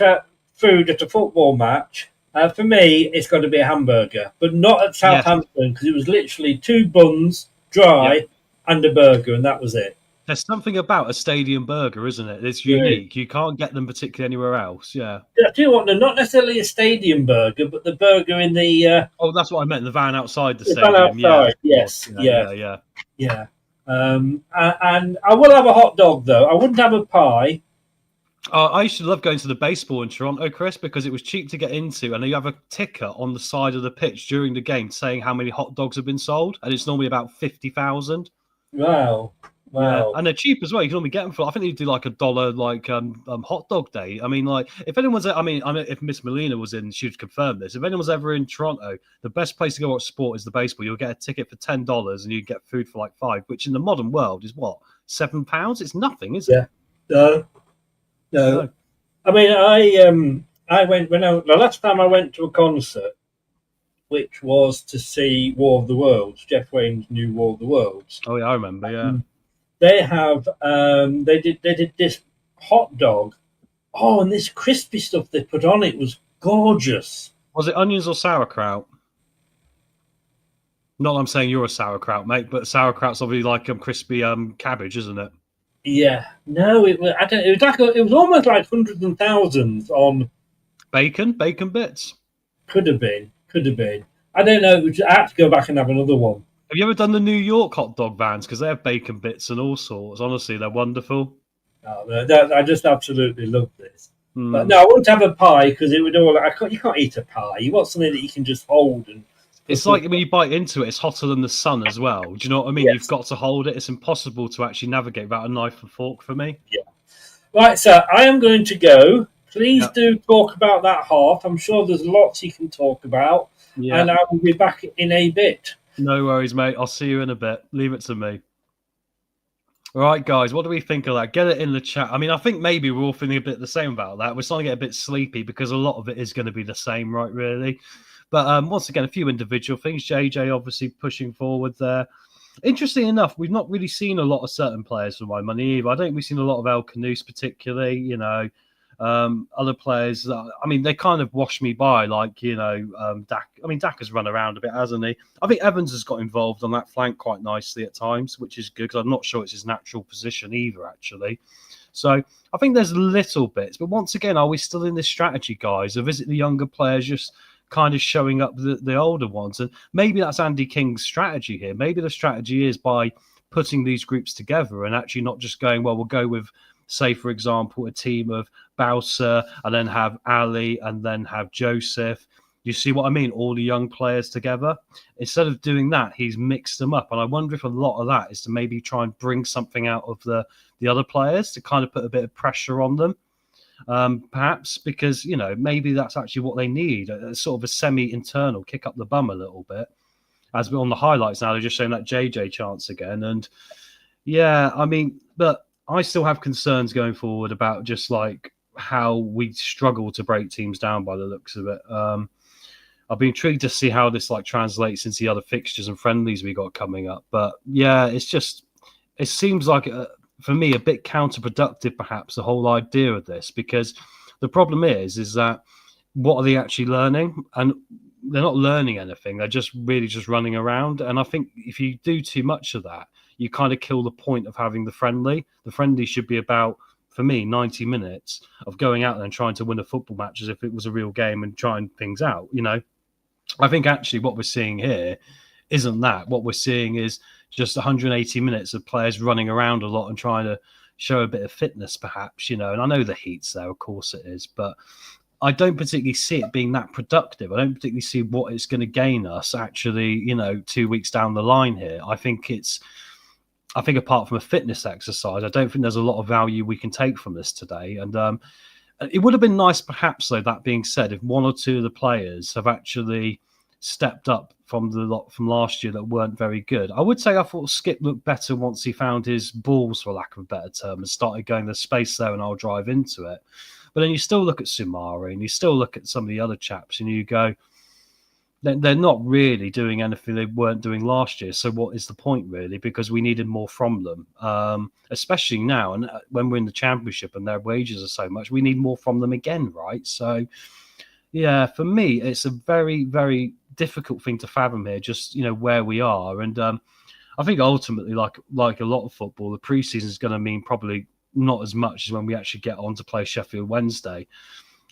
Speaker 4: food at a football match. For me, it's got to be a hamburger, but not at Southampton because it was literally 2 buns, dry, and a burger, and that was it.
Speaker 7: There's something about a stadium burger, isn't it? It's unique. You can't get them particularly anywhere else. Yeah.
Speaker 4: I tell you what, they're not necessarily a stadium burger, but the burger in the.
Speaker 7: Oh, that's what I meant. The van outside the
Speaker 4: stadium.
Speaker 7: Van outside.
Speaker 4: Yes. Yeah. And I will have a hot dog though. I wouldn't have a pie.
Speaker 7: I used to love going to the baseball in Toronto, Chris, because it was cheap to get into, and you have a ticker on the side of the pitch during the game saying how many hot dogs have been sold, and it's normally about 50,000.
Speaker 4: Wow.
Speaker 7: Yeah. And they're cheap as well. You can only get them for, I think they do $1 hot dog day. If anyone's, if Miss Molina was in, she'd confirm this. If anyone's ever in Toronto, the best place to go watch sport is the baseball. You'll get a ticket for $10 and you get food for $5, which in the modern world is what, £7? It's nothing, is it?
Speaker 4: No. I went the last time I went to a concert, which was to see War of the Worlds, Jeff Wayne's new War of the Worlds.
Speaker 7: Oh yeah, I remember. Yeah,
Speaker 4: they have they did this hot dog. Oh, and this crispy stuff they put on it was gorgeous.
Speaker 7: Was it onions or sauerkraut? Not that I'm saying you're a sauerkraut, mate, but sauerkraut's obviously crispy cabbage, isn't it?
Speaker 4: Yeah, no, it was. It was almost like hundreds and thousands on
Speaker 7: bacon bits.
Speaker 4: Could have been. I don't know. I have to go back and have another one.
Speaker 7: Have you ever done the New York hot dog vans? Because they have bacon bits and all sorts. Honestly, they're wonderful.
Speaker 4: I just absolutely love this. But no, I won't have a pie because it would all. You can't eat a pie. You want something that you can just hold and.
Speaker 7: It's like when you bite into it, it's hotter than the sun as well. Do you know what I mean?
Speaker 4: Yes.
Speaker 7: You've got to hold it. It's impossible to actually navigate without a knife and fork for me.
Speaker 4: Yeah. Right, so I am going to go. Please do talk about that half. I'm sure there's lots you can talk about. Yeah. And I will be back in a bit.
Speaker 7: No worries, mate. I'll see you in a bit. Leave it to me. All right, guys, what do we think of that? Get it in the chat. I mean, I think maybe we're all feeling a bit the same about that. We're starting to get a bit sleepy because a lot of it is going to be the same, right, really? But once again, a few individual things. JJ obviously pushing forward there. Interesting enough, we've not really seen a lot of certain players for my money either. I don't think we've seen a lot of El Canouse particularly, you know. Other players, I mean, they kind of wash me by, like, you know, Dak. I mean, Dak has run around a bit, hasn't he? I think Evans has got involved on that flank quite nicely at times, which is good because I'm not sure it's his natural position either, actually. So I think there's little bits. But once again, are we still in this strategy, guys, of is it the younger players just kind of showing up the older ones? And maybe that's Andy King's strategy here. Maybe the strategy is by putting these groups together and actually not just going, well, we'll go with, say, for example, a team of Bowser and then have Ali and then have Joseph. You see what I mean? All the young players together. Instead of doing that, he's mixed them up. And I wonder if a lot of that is to maybe try and bring something out of the other players to kind of put a bit of pressure on them. Perhaps because, you know, maybe that's actually what they need, a sort of a semi-internal kick up the bum a little bit. As we're on the highlights now, they're just showing that JJ chance again. And yeah, I mean, but I still have concerns going forward about just like how we struggle to break teams down by the looks of it. I'll be intrigued to see how this like translates into the other fixtures and friendlies we got coming up. But yeah, it seems like for me a bit counterproductive, perhaps, the whole idea of this, because the problem is that what are they actually learning? And they're not learning anything. They're just really just running around. And I think if you do too much of that, you kind of kill the point of having the friendly. The friendly should be about, for me, 90 minutes of going out there and trying to win a football match as if it was a real game and trying things out, you know. I think actually what we're seeing here isn't that. What we're seeing is just 180 minutes of players running around a lot and trying to show a bit of fitness, perhaps, you know. And I know the heat's there, of course it is, but I don't particularly see it being that productive. I don't particularly see what it's going to gain us actually, you know, 2 weeks down the line here. I think apart from a fitness exercise, I don't think there's a lot of value we can take from this today. And it would have been nice, perhaps, though, that being said, if one or two of the players have actually stepped up from the lot from last year that weren't very good. I would say I thought Skip looked better once he found his balls, for lack of a better term, and started going, there's space there and I'll drive into it. But then you still look at Sumari and you still look at some of the other chaps and you go, they're not really doing anything they weren't doing last year. So what is the point, really? Because we needed more from them, especially now. And when we're in the championship and their wages are so much, we need more from them again, right? So, yeah, for me, it's a very, very difficult thing to fathom here, just, you know, where we are. And I think ultimately, like a lot of football, the preseason is going to mean probably not as much as when we actually get on to play Sheffield Wednesday.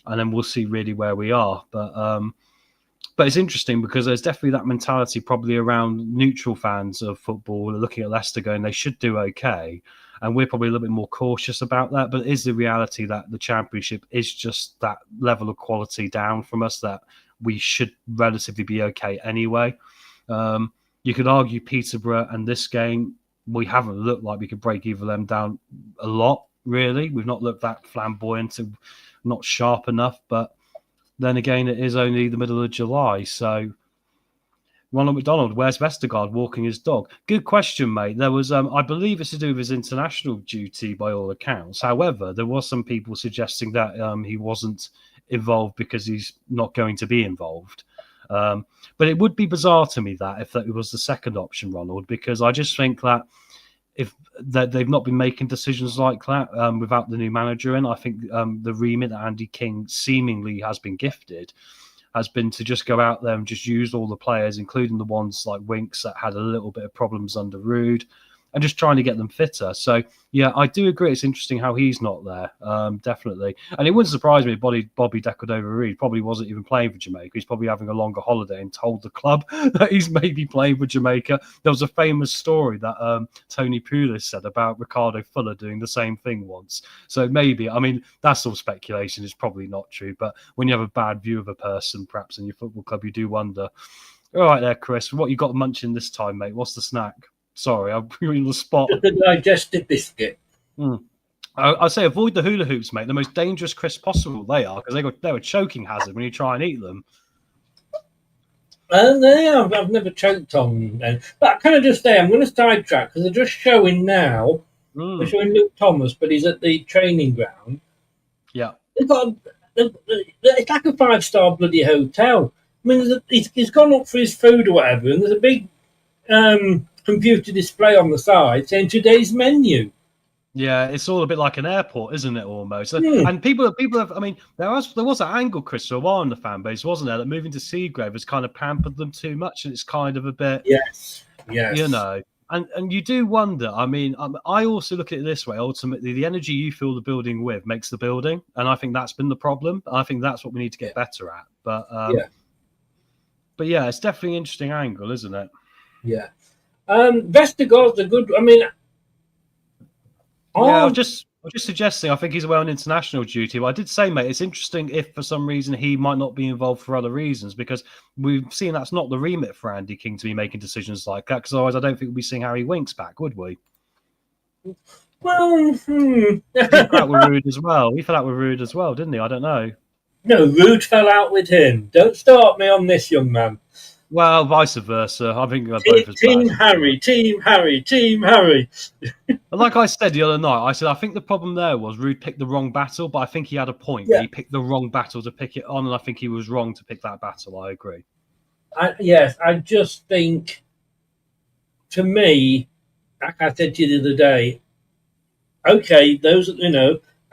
Speaker 7: And then we'll see really where we are. But it's interesting because there's definitely that mentality probably around neutral fans of football looking at Leicester going, they should do okay. And we're probably a little bit more cautious about that. But it is the reality that the championship is just that level of quality down from us that we should relatively be okay anyway. You could argue Peterborough and this game, we haven't looked like we could break either of them down a lot, really. We've not looked that flamboyant and not sharp enough, but then again, it is only the middle of July. So, Ronald McDonald, where's Vestergaard walking his dog? Good question, mate. There was, I believe it's to do with his international duty by all accounts. However, there was some people suggesting that he wasn't involved because he's not going to be involved. But it would be bizarre to me that if that was the second option, Ronald, because I just think that if they've not been making decisions like that without the new manager in, I think the remit that Andy King seemingly has been gifted has been to just go out there and just use all the players, including the ones like Winks that had a little bit of problems under Rude, and just trying to get them fitter. So, yeah, I do agree. It's interesting how he's not there, definitely. And it wouldn't surprise me if Bobby Decordova-Reid probably wasn't even playing for Jamaica. He's probably having a longer holiday and told the club that he's maybe playing for Jamaica. There was a famous story that Tony Pulis said about Ricardo Fuller doing the same thing once. So maybe, I mean, that's all speculation. It's probably not true. But when you have a bad view of a person, perhaps in your football club, you do wonder. All right there, Chris. What you got munching this time, mate? What's the snack? Sorry, I'm on the spot.
Speaker 4: Just a digestive biscuit.
Speaker 7: I say avoid the hula hoops, mate. The most dangerous crisps possible they are, because they're a choking hazard when you try and eat them.
Speaker 4: I've never choked on them. But can I just say, I'm going to sidetrack because they're just showing now. They're showing Luke Thomas, but he's at the training ground.
Speaker 7: Yeah.
Speaker 4: It's like a 5-star bloody hotel. I mean, he's gone up for his food or whatever, and there's a big computer display on the side saying today's menu.
Speaker 7: Yeah, it's all a bit like an airport, isn't it, almost? And people have, I mean, there was that angle, Chris, for a while in the fan base, wasn't there, that moving to Seagrave has kind of pampered them too much, and it's kind of a bit,
Speaker 4: yes.
Speaker 7: You know. And you do wonder, I mean, I also look at it this way, ultimately, the energy you fill the building with makes the building, and I think that's been the problem. I think that's what we need to get better at. But yeah, it's definitely an interesting angle, isn't it?
Speaker 4: Yeah. Vestergaard's a good. I mean,
Speaker 7: I was just suggesting. I think he's away on international duty. But I did say, mate, it's interesting if for some reason he might not be involved for other reasons, because we've seen that's not the remit for Andy King to be making decisions like that. Because otherwise, I don't think we'd be seeing Harry Winks back, would we?
Speaker 4: Well,
Speaker 7: He fell out with Rude as well. He fell out with Rude as well, didn't he? I don't know.
Speaker 4: No, Rude fell out with him. Don't start me on this, young man.
Speaker 7: Well, vice versa. I think
Speaker 4: Team Harry.
Speaker 7: And like I said the other night, I think the problem there was Rude picked the wrong battle, but I think he had a point.
Speaker 4: Yeah.
Speaker 7: He picked the wrong battle to pick it on, and I think he was wrong to pick that battle. I agree.
Speaker 4: Yes, I just think, to me, like I said to you the other day, okay, those,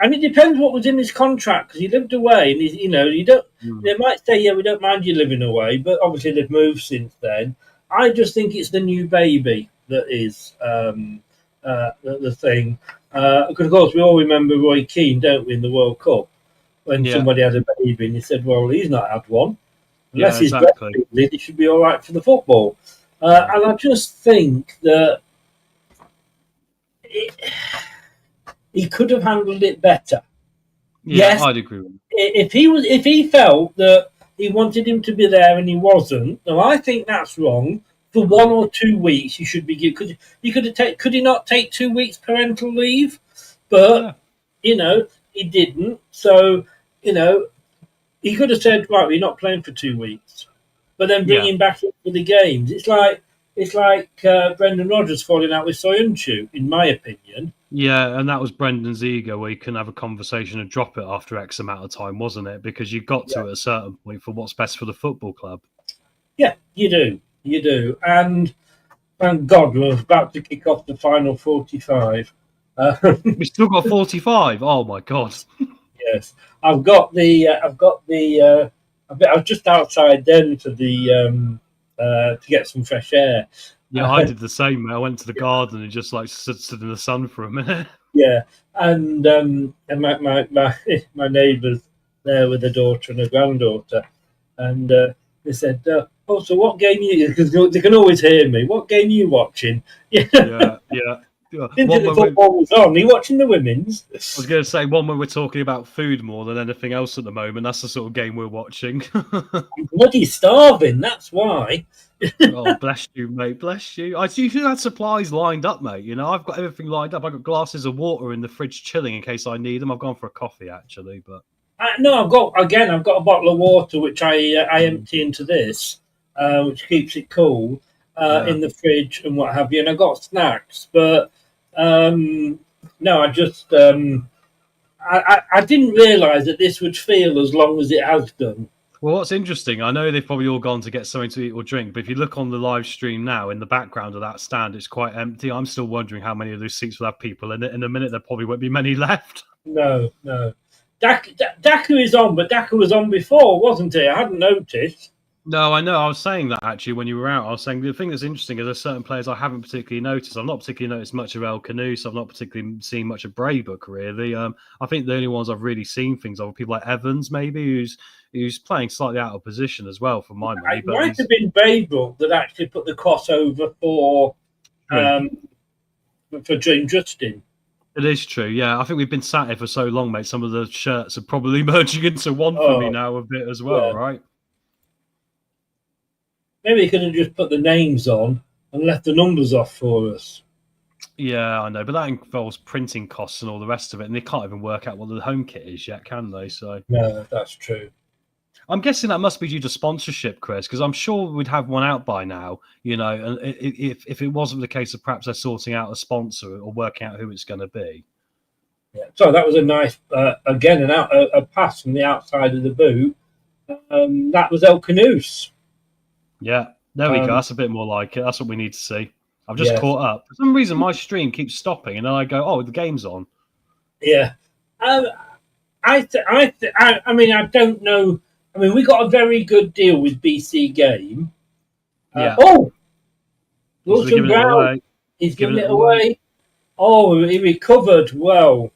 Speaker 4: and it depends what was in his contract, because he lived away, and you don't. They might say, yeah, we don't mind you living away, but obviously they've moved since then. I just think it's the new baby that is the thing. Because of course we all remember Roy Keane, don't we, in the World Cup, when somebody had a baby, and he said, "Well, he's not had one. Unless he's breastfeeding, he should be all right for the football." And I just think that he could have handled it better.
Speaker 7: Yeah,
Speaker 4: yes,
Speaker 7: I'd agree with him.
Speaker 4: If he felt that he wanted him to be there and he wasn't, now I think that's wrong. For 1 or 2 weeks, he should be given. Could he not take 2 weeks parental leave? But he didn't. So he could have said, "Right, you're not playing for 2 weeks," but then bring him back in for the games. It's like Brendan Rodgers falling out with Soyuncu, in my opinion.
Speaker 7: Yeah, and that was Brendan's ego, where you couldn't have a conversation and drop it after X amount of time, wasn't it? Because you got to at a certain point for what's best for the football club. Yeah,
Speaker 4: you do. And thank God we're about to kick off the final 45.
Speaker 7: We still got 45. Oh my God.
Speaker 4: Yes, I was just outside then to get some fresh air.
Speaker 7: Yeah, I did the same. I went to the garden and just stood in the sun for a minute.
Speaker 4: Yeah, and my neighbours there with a daughter and a granddaughter, and they said, "Oh, so what game you?" Because they can always hear me. What game are you watching?
Speaker 7: Yeah.
Speaker 4: The football was on. Are you watching the women's?
Speaker 7: I was going to say one where we're talking about food more than anything else at the moment. That's the sort of game we're watching.
Speaker 4: I'm bloody starving. That's why.
Speaker 7: Oh, bless you, mate. Bless you. I see you had supplies lined up, mate. I've got everything lined up. I've got glasses of water in the fridge chilling in case I need them. I've gone for a coffee, actually. But
Speaker 4: no, I've got a bottle of water, which I empty into this, which keeps it cool in the fridge and what have you. And I've got snacks. But no, I just... I didn't realise that this would feel as long as it has done.
Speaker 7: Well, what's interesting, I know they've probably all gone to get something to eat or drink, but if you look on the live stream now, in the background of that stand, it's quite empty. I'm still wondering how many of those seats will have people in it. In a minute, there probably won't be many left.
Speaker 4: No. Daka is on, but Daka was on before, wasn't he? I hadn't noticed.
Speaker 7: No, I know. I was saying that actually when you were out. I was saying the thing that's interesting is there's certain players I haven't particularly noticed. I've not particularly noticed much of El Canoes. I've not particularly seen much of Braybook, really. I think the only ones I've really seen things of are people like Evans, maybe, who's playing slightly out of position as well, for my money.
Speaker 4: It
Speaker 7: But
Speaker 4: might have been Braybook that actually put the crossover for Dream Justin.
Speaker 7: It is true, yeah. I think we've been sat here for so long, mate. Some of the shirts are probably merging into one for me now a bit as well, right?
Speaker 4: Maybe he could have just put the names on and left the numbers off for us.
Speaker 7: Yeah, I know, but that involves printing costs and all the rest of it, and they can't even work out what the home kit is yet, can they? So
Speaker 4: no, that's true.
Speaker 7: I'm guessing that must be due to sponsorship, Chris, because I'm sure we'd have one out by now, you know, and if it wasn't the case of perhaps they're sorting out a sponsor or working out who it's going to be.
Speaker 4: Yeah. So that was a nice, again, a pass from the outside of the boot. That was El Canoes.
Speaker 7: Yeah, there we go. That's a bit more like it. That's what we need to see. I've just caught up. For some reason, my stream keeps stopping, and then I go, "Oh, the game's on."
Speaker 4: Yeah, I mean, I don't know. I mean, we got a very good deal with BC Game.
Speaker 7: Yeah.
Speaker 4: Wilson Brown, he's giving it away. Oh, he recovered well.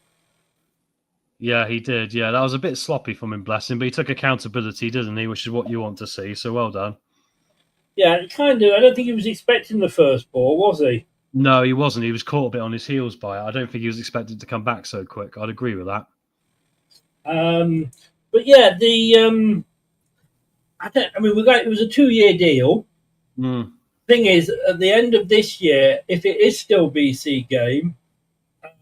Speaker 7: Yeah, he did. Yeah, that was a bit sloppy from him, bless him, but he took accountability, didn't he? Which is what you want to see. So well done.
Speaker 4: Yeah, kind of. I don't think he was expecting the first ball, was he?
Speaker 7: No, he wasn't. He was caught a bit on his heels by it. I don't think he was expected to come back so quick. I'd agree with that.
Speaker 4: But yeah, it was a 2-year deal. Thing is, at the end of this year, if it is still BC Game,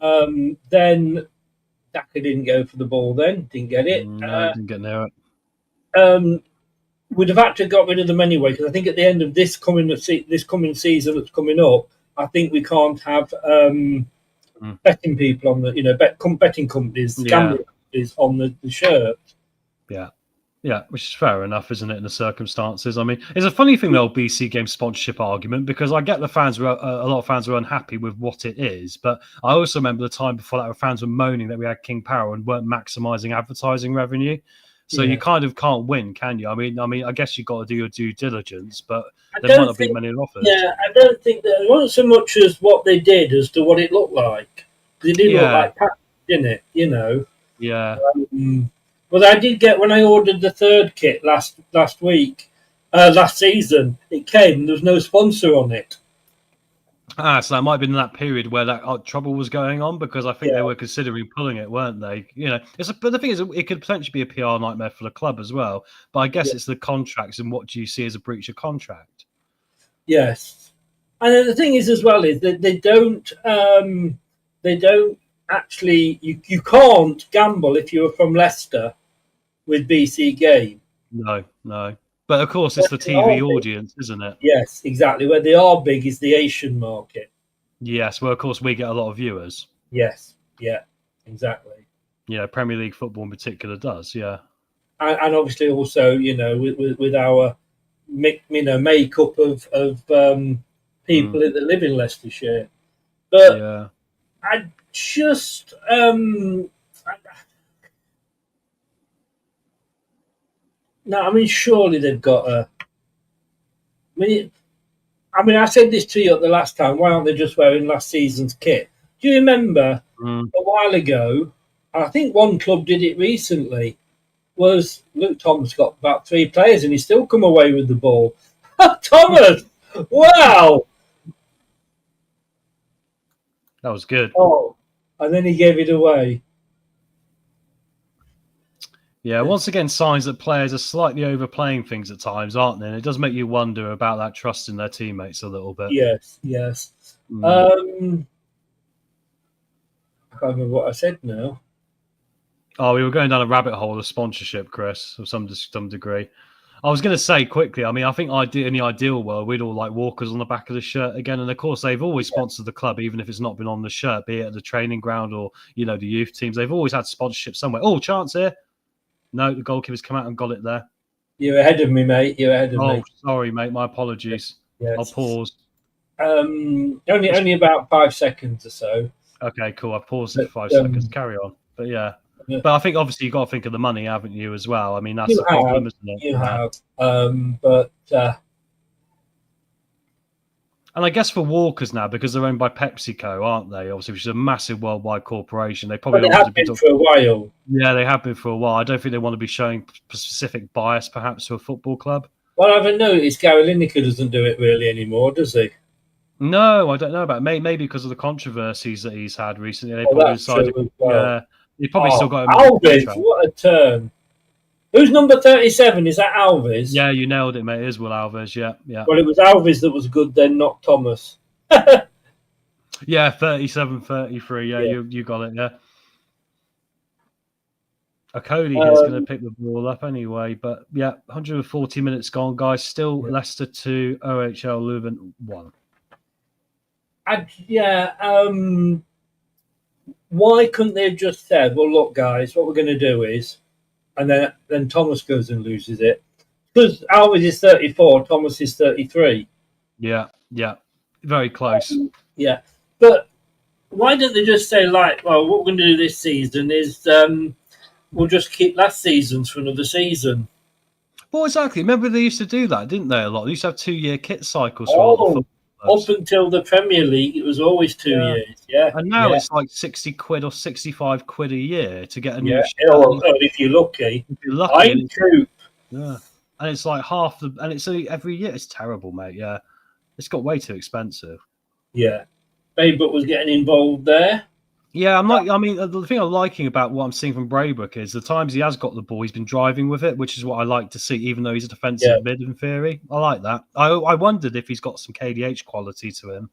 Speaker 4: then Daka didn't go for the ball. Then didn't get it.
Speaker 7: No, didn't get near it.
Speaker 4: We'd have had to got rid of them anyway, because I think at the end of this coming season that's coming up, I think we can't have betting people on the betting companies, gambling companies on the shirt.
Speaker 7: Yeah, which is fair enough, isn't it, in the circumstances? I mean, it's a funny thing, the old BC Game sponsorship argument, because I get a lot of fans were unhappy with what it is, but I also remember the time before that where fans were moaning that we had King Power and weren't maximising advertising revenue. So you kind of can't win, can you? I mean, I guess you've got to do your due diligence, but there might not be many offers.
Speaker 4: Yeah, I don't think that it wasn't so much as what they did as to what it looked like. It did look like packaged, didn't it? You know.
Speaker 7: Yeah.
Speaker 4: Well, I did get when I ordered the third kit last season. It came and there was no sponsor on it.
Speaker 7: So that might have been that period where that trouble was going on, because I think they were considering pulling it, weren't they? You know, but the thing is, it could potentially be a PR nightmare for the club as well. But I guess it's the contracts, and what do you see as a breach of contract? Yes,
Speaker 4: and then the thing is as well is that they don't actually. You can't gamble if you're from Leicester with BC Game.
Speaker 7: No. But of course, it's the TV audience, isn't it?
Speaker 4: Yes, exactly. Where they are big is the Asian market.
Speaker 7: Yes, well, of course, we get a lot of viewers.
Speaker 4: Yes, yeah, exactly.
Speaker 7: Yeah, Premier League football in particular does, yeah.
Speaker 4: And obviously also, with our, makeup of people that live in Leicestershire. But I just... No, I mean, surely they've got a... I said this to you at the last time. Why aren't they just wearing last season's kit? Do you remember a while ago, I think one club did it recently, was Luke Thomas got about 3 players and he still come away with the ball. Thomas! Wow!
Speaker 7: That was good.
Speaker 4: Oh, and then he gave it away.
Speaker 7: Yeah, once again, signs that players are slightly overplaying things at times, aren't they? And it does make you wonder about that trust in their teammates a little bit.
Speaker 4: Yes. I can't remember what I said now.
Speaker 7: Oh, we were going down a rabbit hole of sponsorship, Chris, to some degree. I was going to say quickly, I think in the ideal world, we'd all like Walkers on the back of the shirt again. And of course, they've always sponsored the club, even if it's not been on the shirt, be it at the training ground or, the youth teams. They've always had sponsorship somewhere. Oh, chance here. No, the goalkeeper's come out and got it there.
Speaker 4: You're ahead of me, mate. You're ahead of me.
Speaker 7: Oh, sorry, mate. My apologies.
Speaker 4: Yes.
Speaker 7: I'll pause.
Speaker 4: Only about 5 seconds or so.
Speaker 7: Okay, cool. I paused it for 5 seconds. Carry on. But yeah. But I think obviously you've got to think of the money, haven't you, as well? I mean, that's
Speaker 4: You
Speaker 7: the problem,
Speaker 4: have,
Speaker 7: isn't it?
Speaker 4: you have. But
Speaker 7: and I guess for Walkers now, because they're owned by PepsiCo, aren't they? Obviously, which is a massive worldwide corporation. They probably
Speaker 4: but they
Speaker 7: don't want
Speaker 4: have
Speaker 7: to
Speaker 4: been for a while.
Speaker 7: Yeah, they have been for a while. I don't think they want to be showing specific bias, perhaps, to a football club.
Speaker 4: Well, I haven't noticed Gary Lineker doesn't do it really anymore, does he?
Speaker 7: No, I don't know about it. Maybe because of the controversies that he's had recently. They probably
Speaker 4: That's true
Speaker 7: decided,
Speaker 4: as well.
Speaker 7: yeah, he probably still got him.
Speaker 4: Alves, what a turn! Who's number 37? Is that Alves?
Speaker 7: Yeah, you nailed it, mate. It is Will Alves. Yeah, yeah.
Speaker 4: Well, it was Alves that was good then, not Thomas.
Speaker 7: Yeah, 37, 33. Yeah, you got it. Yeah. Cody is going to pick the ball up anyway, but yeah, 140 minutes gone, guys. Still Leicester 2, OHL Leuven 1.
Speaker 4: Why couldn't they have just said, well, look, guys, what we're going to do is, and then Thomas goes and loses it. Because Alves is 34, Thomas is 33.
Speaker 7: Yeah, yeah. Very close.
Speaker 4: Yeah. But why don't they just say, like, well, what we're going to do this season is we'll just keep last season's for another season.
Speaker 7: Well, exactly. Remember they used to do that, didn't they, a lot? They used to have 2-year kit cycles for all the football clubs.
Speaker 4: Up until the Premier League, it was always 2 years. Yeah.
Speaker 7: And now it's like 60 quid or 65 quid a year to get a new
Speaker 4: if you're lucky.
Speaker 7: If you're lucky. Yeah. And it's like half the... And it's every year. It's terrible, mate. Yeah. It's got way too expensive.
Speaker 4: Yeah. Braybrooke was getting involved there.
Speaker 7: Yeah, I mean, the thing I'm liking about what I'm seeing from Braybrooke is the times he has got the ball, he's been driving with it, which is what I like to see, even though he's a defensive mid in theory. I like that. I wondered if he's got some KDH quality to him.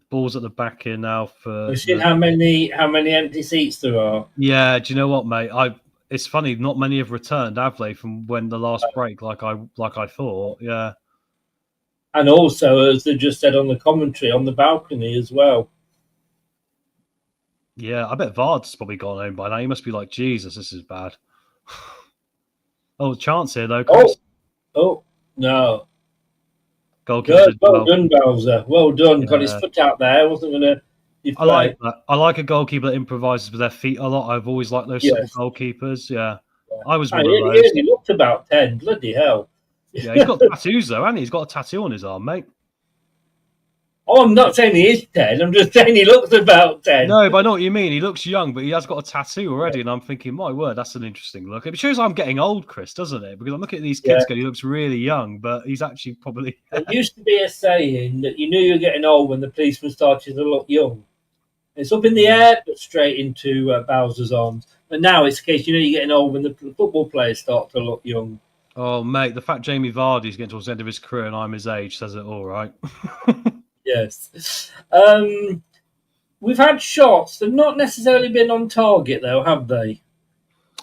Speaker 7: Ball's at the back here now for...
Speaker 4: We've seen how many empty seats there are.
Speaker 7: Yeah, do you know what, mate? It's funny, not many have returned, have they, from when the last break, like I thought. Yeah.
Speaker 4: And also, as they just said on the commentary, on the balcony as well.
Speaker 7: Yeah, I bet Vard's probably gone home by now. He must be like, Jesus, this is bad. Chance here, though, Chris.
Speaker 4: Oh, no.
Speaker 7: Goalkeeper.
Speaker 4: Well done, Bowser. Well done. Got his foot out there. Wasn't going to...
Speaker 7: I like that. I like a goalkeeper that improvises with their feet a lot. I've always liked those sort of goalkeepers. Yeah. I was one of those.
Speaker 4: He looked about 10. Bloody hell.
Speaker 7: Yeah, he's got tattoos, though, hasn't he? He's got a tattoo on his arm, mate.
Speaker 4: Oh, I'm not saying he is 10. I'm just saying he looks about 10.
Speaker 7: No, but I know what you mean. He looks young, but he has got a tattoo already. And I'm thinking, my word, that's an interesting look. It shows I'm getting old, Chris, doesn't it? Because I'm looking at these kids going, he looks really young, but he's actually probably...
Speaker 4: There used to be a saying that you knew you were getting old when the policeman started to look young. It's up in the air, but straight into Bowser's arms. And now it's the case, you know you're getting old when the football players start to look young.
Speaker 7: Oh, mate, the fact Jamie Vardy's getting towards the end of his career and I'm his age says it all, right?
Speaker 4: Yes. We've had shots. They've not necessarily been on target, though, have they?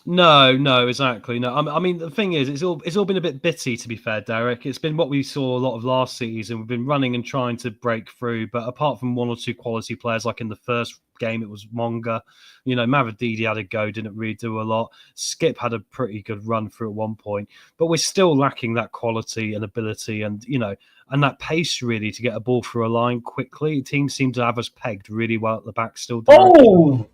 Speaker 7: No, exactly. No, I mean, the thing is, it's all been a bit bitty, to be fair, Derek. It's been what we saw a lot of last season. We've been running and trying to break through, but apart from one or two quality players, like in the first game, it was Monga. Mavididi had a go, didn't really do a lot. Skip had a pretty good run through at one point, but we're still lacking that quality and ability and, and that pace really to get a ball through a line quickly. Teams seem to have us pegged really well at the back still.
Speaker 4: Oh!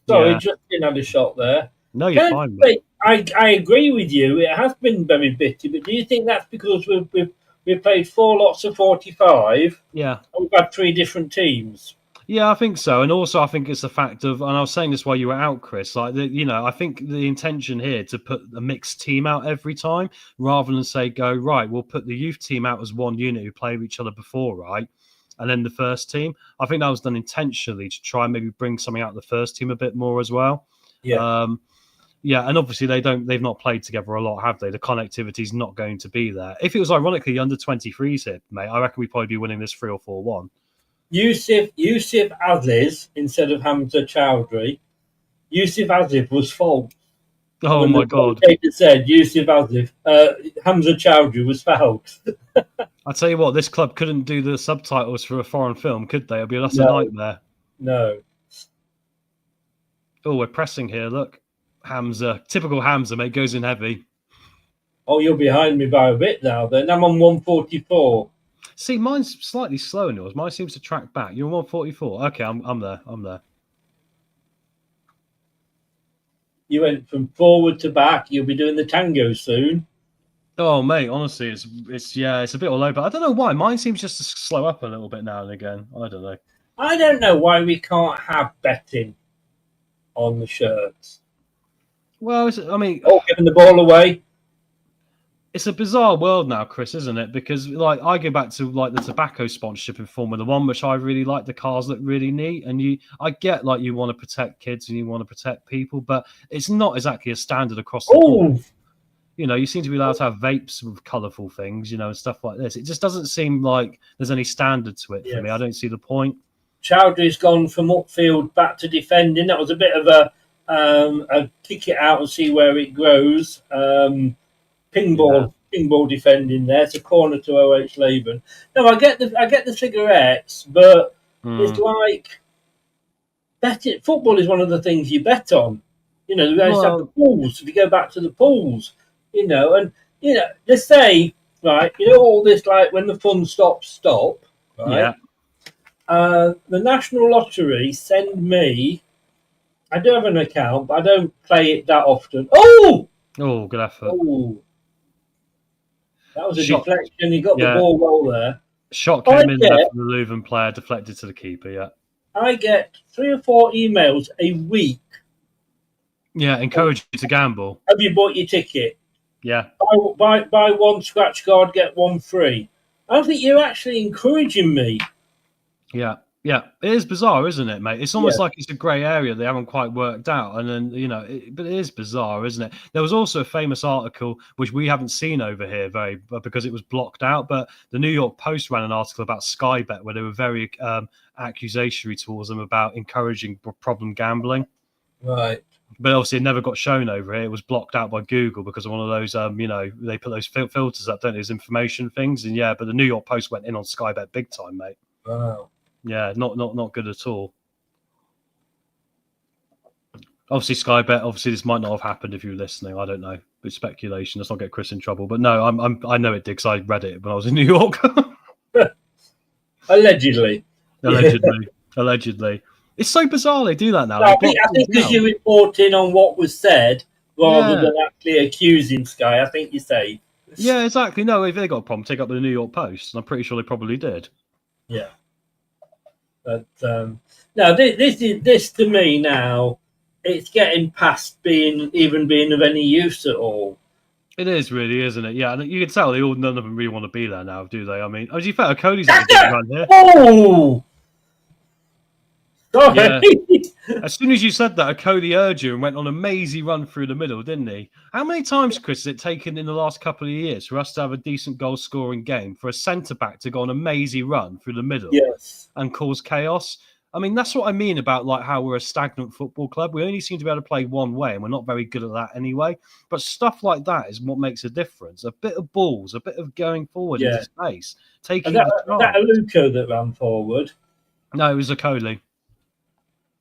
Speaker 4: Sorry, Justin had a shot there.
Speaker 7: No, you're fine, mate.
Speaker 4: I agree with you. It has been very bitty, but do you think that's because we've played 4 lots of 45?
Speaker 7: Yeah.
Speaker 4: And we've had 3 different teams?
Speaker 7: Yeah, I think so. And also I think it's the fact of, and I was saying this while you were out, Chris, I think the intention here to put a mixed team out every time rather than say, we'll put the youth team out as one unit who played with each other before, right? And then the first team. I think that was done intentionally to try and maybe bring something out of the first team a bit more as well.
Speaker 4: Yeah.
Speaker 7: Yeah, and obviously they've not played together a lot, have they? The connectivity's not going to be there. If it was ironically under 23s here, mate, I reckon we'd probably be winning this 3 or 4-1.
Speaker 4: Yusuf Aziz instead of Hamza Chowdhury. Yusuf Aziz was false.
Speaker 7: Oh my God!
Speaker 4: It said Yusuf Aziz. Hamza Chowdhury was fouled.
Speaker 7: I tell you what, this club couldn't do the subtitles for a foreign film, could they? It'd be a nightmare.
Speaker 4: No.
Speaker 7: Oh, we're pressing here. Look, Hamza, typical Hamza, mate, goes in heavy.
Speaker 4: Oh, you're behind me by a bit now. Then I'm on 144.
Speaker 7: See, mine's slightly slower than yours. Mine seems to track back. You're 144. Okay, I'm there. I'm there.
Speaker 4: You went from forward to back. You'll be doing the tango soon.
Speaker 7: Oh, mate, honestly, it's a bit all over. I don't know why. Mine seems just to slow up a little bit now and again. I don't know.
Speaker 4: I don't know why we can't have betting on the shirts.
Speaker 7: Well,
Speaker 4: giving the ball away.
Speaker 7: It's a bizarre world now, Chris, isn't it? Because like I go back to like the tobacco sponsorship in Formula One, which I really like. The cars look really neat, and I get like you want to protect kids and you want to protect people, but it's not exactly a standard across the board. You know, you seem to be allowed to have vapes with colourful things, you know, and stuff like this. It just doesn't seem like there's any standard to it for me. I don't see the point.
Speaker 4: Chowdhury's gone from upfield back to defending. That was a bit of a kick it out and see where it grows. Ping ball defending there. It's a corner to OH Leuven. No, I get the cigarettes, but it's like betting. Football is one of the things you bet on. You know, we used to have the pools. If you go back to the pools, you know, and you know, let's say, right, you know, all this like when the fun stops, right? Yeah. The National Lottery send me. I do have an account, but I don't play it that often. Oh, good effort. Oh. That was a deflection. He got the ball well there.
Speaker 7: Shot came in there from the Leuven player, deflected to the keeper, yeah. I
Speaker 4: get 3 or 4 emails a week.
Speaker 7: Yeah, encourage you to gamble.
Speaker 4: Have you bought your ticket?
Speaker 7: Yeah.
Speaker 4: Buy one scratch card, get one free. I don't think you're actually encouraging me.
Speaker 7: Yeah. Yeah, it is bizarre, isn't it, mate? It's almost like it's a grey area they haven't quite worked out. And then, you know, but it is bizarre, isn't it? There was also a famous article, which we haven't seen over here because it was blocked out. But the New York Post ran an article about Sky Bet where they were very accusatory towards them about encouraging problem gambling.
Speaker 4: Right.
Speaker 7: But obviously it never got shown over here. It was blocked out by Google because of one of those, you know, they put those filters up, don't they, those information things. And but the New York Post went in on Sky Bet big time, mate.
Speaker 4: Wow.
Speaker 7: Yeah, not good at all. Obviously, Sky Bet. Obviously, this might not have happened if you were listening. I don't know. It's speculation. Let's not get Chris in trouble. But no, I know it did because I read it when I was in New York.
Speaker 4: Allegedly.
Speaker 7: Allegedly. It's so bizarre they do that now.
Speaker 4: No, I think because you're reporting on what was said rather than actually accusing Sky. I think you say.
Speaker 7: Yeah, exactly. No, if they got a problem, take up the New York Post. And I'm pretty sure they probably did.
Speaker 4: Yeah. But no, this to me now, it's getting past being of any use at all.
Speaker 7: It is really, isn't it? Yeah, and you can tell none of them really want to be there now, do they? I mean, as you felt, Cody's had a good run here.
Speaker 4: Oh, sorry.
Speaker 7: Yeah. As soon as you said that, Cody urged you and went on a mazy run through the middle, didn't he? How many times, Chris, has it taken in the last couple of years for us to have a decent goal-scoring game, for a centre-back to go on a mazy run through the middle and cause chaos? I mean, that's what I mean about like how we're a stagnant football club. We only seem to be able to play one way, and we're not very good at that anyway. But stuff like that is what makes a difference. A bit of balls, a bit of going forward into space. Taking
Speaker 4: that Aluko that ran forward?
Speaker 7: No, it was a Coley.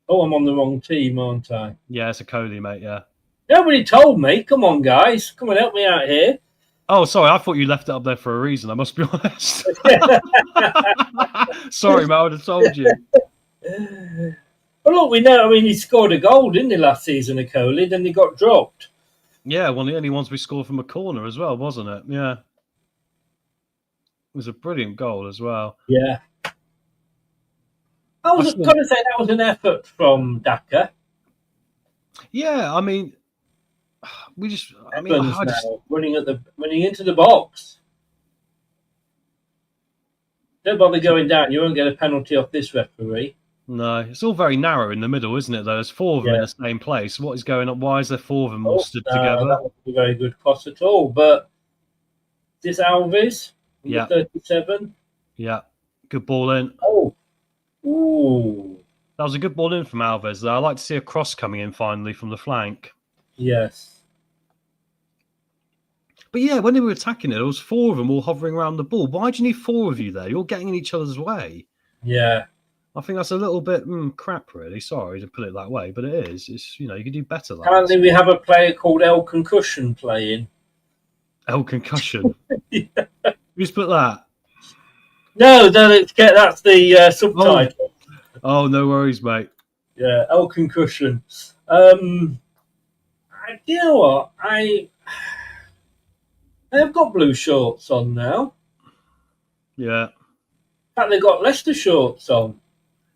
Speaker 4: Oh, I'm on the wrong team, aren't I?
Speaker 7: Yeah, it's a Coley, mate, yeah.
Speaker 4: Nobody told me. Come on, guys. Come and help me out here.
Speaker 7: Oh, sorry. I thought you left it up there for a reason. I must be honest. Sorry, mate. I would have told you.
Speaker 4: But look, we know. I mean, he scored a goal, didn't he, last season, at Coley? Then he got dropped.
Speaker 7: Yeah, one of the only ones we scored from a corner as well, wasn't it? Yeah. It was a brilliant goal as well.
Speaker 4: Yeah. I was going to say that was an effort from Daka.
Speaker 7: Yeah, I mean,
Speaker 4: running into the box. Don't bother going down. You won't get a penalty off this referee.
Speaker 7: No, it's all very narrow in the middle, isn't it? Though there's 4 of them in the same place. What is going on? Why is there 4 of them all stood together?
Speaker 4: That wasn't a very good cross at all. But this Alves, 37.
Speaker 7: Yeah, good ball in.
Speaker 4: Oh. Ooh.
Speaker 7: That was a good ball in from Alves, though. I'd like to see a cross coming in finally from the flank.
Speaker 4: Yes.
Speaker 7: But yeah, when they were attacking it, there was 4 of them all hovering around the ball. Why do you need 4 of you there? You're getting in each other's way.
Speaker 4: Yeah.
Speaker 7: I think that's a little bit crap, really. Sorry to put it that way, but it is. It's, you can do better than that.
Speaker 4: Apparently we have a player called El Concussion playing.
Speaker 7: El Concussion? Who's put that?
Speaker 4: No, that's the subtitle.
Speaker 7: Oh, no worries, mate.
Speaker 4: Yeah, El Concussion. You know what? They've got blue shorts on now.
Speaker 7: Yeah.
Speaker 4: In fact, they've got Leicester shorts on.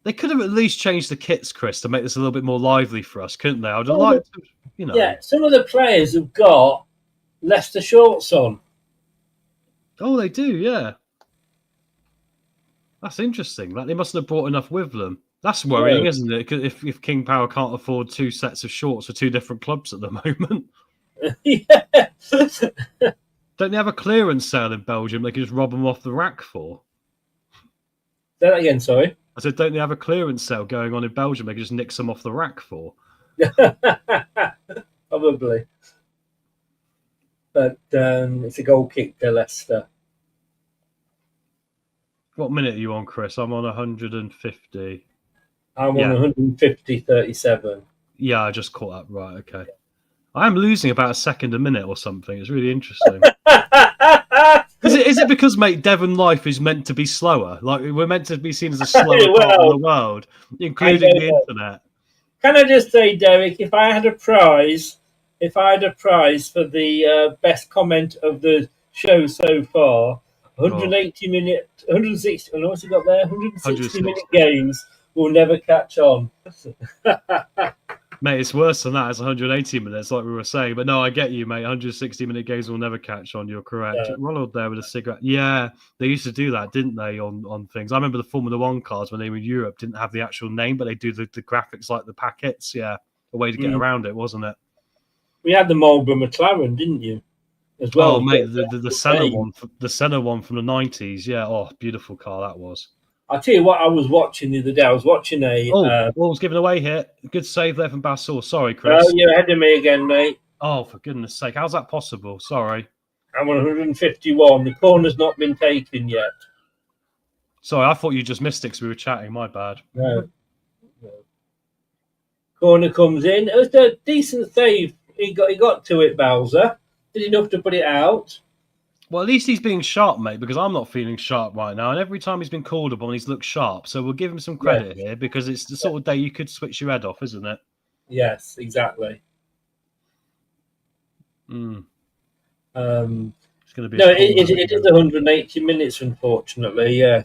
Speaker 7: They could have at least changed the kits, Chris, to make this a little bit more lively for us, couldn't they? I'd have liked to,
Speaker 4: Yeah, some of the players have got Leicester shorts on.
Speaker 7: Oh, they do, yeah. That's interesting. Like, they mustn't have brought enough with them. That's worrying, isn't it? 'Cause if King Power can't afford 2 sets of shorts for 2 different clubs at the moment.
Speaker 4: Yeah.
Speaker 7: Don't they have a clearance sale in Belgium they can just rob them off the rack for?
Speaker 4: Say that again, sorry.
Speaker 7: I said, don't they have a clearance sale going on in Belgium they can just nick some off the rack for?
Speaker 4: Probably. But it's a goal kick to Leicester.
Speaker 7: What minute are you on, Chris? I'm on 150.
Speaker 4: I'm on 150.37.
Speaker 7: Yeah, I just caught up. Right, okay. I'm losing about a second a minute or something. It's really interesting. Is it because, mate, Devon life is meant to be slower? Like, we're meant to be seen as a slower part of the world, including the internet.
Speaker 4: Can I just say, Derek, if I had a prize for the best comment of the show so far, 160 what's he got there? 160 minute games will never catch on.
Speaker 7: Mate, it's worse than that. It's 180 minutes, like we were saying. But no, I get you, mate. 160-minute games will never catch on. You're correct. Yeah. Ronald there with a cigarette. Yeah, they used to do that, didn't they, on things? I remember the Formula One cars when they were in Europe didn't have the actual name, but they do the graphics like the packets. Yeah, a way to get around it, wasn't it?
Speaker 4: We had the Marlboro McLaren, didn't you? As well.
Speaker 7: Oh, mate, the Senna one, the Senna one from the 90s. Yeah, oh, beautiful car that was.
Speaker 4: I'll tell you what I was watching the other day. I was watching a...
Speaker 7: ball's given away here. Good save there from Bassor. Sorry, Chris.
Speaker 4: Oh, you're ahead of me again, mate.
Speaker 7: Oh, for goodness sake. How's that possible? Sorry.
Speaker 4: I'm on 151. The corner's not been taken yet.
Speaker 7: Sorry, I thought you just missed it because we were chatting. My bad.
Speaker 4: No. Corner comes in. It was a decent save. He got to it, Bowser. Did enough to put it out.
Speaker 7: Well, at least he's being sharp, mate, because I'm not feeling sharp right now. And every time he's been called upon, he's looked sharp. So we'll give him some credit here because it's the sort of day you could switch your head off, isn't it?
Speaker 4: Yes, exactly.
Speaker 7: It's going to be
Speaker 4: it is 180 minutes, unfortunately, yeah.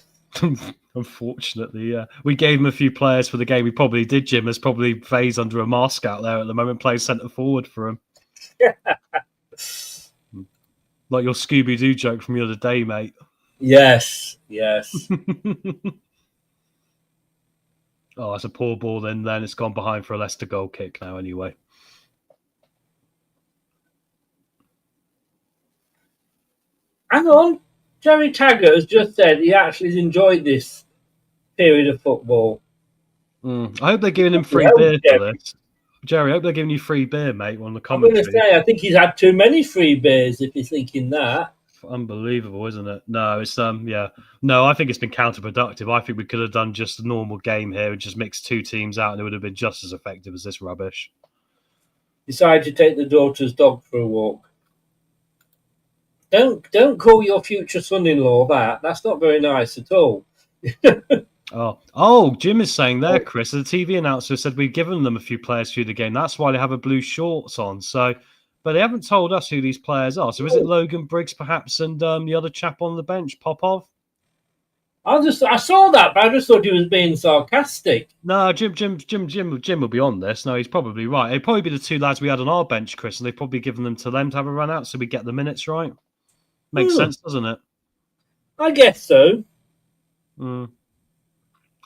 Speaker 7: Unfortunately, yeah. We gave him a few players for the game. We probably did, Jim. There's probably Faze under a mask out there at the moment, playing centre forward for him. Like your Scooby-Doo joke from the other day, mate.
Speaker 4: Yes.
Speaker 7: Oh, that's a poor ball then. It's gone behind for a Leicester goal kick now anyway.
Speaker 4: Hang on. Jerry Taggart has just said he actually has enjoyed this period of football.
Speaker 7: I hope they're giving him free beer for this. Jerry, I hope they're giving you free beer, mate, on the commentary.
Speaker 4: I'm going to say, I think he's had too many free beers if you're thinking that.
Speaker 7: Unbelievable, isn't it? No, it's yeah. No, I think it's been counterproductive. I think we could have done just a normal game here and just mixed 2 teams out and it would have been just as effective as this rubbish.
Speaker 4: Decide to take the daughter's dog for a walk. Don't call your future son-in-law that. That's not very nice at all.
Speaker 7: Oh, Jim is saying there, Chris, the TV announcer said we've given them a few players through the game. That's why they have a blue shorts on. So, but they haven't told us who these players are. So is it Logan Briggs perhaps and the other chap on the bench, Popov?
Speaker 4: I saw that, but I just thought he was being sarcastic.
Speaker 7: No, Jim will be on this. No, he's probably right. It'd probably be the 2 lads we had on our bench, Chris, and they've probably given them to them to have a run out so we get the minutes right. Makes sense, doesn't it?
Speaker 4: I guess so.
Speaker 7: I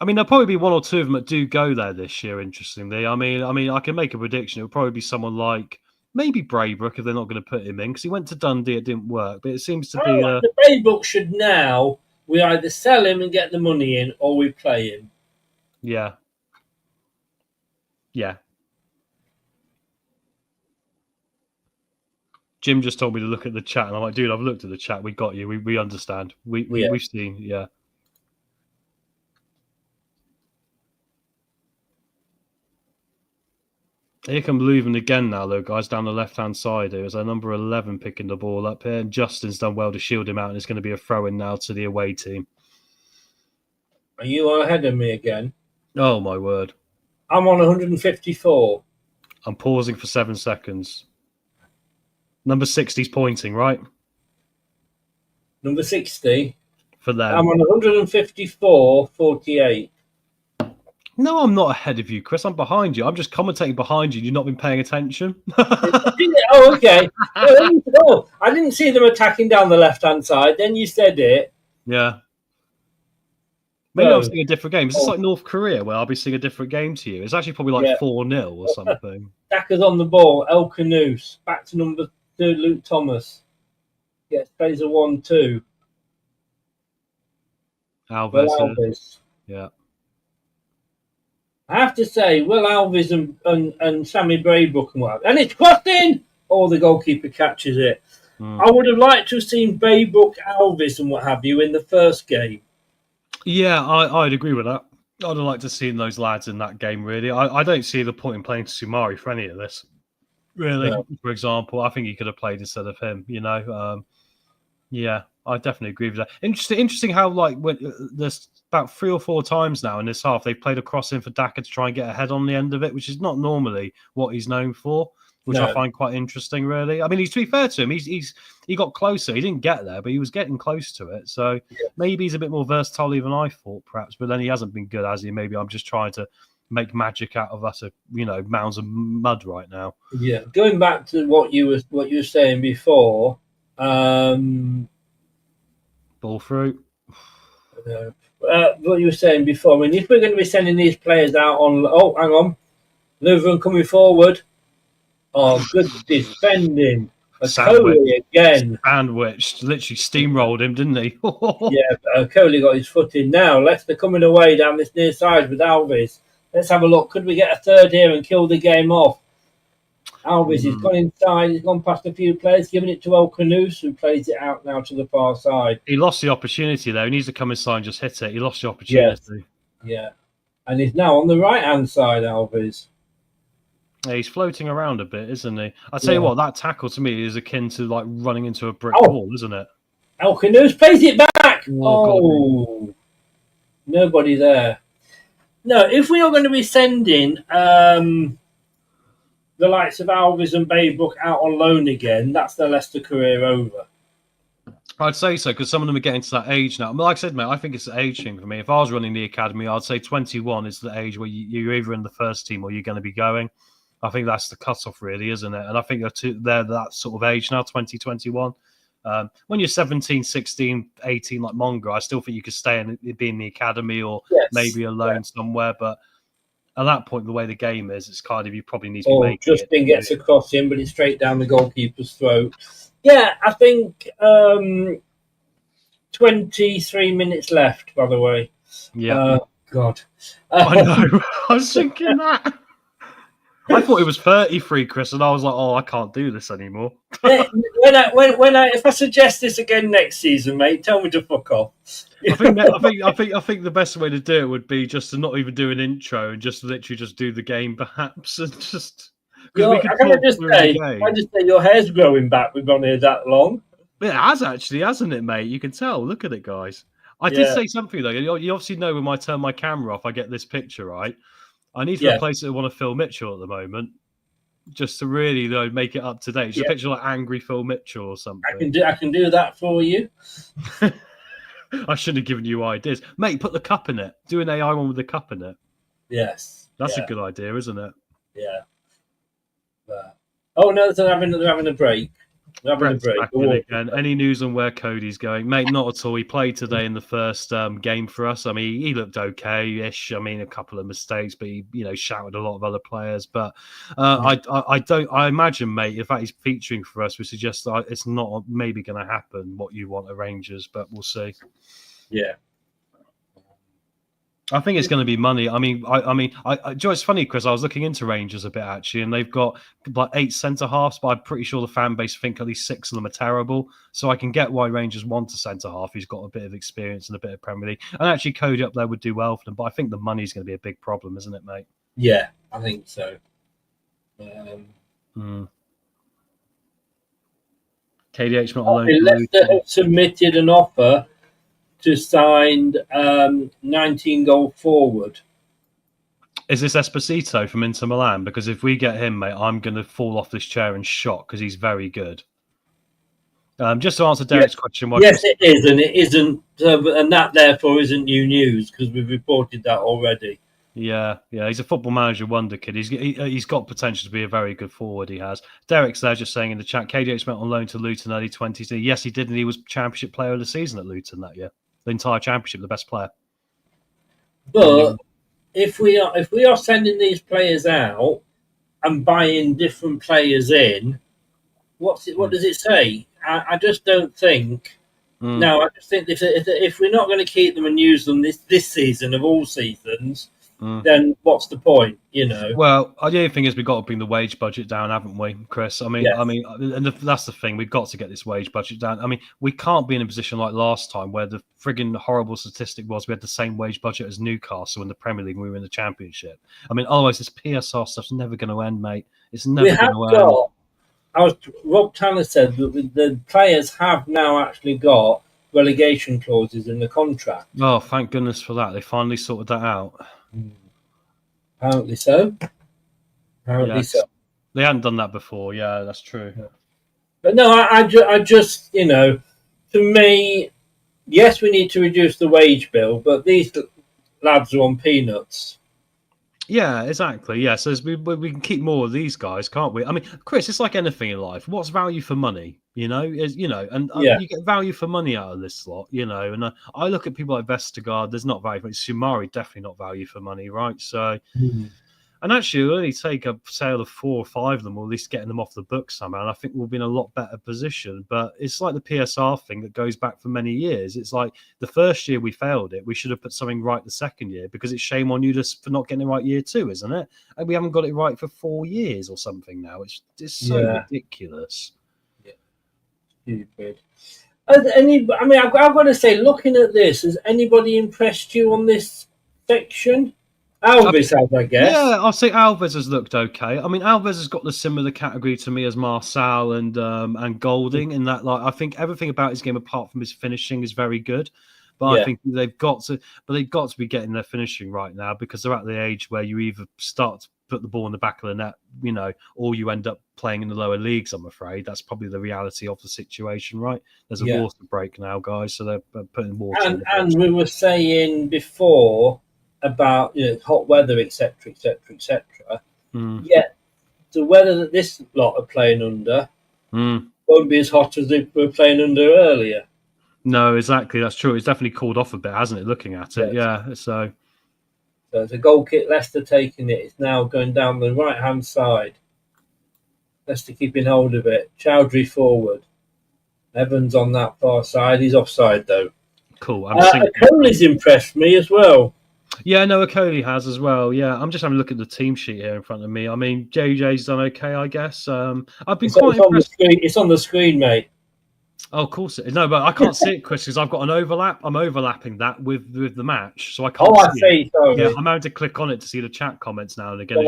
Speaker 7: mean, there'll probably be 1 or 2 of them that do go there this year, interestingly. I mean, I can make a prediction. It'll probably be someone like maybe Braybrook if they're not going to put him in because he went to Dundee, it didn't work. But it seems to be...
Speaker 4: The Braybrook should now... We either sell him and get the money in or we play him.
Speaker 7: Yeah. Jim just told me to look at the chat, and I'm like, dude, I've looked at the chat. We got you. We understand. We've seen, yeah. Here come Leuven again now, though, guys, down the left-hand side here. It's our number 11 picking the ball up here, and Justin's done well to shield him out, and it's going to be a throw-in now to the away team.
Speaker 4: Are you ahead of me again?
Speaker 7: Oh, my word.
Speaker 4: I'm on 154.
Speaker 7: I'm pausing for 7 seconds. Number 60's pointing, right?
Speaker 4: Number 60.
Speaker 7: For them.
Speaker 4: I'm on 154.48.
Speaker 7: No, I'm not ahead of you, Chris. I'm behind you. I'm just commentating behind you. You've not been paying attention.
Speaker 4: Oh, okay. Oh, I didn't see them attacking down the left-hand side. Then you said it.
Speaker 7: Yeah. Maybe
Speaker 4: So,
Speaker 7: I'm seeing a different game. Is this like North Korea where I'll be seeing a different game to you? It's actually probably like 4-0 or something.
Speaker 4: Daka's on the ball. El Canoes. Back to number 2, Luke Thomas. Yes, plays a 1-2.
Speaker 7: Alves. Yeah.
Speaker 4: I have to say, Will Alves and Sammy Braybrook and it's crossing! Oh, the goalkeeper catches it. I would have liked to have seen Braybrook, Alves and what have you in the first game.
Speaker 7: Yeah, I'd agree with that. I'd have liked to see those lads in that game, really. I don't see the point in playing Sumari for any of this. Really, no. For example, I think he could have played instead of him, you know. Yeah, I definitely agree with that. Interesting how, like, when there's about 3 or 4 times now in this half, they've played a cross in for Daka to try and get a head on the end of it, which is not normally what he's known for, which I find quite interesting, really. I mean, to be fair to him, he got closer. He didn't get there, but he was getting close to it. So maybe he's a bit more versatile than I thought, perhaps. But then he hasn't been good, has he? Maybe I'm just trying to make magic out of us, mounds of mud right now. Yeah,
Speaker 4: going back to what you were saying before.
Speaker 7: Ball through.
Speaker 4: What you were saying before. I mean, if we're going to be sending these players out on... Oh, hang on. Leuven coming forward. Oh, good defending. Coley again.
Speaker 7: Sandwiched. Literally steamrolled him, didn't he?
Speaker 4: Yeah, Coley got his foot in now. Leicester coming away down this near side with Alves. Let's have a look. Could we get a third here and kill the game off? Alves has gone inside. He's gone past a few players, giving it to El Canoes, who plays it out now to the far side.
Speaker 7: He lost the opportunity, though. He needs to come inside and just hit it. He lost the opportunity.
Speaker 4: Yeah. And he's now on the right-hand side, Alves.
Speaker 7: Yeah, he's floating around a bit, isn't he? I tell you what, that tackle to me is akin to like running into a brick wall, isn't it?
Speaker 4: El Canoes plays it back. Oh, nobody there. No, if we are going to be sending the likes of Alves and Braybrook out on loan again, that's their Leicester career over.
Speaker 7: I'd say so, because some of them are getting to that age now. Like I said, mate, I think it's an age thing for me. If I was running the academy, I'd say 21 is the age where you're either in the first team or you're going to be going. I think that's the cutoff, really, isn't it? And I think they're that sort of age now, 2021. When you're 17, 16, 18, like Mongo, I still think you could stay and be in the academy or maybe a loan somewhere. But at that point, the way the game is, it's kind of you probably need to be making
Speaker 4: Justin gets across him, but it's straight down the goalkeeper's throat. Yeah, I think 23 minutes left, by the way.
Speaker 7: Yeah.
Speaker 4: God.
Speaker 7: I know. I was thinking that. I thought it was 33, Chris, and I was like, "Oh, I can't do this anymore."
Speaker 4: If I suggest this again next season, mate, tell me to fuck off.
Speaker 7: I think the best way to do it would be just to not even do an intro and just literally just do the game, perhaps, and just.
Speaker 4: I just say your hair's growing back. We've gone here that long.
Speaker 7: It has actually, hasn't it, mate? You can tell. Look at it, guys. I did say something though. You obviously know when I turn my camera off, I get this picture, right? I need to replace it with one of Phil Mitchell at the moment, just to really make it up to date. It's a picture like angry Phil Mitchell or something.
Speaker 4: I can do that for you.
Speaker 7: I shouldn't have given you ideas, mate. Put the cup in it. Do an AI one with the cup in it.
Speaker 4: Yes,
Speaker 7: that's a good idea, isn't it?
Speaker 4: Yeah. Oh no, they're having a break.
Speaker 7: Back in again. Any news on where Cody's going? Mate, not at all. He played today in the first game for us. I mean, he looked okay-ish. I mean, a couple of mistakes, but he, shouted a lot of other players. But I imagine, mate, in fact, he's featuring for us, which suggests that it's not maybe going to happen what you want at Rangers, but we'll see.
Speaker 4: Yeah.
Speaker 7: I think it's going to be money. I mean, it's funny, Chris. I was looking into Rangers a bit actually, and they've got like 8 centre halves, but I'm pretty sure the fan base think at least 6 of them are terrible. So I can get why Rangers want a centre half who's got a bit of experience and a bit of Premier League. And actually, Cody up there would do well for them. But I think the money's going to be a big problem, isn't it, mate?
Speaker 4: Yeah, I think so.
Speaker 7: KDH not alone.
Speaker 4: Leicester have submitted an offer to sign 19-goal forward.
Speaker 7: Is this Esposito from Inter Milan? Because if we get him, mate, I'm going to fall off this chair in shock because he's very good. Just to answer Derek's question.
Speaker 4: Yes, it is, and it isn't, and that therefore isn't new news because we've reported that already.
Speaker 7: Yeah, he's a football manager wonder kid. He's got potential to be a very good forward. He has. Derek's there just saying in the chat, KDH went on loan to Luton early 20s. Yes, he did, and he was Championship Player of the Season at Luton that year. The entire Championship, the best player.
Speaker 4: But if we are sending these players out and buying different players in, what does it say? I just don't think. No, I just think if we're not going to keep them and use them this season of all seasons, then what's the point?
Speaker 7: Well, the only thing is we've got to bring the wage budget down, haven't we, Chris? And that's the thing. We've got to get this wage budget down. I mean, we can't be in a position like last time where the frigging horrible statistic was we had the same wage budget as Newcastle in the Premier League when we were in the Championship. I mean, otherwise this PSR stuff's never going to end, mate. It's never going to end.
Speaker 4: Rob Tanner said that the players have now actually got relegation clauses in the contract.
Speaker 7: Oh, thank goodness for that. They finally sorted that out.
Speaker 4: Apparently so. So.
Speaker 7: They hadn't done that before. Yeah, that's true.
Speaker 4: But no, I just, to me, yes, we need to reduce the wage bill, but these lads are on peanuts.
Speaker 7: Yeah, exactly. Yeah, so we can keep more of these guys, can't we? I mean, Chris, it's like anything in life. What's value for money? You get value for money out of this lot, And I look at people like Vestergaard. There's not value for money. Sumari, definitely not value for money, right? So, and actually, it'll only take a sale of 4 or 5 of them, or at least getting them off the book somehow. And I think we'll be in a lot better position. But it's like the PSR thing that goes back for many years. It's like the first year we failed it, we should have put something right the second year because it's shame on you just for not getting it right year 2, isn't it? And we haven't got it right for 4 years or something now. It's so ridiculous.
Speaker 4: Yeah, stupid. I've got to say, looking at this, has anybody impressed you on this section? Alves has, I guess.
Speaker 7: Yeah, I'll say Alves has looked okay. I mean, Alves has got the similar category to me as Marçal and Golding in that, like, I think everything about his game apart from his finishing is very good. But I think they've got to be getting their finishing right now because they're at the age where you either start to put the ball in the back of the net, or you end up playing in the lower leagues. I'm afraid that's probably the reality of the situation, right? There's a water break now, guys, so they're putting water.
Speaker 4: And we were saying before about hot weather, etc., etc., etc. Yet the weather that this lot are playing under won't be as hot as they were playing under earlier.
Speaker 7: No, exactly. That's true. It's definitely cooled off a bit, hasn't it? Looking at it, So
Speaker 4: it's a goal kick. Leicester taking it. It's now going down the right hand side. Leicester keeping hold of it. Chowdhury forward. Evans on that far side. He's offside though.
Speaker 7: Cool.
Speaker 4: Coley's impressed me as well.
Speaker 7: Yeah, no, Coley has as well. Yeah, I'm just having a look at the team sheet here in front of me. I mean, JJ's done okay, I guess. I've been quite impressed.
Speaker 4: It's on the screen, mate.
Speaker 7: Oh, of course it is. No, but I can't see it, Chris, because I've got an overlap. I'm overlapping that with the match, so I can't see it.
Speaker 4: Sorry.
Speaker 7: Yeah, I'm having to click on it to see the chat comments now and again.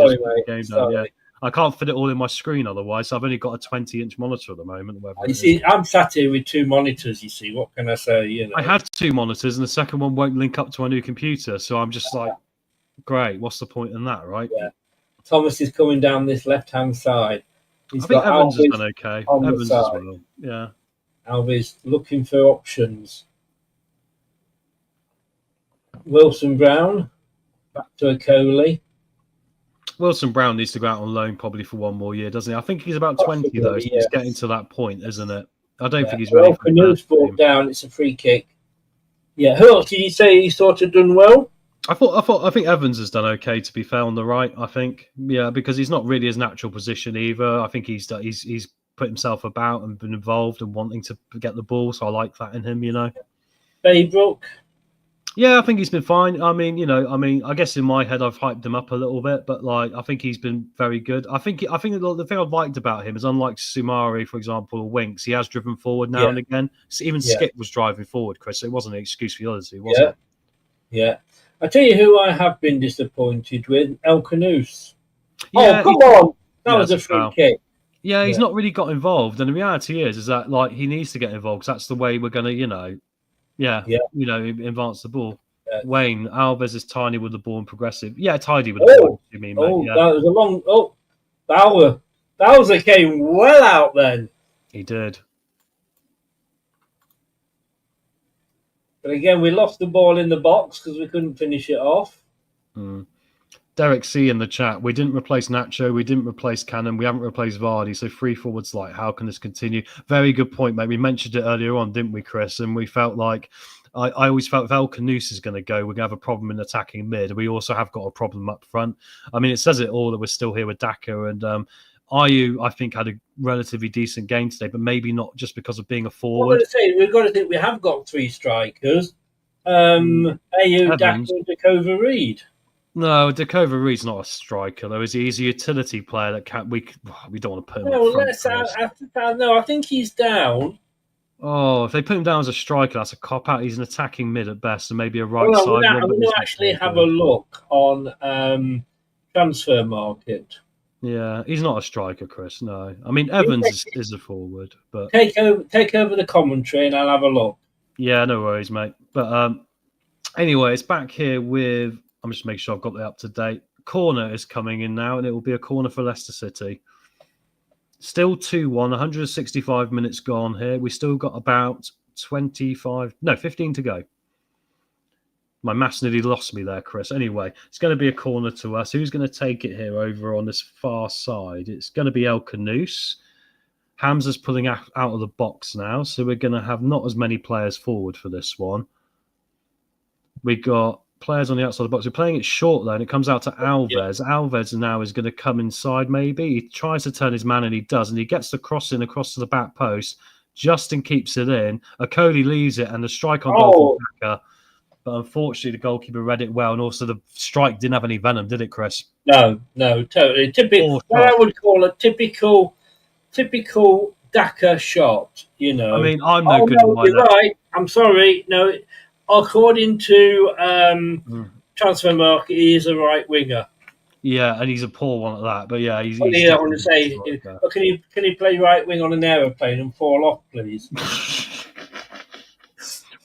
Speaker 7: I can't fit it all in my screen otherwise, so I've only got a 20-inch monitor at the moment.
Speaker 4: You see, I'm sat here with 2 monitors, you see. What can I say?
Speaker 7: I had 2 monitors, and the second one won't link up to my new computer, so I'm just like, great, what's the point in that, right?
Speaker 4: Yeah. Thomas is coming down this left-hand side.
Speaker 7: I think Evans has done okay. Evans as well, yeah.
Speaker 4: Alves looking for options. Wilson Brown, back to Coley.
Speaker 7: Wilson Brown needs to go out on loan probably for 1 more year, doesn't he? I think he's about 20 though. So he's getting to that point, isn't it? I don't think he's ready.
Speaker 4: Canoe's brought down. It's a free kick. Yeah. Who else did you say he sort of done well?
Speaker 7: I think Evans has done okay, to be fair, on the right. I think, because he's not really his natural position either. I think he's put himself about and been involved and wanting to get the ball. So I like that in him.
Speaker 4: Baybrook.
Speaker 7: Yeah, I think he's been fine. I mean, I guess in my head I've hyped him up a little bit, but I think he's been very good. I think the thing I've liked about him is, unlike Sumari, for example, or Winks, he has driven forward now and again. So even Skip was driving forward, Chris. So it wasn't an excuse for the others, was it?
Speaker 4: Yeah. I tell you who I have been disappointed with, El Canoes.
Speaker 7: Yeah,
Speaker 4: come on! That was a free kick.
Speaker 7: Yeah, he's not really got involved, and the reality is that he needs to get involved because that's the way we're going to, Yeah,
Speaker 4: Yeah.
Speaker 7: you know, advance the ball.
Speaker 4: Yeah.
Speaker 7: Wayne, Alves is tiny with the ball and progressive. Yeah, tidy with the ball. You mean, mate? Yeah,
Speaker 4: that was a long. Oh, Bowser came well out then.
Speaker 7: he did.
Speaker 4: But again, we lost the ball in the box because we couldn't finish it off.
Speaker 7: Derek C in the chat. We didn't replace Nacho. We didn't replace Cannon. We haven't replaced Vardy. So 3 forwards, like, how can this continue? Very good point, mate. We mentioned it earlier on, didn't we, Chris? And we felt like I always felt if El Canouse is going to go, we're going to have a problem in attacking mid. We also have got a problem up front. I mean, it says it all that we're still here with Daka and Ayew, I think, had a relatively decent game today, but maybe not just because of being a forward.
Speaker 4: We've got to think we have got 3 strikers. Ayew, Daka, and Dakova Reed.
Speaker 7: No, Dakova Reed's not a striker, though. He's a utility player that we don't want to put him up front.
Speaker 4: No, I think he's down.
Speaker 7: Oh, if they put him down as a striker, that's a cop-out. He's an attacking mid at best and maybe a right side one.
Speaker 4: I'm going to actually have a look on transfer market.
Speaker 7: Yeah, he's not a striker, Chris, no. I mean, Evans is a forward. But
Speaker 4: Take over the commentary and I'll have a look.
Speaker 7: Yeah, no worries, mate. But anyway, it's back here with... I'm just making sure I've got it up to date. Corner is coming in now, and it will be a corner for Leicester City. Still 2-1, 165 minutes gone here. We still got about 15 to go. My maths nearly lost me there, Chris. Anyway, it's going to be a corner to us. Who's going to take it here over on this far side? It's going to be El Canouse. Hamza's pulling out of the box now, so we're going to have not as many players forward for this one. We got players on the outside of the box. We're playing it short, though, and it comes out to Alves. Yeah. Alves now is going to come inside, maybe. He tries to turn his man, and he does, and he gets the cross in across to the back post. Justin keeps it in. Okoli leaves it, and the strike on goal from Daka. But unfortunately, the goalkeeper read it well, and also the strike didn't have any venom, did it, Chris?
Speaker 4: No, totally. Typical. What I would call a typical Daka shot, you know.
Speaker 7: I mean, I'm no good at
Speaker 4: you're right. I'm sorry. No, according to transfer market, he is a right winger.
Speaker 7: Yeah, and he's a poor one at that. But yeah, he's.
Speaker 4: I want to say, can he play right wing on an aeroplane and fall off, please?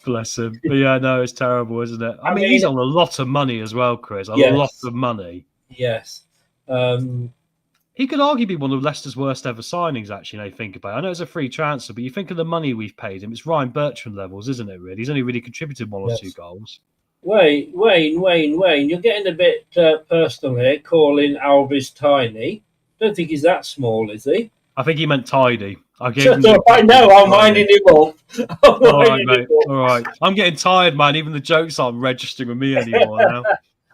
Speaker 7: Bless him. But yeah, no, it's terrible, isn't it? I mean, he's on a lot of money as well, Chris. A lot of money.
Speaker 4: Yes.
Speaker 7: He could arguably be one of Leicester's worst ever signings, actually, now you think about it. I know it's a free transfer, but you think of the money we've paid him. It's Ryan Bertrand levels, isn't it, really? He's only really contributed 1 or 2 goals.
Speaker 4: Wayne, you're getting a bit personal here, calling Alves tiny. Don't think he's that small, is he?
Speaker 7: I think he meant tidy.
Speaker 4: I know, I'm winding him up.
Speaker 7: All right, mate. All right. I'm getting tired, man. Even the jokes aren't registering with me anymore now.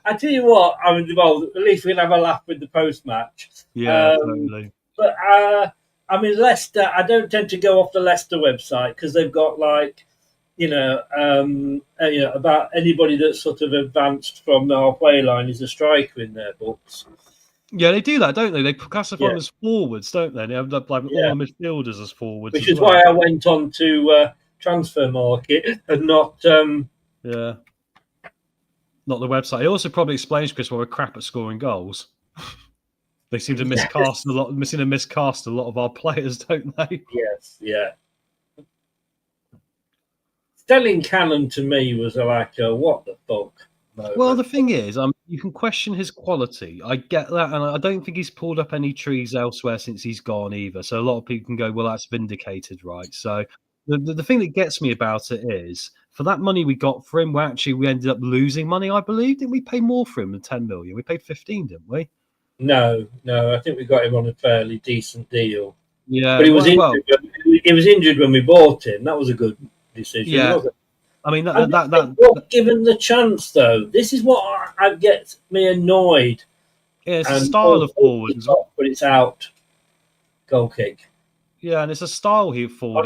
Speaker 4: I tell you what, I mean, well, at least we can have a laugh with the post-match.
Speaker 7: Yeah, totally.
Speaker 4: But, I mean, Leicester, I don't tend to go off the Leicester website because they've got, like, about anybody that's sort of advanced from the halfway line is a striker in their books.
Speaker 7: Yeah, they do that, don't they? They classify them as forwards, don't they? They have all the midfielders as forwards.
Speaker 4: Which is why I went on to transfer market and not...
Speaker 7: not the website. It also probably explains, Chris, why we're crap at scoring goals. They seem to miscast a lot of our players, don't they?
Speaker 4: Yes, yeah. Stelling Cannon to me was like, what the fuck? No,
Speaker 7: well, the thing is, you can question his quality. I get that, and I don't think he's pulled up any trees elsewhere since he's gone either. So a lot of people can go, well, that's vindicated, right? So the thing that gets me about it is, for that money we got for him, we ended up losing money, I believe. Didn't we pay more for him than 10 million? We paid 15, didn't we?
Speaker 4: No. I think we got him on a fairly decent deal.
Speaker 7: Yeah,
Speaker 4: but he was injured. He was injured when we bought him. That was a good decision.
Speaker 7: Yeah.
Speaker 4: Wasn't it?
Speaker 7: I mean,
Speaker 4: given the chance, though, this is what gets me annoyed.
Speaker 7: Yeah, it's a style of forward,
Speaker 4: but it's out. Goal kick.
Speaker 7: Yeah, and it's a style forward.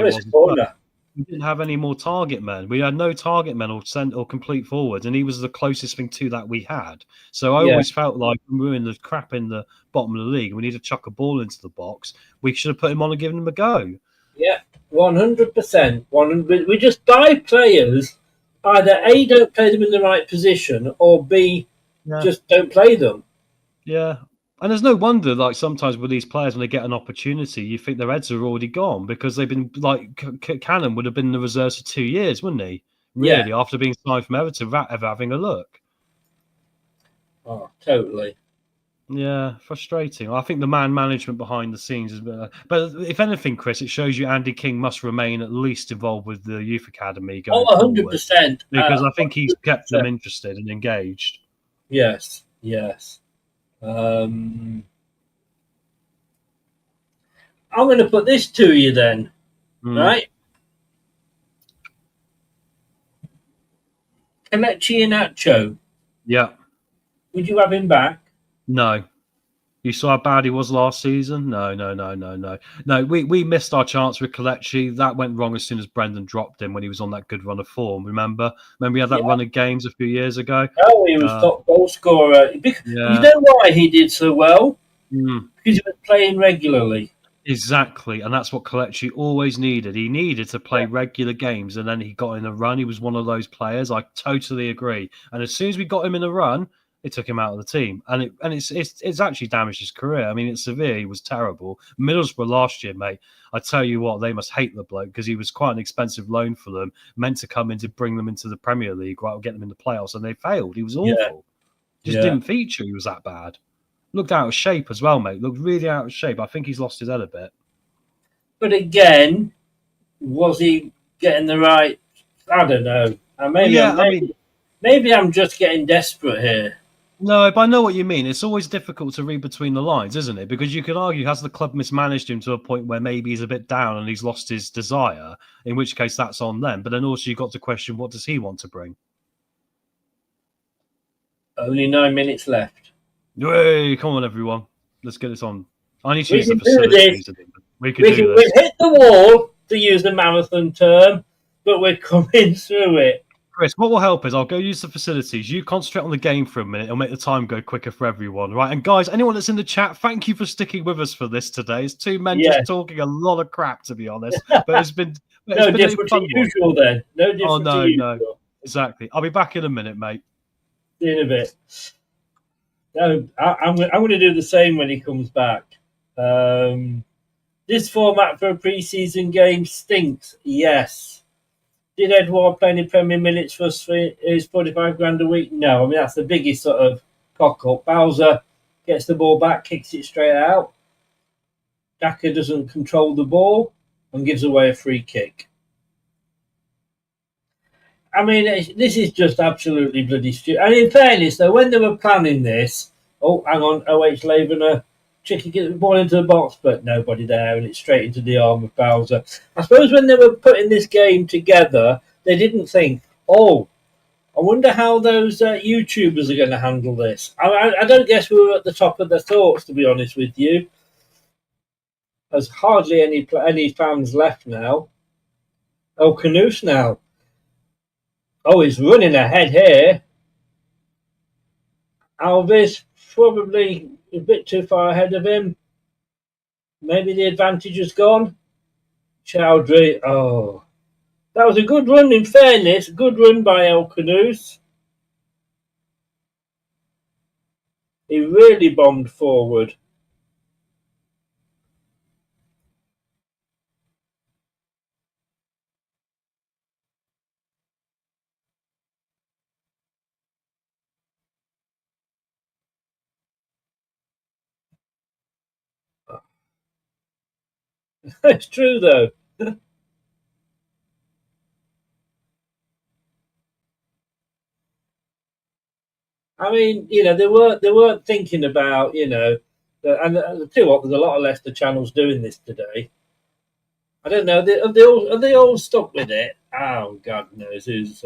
Speaker 7: We didn't have any more target men. We had no target men or complete forwards, and he was the closest thing to that we had. So I always felt like when we were in the crap in the bottom of the league, we need to chuck a ball into the box. We should have put him on and given him a go. Yeah.
Speaker 4: 100%. We just buy players, either A, don't play them in the right position, or B, just don't play them.
Speaker 7: Yeah. And there's no wonder, like, sometimes with these players, when they get an opportunity, you think their heads are already gone because they've been, like, Cannon would have been in the reserves for 2 years, wouldn't he? really, after being signed from Everton without ever having a look.
Speaker 4: Oh, totally.
Speaker 7: Yeah, frustrating. I think the man management behind the scenes is better. But if anything, Chris, it shows you Andy King must remain at least involved with the youth academy going forward.
Speaker 4: 100%.
Speaker 7: Because I think he's
Speaker 4: 100%.
Speaker 7: kept them interested and engaged.
Speaker 4: Yes. I'm going to put this to you then, right? Kelechi Iheanacho.
Speaker 7: Yeah.
Speaker 4: Would you have him back?
Speaker 7: No. You saw how bad he was last season? No. No, we missed our chance with Kelechi. That went wrong as soon as Brendan dropped him when he was on that good run of form. Remember he had that run of games a few years ago?
Speaker 4: Oh, he was top goal scorer. You know why he did so well? Because he was playing regularly.
Speaker 7: Exactly, and that's what Kelechi always needed. He needed to play regular games, and then he got in a run. He was one of those players. I totally agree. And as soon as we got him in a run, it took him out of the team, and it's actually damaged his career. I mean, it's severe. He was terrible. Middlesbrough last year, mate. I tell you what, they must hate the bloke because he was quite an expensive loan for them, meant to come in to bring them into the Premier League, right, or get them in the playoffs, and they failed. He was awful. Just didn't feature. He was that bad. Looked out of shape as well, mate. Looked really out of shape. I think he's lost his head a bit.
Speaker 4: But again, was he getting the right? I don't know. Maybe I'm just getting desperate here.
Speaker 7: No, but I know what you mean. It's always difficult to read between the lines, isn't it? Because you could argue, has the club mismanaged him to a point where maybe he's a bit down and he's lost his desire, in which case that's on them. But then also you've got to question, what does he want to bring?
Speaker 4: Only 9 minutes left.
Speaker 7: Hey, come on, everyone. Let's get this on. I need to
Speaker 4: We
Speaker 7: use the
Speaker 4: can do
Speaker 7: facilities. We can do this.
Speaker 4: We've hit the wall, to use the marathon term, but we're coming through it.
Speaker 7: Chris, what will help is I'll go use the facilities. You concentrate on the game for a minute. It'll make the time go quicker for everyone, right? And guys, anyone that's in the chat, thank you for sticking with us for this today. It's two men just talking a lot of crap, to be honest. But it's been
Speaker 4: no different to usual then. No different to usual.
Speaker 7: No. Exactly. I'll be back in a minute, mate.
Speaker 4: See you in a bit. No, I'm going to do the same when he comes back. This format for a pre-season game stinks. Yes. Did Edouard play any Premier minutes for his 45 grand a week? No. I mean, that's the biggest sort of cock-up. Bowser gets the ball back, kicks it straight out. Daka doesn't control the ball and gives away a free kick. I mean, this is just absolutely bloody stupid. And in fairness, though, when they were planning this, hang on, OH Leuven, Chicky gets the ball into the box, but nobody there, and it's straight into the arm of Bowser. I suppose when they were putting this game together, they didn't think, I wonder how those YouTubers are going to handle this. I don't guess we were at the top of their thoughts, to be honest with you. There's hardly any fans left now. Oh, Canoose now. Oh, he's running ahead here. Alves probably a bit too far ahead of him. Maybe the advantage has gone. Chowdhury. Oh, that was a good run, in fairness. Good run by El Canoose. He really bombed forward. It's true, though. I mean, they weren't thinking about, and the two, there's a lot of Leicester channels doing this today. I don't know. Are they all stuck with it? Oh, God knows who's.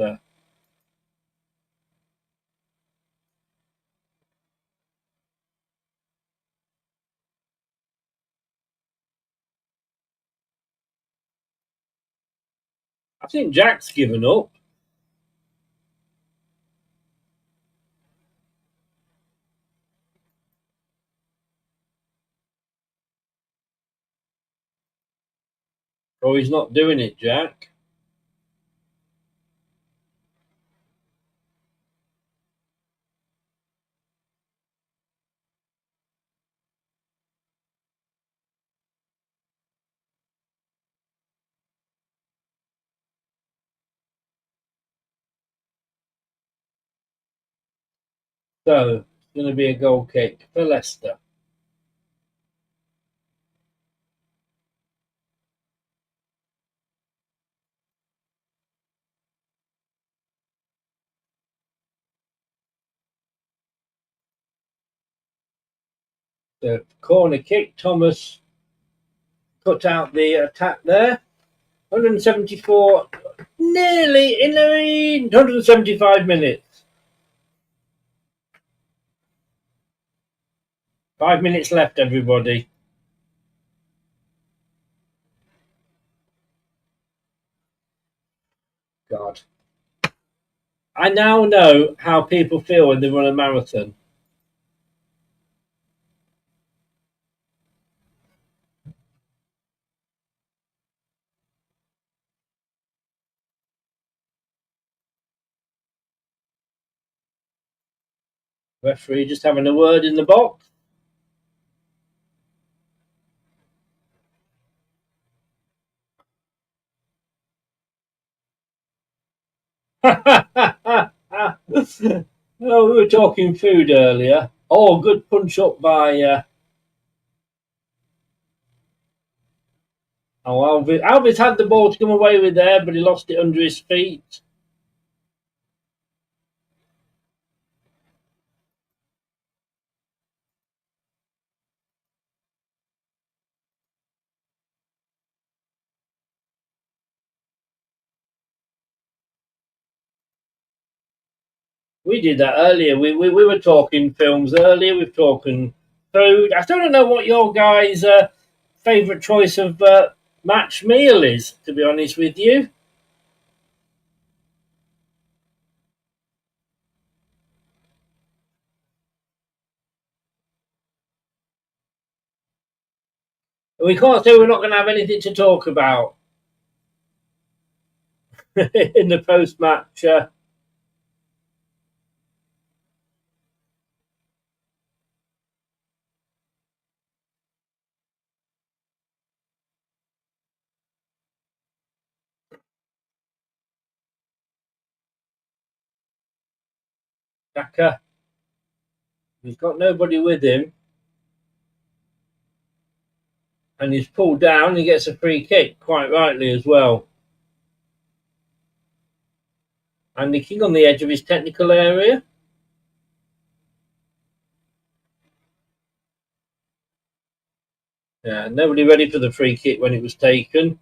Speaker 4: I think Jack's given up. Oh, he's not doing it, Jack. So it's going to be a goal kick for Leicester. The corner kick, Thomas cut out the attack there. 174, nearly in the 175 minutes. 5 minutes left, everybody. God. I now know how people feel when they run a marathon. Referee just having a word in the box. Oh, we were talking food earlier. Oh, good punch up by Alves. Alves had the ball to come away with there, but he lost it under his feet. We did that earlier. We were talking films earlier. We've talking food. I don't know what your guys' favourite choice of match meal is, to be honest with you. We can't say we're not going to have anything to talk about in the post-match. Daka. He's got nobody with him. And he's pulled down. He gets a free kick, quite rightly as well. And the king on the edge of his technical area. Yeah, nobody ready for the free kick when it was taken.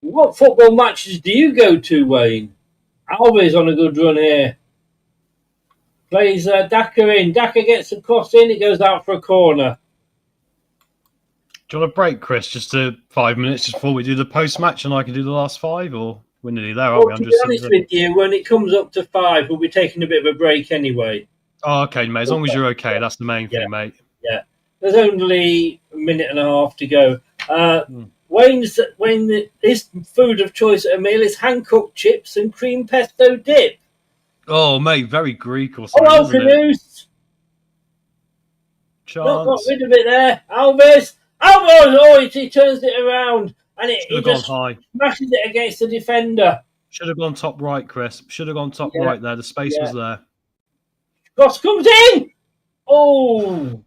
Speaker 4: What football matches do you go to, Wayne? Alves on a good run here. Plays Daka in. Daka gets the cross in. It goes out for a corner.
Speaker 7: Do you want a break, Chris? Just 5 minutes just before we do the post-match, and I can do the last 5, or we're nearly there, aren't we?
Speaker 4: To be honest with you, when it comes up to 5, we'll be taking a bit of a break anyway.
Speaker 7: Oh, okay, mate. As long as you're okay, that's the main thing, mate.
Speaker 4: Yeah. There's only a minute and a half to go. Wayne's his food of choice at a meal is hand-cooked chips and cream pesto dip.
Speaker 7: Oh, mate, very Greek or something.
Speaker 4: Oh, Canuce! Not got rid of it there. Alves! Oh, he turns it around and he just high. Smashes it against the defender.
Speaker 7: Should have gone top right, Chris. Should have gone top right there. The space was there.
Speaker 4: Cross comes in! Oh!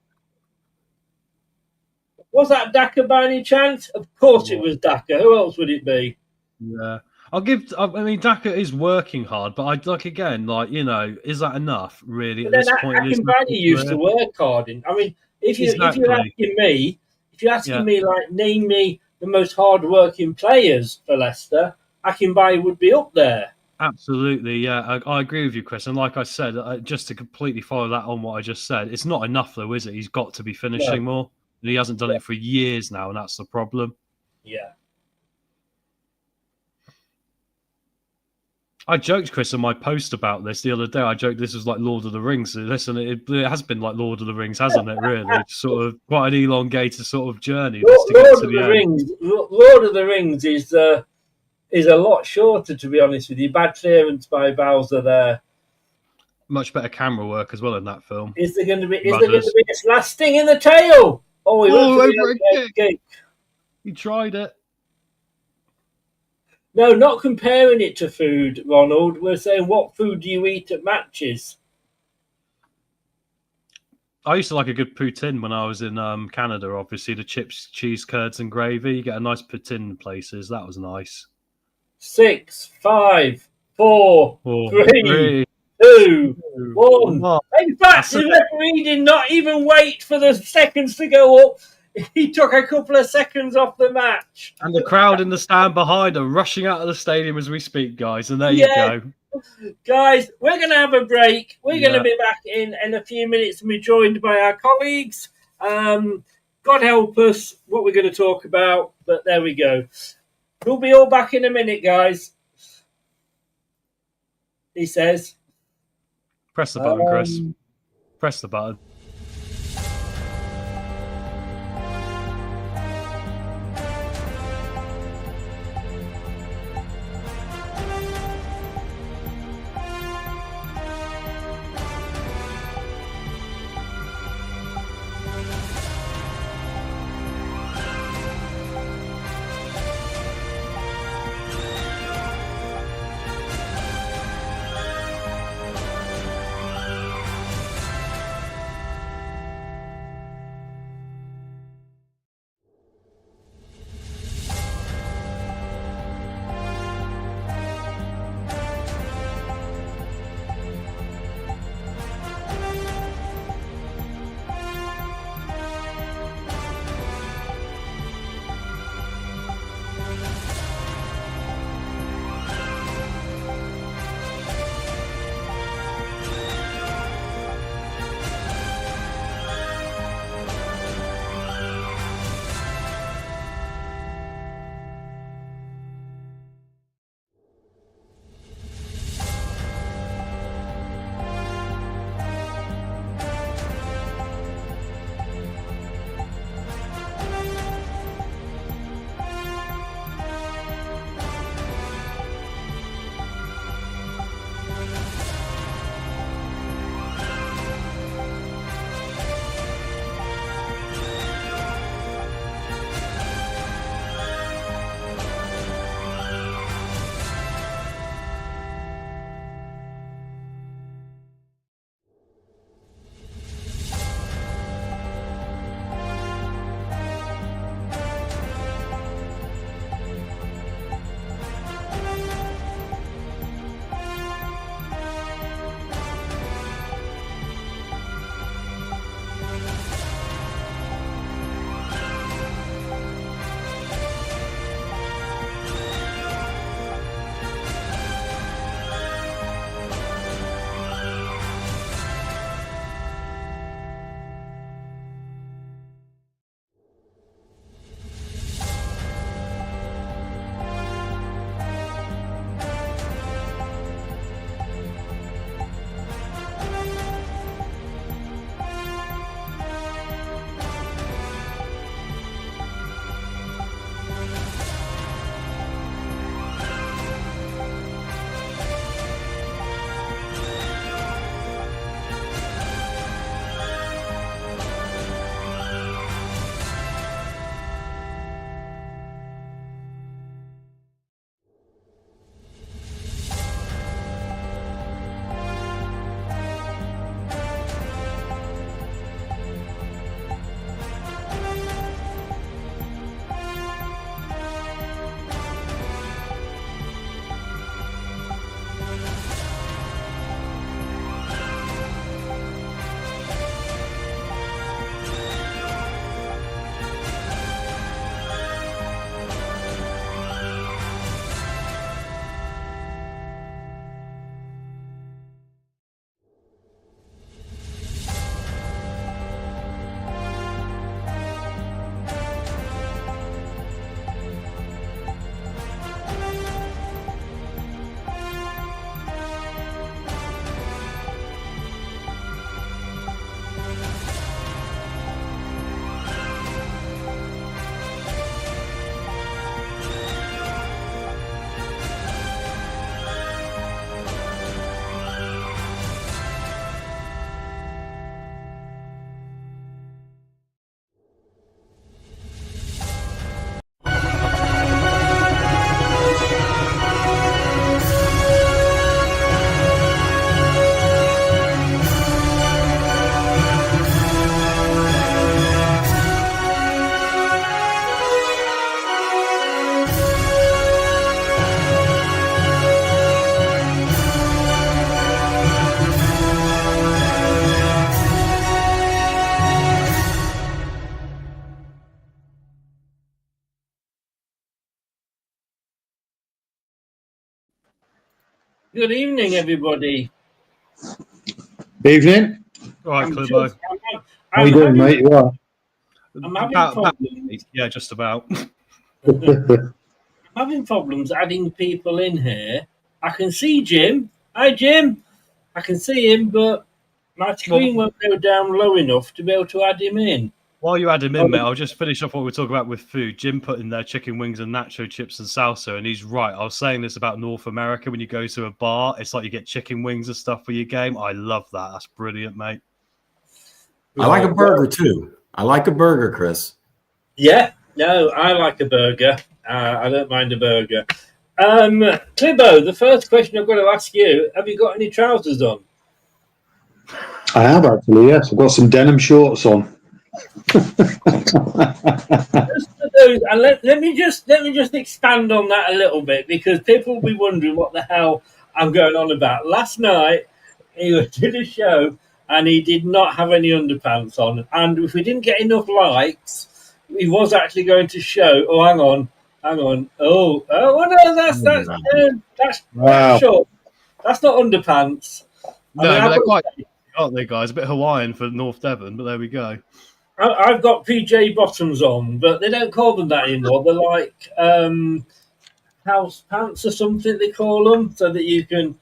Speaker 4: Was that Daka by any chance? Of course it was Daka. Who else would it be?
Speaker 7: Yeah. I mean, Daka is working hard, but is that enough, really, at this point?
Speaker 4: Akinbani used to work hard. If you're asking me, like, name me the most hard-working players for Leicester, Akinbani would be up there.
Speaker 7: Absolutely, yeah. I agree with you, Chris. And like I said, just to completely follow that on what I just said, it's not enough, though, is it? He's got to be finishing more. And he hasn't done it for years now, and that's the problem.
Speaker 4: Yeah.
Speaker 7: I joked, Chris, on my post about this the other day. I joked this was like Lord of the Rings. Listen, it has been like Lord of the Rings, hasn't it, really? It's sort of quite an elongated sort of journey.
Speaker 4: Lord of the Rings is a lot shorter, to be honest with you. Bad clearance by Bowser there.
Speaker 7: much better camera work as well in that film.
Speaker 4: Is there going to be this last sting in the tail? Oh, he went for
Speaker 7: over
Speaker 4: the kick.
Speaker 7: He tried it.
Speaker 4: No, not comparing it to food, Ronald. We're saying, what food do you eat at matches?
Speaker 7: I used to like a good poutine when I was in Canada. Obviously, the chips, cheese, curds, and gravy. You get a nice poutine places. That was nice.
Speaker 4: 6, 5, 4, 3, 2, 1. In fact, the referee did not even wait for the seconds to go up. He took a couple of seconds off the match.
Speaker 7: And the crowd in the stand behind are rushing out of the stadium as we speak, guys. And there you go.
Speaker 4: Guys, we're going to have a break. We're going to be back in a few minutes and be joined by our colleagues. God help us what we're going to talk about, but there we go. We'll be all back in a minute, guys. He says.
Speaker 7: Press the button, Chris. Press the button.
Speaker 4: Good evening, everybody.
Speaker 8: Evening.
Speaker 7: All right, Clibo.
Speaker 8: How you doing, mate? You are?
Speaker 4: I'm having problems.
Speaker 7: Yeah, just about.
Speaker 4: I'm having problems adding people in here. I can see Jim. Hi, Jim. I can see him, but my screen won't go down low enough to be able to add him in.
Speaker 7: While you add him in, mate, I'll just finish off what we're talking about with food. Jim put in there chicken wings and nacho chips and salsa, and he's right. I was saying this about North America. When you go to a bar, it's like you get chicken wings and stuff for your game. I love that. That's brilliant, mate.
Speaker 9: I like a burger, too. I like a burger, Chris.
Speaker 4: Yeah, no, I like a burger. I don't mind a burger. Clibo, the first question I've got to ask you, have you got any trousers on?
Speaker 8: I have, actually, yes. I've got some denim shorts on.
Speaker 4: And let me just expand on that a little bit, because people will be wondering what the hell I'm going on about. Last night he did a show and he did not have any underpants on, and if we didn't get enough likes, he was actually going to show. Oh, hang on. Oh no, that's
Speaker 8: wow.
Speaker 4: short. That's not underpants.
Speaker 7: No, but they're quite, aren't they, guys? A bit Hawaiian for North Devon, but there we go.
Speaker 4: I've got PJ bottoms on, but they don't call them that anymore. They're like house pants or something, they call them, so that you can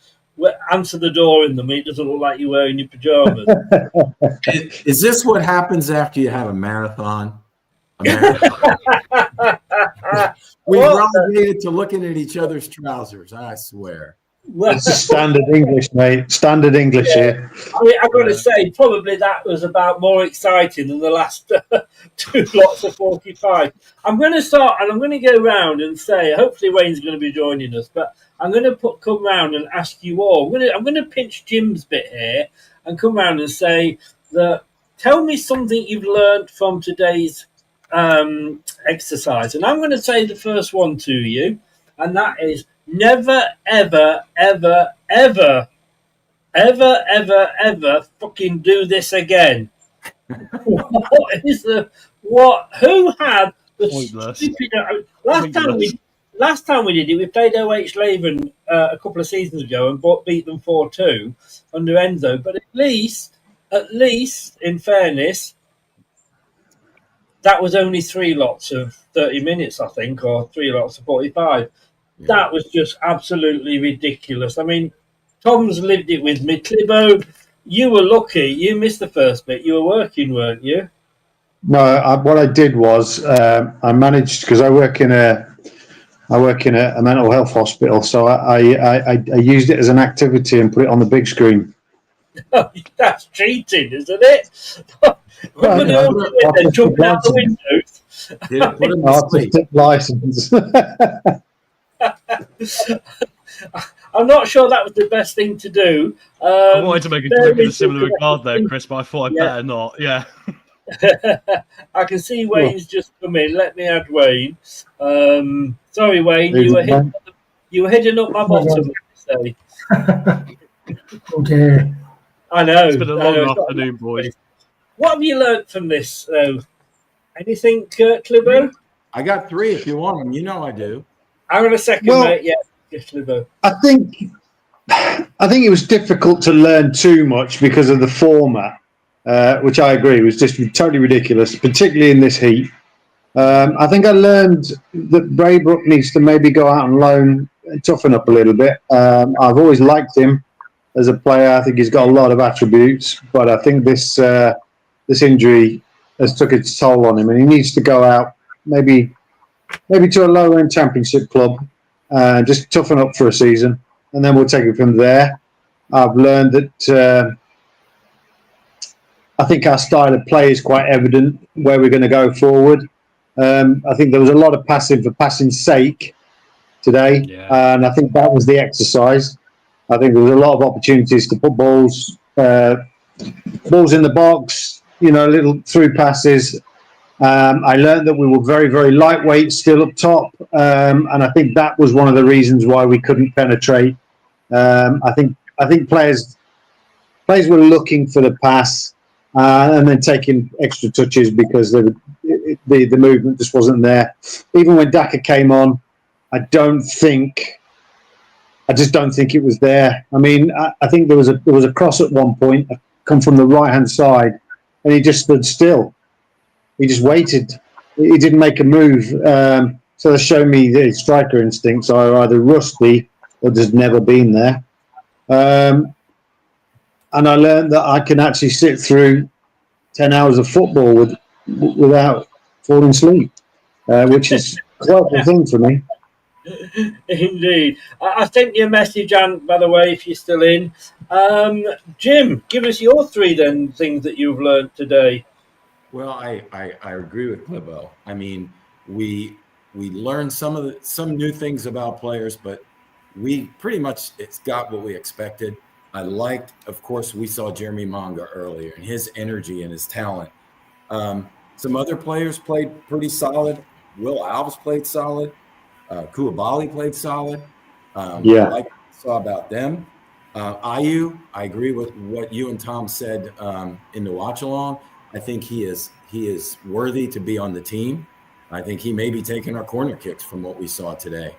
Speaker 4: answer the door in them. It doesn't look like you're wearing your pajamas.
Speaker 9: Is this what happens after you have a marathon? We've relegated to looking at each other's trousers, I swear.
Speaker 8: It's standard English, mate. Standard English here.
Speaker 4: I mean, I've got to say, probably that was about more exciting than the last 2 lots of 45. I'm going to start, and I'm going to go round and say, hopefully Wayne's going to be joining us, but I'm going to come round and ask you all. I'm going to pinch Jim's bit here and come round and say that, tell me something you've learned from today's exercise. And I'm going to say the first one to you, and that is, never, ever, ever, ever, ever, ever, ever fucking do this again. Who had the stupid... Last time we did it, we played OH Leuven a couple of seasons ago and beat them 4-2 under Enzo. But at least, in fairness, that was only 3 lots of 30 minutes, I think, or 3 lots of 45. Yeah. That was just absolutely ridiculous. I mean, Tom's lived it with me. Clibo, you were lucky. You missed the first bit. You were working, weren't you?
Speaker 8: No, what I did was I managed, because I work in a mental health hospital, so I used it as an activity and put it on the big screen.
Speaker 4: That's cheating, isn't it? Jumping out the windows.
Speaker 8: Artistic license.
Speaker 4: I'm not sure that was the best thing to do.
Speaker 7: I wanted to make a similar regard there, Chris, but I thought I'd better not. Yeah.
Speaker 4: I can see Wayne's just come in. Let me add Wayne. Sorry, Wayne, you were hitting up my bottom.
Speaker 10: Okay.
Speaker 4: I know.
Speaker 7: It's been a long afternoon, boys.
Speaker 4: What have you learnt from this, though? Anything, Clibo?
Speaker 9: I got 3 if you want them. You know I do.
Speaker 4: I'm going to second, mate. Yeah, Clibo.
Speaker 8: I think it was difficult to learn too much because of the format, which I agree was just totally ridiculous, particularly in this heat. I think I learned that Braybrook needs to maybe go out on loan and toughen up a little bit. I've always liked him as a player. I think he's got a lot of attributes, but I think this injury has took its toll on him, and he needs to go out maybe to a lower-end championship club, just toughen up for a season, and then we'll take it from there. I've learned that I think our style of play is quite evident where we're going to go forward. I think there was a lot of passing for passing's sake today, and I think that was the exercise. I think there was a lot of opportunities to put balls in the box, little through passes. I learned that we were very, very lightweight still up top, and I think that was one of the reasons why we couldn't penetrate. I think players were looking for the pass and then taking extra touches because the movement just wasn't there. Even when Daka came on, I don't think I just don't think it was there. I mean, I think there was a cross at one point, come from the right hand side, and he just stood still. He just waited. He didn't make a move. So they show me the striker instincts are either rusty or just never been there. And I learned that I can actually sit through 10 hours of football without falling asleep, which is quite the thing for me.
Speaker 4: Indeed. I sent you a message, Ant, by the way, if you're still in. Jim, give us your 3 then things that you've learned today.
Speaker 9: Well, I agree with Clibo. I mean, we learned some new things about players, but we pretty much got what we expected. I liked, of course, we saw Jeremy Manga earlier and his energy and his talent. Some other players played pretty solid. Will Alves played solid. Koulibaly played solid. I like what I saw about them. Ayew, I agree with what you and Tom said in the watch-along. I think he is worthy to be on the team. I think he may be taking our corner kicks from what we saw today.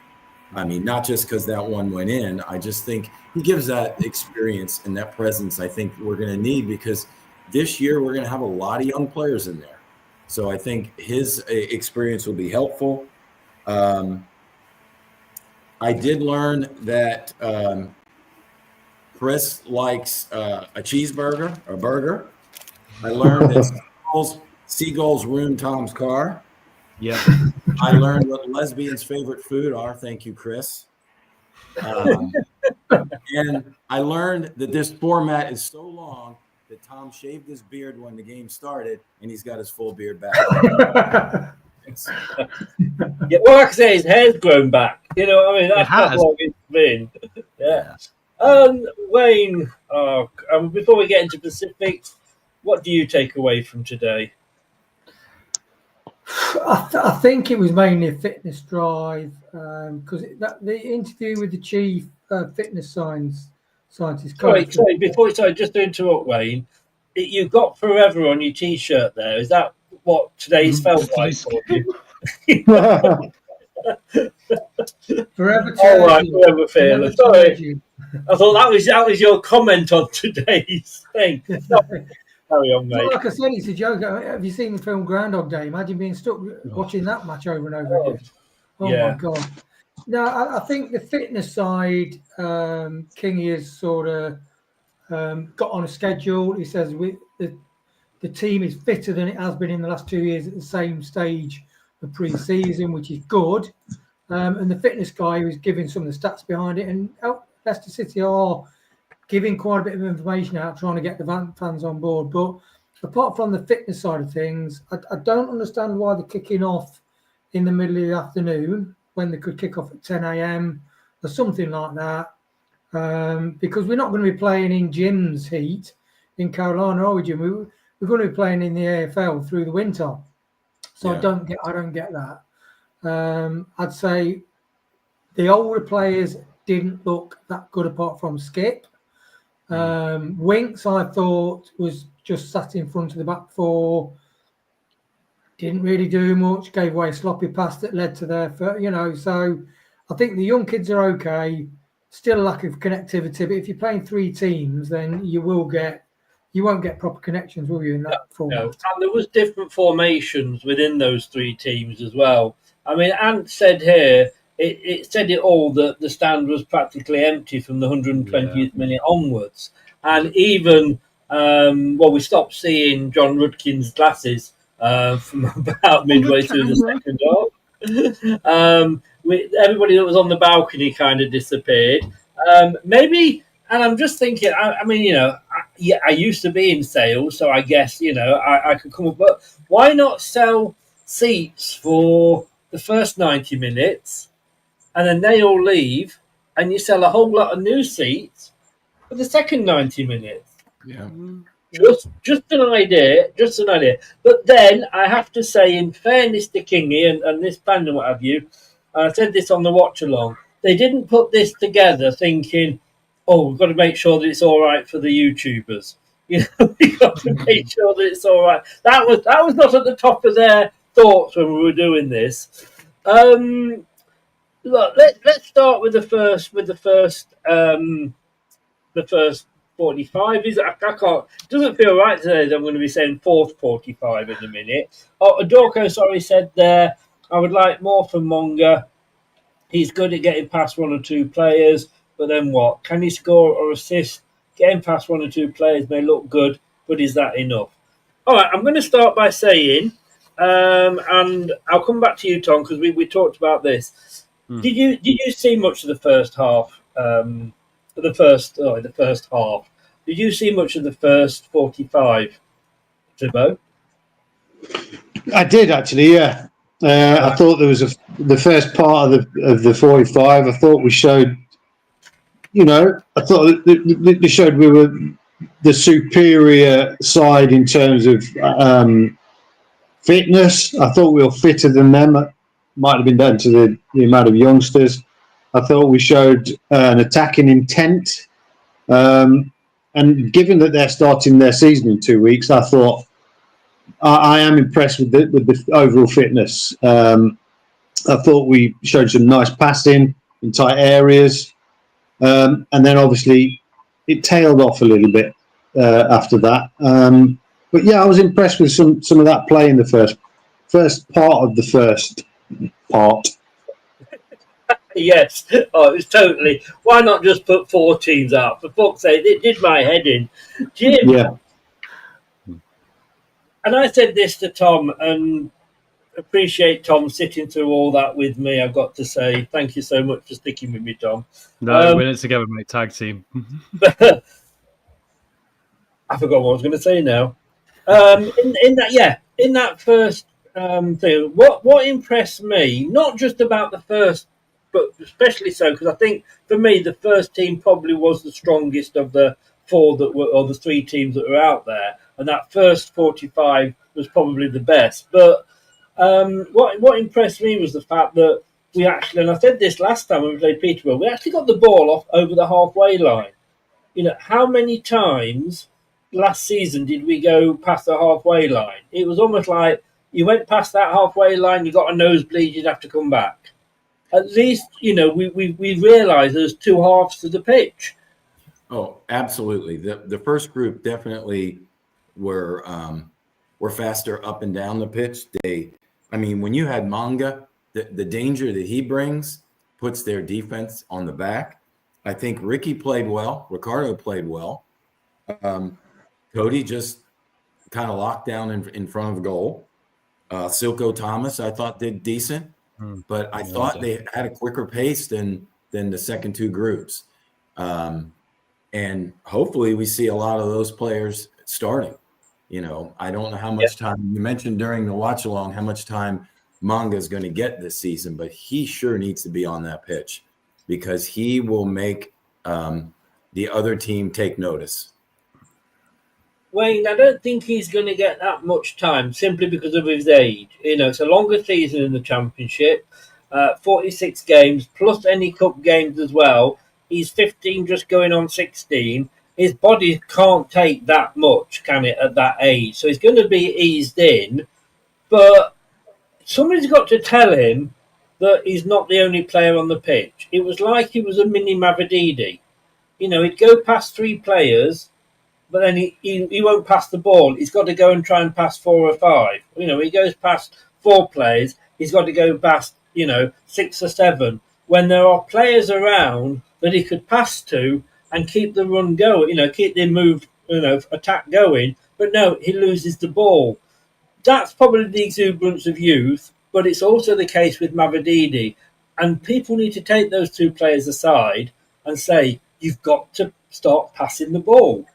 Speaker 9: I mean, not just because that one went in. I just think he gives that experience and that presence I think we're going to need, because this year we're going to have a lot of young players in there. So I think his experience will be helpful. I did learn that Chris likes a cheeseburger, a burger. I learned that seagulls ruin Tom's car.
Speaker 7: Yeah.
Speaker 9: I learned what lesbians' favorite food are. Thank you, Chris. And I learned that this format is so long that Tom shaved his beard when the game started, and he's got his full beard back.
Speaker 4: Yeah, well, like I say, his hair's grown back. You know what I mean? That's how long it's been. Yeah. Wayne, before we get into specifics, what do you take away from today?
Speaker 10: I think it was mainly a fitness drive, because the interview with the chief fitness scientist.
Speaker 4: Sorry, just to interrupt, Wayne. You've got forever on your T-shirt there. Is that what today's felt like for you?
Speaker 10: Forever.
Speaker 4: All right, forever fearless. Sorry, I thought that was your comment on today's thing. Carry on, mate.
Speaker 10: Well, like I said, it's a joke. Have you seen the film Groundhog Day? Imagine being stuck watching that match over and over again. Oh my God. No, I think the fitness side, Kingy has sort of got on a schedule. He says the team is fitter than it has been in the last 2 years at the same stage of pre-season, which is good. And the fitness guy was giving some of the stats behind it. And Leicester City are giving quite a bit of information out, trying to get the fans on board. But apart from the fitness side of things, I don't understand why they're kicking off in the middle of the afternoon when they could kick off at 10 a.m. or something like that. Because we're not going to be playing in Jim's heat in Carolina, are we, Jim? We're going to be playing in the AFL through the winter. So I don't get that. I'd say the older players didn't look that good apart from Skip. Winks, I thought, was just sat in front of the back four. Didn't really do much. Gave away a sloppy pass that led to their, So I think the young kids are okay. Still a lack of connectivity. But if you're playing 3 teams, then you won't get proper connections, will you? In that format?
Speaker 4: No. And there was different formations within those 3 teams as well. I mean, Ant said here, it said it all that the stand was practically empty from the 120th minute onwards. And even, we stopped seeing John Rudkin's glasses from about midway through the second half. Everybody that was on the balcony kind of disappeared. Maybe, and I'm just thinking, I used to be in sales, so I guess, I could come up, but why not sell seats for the first 90 minutes and then they all leave and you sell a whole lot of new seats for the second 90 minutes?
Speaker 9: Yeah.
Speaker 4: Just an idea. But then I have to say, in fairness to Kingy and this band and what have you, I said this on the watch along, they didn't put this together thinking, we've got to make sure that it's all right for the YouTubers. We've got to make sure that it's all right. That was not at the top of their thoughts when we were doing this. Look, let's start with the first 45. Is I can't. It doesn't feel right today that I'm going to be saying fourth 45 in a minute. Oh, Adorko, sorry, said there. I would like more from Monga. He's good at getting past one or two players, but then what? Can he score or assist? Getting past one or two players may look good, but is that enough? All right, I'm going to start by saying, and I'll come back to you, Tom, because we talked about this. Did you see much of the first half? The first half. Did you see much of the first 45, Timo?
Speaker 8: I did actually, yeah. I thought there was the first part of the 45. I thought we showed, I thought they showed we were the superior side in terms of fitness. I thought we were fitter than them. It might have been down to the amount of youngsters. I thought we showed an attacking intent. And given that they're starting their season in 2 weeks, I thought I am impressed with the overall fitness. I thought we showed some nice passing in tight areas. And then obviously it tailed off a little bit after that. But yeah, I was impressed with some of that play in the first part of the first part.
Speaker 4: Yes. Oh, it was totally. Why not just put 4 teams out? For fuck's sake, it did my head in. Jim.
Speaker 8: Yeah.
Speaker 4: And I said this to Tom, and appreciate Tom sitting through all that with me. I've got to say, thank you so much for sticking with me, Tom.
Speaker 7: No, we're in it together, mate. Tag team.
Speaker 4: I forgot what I was going to say now. In that first thing, what impressed me, not just about the first, but especially so because I think for me the first team probably was the strongest of the 4 that were, or the 3 teams that were out there, and that first 45 was probably the best. But what impressed me was the fact that we actually, and I said this last time when we played Peterborough, we actually got the ball off over the halfway line. How many times last season did we go past the halfway line? It was almost like you went past that halfway line, you got a nosebleed, you'd have to come back. At least, we realised there's 2 halves to the pitch.
Speaker 9: Oh, absolutely. The first group definitely were faster up and down the pitch. When you had Manga, the danger that he brings puts their defense on the back. I think Ricky played well. Ricardo played well. Cody just kind of locked down in front of the goal. Silko Thomas, I thought, did decent. But I thought they had a quicker pace than the second 2 groups. And hopefully we see a lot of those players starting. I don't know how much time you mentioned during the watch along, how much time Manga is going to get this season, but he sure needs to be on that pitch because he will make the other team take notice.
Speaker 4: Wayne, I don't think he's going to get that much time simply because of his age. It's a longer season in the Championship, 46 games, plus any cup games as well. He's 15, just going on 16. His body can't take that much, can it, at that age? So he's going to be eased in. But somebody's got to tell him that he's not the only player on the pitch. It was like he was a mini Mavididi. He'd go past 3 players, but then he won't pass the ball. He's got to go and try and pass 4 or 5. He goes past 4 players. He's got to go past, 6 or 7. When there are players around that he could pass to and keep the run going, keep the move, attack going. But no, he loses the ball. That's probably the exuberance of youth, but it's also the case with Mavididi. And people need to take those 2 players aside and say, you've got to start passing the ball.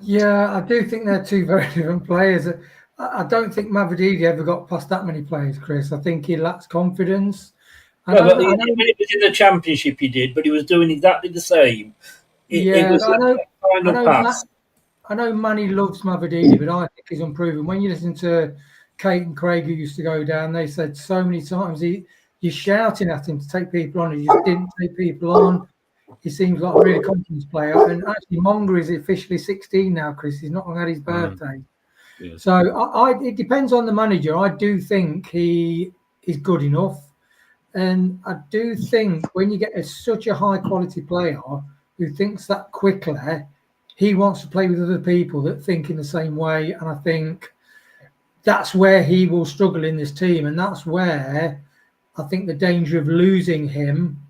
Speaker 10: Yeah, I do think they're 2 very different players. I don't think Mavididi ever got past that many players, Chris. I think he lacks confidence.
Speaker 4: When he was in the Championship, he did, but he was doing exactly the same.
Speaker 10: I know Manny loves Mavididi, but I think he's unproven. When you listen to Kate and Craig, who used to go down, they said so many times you're shouting at him to take people on. He just didn't take people on. He seems like a really confident player. And actually, Monga is officially 16 now, Chris. He's not long had his birthday. Yes. So it depends on the manager. I do think he is good enough. And I do think when you get such a high quality player who thinks that quickly, he wants to play with other people that think in the same way. And I think that's where he will struggle in this team. And that's where I think the danger of losing him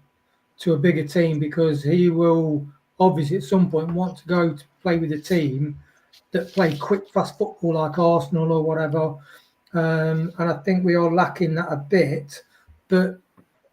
Speaker 10: to a bigger team, because he will obviously at some point want to go to play with a team that play quick, fast football like Arsenal or whatever. And I think we are lacking that a bit, but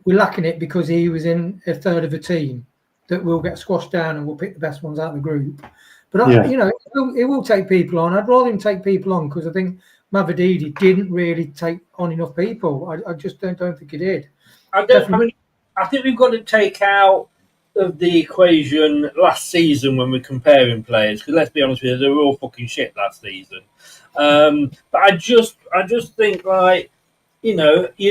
Speaker 10: we're lacking it because he was in a third of a team that will get squashed down and we'll pick the best ones out of the group. But, it will take people on. I'd rather him take people on because I think Mavididi didn't really take on enough people. I just don't think he did.
Speaker 4: I think we've got to take out of the equation last season when we're comparing players, because let's be honest with you, they were all fucking shit last season. But I just think, like, you're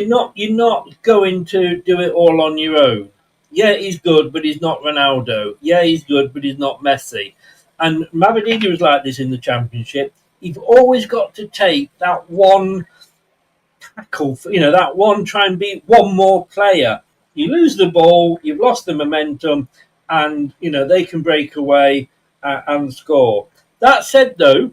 Speaker 4: not going to do it all on your own. Yeah, he's good, but he's not Ronaldo. Yeah, he's good, but he's not Messi. And Mavididi was like this in the Championship. You've always got to take that one tackle, that one, try and beat one more player. You lose the ball, you've lost the momentum, and, they can break away and score. That said, though,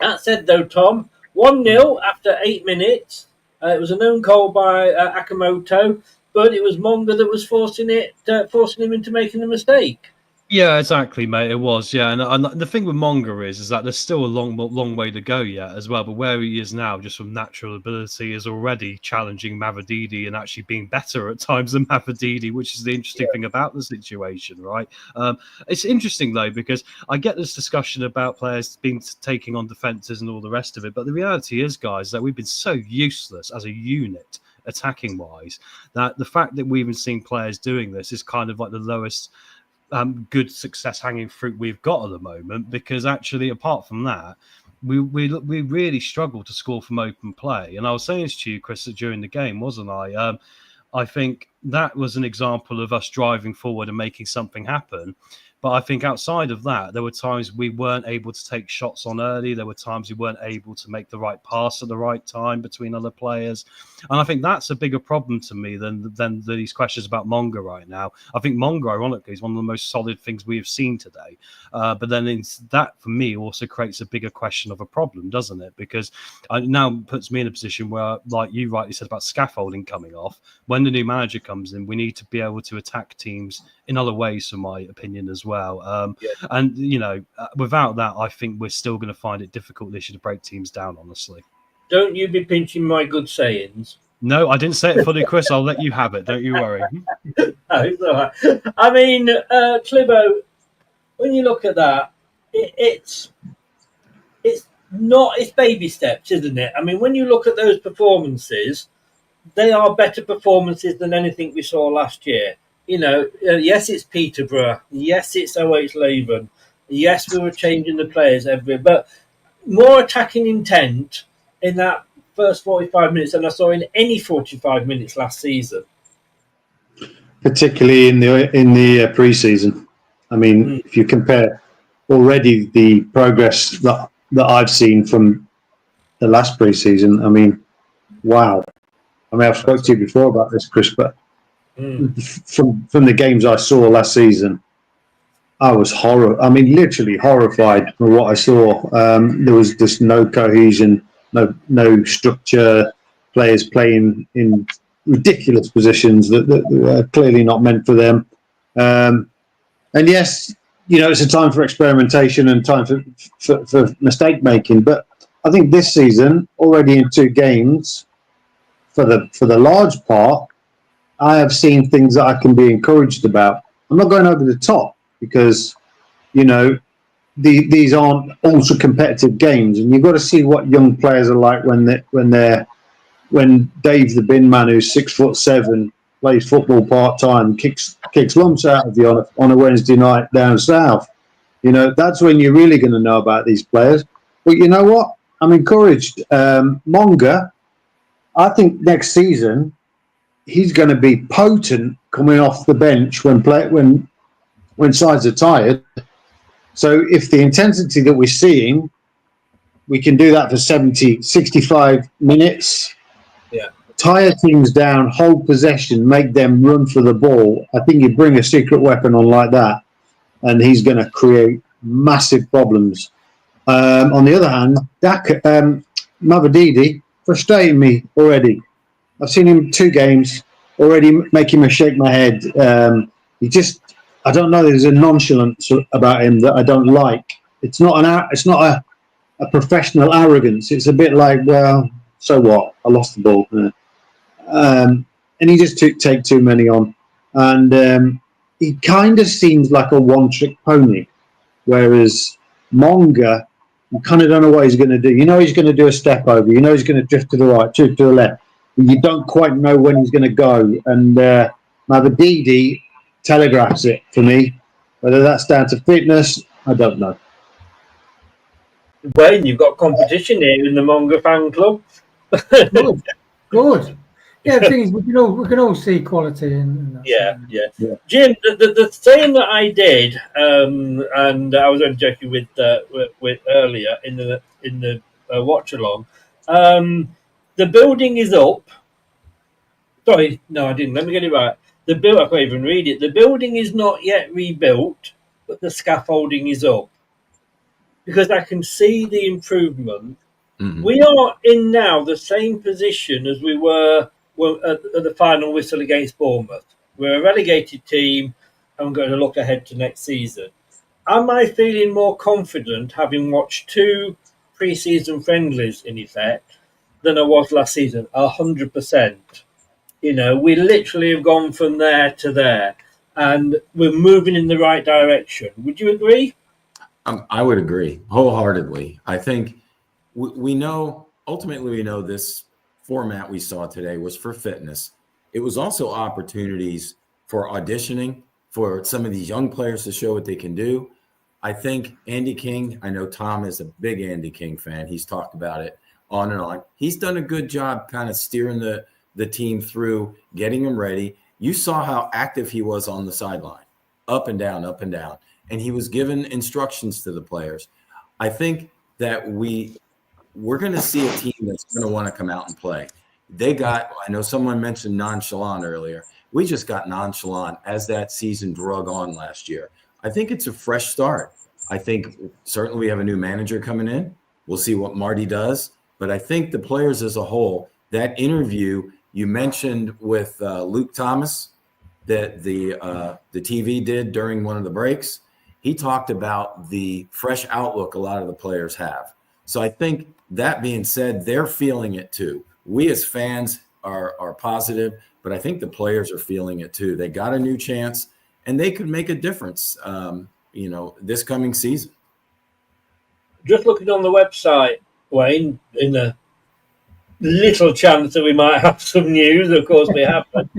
Speaker 4: Tom, 1-0 after 8 minutes. It was an own goal by Akamoto, but it was Monga that was forcing him into making the mistake.
Speaker 7: Yeah, exactly, mate. It was, yeah. And the thing with Monga is that there's still a long way to go yet as well. But where he is now, just from natural ability, is already challenging Mavididi and actually being better at times than Mavididi, which is the interesting thing about the situation, right? It's interesting, though, because I get this discussion about players taking on defences and all the rest of it. But the reality is, guys, that we've been so useless as a unit, attacking wise, that the fact that we've been seeing players doing this is kind of like the lowest good success hanging fruit we've got at the moment, because actually apart from that we really struggle to score from open play. And I was saying this to you, Chris, during the game, wasn't I? I think that was an example of us driving forward and making something happen. But I think outside of that, there were times we weren't able to take shots on early. There were times we weren't able to make the right pass at the right time between other players. And I think that's a bigger problem to me than these questions about Monga right now. I think Monga, ironically, is one of the most solid things we have seen today. But then that, for me, also creates a bigger question of a problem, doesn't it? Because it now puts me in a position where, like you rightly said about scaffolding coming off, when the new manager comes in, we need to be able to attack teams in other ways, in my opinion, as well. And, without that, I think we're still going to find it difficult this year to break teams down, honestly.
Speaker 4: Don't you be pinching my good sayings.
Speaker 7: No, I didn't say it fully, Chris. I'll let you have it. Don't you worry.
Speaker 4: No, it's all right. I mean, Clibo, when you look at that, it's baby steps, isn't it? I mean, when you look at those performances, they are better performances than anything we saw last year. Yes, it's Peterborough. Yes, it's OH Leuven. Yes, we were changing the players but more attacking intent in that first 45 minutes than I saw in any 45 minutes last season.
Speaker 8: Particularly in the pre-season. I mean, if you compare already the progress that I've seen from the last pre-season, I mean, wow. I mean, I've spoken to you before about this, Chris, but from the games I saw last season, I was literally horrified with what I saw. There was just no cohesion, no structure, players playing in ridiculous positions that are clearly not meant for them. And yes, it's a time for experimentation and time for mistake making. But I think this season, already in 2 games, for the large part, I have seen things that I can be encouraged about. I'm not going over the top because, these aren't ultra competitive games, and you've got to see what young players are like when Dave the bin man, who's 6'7", plays football part time, kicks lumps out of you on a Wednesday night down south. That's when you're really going to know about these players. But you know what? I'm encouraged. Monga, I think next season he's going to be potent coming off the bench when sides are tired. So if the intensity that we're seeing, we can do that for 65 minutes.
Speaker 4: Yeah.
Speaker 8: tire teams down, hold possession, make them run for the ball. I think you bring a secret weapon on like that, and he's going to create massive problems. On the other hand, Mavadidi frustrating me already. I've seen him 2 games already, making me shake my head. I don't know. There's a nonchalance about him that I don't like. It's not a professional arrogance. It's a bit like, well, so what? I lost the ball, and he just take too many on, and he kind of seems like a one-trick pony, whereas Monga, you kind of don't know what he's going to do. You know he's going to do a step over. You know he's going to drift to the right, drift to the left. But you don't quite know when he's going to go. And Mavadidi telegraphs it for me. Whether that's down to fitness, I don't know.
Speaker 4: Wayne, you've got competition here in the Monga fan club.
Speaker 10: Good. Yeah, the thing is, we can all see quality in that.
Speaker 4: Yeah. Jim, the thing that I did, and I was only joking with earlier in the watch along. The building is up. Sorry, no, I didn't. Let me get it right. I can't even read it. The building is not yet rebuilt, but the scaffolding is up, because I can see the improvement. Mm-hmm. We are in now the same position as we were at the final whistle against Bournemouth. We're a relegated team, and we're going to look ahead to next season. Am I feeling more confident, having watched 2 pre-season friendlies in effect, than I was last season? 100%. You know, we literally have gone from there to there, and we're moving in the right direction. Would you agree?
Speaker 9: I would agree wholeheartedly. I think we know, ultimately, we know this format we saw today was for fitness. It was also opportunities for auditioning, for some of these young players to show what they can do. I think Andy King, I know Tom is a big Andy King fan. He's talked about it on and on. He's done a good job kind of steering the team through, getting them ready. You saw how active he was on the sideline, up and down, up and down. And he was given instructions to the players. I think that we're going to see a team that's going to want to come out and play. I know someone mentioned nonchalant earlier. We just got nonchalant as that season drug on last year. I think it's a fresh start. I think certainly we have a new manager coming in. We'll see what Marty does. But I think the players as a whole, that interview you mentioned with Luke Thomas that the TV did during one of the breaks, he talked about the fresh outlook a lot of the players have. So I think that being said, they're feeling it too. We as fans are positive, but I think the players are feeling it too. They got a new chance, and they could make a difference, this coming season.
Speaker 4: Just looking on the website, Wayne, in the little chance that we might have some news, of course we haven't.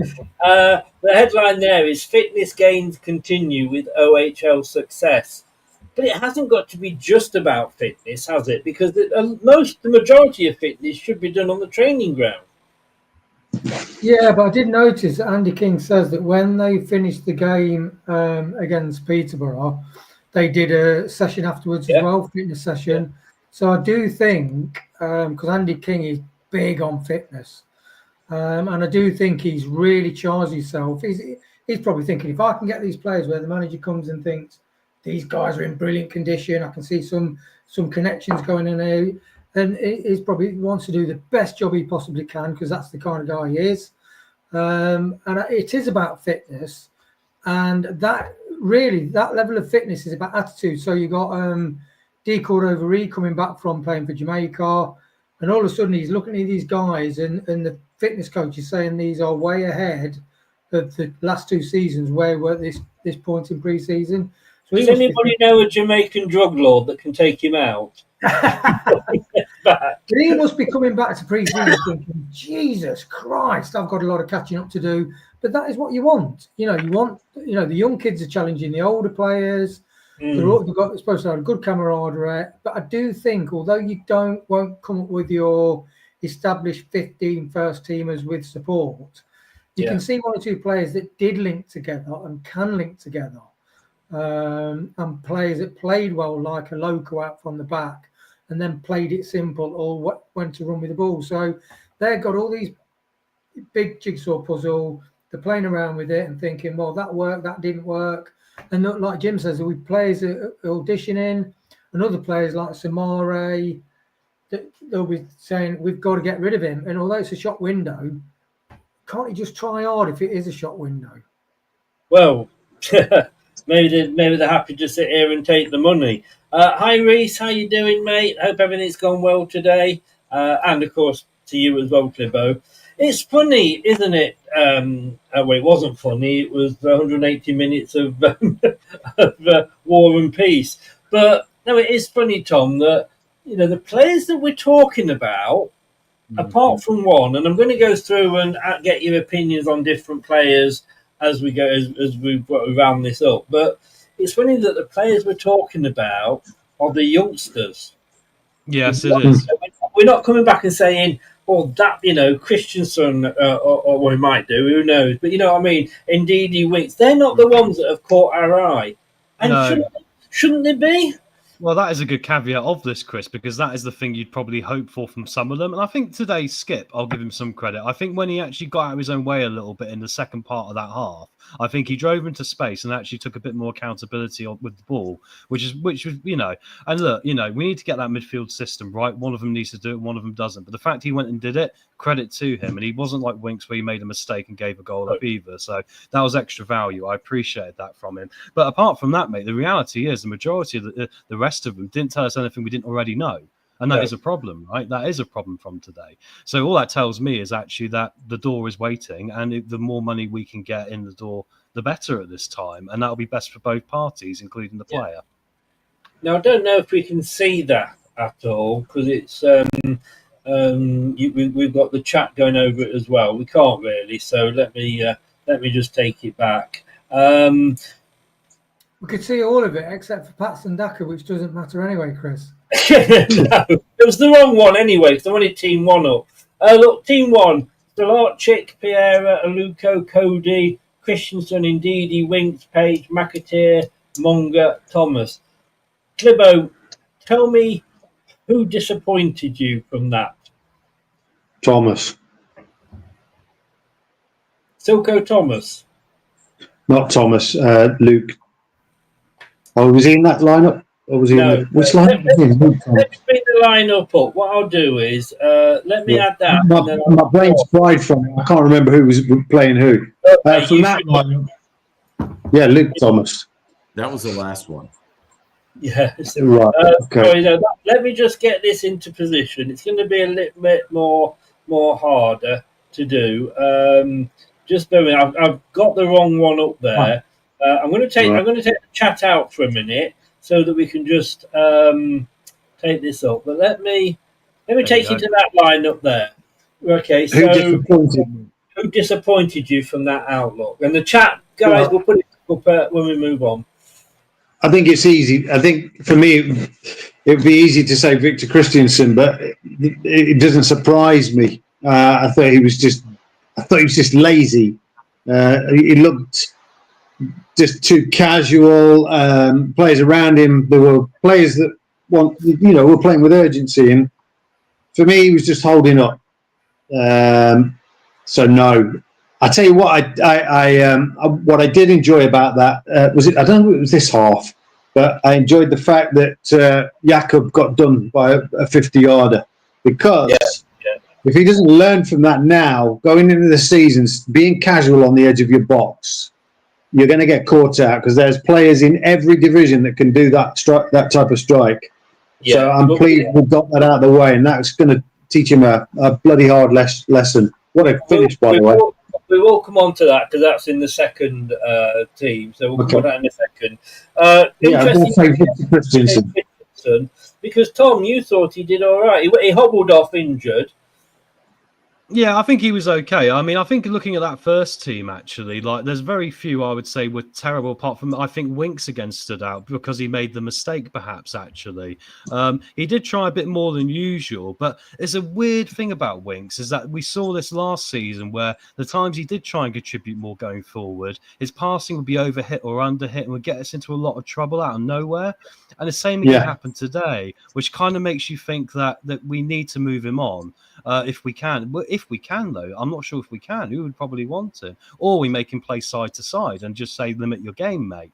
Speaker 4: The headline there is "Fitness gains continue with OHL success." But it hasn't got to be just about fitness, has it? Because the majority of fitness should be done on the training ground.
Speaker 10: Yeah, but I did notice that Andy King says that when they finished the game against Peterborough, they did a session afterwards as well, fitness session. So I do think, because Andy King is big on fitness, and I do think he's really charged himself. He's probably thinking, if I can get these players where the manager comes and thinks these guys are in brilliant condition, I can see some connections going in there, and he probably wants to do the best job he possibly can, because that's the kind of guy he is. And it is about fitness, and that level of fitness is about attitude. So you got D. Cordova coming back from playing for Jamaica, and all of a sudden he's looking at these guys, and the fitness coach is saying these are way ahead of the last 2 seasons where we're at this point in pre-season. So
Speaker 4: does anybody know a Jamaican drug lord that can take him out?
Speaker 10: He must be coming back to pre-season thinking, Jesus Christ, I've got a lot of catching up to do. But that is what you want. The young kids are challenging the older players. They're supposed to have a good camaraderie. But I do think, although you won't come up with your established 15 first teamers with support, you can see 1 or 2 players that did link together and can link together. And players that played well, like a Loco out from the back, and then played it simple or went to run with the ball. So they've got all these big jigsaw puzzle. They're playing around with it and thinking, well, that worked, that didn't work. And not, like Jim says, we players are auditioning, and other players like Samare, they'll be saying, we've got to get rid of him. And although it's a shop window, can't you just try hard if it is a shop window?
Speaker 4: Well, maybe they're happy to sit here and take the money. Hi, Reese. How you doing, mate? Hope everything's gone well today. And, of course, to you as well, Clibbo. It's funny, isn't it? Well, it wasn't funny. It was 180 minutes of war and peace. But, no, it is funny, Tom, that, the players that we're talking about, apart from one, and I'm going to go through and get your opinions on different players as we go, as we round this up. But it's funny that the players we're talking about are the youngsters.
Speaker 7: Yes, it is.
Speaker 4: We're not coming back and saying, "Oh, that Christensen," or we might do. Who knows? But you know what I mean. Indeed, he Winks. They're not the ones that have caught our eye, and
Speaker 7: No.
Speaker 4: shouldn't they be?
Speaker 7: Well, that is a good caveat of this, Chris, because that is the thing you'd probably hope for from some of them. And I think today's Skip, I'll give him some credit. I think when he actually got out of his own way a little bit in the second part of that half, I think he drove into space and actually took a bit more accountability with the ball, which was, and look, we need to get that midfield system right. One of them needs to do it, one of them doesn't. But the fact he went and did it, credit to him. And he wasn't like Winks where he made a mistake and gave a goal up either. So that was extra value. I appreciated that from him. But apart from that, mate, the reality is the majority of the rest of them didn't tell us anything we didn't already know. And that is a problem, right? That is a problem from today. So all that tells me is actually that the door is waiting, and the more money we can get in the door, the better at this time. And that'll be best for both parties, including the player.
Speaker 4: Now, I don't know if we can see that at all, because it's we've got the chat going over it as well. We can't really, so let me just take it back.
Speaker 10: We could see all of it except for Patson Daka, which doesn't matter anyway, Chris.
Speaker 4: No, it was the wrong one anyway, because I wanted Team 1 up. Look, Team 1, Stolarczyk, Piera, Aluko, Cody, Christensen, Ndidi, Winks, Page, McAteer, Monga, Thomas. Clibbo, tell me who disappointed you from that?
Speaker 8: Thomas.
Speaker 4: Silko Thomas?
Speaker 8: Not Thomas, Luke. Oh, was he in that lineup? Or was he in which lineup?
Speaker 4: Let me bring the lineup up. What I'll do is let me add that.
Speaker 8: My brain's fried from it. I can't remember who was playing who. From that lineup, Luke Thomas.
Speaker 9: That was the last one.
Speaker 4: Yeah.
Speaker 8: Right. Okay.
Speaker 4: Sorry, let me just get this into position. It's going to be a little bit more harder to do. Just bear with me. I've got the wrong one up there. I'm going to take the chat out for a minute so that we can just take this up. But let me take you to that line up there. Okay. So who disappointed you from that outlook? And the chat guys, we'll put it up when we move on.
Speaker 8: I think it's easy. I think for me, it would be easy to say Victor Christensen, but it doesn't surprise me. I thought he was just lazy. He looked just too casual. Players around him, there were players that were playing with urgency, and for me, he was just holding up. So no. I tell you what, what I did enjoy about that was it. I don't know if it was this half, but I enjoyed the fact that Jakob got done by a 50-yarder, because if he doesn't learn from that now, going into the seasons, being casual on the edge of your box, you're going to get caught out, because there's players in every division that can do that type of strike. Yeah. So I'm pleased we got that out of the way, and that's going to teach him a bloody hard lesson. What a finish, by the way.
Speaker 4: We will come on to that, because that's in the second team. So we'll come on to that in a second. Interesting, because Tom, you thought he did all right. He hobbled off injured.
Speaker 7: Yeah, I think he was okay. I mean, I think looking at that first team, actually, there's very few I would say were terrible, apart from I think Winks again stood out because he made the mistake, perhaps, actually. He did try a bit more than usual, but it's a weird thing about Winks is that we saw this last season where the times he did try and contribute more going forward, his passing would be overhit or underhit and would get us into a lot of trouble out of nowhere. And the same again happened today, which kind of makes you think that we need to move him on. if we can. But if we can, though, I'm not sure if we can. Who would probably want to? Or we make him play side to side and just say, limit your game, mate.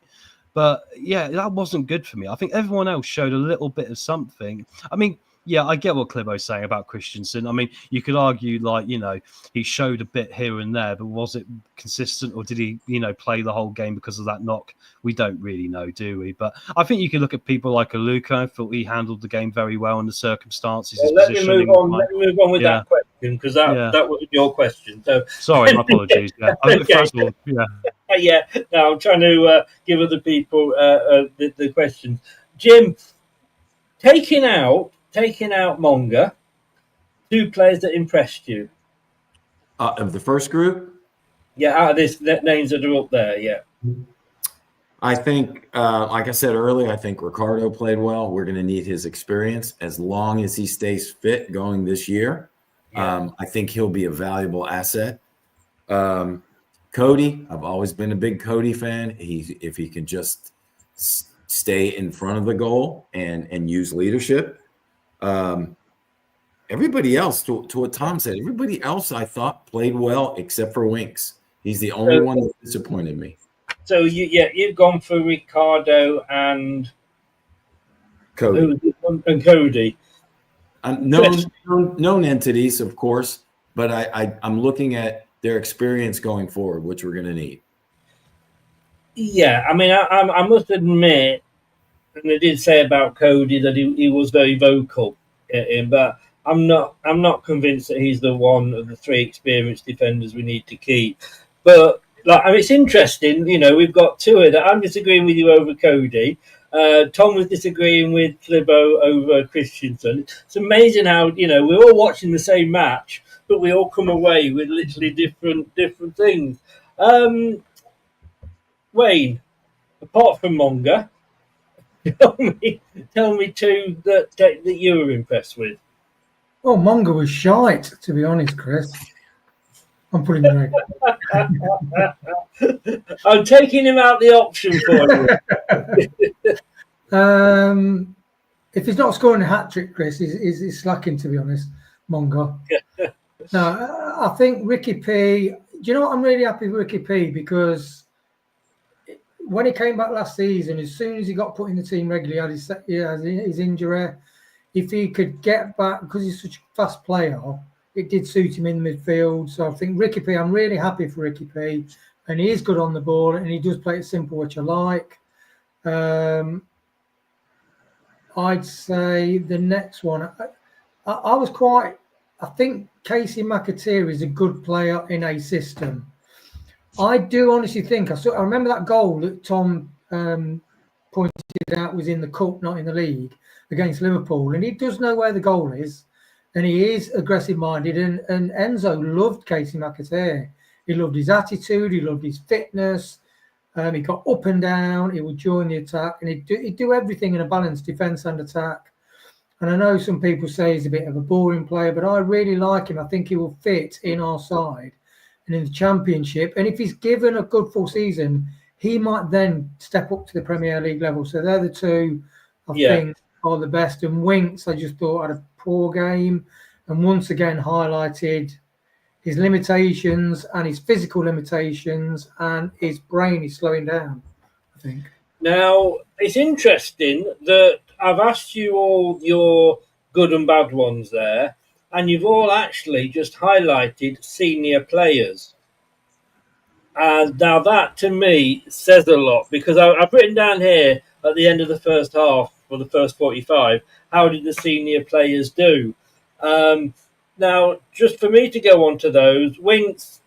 Speaker 7: But yeah, that wasn't good for me. I think everyone else showed a little bit of something. I mean, yeah, I get what Clibo's saying about Christensen. I mean, you could argue, like, you know, he showed a bit here and there, but was it consistent, or did he, you know, play the whole game because of that knock? We don't really know, do we? But I think you could look at people like Aluko. I thought he handled the game very well in the circumstances.
Speaker 4: Well, let me move on with that question, because that was your question. So
Speaker 7: sorry, my apologies. Yeah, first of all,
Speaker 4: yeah. No, I'm trying to give other people the questions. Jim, taking out Monga, 2 players that impressed you
Speaker 9: of the first group.
Speaker 4: Yeah, out of this names that are up there. Yeah,
Speaker 9: I think, like I said earlier, I think Ricardo played well. We're going to need his experience as long as he stays fit going this year. Yeah. I think he'll be a valuable asset. Cody, I've always been a big Cody fan. If he can just stay in front of the goal and use leadership. Everybody else, to what Tom said, everybody else I thought played well except for Winks. He's the only one that disappointed me.
Speaker 4: So you've gone for Ricardo and
Speaker 9: Cody. Known entities, of course, but I'm looking at their experience going forward, which we're going to need.
Speaker 4: Yeah, I mean, I must admit, and I did say about Cody that he was very vocal, but I'm not convinced that he's the one of the 3 experienced defenders we need to keep. But I mean, it's interesting, you know, we've got 2 here that I'm disagreeing with you over Cody. Tom was disagreeing with Clibo over Christensen. It's amazing how, you know, we're all watching the same match, but we all come away with literally different things. Wayne, apart from Monga, tell me 2 that you were impressed with.
Speaker 10: Well, Monga was shite, to be honest, Chris. I'm putting it
Speaker 4: I'm taking him out the option for
Speaker 10: you. If he's not scoring a hat-trick, Chris, he's slacking, to be honest, Monga. No, I think Ricky P... Do you know what? I'm really happy with Ricky P, because when he came back last season, as soon as he got put in the team regularly, he had his injury. If he could get back, because he's such a fast player, it did suit him in the midfield. So I think Ricky P, I'm really happy for Ricky P. And he is good on the ball, and he does play it simple, which I like. I'd say the next one, I think Casey McAteer is a good player in a system. I do honestly think, I remember that goal that Tom pointed out was in the cup, not in the league, against Liverpool. And he does know where the goal is. And he is aggressive-minded. And Enzo loved Casey McAteer. He loved his attitude. He loved his fitness. He got up and down. He would join the attack. And he'd do everything in a balanced defence and attack. And I know some people say he's a bit of a boring player, but I really like him. I think he will fit in our side and in the Championship. And if he's given a good full season, he might then step up to the Premier League level. So they're the 2 I think are the best. And Winks, I just thought, had a poor game and once again highlighted his limitations and his physical limitations, and his brain is slowing down, I think.
Speaker 4: Now, it's interesting that I've asked you all your good and bad ones there, and you've all actually just highlighted senior players. And now that, to me, says a lot, because I've written down here at the end of the first half, or the first 45, how did the senior players do? Now, just for me to go on to those, Winks,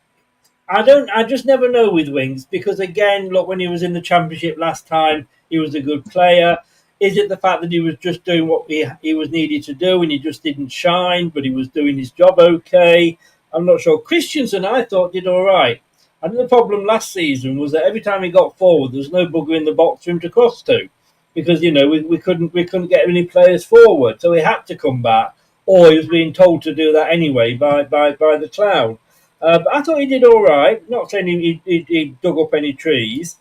Speaker 4: I just never know with Winks, because again, look, when he was in the Championship last time, he was a good player. Is it the fact that he was just doing what he was needed to do and he just didn't shine, but he was doing his job okay? I'm not sure. Christensen, I thought, did all right. I think the problem last season was that every time he got forward, there was no bugger in the box for him to cross to, because, you know, we couldn't get any players forward, so he had to come back, or he was being told to do that anyway by the Clown. But I thought he did all right. Not saying he dug up any trees.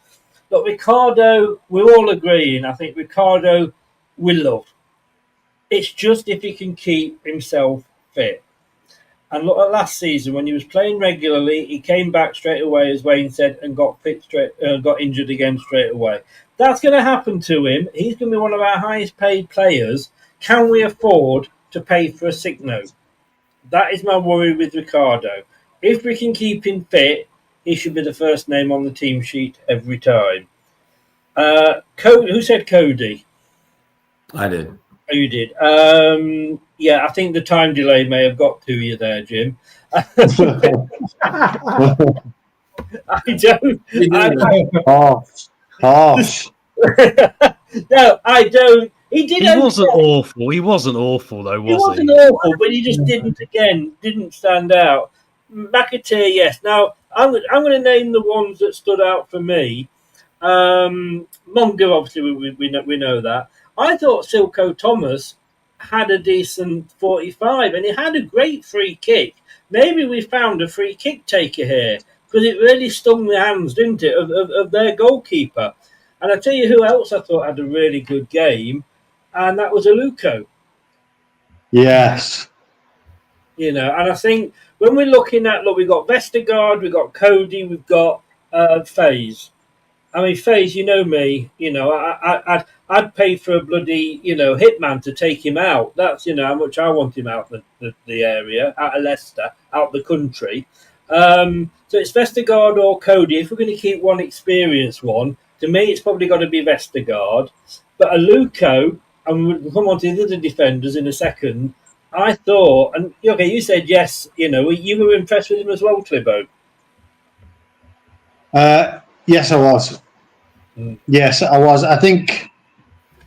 Speaker 4: But Ricardo, we're all agreeing. I think Ricardo we love. It's just if he can keep himself fit. And look at last season when he was playing regularly, he came back straight away, as Wayne said, and got got injured again straight away. That's going to happen to him. He's going to be one of our highest paid players. Can we afford to pay for a sick note? That is my worry with Ricardo. If we can keep him fit, he should be the first name on the team sheet every time. Who said Cody?
Speaker 9: I did.
Speaker 4: Oh, you did. Yeah, I think the time delay may have got to you there, Jim. I don't. No, I don't. He did.
Speaker 7: He wasn't awful. He wasn't awful though, was he?
Speaker 4: He wasn't awful, but he just didn't stand out. McAteer, yes. Now I'm going to name the ones that stood out for me. Mongo, obviously, we know that. I thought Silko Thomas had a decent 45, and he had a great free kick. Maybe we found a free kick taker here, because it really stung the hands, didn't it, of their goalkeeper. And I tell you who else I thought had a really good game, and that was Aluko.
Speaker 8: Yes.
Speaker 4: You know, and I think when we're looking at, look, we've got Vestergaard, we've got Cody, we've got FaZe. I mean, FaZe, you know me, you know, I'd pay for a bloody, you know, hitman to take him out. That's, you know, how much I want him out the area, out of Leicester, out the country. So it's Vestergaard or Cody. If we're going to keep one experienced one, to me, it's probably got to be Vestergaard. But Aluko, and we'll come on to the other defenders in a second, I thought, and okay, you said yes, you know, you were impressed with him as well, Clibbo.
Speaker 8: Yes, I was. Yes, I was. I think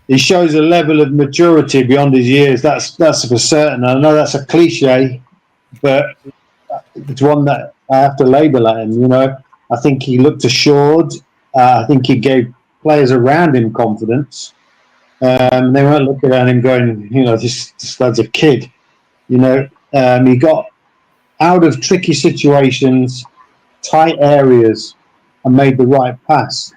Speaker 8: he shows a level of maturity beyond his years. That's for certain. I know that's a cliche, but it's one that I have to label at him. You know, I think he looked assured. I think he gave players around him confidence. They weren't looking at him going, you know, this lad's a kid. You know, he got out of tricky situations, tight areas, and made the right pass.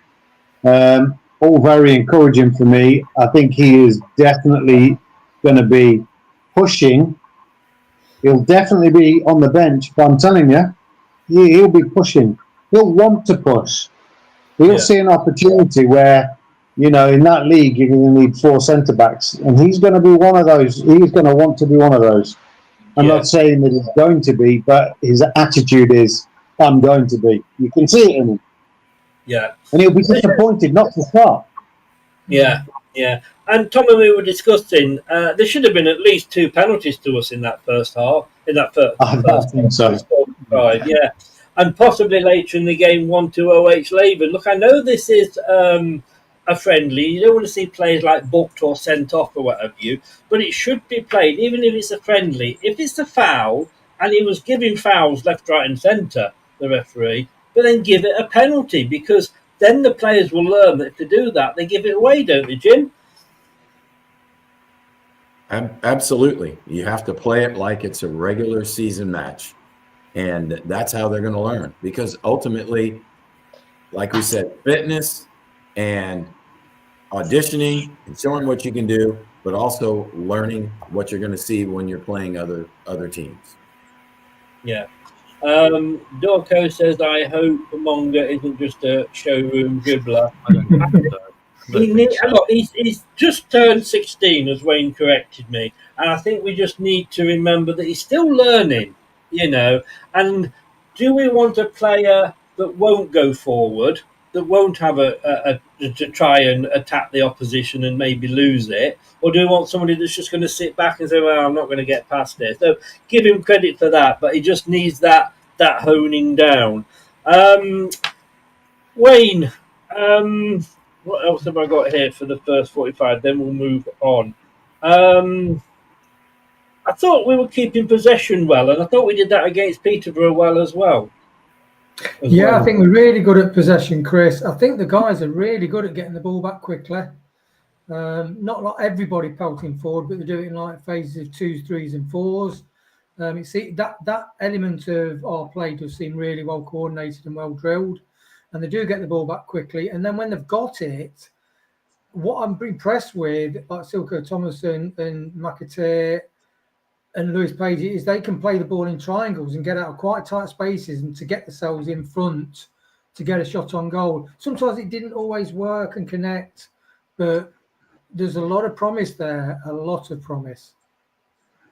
Speaker 8: All very encouraging for me. I think he is definitely going to be pushing. He'll definitely be on the bench, but I'm telling you, he'll be pushing. He'll want to push. He'll see an opportunity where, you know, in that league, you're going to need 4 centre-backs, and he's going to be one of those. He's going to want to be one of those. I'm not saying that he's going to be, but his attitude is, I'm going to be. You can see it in him.
Speaker 4: Yeah.
Speaker 8: And he'll be disappointed not to start.
Speaker 4: Yeah. And Tom and we were discussing, there should have been at least 2 penalties to us in that first half. In that first
Speaker 8: think so.
Speaker 4: Five, yeah. And possibly later in the game, 1-2 OH Leuven. Look, I know this is a friendly. You don't want to see players like booked or sent off or what have you, but it should be played, even if it's a friendly. If it's a foul, and he was giving fouls left, right and centre, the referee, but then give it a penalty, because then the players will learn that to do that, they give it away, don't they, Jim?
Speaker 9: Absolutely. You have to play it like it's a regular season match. And that's how they're going to learn. Because ultimately, like we said, fitness and auditioning and showing what you can do, but also learning what you're going to see when you're playing other teams.
Speaker 4: Yeah. Dorco says, I hope Monga isn't just a showroom dribbler. He's just turned 16, as Wayne corrected me. And I think we just need to remember that he's still learning, you know. And do we want a player that won't go forward, that won't have to try and attack the opposition and maybe lose it? Or do we want somebody that's just going to sit back and say, well, I'm not going to get past it? So give him credit for that, but he just needs that honing down. Wayne, what else have I got here for the first 45? Then we'll move on. I thought we were keeping possession well, and I thought we did that against Peterborough well as well.
Speaker 10: I think we're really good at possession, Chris. I think the guys are really good at getting the ball back quickly. Not like everybody pelting forward, but they're doing it in like phases of 2s, 3s, and 4s. That element of our play does seem really well coordinated and well drilled, and they do get the ball back quickly. And then when they've got it, what I'm impressed with, like Silko Thomas and McAteer, and Lewis Page is they can play the ball in triangles and get out of quite tight spaces and to get themselves in front to get a shot on goal. Sometimes it didn't always work and connect, but there's a lot of promise there, a lot of promise.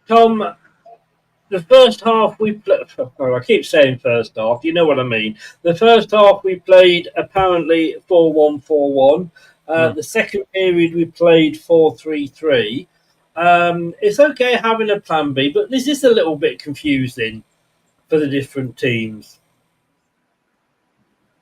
Speaker 4: Tom, the first half we played, I keep saying first half, you know what I mean. The first half we played apparently 4-1-4-1. The second period we played 4-3-3. It's okay having a plan B, but this is a little bit confusing for the different teams.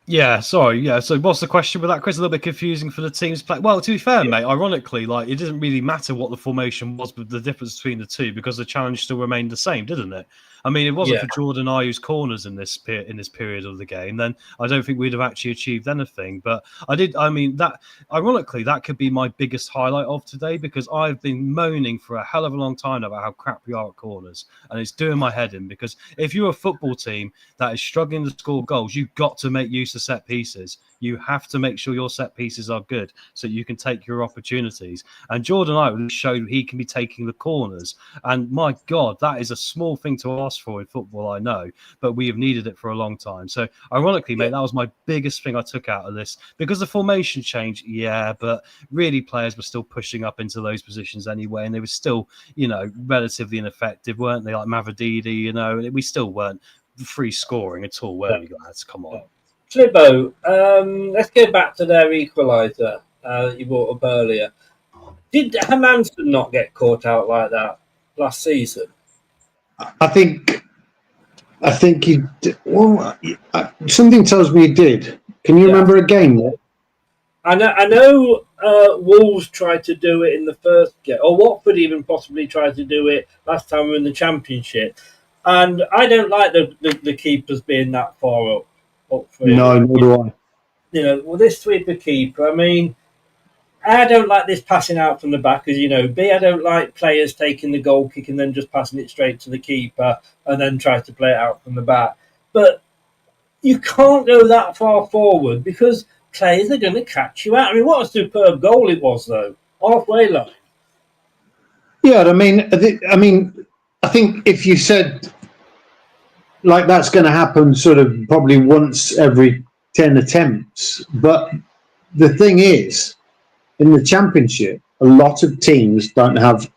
Speaker 7: Yeah, sorry. Yeah, so what's the question with that, Chris? A little bit confusing for the teams play. Well, to be fair, mate, ironically, like it doesn't really matter what the formation was, but the difference between the two, because the challenge still remained the same, didn't it? I mean, it wasn't for Jordan Ayew's corners in this period of the game, then I don't think we'd have actually achieved anything. But that ironically, that could be my biggest highlight of today, because I've been moaning for a hell of a long time about how crap we are at corners, and it's doing my head in, because if you're a football team that is struggling to score goals, you've got to make use of set pieces. You have to make sure your set pieces are good so you can take your opportunities. And Jordan Ayew showed he can be taking the corners. And my God, that is a small thing to ask for in football, I know, but we have needed it for a long time. So ironically, mate, that was my biggest thing I took out of this, because the formation changed, but really players were still pushing up into those positions anyway, and they were still, relatively ineffective, weren't they? Like Mavadidi, we still weren't free scoring at all, were we, guys? Come on.
Speaker 4: Slibbo, let's go back to their equaliser you brought up earlier. Did Hermansen not get caught out like that last season?
Speaker 8: I think he did. Well, something tells me he did. Can you remember a game?
Speaker 4: I know Wolves tried to do it in the first game, or Watford even possibly tried to do it last time we were in the Championship. And I don't like the keepers being that far up.
Speaker 8: No, nor do I.
Speaker 4: This sweeper keeper, I mean, I don't like this passing out from the back, as you know. B, I don't like players taking the goal kick and then just passing it straight to the keeper and then try to play it out from the back. But you can't go that far forward because players are going to catch you out. I mean, what a superb goal it was, though. Halfway line.
Speaker 8: Yeah, I think if you said like that's going to happen sort of probably once every 10 attempts. But the thing is, in the Championship, a lot of teams don't have,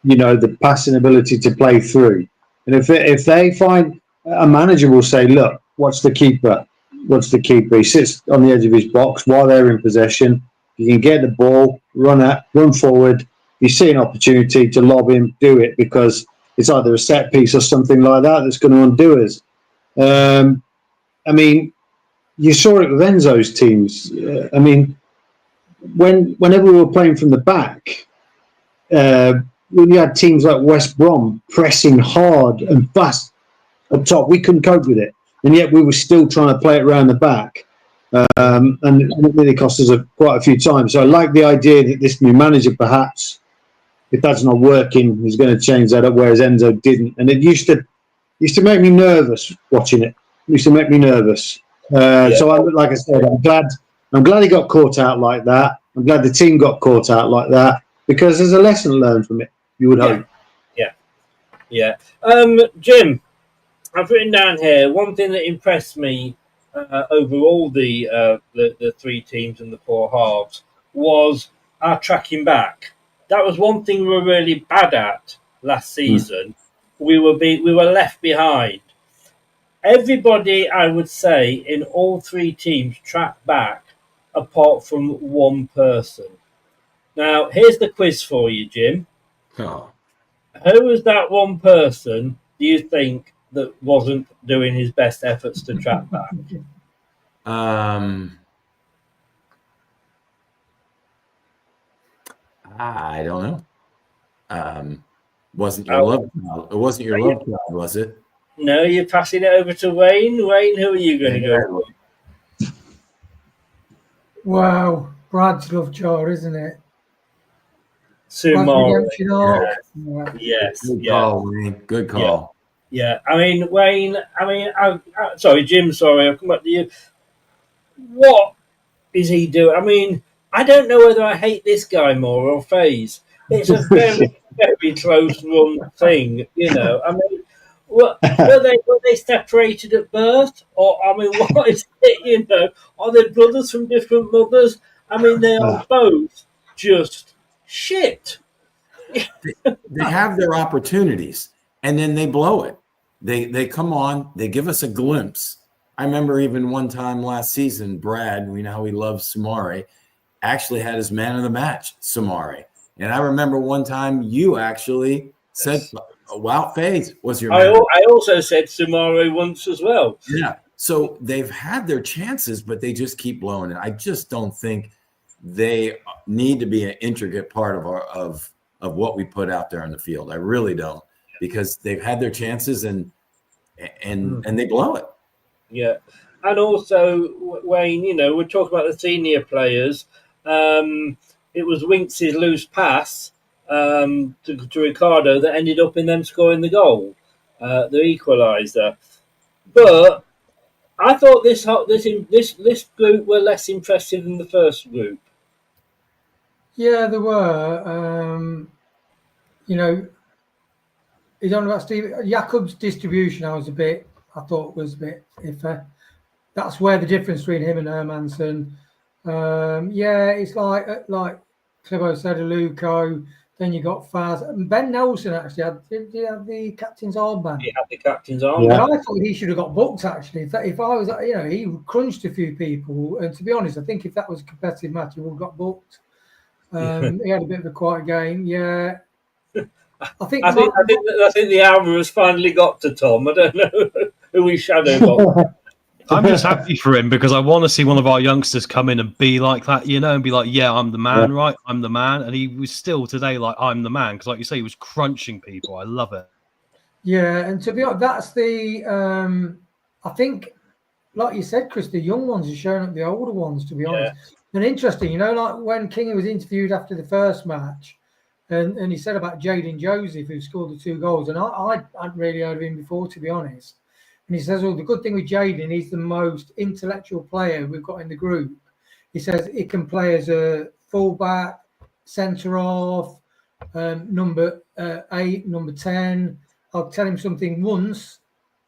Speaker 8: the passing ability to play through. And if they find a manager will say, look, what's the keeper? He sits on the edge of his box while they're in possession. You can get the ball, run forward. You see an opportunity to lob him, do it, because it's either a set piece or something like that that's going to undo us. You saw it with Enzo's teams. Whenever we were playing from the back, when you had teams like West Brom pressing hard and fast up top, we couldn't cope with it. And yet we were still trying to play it around the back. And it really cost us quite a few times. So I like the idea that this new manager, perhaps, if that's not working, he's going to change that up, whereas Enzo didn't. And it used to make me nervous watching it. It used to make me nervous. So, like I said, I'm glad he got caught out like that. I'm glad the team got caught out like that, because there's a lesson learned from it, you would hope.
Speaker 4: Yeah. Jim, I've written down here, one thing that impressed me over all the three teams in the four halves was our tracking back. That was one thing we were really bad at last season. We were left behind. Everybody, I would say, in all three teams tracked back apart from one person. Now, here's the quiz for you, Jim.
Speaker 9: Oh.
Speaker 4: Who was that one person, do you think, that wasn't doing his best efforts to track back?
Speaker 9: I don't know. Wasn't your love crowd? It wasn't your love crowd, was it?
Speaker 4: No, you're passing it over to Wayne. Wayne, who are you going to go for?
Speaker 10: Wow, Brad's love jar, isn't it?
Speaker 4: Sumar.
Speaker 9: Yes. Good call, Wayne. Good call.
Speaker 4: Yeah. Wayne. Sorry, Jim. Sorry, I'll come back to you. What is he doing? I don't know whether I hate this guy more or FaZe. It's a very close run thing, you know. I mean, were they separated at birth, or I mean, what is it? You know, are they brothers from different mothers? I mean, they are both just shit.
Speaker 9: They have their opportunities, and then they blow it. They come on, they give us a glimpse. I remember even one time last season, Brad, we know how he loves Samari, actually had his man of the match, Samari. And I remember one time you actually said, Wout Faze was your man.
Speaker 4: I also said Samari once as well.
Speaker 9: Yeah. So they've had their chances, but they just keep blowing it. I just don't think they need to be an intricate part of what we put out there on the field. I really don't, because they've had their chances and they blow it.
Speaker 4: Yeah. And also, Wayne, you know, we're talking about the senior players. It was Winks' loose pass to Ricardo that ended up in them scoring the goal, the equaliser. But I thought this group were less impressive than the first group.
Speaker 10: Yeah, there were. You know, you don't know about Steve Jakob's distribution. I thought was a bit iffy. That's where the difference between him and Hermansen. Yeah, it's like Clibo said, Aluko. Then you got Faz. Ben Nelson actually did he have the captain's armband?
Speaker 4: He had the captain's armband.
Speaker 10: Yeah. I thought he should have got booked actually. If I was, you know, he crunched a few people, and to be honest, I think if that was a competitive match, he would have got booked. He had a bit of a quiet game. Yeah. I think
Speaker 4: the armour has finally got to Tom. I don't know who he shadow boxed.
Speaker 7: I'm just happy for him because I want to see one of our youngsters come in and be like that, you know, and be like, yeah, I'm the man, right? I'm the man. And he was still today like, I'm the man. Because like you say, he was crunching people. I love it.
Speaker 10: Yeah, and to be honest, that's the, I think, like you said, Chris, the young ones are showing up the older ones, to be honest. And interesting, you know, like when Kingy was interviewed after the first match, and he said about Jaden Joseph, who scored the 2 goals. And I hadn't really heard of him before, to be honest. And he says, well, the good thing with Jaden, he's the most intellectual player we've got in the group. He says he can play as a fullback, centre-half, number 8, number 10. I'll tell him something once,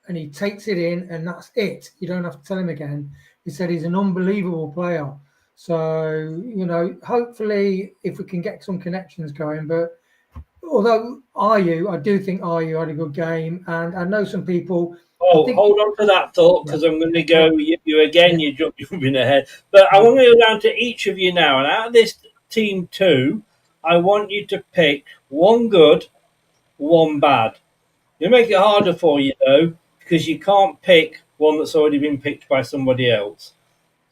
Speaker 10: and he takes it in, and that's it. You don't have to tell him again. He said he's an unbelievable player. So, you know, hopefully if we can get some connections going. But although I do think Ayew had a good game, and I know some people...
Speaker 4: hold on to that thought, because I'm going to go you again. You're jumping ahead, but I want to go down to each of you now. And out of this team 2, I want you to pick one good, one bad. You make it harder for you though, because you can't pick one that's already been picked by somebody else.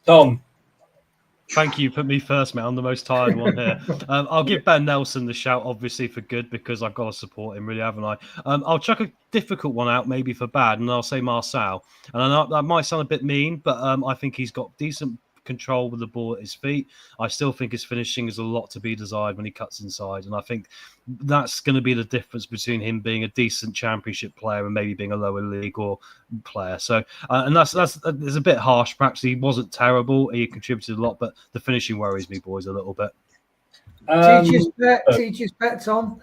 Speaker 4: Tom.
Speaker 7: Thank you. Put me first, mate. I'm the most tired one here. I'll give Ben Nelson the shout, obviously, for good, because I've got to support him, really, haven't I? I'll chuck a difficult one out, maybe for bad, and I'll say Marcel. And I know that might sound a bit mean, but I think he's got decent control with the ball at his feet. I still think his finishing is a lot to be desired when he cuts inside, and I think that's going to be the difference between him being a decent championship player and maybe being a lower league or player. So, and that's a bit harsh. Perhaps he wasn't terrible. He contributed a lot, but the finishing worries me, boys, a little bit.
Speaker 10: Teacher's pet, Tom.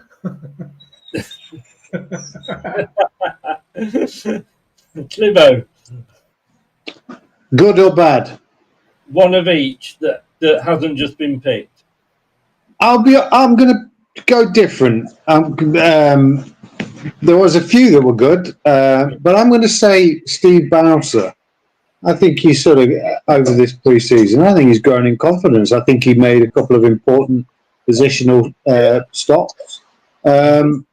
Speaker 4: Clibo.
Speaker 8: Good or bad?
Speaker 4: One of each that hasn't just been picked.
Speaker 8: I'm going to go different. There was a few that were good, but I'm going to say Steve Bowser. I think he's sort of over this pre-season. I think he's grown in confidence. I think he made a couple of important positional stops, and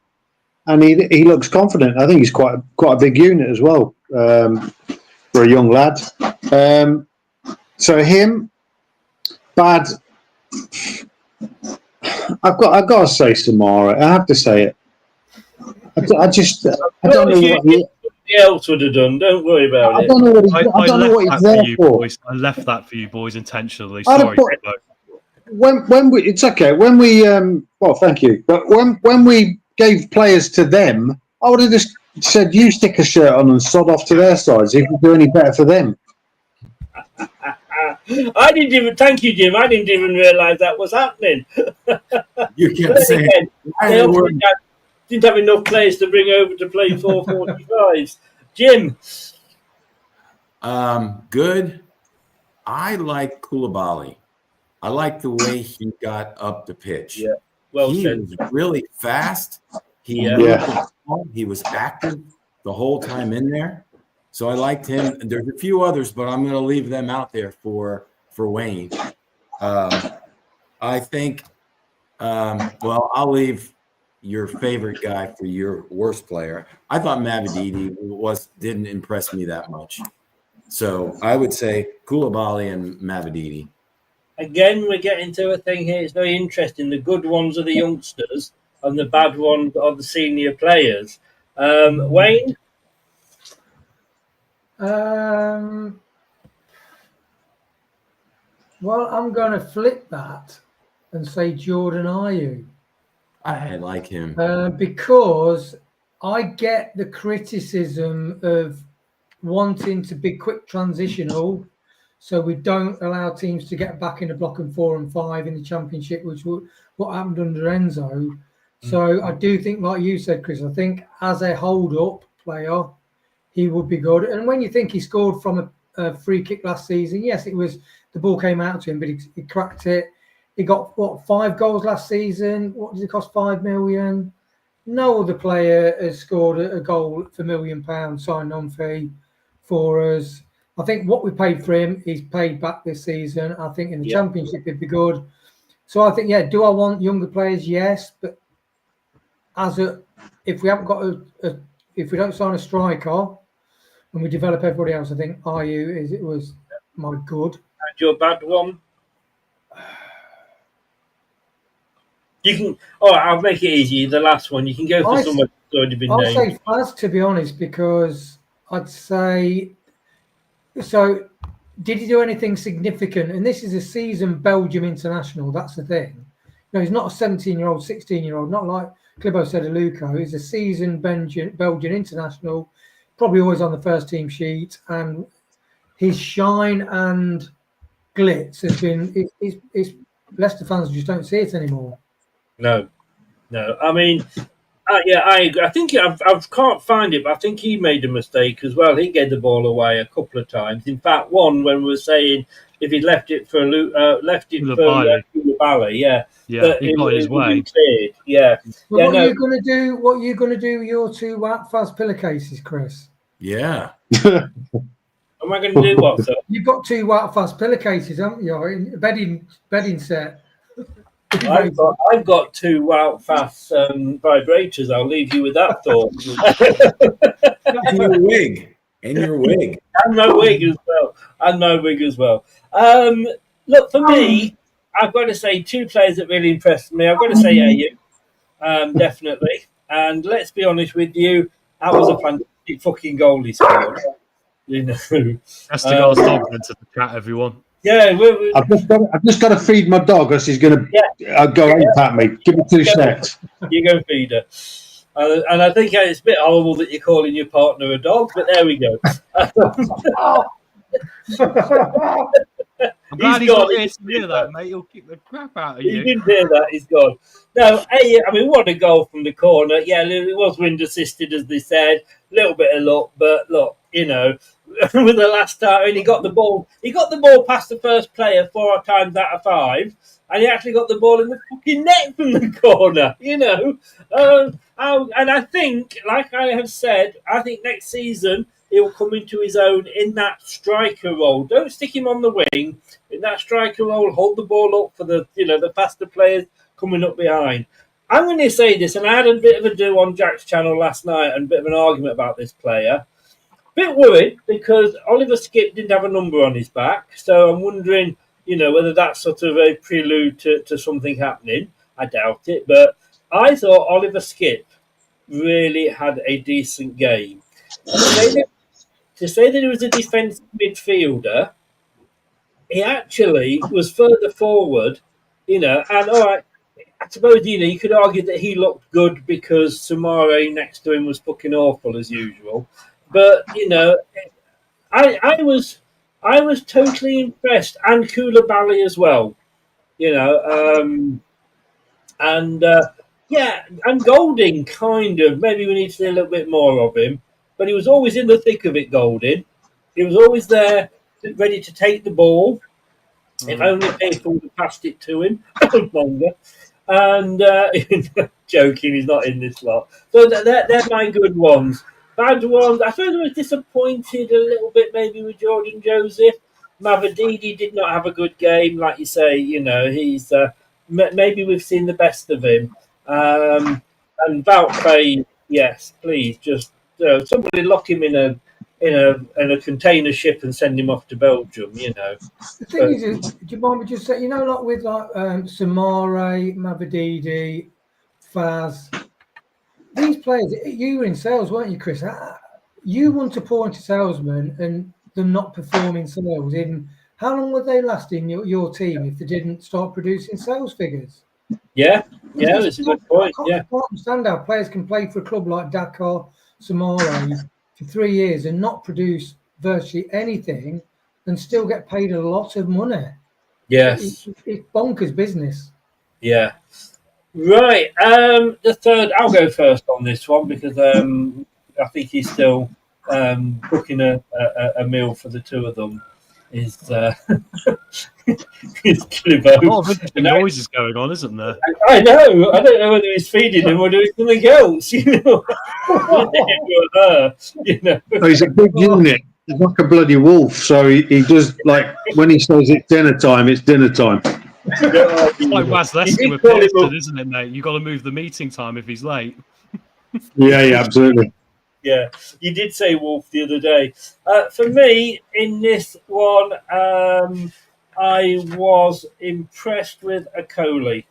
Speaker 8: he looks confident. I think he's quite a big unit as well for a young lad. So him, bad. I've got to say Samara. I have to say it. I don't know what
Speaker 4: somebody else would have done. Don't worry about it.
Speaker 8: I don't know what he's there for.
Speaker 7: Boys. I left that for you boys intentionally. Sorry.
Speaker 8: It's okay. When we well, thank you. But when we gave players to them, I would have just said, you stick a shirt on and sod off to their sides. If you do any better for them.
Speaker 4: I didn't even. Thank you, Jim. I didn't even realise that was happening.
Speaker 9: You kept saying
Speaker 4: they obviously didn't have enough players to bring over to play 445s. Jim.
Speaker 9: Good. I like Koulibaly. I like the way he got up the pitch.
Speaker 4: Yeah, well
Speaker 9: he
Speaker 4: said.
Speaker 9: was really fast. He was active the whole time in there. So I liked him. And there's a few others, but I'm going to leave them out there for Wayne. I think, I'll leave your favorite guy for your worst player. I thought Mavididi didn't impress me that much. So I would say Koulibaly and Mavididi.
Speaker 4: Again, we're getting to a thing here. It's very interesting. The good ones are the youngsters, and the bad ones are the senior players. Wayne?
Speaker 10: Well, I'm going to flip that and say Jordan Ayew.
Speaker 9: I like him.
Speaker 10: Because I get the criticism of wanting to be quick transitional, so we don't allow teams to get back in the block and 4 and 5 in the Championship, which was what happened under Enzo. So I do think, like you said, Chris, I think as a hold-up player, he would be good. And when you think he scored from a free kick last season, yes, it was the ball came out to him, but he cracked it. He got, 5 goals last season? What did it cost, £5 million? No other player has scored a goal for £1 million signed on fee for us. I think what we paid for him, he's paid back this season. I think in the Championship, it'd be good. So I think, do I want younger players? Yes. But if we haven't got if we don't sign a striker and we develop everybody else, I think Ayew was my good.
Speaker 4: And your bad one? You can. All right, I'll make it easy. The last one, you can go for someone who's already been named.
Speaker 10: I'll say Faz, to be honest, because I'd say. So, did he do anything significant? And this is a seasoned Belgium international. That's the thing. No, he's not a 17-year-old, 16-year-old. Not like Clibo said, Luco. He's a seasoned Belgian international. Probably always on the first team sheet, and his shine and glitz has been. Leicester fans just don't see it anymore.
Speaker 4: No. I mean, I agree. I think I can't find it, but I think he made a mistake as well. He gave the ball away a couple of times. In fact, one when we were saying if he'd left it for Koulibaly,
Speaker 7: he got his way.
Speaker 10: What are you going to do? What are you going to do with your 2 Faz pillowcases, Chris?
Speaker 9: Yeah.
Speaker 4: Am I going to do what? Sir?
Speaker 10: You've got 2 Faz pillowcases, haven't you? Bedding set.
Speaker 4: I've got 2 Faz vibrators. I'll leave you with that thought.
Speaker 9: And your wig. And
Speaker 4: my wig as well. Look, for me, I've got to say 2 players that really impressed me. I've got to say Ayew, definitely. And let's be honest with you, that was a fantastic fucking goal he scored. You know,
Speaker 7: that's the goal compliment to the chat, everyone.
Speaker 4: Yeah,
Speaker 8: I've just got to feed my dog, or she's going to go at me. Give me 2 seconds.
Speaker 4: You go feed her. And I think it's a bit horrible that you're calling your partner a dog, but there we go.
Speaker 7: I'm glad he's not here to hear that, mate. He'll kick the crap out of you.
Speaker 4: He didn't hear that. He's gone. No, I mean, what a goal from the corner. Yeah, it was wind assisted, as they said. A little bit of luck, but look, you know, with the last time, and he got the ball past the first player 4 times out of 5, and he actually got the ball in the fucking net from the corner, you know. And I think, like I have said, I think next season he'll come into his own in that striker role. Don't stick him on the wing. In that striker role, hold the ball up for the faster players coming up behind. I'm going to say this, and I had a bit of a do on Jack's channel last night and a bit of an argument about this player. Bit worried because Oliver Skipp didn't have a number on his back, so I'm wondering, you know, whether that's sort of a prelude to something happening. I doubt it, but I thought Oliver Skipp really had a decent game. To say that he was a defensive midfielder, he actually was further forward, you know, and all right, I suppose, you know, you could argue that he looked good because Samare next to him was fucking awful as usual. But, you know, I was I was totally impressed, and Koulibaly as well. And Golding, kind of. Maybe we need to see a little bit more of him. But he was always in the thick of it, Golding. He was always there, ready to take the ball. If only people would have passed it to him longer. And joking, he's not in this lot. So they're my good ones. Bad ones, I suppose I was disappointed a little bit maybe with Jordan Joseph. Mavididi did not have a good game, like you say. He's maybe we've seen the best of him. And Valtteri, yes, please, just somebody lock him in a container ship and send him off to Belgium.
Speaker 10: The thing is, do you mind me just saying, like with Samare, Mavididi, Faz, these players, you were in sales, weren't you, Chris? You want to point to salesmen and them not performing sales in. How long would they last in your team if they didn't start producing sales figures?
Speaker 4: Yeah, that's a good point.
Speaker 10: I can't understand how players can play for a club like Dakar, Samare for 3 years and not produce virtually anything and still get paid a lot of money.
Speaker 4: Yes.
Speaker 10: It's bonkers business.
Speaker 4: Yeah. Right. The third, I'll go first on this one because I think he's still cooking a meal for the two of them. Is Clivo.
Speaker 7: A lot of interesting noises going on, isn't there?
Speaker 4: I know. I don't know whether he's feeding him or doing something else.
Speaker 8: He's a big unit. He's like a bloody wolf. So he does, like, when he says it's dinner time, it's dinner time.
Speaker 7: It's like Waz Leicester with Pearson, isn't it, mate? You've got to move the meeting time if he's late.
Speaker 8: Yeah, absolutely.
Speaker 4: Yeah, you did say wolf the other day. For me, in this one, I was impressed with Akoli.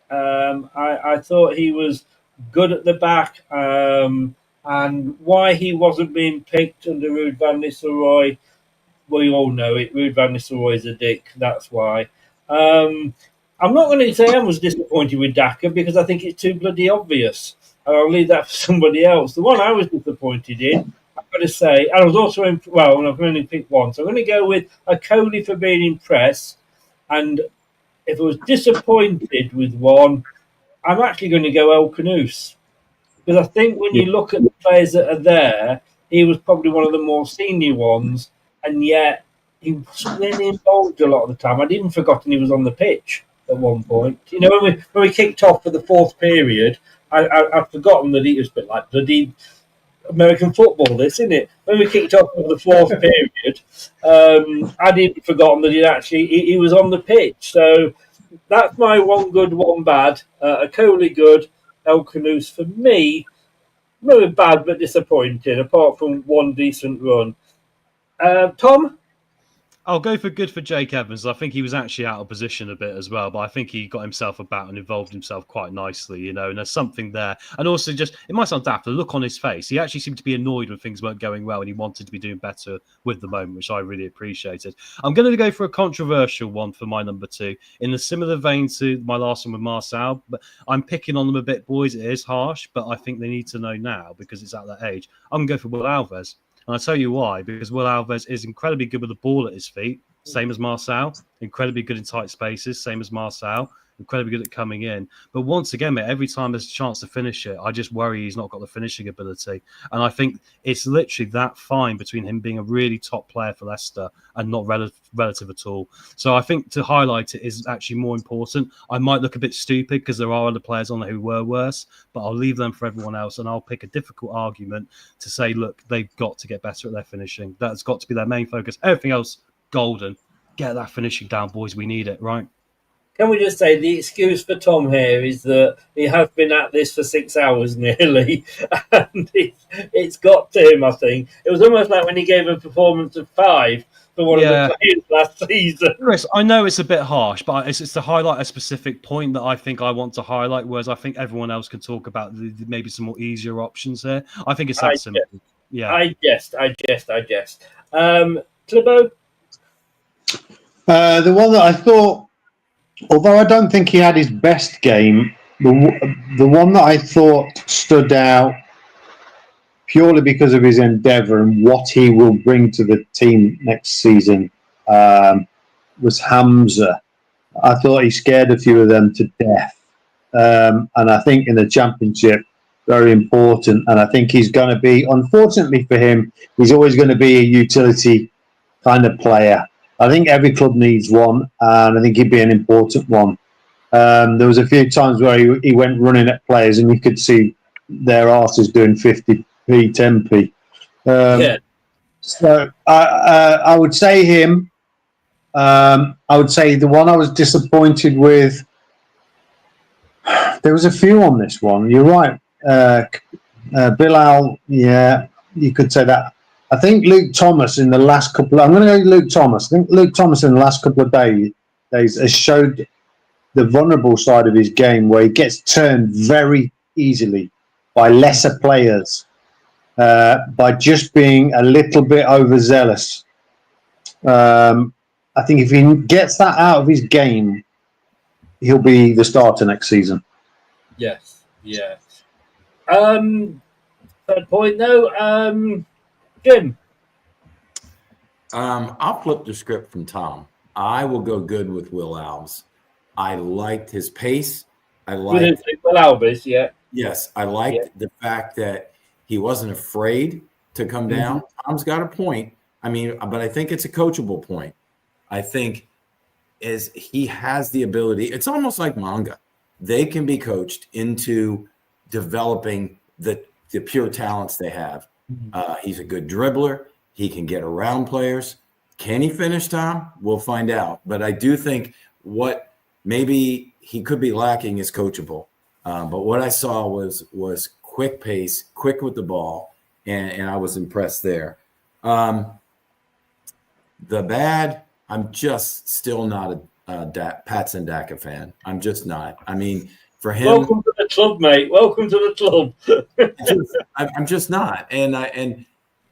Speaker 4: I thought he was good at the back, and why he wasn't being picked under Ruud van Nistelrooy, we all know it. Ruud van Nistelrooy is a dick, that's why. I'm not going to say I was disappointed with Daka because I think it's too bloody obvious. I'll leave that for somebody else. The one I was disappointed in, I've got to say, I was also I've only picked one, so I'm going to go with Akoli for being impressed. And if I was disappointed with one, I'm actually going to go El Canouse. Because I think when you look at the players that are there, he was probably one of the more senior ones, and yet he wasn't really involved a lot of the time. I'd even forgotten he was on the pitch at one point. When we kicked off for the fourth period, I'd forgotten that he was a bit like bloody American football, this, isn't it? When we kicked off for the fourth period, I'd even forgotten that he was on the pitch. So that's my one good, one bad. Akoli good, El Canouse for me, really bad but disappointing, apart from one decent run. Tom?
Speaker 7: I'll go for good for Jake Evans. I think he was actually out of position a bit as well, but I think he got himself about and involved himself quite nicely, and there's something there. And also it might sound daft, the look on his face, he actually seemed to be annoyed when things weren't going well and he wanted to be doing better with the moment, which I really appreciated. I'm going to go for a controversial one for my number 2, in a similar vein to my last one with Marcel, but I'm picking on them a bit, boys. It is harsh, but I think they need to know now because it's at that age. I'm going to go for Will Alves. And I'll tell you why, because Will Alves is incredibly good with the ball at his feet, same as Marcel, incredibly good in tight spaces, same as Marcel, incredibly good at coming in. But once again, mate, every time there's a chance to finish it, I just worry he's not got the finishing ability. And I think it's literally that fine between him being a really top player for Leicester and not relative at all. So I think to highlight it is actually more important. I might look a bit stupid because there are other players on there who were worse, but I'll leave them for everyone else and I'll pick a difficult argument to say, look, they've got to get better at their finishing. That's got to be their main focus. Everything else, golden. Get that finishing down, boys. We need it, right?
Speaker 4: Can we just say the excuse for Tom here is that he has been at this for 6 hours nearly, and it's got to him, I think. It was almost like when he gave a performance of 5 for one of the players last season.
Speaker 7: Chris, I know it's a bit harsh, but it's to highlight a specific point that I think I want to highlight, whereas I think everyone else can talk about maybe some more easier options here. I think it's that simple. Yeah.
Speaker 4: I jest. Clibo?
Speaker 8: The one that I thought, although I don't think he had his best game, the one that I thought stood out purely because of his endeavour and what he will bring to the team next season was Hamza. I thought he scared a few of them to death. And I think in the Championship, very important. And I think he's going to be, unfortunately for him, he's always going to be a utility kind of player. I think every club needs one, and I think he'd be an important one. There was a few times where he went running at players, and you could see their asses doing 50p, 10p. So I would say him. I would say the one I was disappointed with. There was a few on this one. You're right. Bilal, yeah, you could say that. I think Luke Thomas in the last couple. I'm going to go Luke Thomas. I think Luke Thomas in the last couple of days has showed the vulnerable side of his game, where he gets turned very easily by lesser players, by just being a little bit overzealous. I think if he gets that out of his game, he'll be the starter next season.
Speaker 4: Yes, yeah. Third point, though. Jim?
Speaker 9: I'll flip the script from Tom. I will go good with Will Alves. I liked his pace. I liked
Speaker 4: Will Alves, yeah.
Speaker 9: Yes, I liked the fact that he wasn't afraid to come down. Tom's got a point. I mean, but I think it's a coachable point. I think is he has the ability. It's almost like manga. They can be coached into developing the pure talents they have. He's a good dribbler. He can get around players. Can he finish, Tom? We'll find out. But I do think what maybe he could be lacking is coachable. But what I saw was quick pace, quick with the ball, and I was impressed there. The bad, I'm just still not a Patson Daka fan. I'm just not. I mean, for him,
Speaker 4: welcome to the club, mate. Welcome to the club.
Speaker 9: I'm just not. And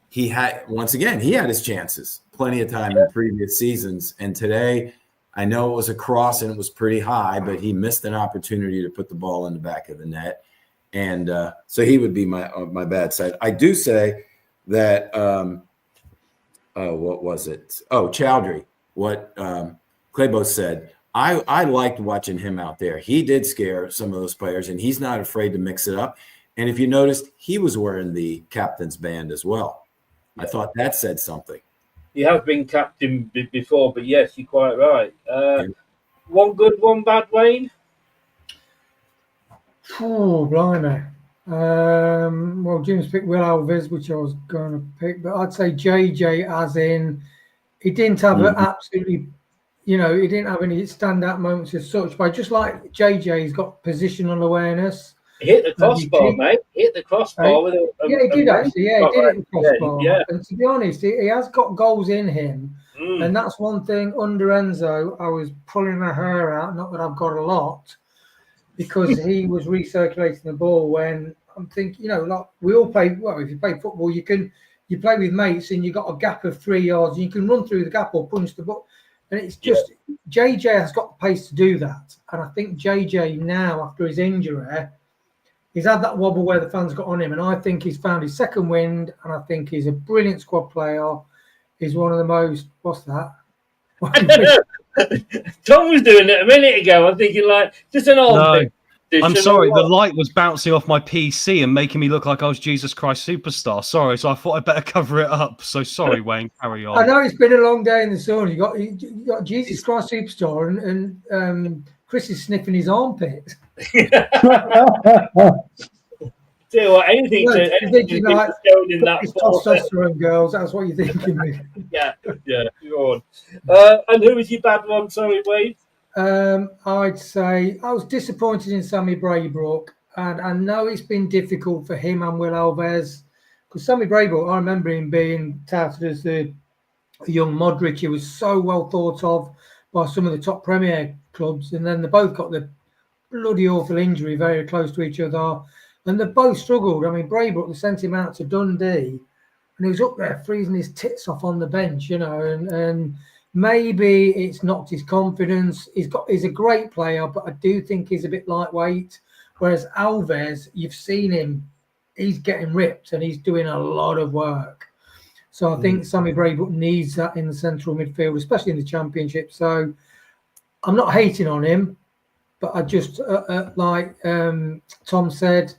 Speaker 9: he had, once again, he had his chances plenty of time in previous seasons. And today, I know it was a cross and it was pretty high, but he missed an opportunity to put the ball in the back of the net. And so he would be my bad side. I do say that, what was it? Oh, Chowdhury, what Claybo said. I liked watching him out there. He did scare some of those players, and he's not afraid to mix it up. And if you noticed, he was wearing the captain's band as well. I thought that said something.
Speaker 4: He has been captain before, but yes, you're quite right. One good, one bad, Wayne?
Speaker 10: Oh, blimey. Well, Jim's picked Will Alves, which I was going to pick, but I'd say JJ, as in he didn't have absolutely, he didn't have any standout moments as such, but just like JJ's got positional awareness.
Speaker 4: He hit the crossbar, mate. He hit the crossbar with a
Speaker 10: he did actually. Yeah, he did hit the crossbar. Yeah. And to be honest, he has got goals in him. And that's one thing under Enzo, I was pulling my hair out, not that I've got a lot, because he was recirculating the ball when I'm thinking, like we all play, well, if you play football, you play with mates and you've got a gap of 3 yards and you can run through the gap or punch the ball. And it's just, JJ has got the pace to do that. And I think JJ now, after his injury, he's had that wobble where the fans got on him. And I think he's found his second wind. And I think he's a brilliant squad player. He's one of the most, what's that?
Speaker 4: Tom was doing it a minute ago. I'm thinking just an old thing.
Speaker 7: I'm sorry, the light was bouncing off my PC and making me look like I was Jesus Christ Superstar. Sorry, so I thought I'd better cover it up. So sorry, Wayne, carry on.
Speaker 10: I know it's been a long day in the sun. You got Jesus Christ Superstar and Chris is sniffing his armpit.
Speaker 4: Tell what, anything
Speaker 10: thinking like
Speaker 4: in that
Speaker 10: testosterone girls, that's what you're thinking.
Speaker 4: yeah, you're on. And who was your bad one? Sorry, Wayne.
Speaker 10: I'd say I was disappointed in Sammy Braybrook, and I know it's been difficult for him and Will Alves, because Sammy Braybrook, I remember him being touted as the young Modric. He was so well thought of by some of the top Premier clubs, and then they both got the bloody awful injury very close to each other, and they both struggled. I mean, Braybrook, they sent him out to Dundee, and he was up there freezing his tits off on the bench, and maybe it's knocked his confidence. He's a great player, but I do think he's a bit lightweight. Whereas Alves, you've seen him, he's getting ripped and he's doing a lot of work. So I think Sammy Braybrooke needs that in the central midfield, especially in the Championship. So I'm not hating on him, but I just, like Tom said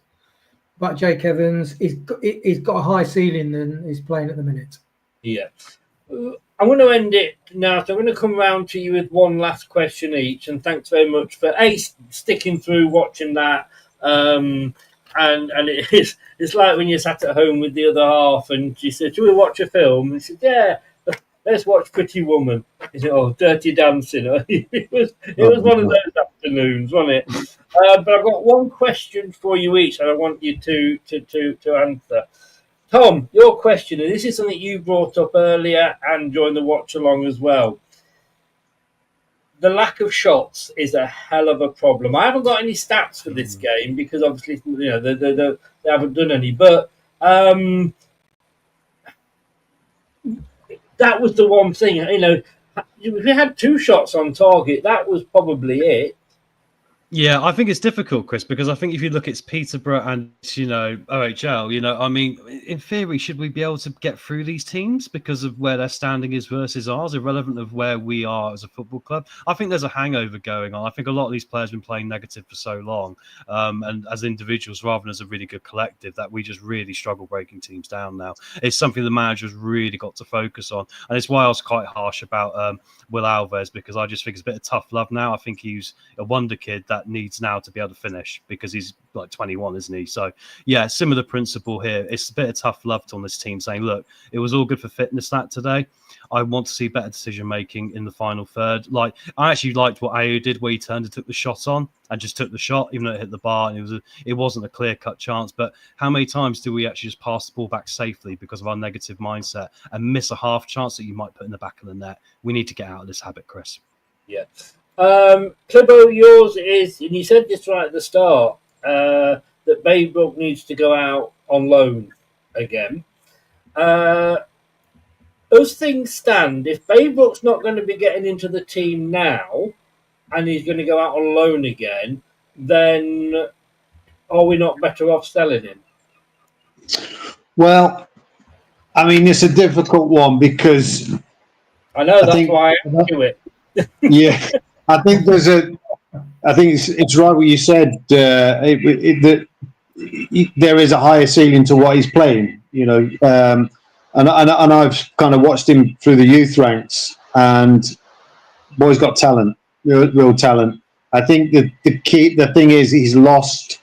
Speaker 10: about Jake Evans, he's got a high ceiling than he's playing at the minute.
Speaker 4: Yeah. I'm going to end it now. So I'm going to come round to you with one last question each. And thanks very much for sticking through watching that. And it's like when you sat at home with the other half and she said, "Shall we watch a film?" And she said, "Yeah, let's watch Pretty Woman." He said, "Oh, Dirty Dancing." It was one of those afternoons, wasn't it? But I've got one question for you each, and I want you to answer. Tom, your question, and this is something you brought up earlier and during the watch along as well. The lack of shots is a hell of a problem. I haven't got any stats for this game because obviously, you know, they haven't done any. But that was the one thing. You know, if we had 2 shots on target, that was probably it.
Speaker 7: Yeah, I think it's difficult, Chris, because I think if you look at Peterborough and, you know, OHL, you know, I mean, in theory, should we be able to get through these teams because of where their standing is versus ours, irrelevant of where we are as a football club? I think there's a hangover going on. I think a lot of these players have been playing negative for so long, and as individuals rather than as a really good collective, that we just really struggle breaking teams down now. It's something the manager's really got to focus on, and it's why I was quite harsh about Will Alves, because I just think it's a bit of tough love now. I think he's a wonder kid that needs now to be able to finish because he's like 21, isn't he? So yeah, similar principle here. It's a bit of tough love on this team saying, look, it was all good for fitness that today. I want to see better decision making in the final third. Like, I actually liked what Ayew did where he turned and took the shot on and just took the shot, even though it hit the bar and it wasn't a clear cut chance. But how many times do we actually just pass the ball back safely because of our negative mindset and miss a half chance that you might put in the back of the net? We need to get out of this habit, Chris.
Speaker 4: Yeah. Clibbo, yours is, and you said this right at the start, that Braybrooke needs to go out on loan again. As things stand, if Braybrooke's not going to be getting into the team now and he's going to go out on loan again, then are we not better off selling him?
Speaker 8: Well, I mean, it's a difficult one because
Speaker 4: I know that's why I do it.
Speaker 8: Yeah. I think it's right what you said. That there is a higher ceiling to what he's playing, you know, and I've kind of watched him through the youth ranks, and boy's got talent, real talent. I think that the thing is he's lost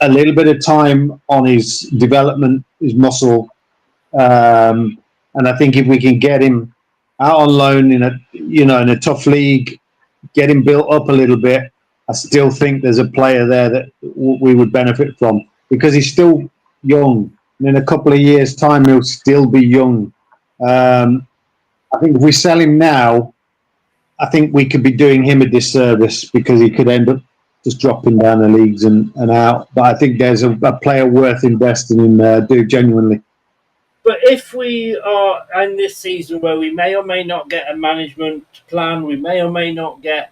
Speaker 8: a little bit of time on his development, his muscle, and I think if we can get him out on loan in a tough league, get him built up a little bit, I still think there's a player there that we would benefit from because he's still young. And in a couple of years' time, he'll still be young. I think if we sell him now, I think we could be doing him a disservice because he could end up just dropping down the leagues and out. But I think there's a player worth investing in, genuinely.
Speaker 4: But if we are in this season where we may or may not get a management plan, we may or may not get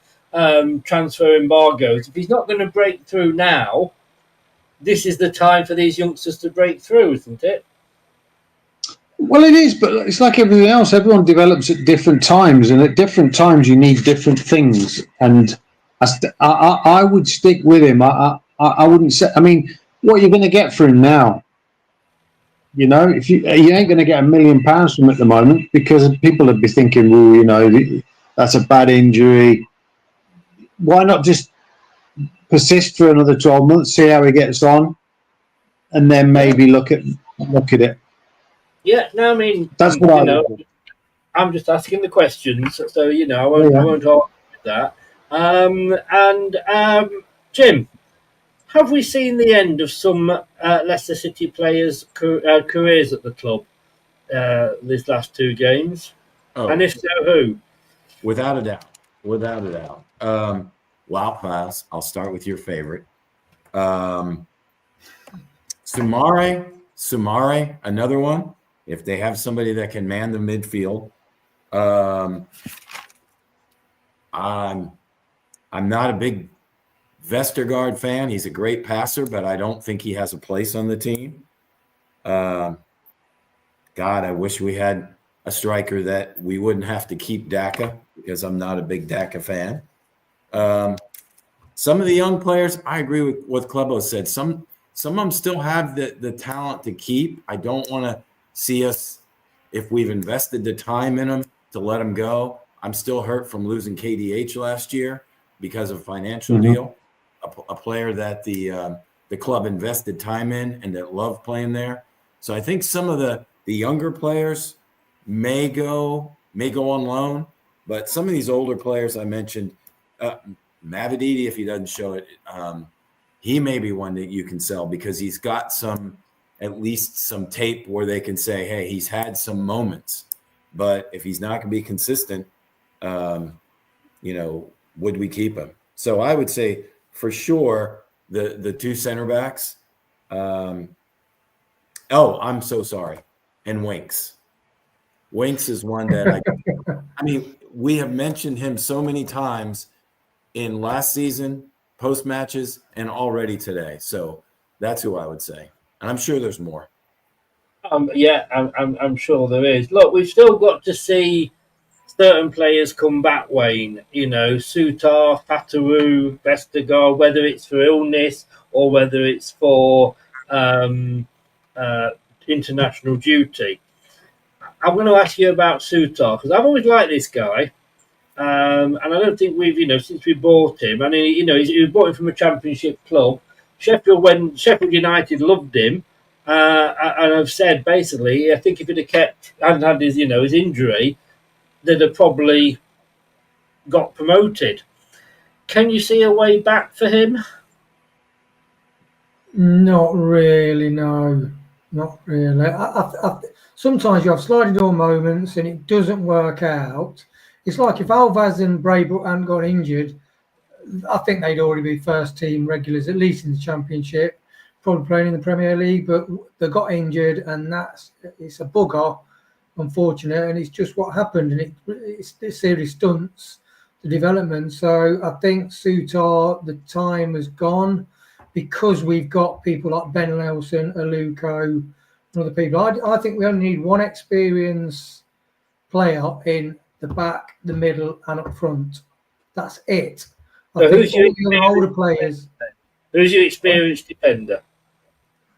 Speaker 4: transfer embargoes, if he's not going to break through now, this is the time for these youngsters to break through, isn't it?
Speaker 8: Well, it is, but it's like everything else. Everyone develops at different times, and at different times you need different things. And I would stick with him. I wouldn't say. I mean, what are you going to get for him now? You know, if you ain't going to get £1 million from him at the moment because people would be thinking, well, you know, that's a bad injury. Why not just persist for another 12 months, see how he gets on, and then maybe look at it.
Speaker 4: Yeah, no, I mean,
Speaker 8: that's what I know.
Speaker 4: I'm just asking the questions, so you know, I won't argue with that. Jim, have we seen the end of some Leicester City players' careers at the club these last 2 games?
Speaker 9: Oh,
Speaker 4: and if so, who?
Speaker 9: Without a doubt. Wow, class. I'll start with your favorite. Sumare, another one. If they have somebody that can man the midfield. I'm not a big Vestergaard fan. He's a great passer, but I don't think he has a place on the team. God, I wish we had a striker that we wouldn't have to keep Daka, because I'm not a big Daka fan. Some of the young players, I agree with what Klebo said. Some of them still have the talent to keep. I don't want to see us, if we've invested the time in them, to let them go. I'm still hurt from losing KDH last year because of a financial deal, a player that the club invested time in and that loved playing there. So I think some of the younger players may go on loan, but some of these older players I mentioned, Mavididi, if he doesn't show it, he may be one that you can sell, because he's got at least some tape where they can say, hey, he's had some moments. But if he's not going to be consistent, would we keep him? So I would say for sure the two center backs. I'm so sorry. And Winks. Winks is one that I mean, we have mentioned him so many times in last season, post matches, and already today. So that's who I would say. And I'm sure there's more.
Speaker 4: I'm sure there is. Look, we've still got to see certain players come back, Wayne. Sutar, Fataru, Vestergaard, whether it's for illness or whether it's for international duty. I'm going to ask you about Sutar, because I've always liked this guy. And I don't think we've, since we bought him, and we bought him from a championship club. Sheffield United loved him. And I've said, basically, I think if he'd have hadn't had his injury, they'd have probably got promoted. Can you see a way back for him?
Speaker 10: Not really, no. Not really. Sometimes you have sliding door moments and it doesn't work out. It's like if Alvaz and Braybrook hadn't got injured, I think they'd already be first team regulars, at least in the Championship, probably playing in the Premier League, but they got injured, and it's a bugger, unfortunate, and it's just what happened, and it seriously stunts the development. So I think Sutar, the time has gone, because we've got people like Ben Nelson, Aluko, and other people. I think we only need one experienced player in the back, the middle, and up front. That's it. I think all the older players.
Speaker 4: Who's your experienced defender?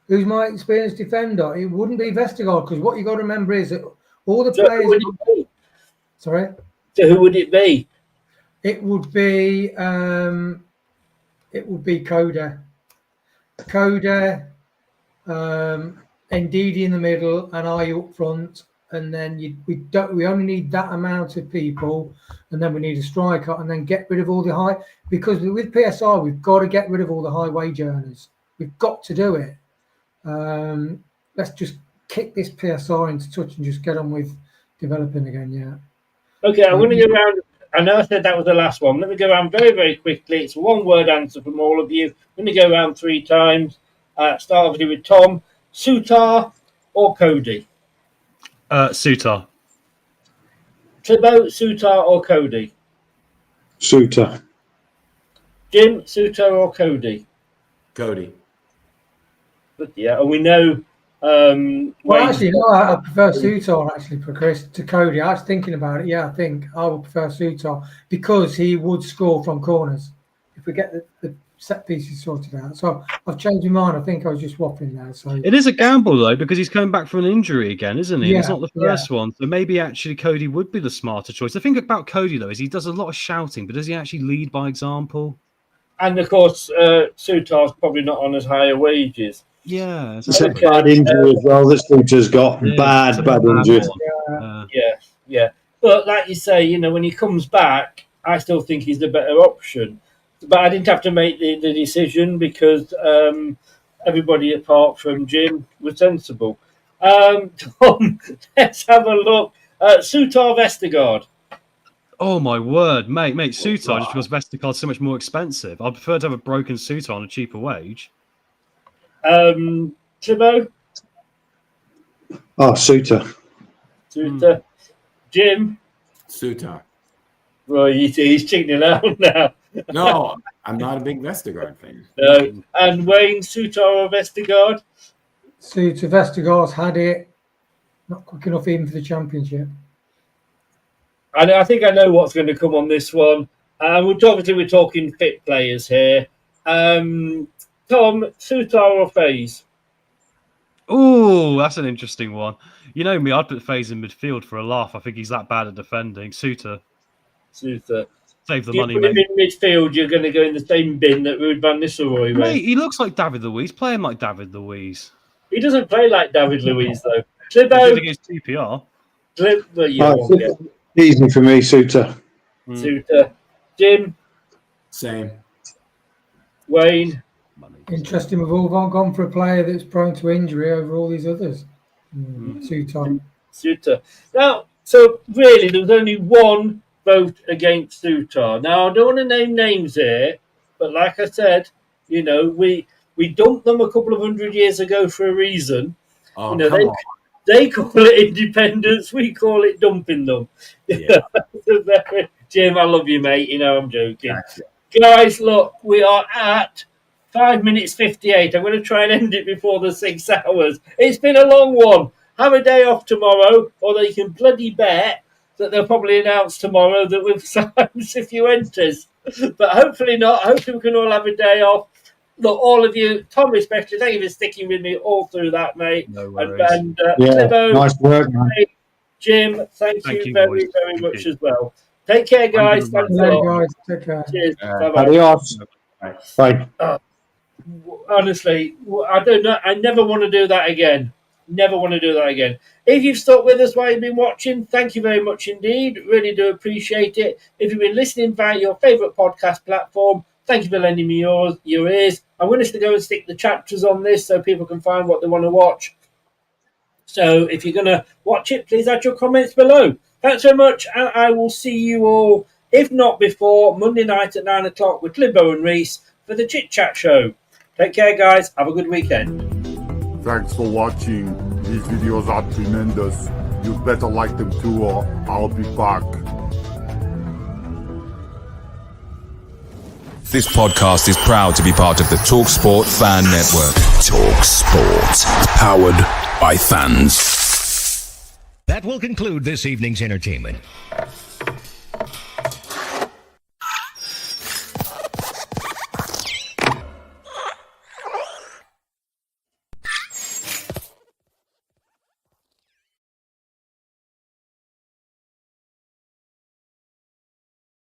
Speaker 10: Who's my experienced defender? It wouldn't be Vestergaard, because what you got to remember is that all the players.
Speaker 4: Who would it be?
Speaker 10: Sorry.
Speaker 4: So who would it be?
Speaker 10: It would be Coda, Ndidi in the middle, and I up front, and then we only need that amount of people, and then we need a striker, and then get rid of all the high, because with PSR we've got to get rid of all the high wage earners. We've got to do it. Let's just kick this PSR into touch and just get on with developing again. Yeah. Okay,
Speaker 4: I'm going to go around. I know I said that was the last one. Let me go around very, very quickly. It's a one-word answer from all of you. I'm going to go around 3 times. Start obviously with Tom. Sutar or Cody?
Speaker 7: Sutar.
Speaker 4: Clibo, Sutar or Cody?
Speaker 8: Sutar.
Speaker 4: Jim, Sutar or Cody?
Speaker 9: Cody.
Speaker 4: But yeah, and we know.
Speaker 10: Actually, no, I prefer Sutar actually for Chris to Cody. I was thinking about it. Yeah, I think I would prefer Sutar, because he would score from corners if we get the set pieces sorted out. So I've changed my mind. I think I was just waffling there. So
Speaker 7: it is a gamble though, because he's coming back from an injury again, isn't he?
Speaker 10: Yeah,
Speaker 7: it's not the first one, so maybe actually Cody would be the smarter choice. The thing about Cody though is he does a lot of shouting, but does he actually lead by example?
Speaker 4: And of course, Sutar's probably not on as high wages.
Speaker 7: Yeah,
Speaker 8: it's a bad injury as well that Sutar's got. Yeah, bad injury.
Speaker 4: Yeah. But like you say, when he comes back, I still think he's the better option. But I didn't have to make the decision, because everybody apart from Jim was sensible. Tom, let's have a look. Sutar, Vestergaard.
Speaker 7: Oh my word, mate, Sutar, just because Vestergaard's so much more expensive. I'd prefer to have a broken Sutar on a cheaper wage.
Speaker 4: Clibo?
Speaker 8: Oh, Sutar.
Speaker 4: Jim?
Speaker 9: Sutar.
Speaker 4: Well, he's cheating out now.
Speaker 9: No, I'm not a big Vestergaard fan.
Speaker 4: No. And Wayne, Sutar or Vestergaard?
Speaker 10: Sutar. Vestergaard's had it. Not quick enough even for the Championship.
Speaker 4: I think I know what's going to come on this one. We're talking fit players here. Tom, Sutar or Faze?
Speaker 7: Oh, that's an interesting one. You know me, I'd put Faze in midfield for a laugh. I think he's that bad at defending. Sutar.
Speaker 4: Save the
Speaker 7: money,
Speaker 4: mate.
Speaker 7: mate.
Speaker 4: In midfield, you're going to go in the same bin that Ruud van Nistelrooy.
Speaker 7: Mate, he looks like David Luiz. Play him like David Luiz.
Speaker 4: He doesn't play like David Luiz, though.
Speaker 7: He did against TPR.
Speaker 8: Easy for me, Sutar.
Speaker 4: Sutar. Jim?
Speaker 9: Same.
Speaker 4: Wayne?
Speaker 10: Interesting, we've all gone for a player that's prone to injury over all these others.
Speaker 4: Sutar. Now, so really, there's only one vote against Sutar. Now, I don't want to name names here, but like I said, you know, we dumped them a couple of 100 years ago for a reason.
Speaker 9: Oh,
Speaker 4: you know, they call it independence, we call it dumping them.
Speaker 9: Yeah.
Speaker 4: Jim, I love you, mate. You know I'm joking. Gotcha. Guys, look, we are at 5 minutes 58. I'm going to try and end it before the 6 hours. It's been a long one. Have a day off tomorrow, although you can bloody bet that they'll probably announce tomorrow that we've signed a few enters. But hopefully not. Hopefully we can all have a day off. Look, all of you, Tom especially, thank you for sticking with me all through that, mate.
Speaker 7: No worries.
Speaker 4: And
Speaker 8: Clivo, nice work, man.
Speaker 4: Jim, thank you very, very much as well. Take care, guys. Thanks a lot.
Speaker 10: Guys. Take care.
Speaker 4: Cheers. Bye-bye.
Speaker 8: Adios. Bye.
Speaker 4: Honestly, I don't know. I never want to do that again. Never want to do that again. If you've stuck with us while you've been watching, thank you very much indeed. Really do appreciate it. If you've been listening via your favourite podcast platform, thank you for lending me your ears. I'm going to go and stick the chapters on this so people can find what they want to watch. So if you're going to watch it, please add your comments below. Thanks so much, and I will see you all, if not before, Monday night at 9 o'clock with Clivo and Reese for the Chit Chat Show. Take care, guys. Have a good weekend.
Speaker 11: Thanks for watching. These videos are tremendous. You better like them too, or I'll be back.
Speaker 12: This podcast is proud to be part of the TalkSport Fan Network. TalkSport. Powered by fans.
Speaker 13: That will conclude this evening's entertainment.